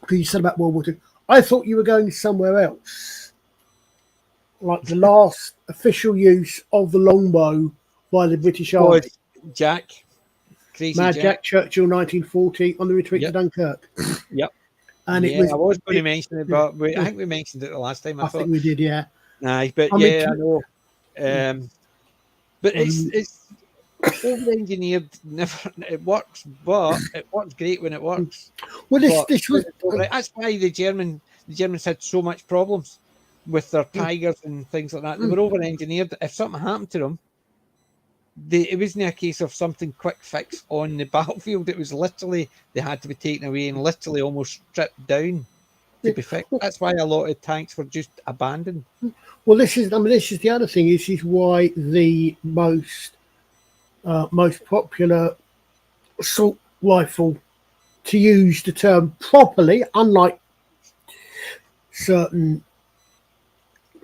you said about World War II, I thought you were going somewhere else, like the last official use of the longbow by the British Army. Mad Jack Churchill, 1940, on the retreat to Dunkirk. Yep. And I was going to mention it, but I think we mentioned it the last time. I think we did, yeah. Aye, but I know. But it's over-engineered. It works, but it works great when it works. Well, this was that's why the Germans had so much problems with their Tigers and things like that. They were over-engineered. If something happened to them, it wasn't a case of something quick fix on the battlefield. It was literally they had to be taken away and literally almost stripped down to be fixed. That's why a lot of tanks were just abandoned. Well, this is the other thing. This is why the most most popular assault rifle, to use the term properly, unlike certain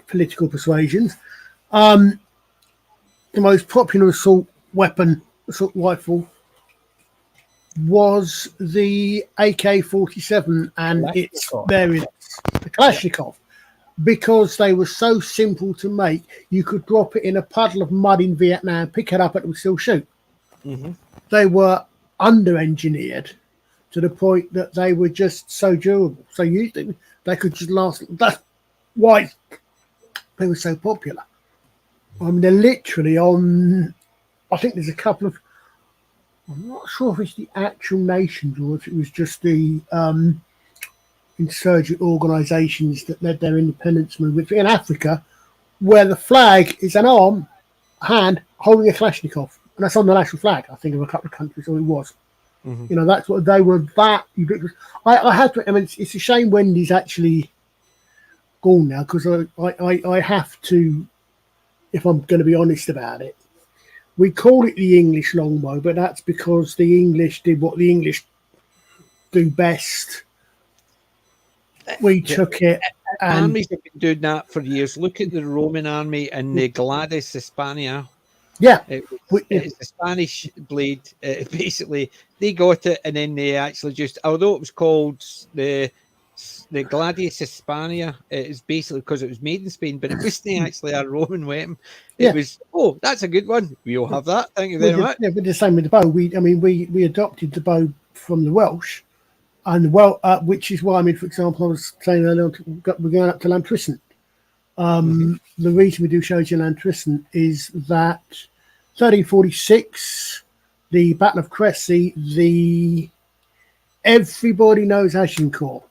political persuasions. The most popular assault rifle was the AK-47 and its variants, the Kalashnikov, because they were so simple to make. You could drop it in a puddle of mud in Vietnam, pick it up, and it would still shoot. Mm-hmm. They were under-engineered to the point that they were just so durable. So they could just last. That's why they were so popular. I mean, they're literally on. I think there's a couple of. I'm not sure if it's the actual nations or if it was just the insurgent organisations that led their independence movement in Africa, where the flag is an arm, a hand holding a Kalashnikov, and that's on the national flag. I think of a couple of countries, or it was. Mm-hmm. You know, that's what they were. That ubiquitous. I had to. I mean, it's a shame Wendy's actually gone now, because I have to, if I'm going to be honest about it. We call it the English longbow, but that's because the English did what the English do best. We took it. And armies have been doing that for years. Look at the Roman army and the Gladius Hispania. Yeah, it's the Spanish blade. Basically, they got it, and then they actually just, although it was called the Gladius Hispania, is basically because it was made in Spain, but it wasn't actually a Roman weapon. It was, oh, that's a good one. We'll have that. Thank you very much. Yeah, but the same with the bow. We adopted the bow from the Welsh, and which is why, I mean, for example, I was saying earlier, we're going up to Llantrisant. The reason we do shows in Llantrisant is that 1346, the Battle of Crécy, everybody knows Agincourt.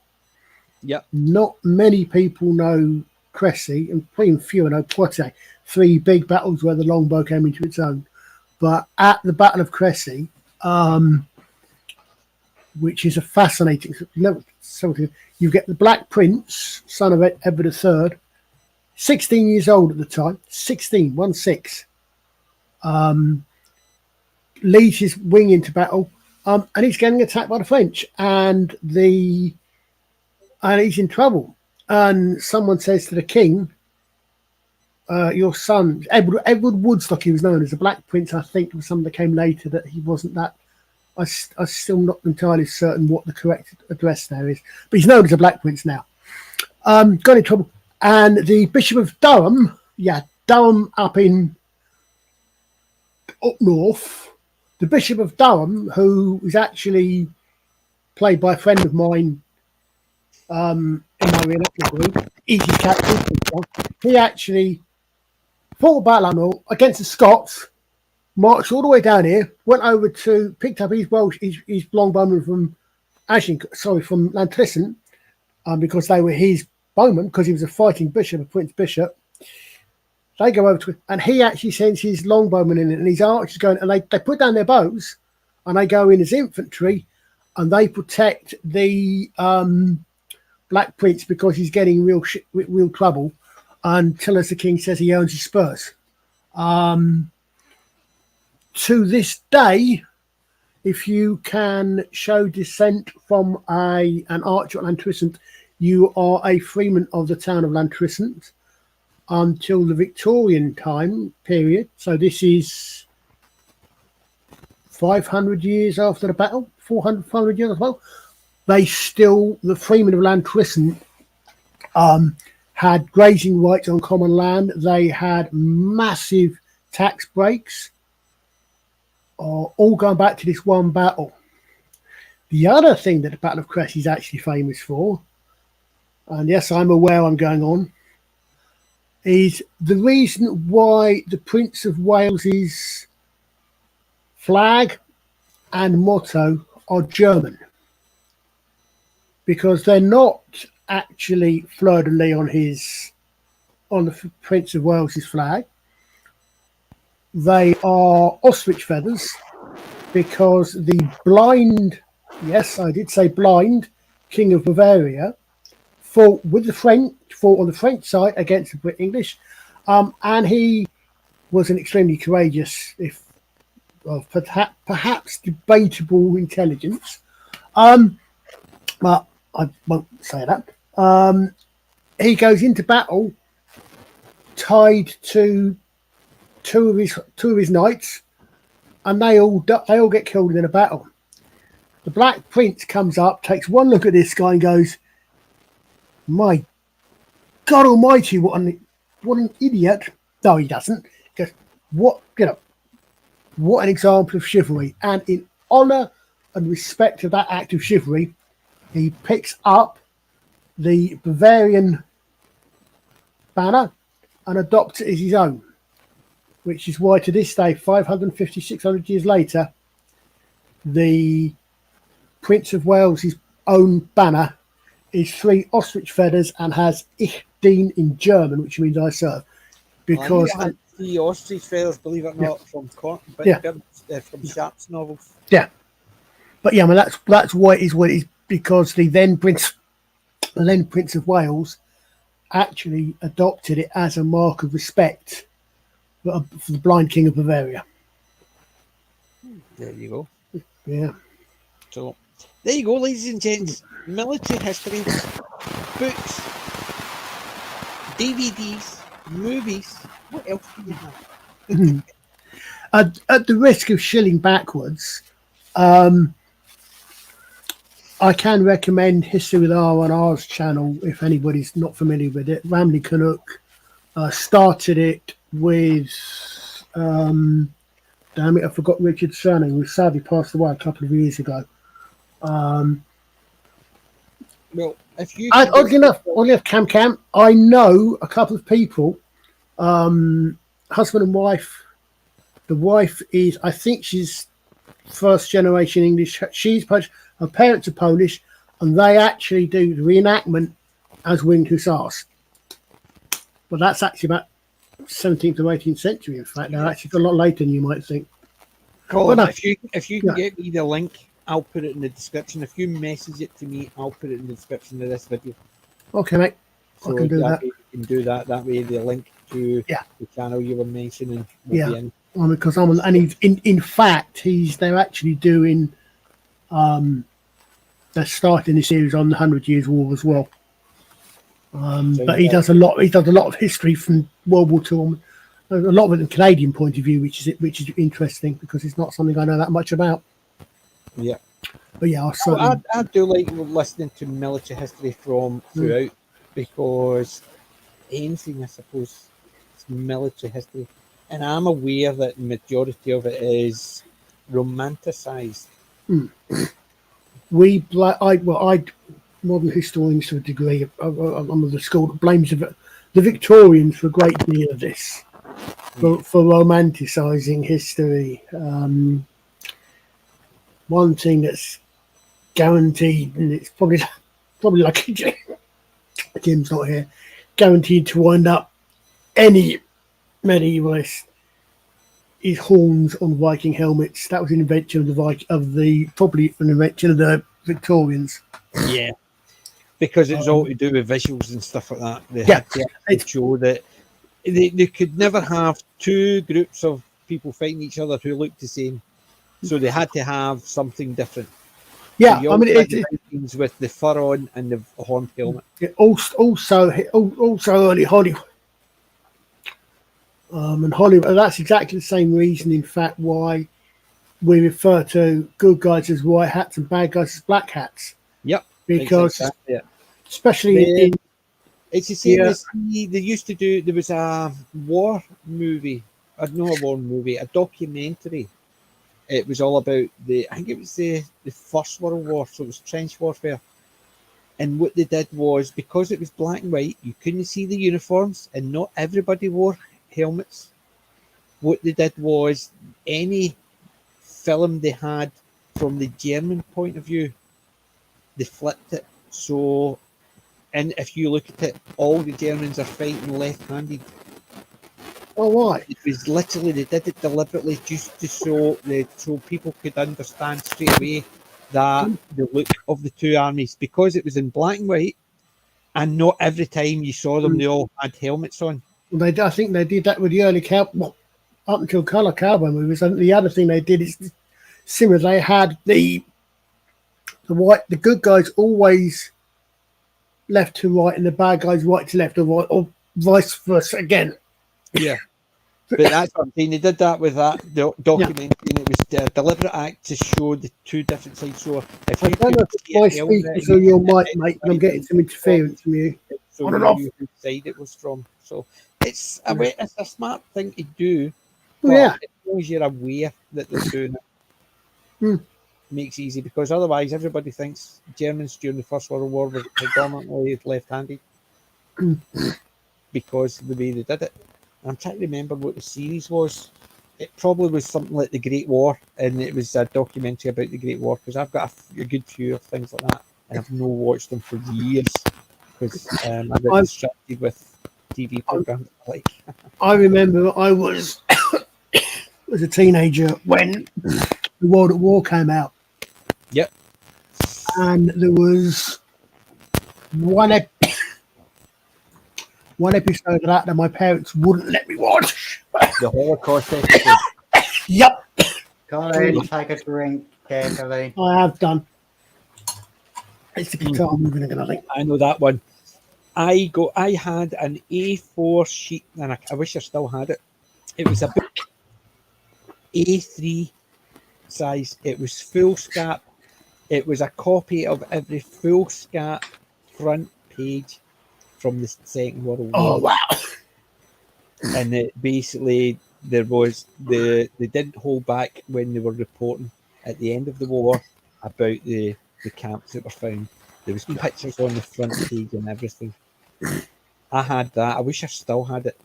Yep. Not many people know Crécy, and even fewer know Poitiers. 3 big battles where the longbow came into its own. But at the Battle of Crécy, which is a fascinating, you get the Black Prince, son of Edward III, 16 years old at the time, 16, 1-6, leads his wing into battle, and he's getting attacked by the French, and he's in trouble. And someone says to the king, your son, Edward Woodstock, he was known as the Black Prince. I think there was something that came later that he wasn't that. I'm still not entirely certain what the correct address there is, but he's known as the Black Prince now. Got in trouble. And the Bishop of Durham, Durham up north, the Bishop of Durham, who was actually played by a friend of mine in my reenactment group, Easy Captain, he actually fought a battle up north against the Scots, marched all the way down here, went over to, picked up his longbowmen from from Llantrisant, because they were his bowmen, because he was a fighting bishop, a prince bishop. They go over to, and he actually sends his longbowmen in, and his archers going, and they put down their bows, and they go in as infantry, and they protect the Black Prince, because he's getting real trouble, until, as the king says, he earns his spurs. To this day, if you can show descent from an archer at Llantrisant, you are a freeman of the town of Llantrisant until the Victorian time period. So this is 500 years after the battle, 400, 500 years as well. The freemen of Llantrisant had grazing rights on common land. They had massive tax breaks, all going back to this one battle. The other thing that the Battle of Crécy is actually famous for, and yes, I'm aware I'm going on, is the reason why the Prince of Wales's flag and motto are German. Because they're not actually fleur-de-lis on the Prince of Wales's flag. They are ostrich feathers, because the blind, yes, I did say blind, King of Bavaria fought on the French side against the English, and he was an extremely courageous, if of perhaps debatable intelligence. But I won't say that. He goes into battle tied to two of his knights, and they all get killed in a battle. The Black Prince comes up, takes one look at this guy, and goes, "My God Almighty, what an idiot!" No, he doesn't. Just what an example of chivalry. And in honour and respect of that act of chivalry, he picks up the Bavarian banner and adopts it as his own, which is why to this day, 550, 600 years later, the Prince of Wales's own banner is 3 ostrich feathers and has Ich dien in German, which means I serve. Because had 3 ostrich feathers, believe it or not, from from Sharp's novels. Yeah, but yeah, I mean that's why it is what it is, because the then Prince of Wales actually adopted it as a mark of respect for the blind king of Bavaria. There you go. Yeah. So there you go, ladies and gents. Military history, books, DVDs, movies. What else do you have? At the risk of shilling backwards, I can recommend History with R on R's channel if anybody's not familiar with it. Ramley Canuck started it with, damn it, I forgot Richard's surname, who sadly passed away a couple of years ago. Well, if you oddly enough, Cam, I know a couple of people, husband and wife. The wife is, I think she's first generation English. She's Polish. Her parents are Polish, and they actually do the reenactment as Winged Hussars. But that's actually about 17th or 18th century. In fact, they're actually a lot later than you might think. Colin, if you can get me the link, I'll put it in the description. If you message it to me, I'll put it in the description of this video. Okay, mate. So I can do that. You can do that. That way, the link to the channel you were mentioning will be in. Because in fact, they're actually doing, they're starting the series on the 100 Years' War as well. But he does a lot. He does a lot of history from World War II, a lot of it from a Canadian point of view, which is interesting because it's not something I know that much about. Yeah, but yeah, I do like listening to military history from throughout because anything, I suppose, it's military history, and I'm aware that the majority of it is romanticized. I modern historians to a degree. I'm of the school that blames the Victorians for a great deal of this, for romanticising history. One thing that's guaranteed, and it's probably like Jim's not here, guaranteed to wind up any medievalist, is horns on Viking helmets. That was an invention probably an invention of the Victorians. Yeah, because it was all to do with visuals and stuff like that. They had to show that they could never have 2 groups of people fighting each other who looked the same. So they had to have something different. Yeah, so I mean, it's with the fur on and the horn helmet. Also early Hollywood. And Hollywood. That's exactly the same reason, in fact, why we refer to good guys as white hats and bad guys as black hats. Yep. Because, exactly. especially it's the same as they used to do. There was a war movie, not a war movie, a documentary. It was all about I think it was the First World War, so it was trench warfare. And what they did was, because it was black and white, you couldn't see the uniforms, and not everybody wore helmets. What they did was, any film they had from the German point of view, they flipped it. So, and if you look at it, all the Germans are fighting left-handed. Oh, right. It was literally, they did it deliberately just to so people could understand straight away that the look of the 2 armies, because it was in black and white, and not every time you saw them, they all had helmets on. I think they did that with the early up until Colour Cowboy movies, and the other thing they did is similar. They had the good guys always left to right and the bad guys right to left, or right, or vice versa again. Yeah. But that's what I'm saying. They did that with that documentary, and it was a deliberate act to show the two different sides. So if I you don't know if it's my speakers or your mic, mate, but I'm getting some interference from you. so On and you off. knew whose side it was from. So it's a way, it's a smart thing to do. Oh, But yeah. as long as you're aware that they're doing it, Hmm. makes it easy, because otherwise everybody thinks Germans during the First World War were predominantly left-handed because of the way they did it. I'm trying to remember what the series was. It probably was something like The Great War, and it was a documentary about the Great War, because I've got a good few of things like that, and I've not watched them for years because I got distracted with TV programs like. I remember I was was a teenager when the World at War came out. Yep. And there was one episode of that my parents wouldn't let me watch. The Holocaust episode. Yep. Colin, take a drink carefully. I have done. It's the guitar moving again, I think. I know that one. I had an A4 sheet, and I wish I still had it. It was a book, A3 size. It was foolscap. It was a copy of every foolscap front page from the Second World War. Oh, wow. And it basically, they didn't hold back when they were reporting at the end of the war about the camps that were found. There was pictures on the front page and everything. I had that. I wish I still had it.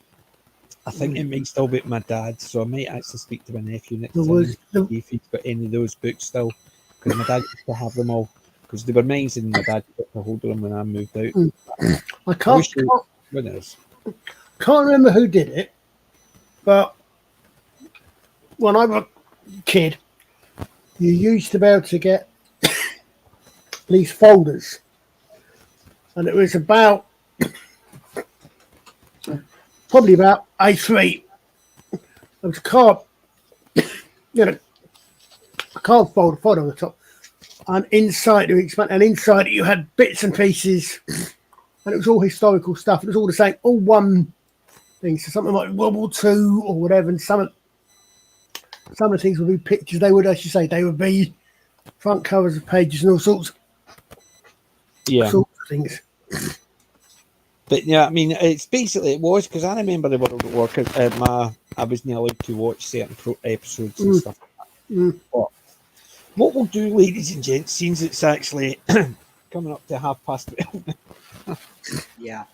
I think it might still be at my dad's, so I might actually speak to my nephew next time and see if he's got any of those books still, because my dad used to have them all, because they were mine, and my dad got a hold of them when I moved out. I can't remember who did it, but when I was a kid, you used to be able to get these folders, and it was about probably about A3. It was a card, a card folder on the top, and inside it you had bits and pieces, and it was all historical stuff. It was all the same, all one thing. So something like World War II or whatever, and some of the things would be pictures. They would, as you say, they would be front covers of pages and all sorts of things. But yeah, I mean, it's basically, it was, because I remember the World at War, I wasn't allowed to watch certain episodes and stuff like that. But what we'll do, ladies and gents, since it's actually coming up to 12:30. Yeah.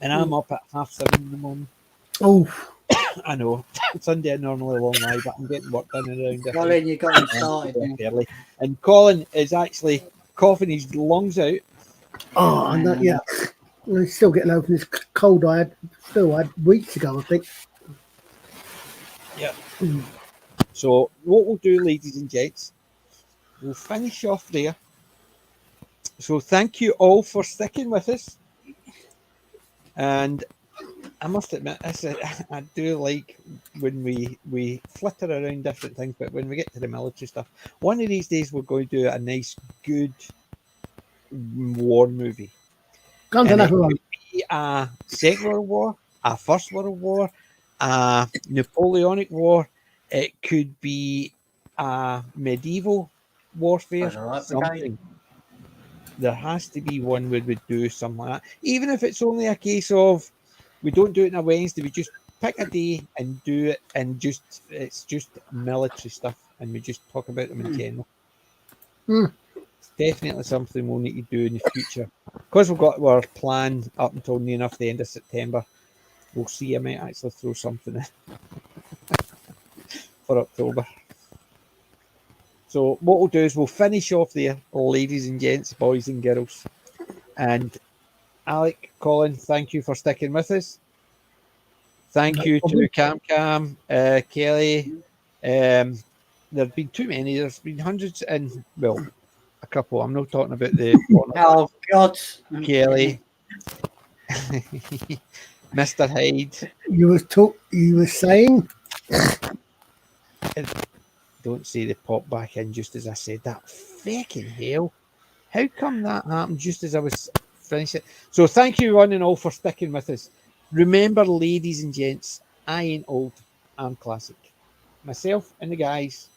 And I'm up at 7:30 in the morning. Oh. I know. Sunday normally a long night, but I'm getting work done around it. Colin, you got me started. Early. And Colin is actually coughing his lungs out. Oh, and that, yeah. I'm still getting over this cold I had weeks ago, I think. Yeah. So what we'll do, ladies and gents, we'll finish off there. So thank you all for sticking with us. And I must admit, I do like when we flitter around different things, but when we get to the military stuff, one of these days we're going to do a nice, good war movie. Guns and everyone. A Second World War, a First World War, a Napoleonic War. It could be a medieval warfare. Something. There has to be one where we do something like that. Even if it's only a case of we don't do it on a Wednesday, we just pick a day and do it, and it's just military stuff, and we just talk about them in general. It's definitely something we'll need to do in the future. Because we've got our plan up until near enough the end of September, we'll see. I might actually throw something in for October. So what we'll do is we'll finish off there, ladies and gents, boys and girls. And Alec, Colin, thank you for sticking with us. Thank you to Cam, Kelly. There have been too many. There's been hundreds and, well, a couple. I'm not talking about the... Oh, God. Kelly. Mr. Hyde. You were saying? Don't say they popped back in just as I said that. Fucking hell. How come that happened just as I was finishing? So thank you one and all for sticking with us. Remember, ladies and gents, I ain't old. I'm classic. Myself and the guys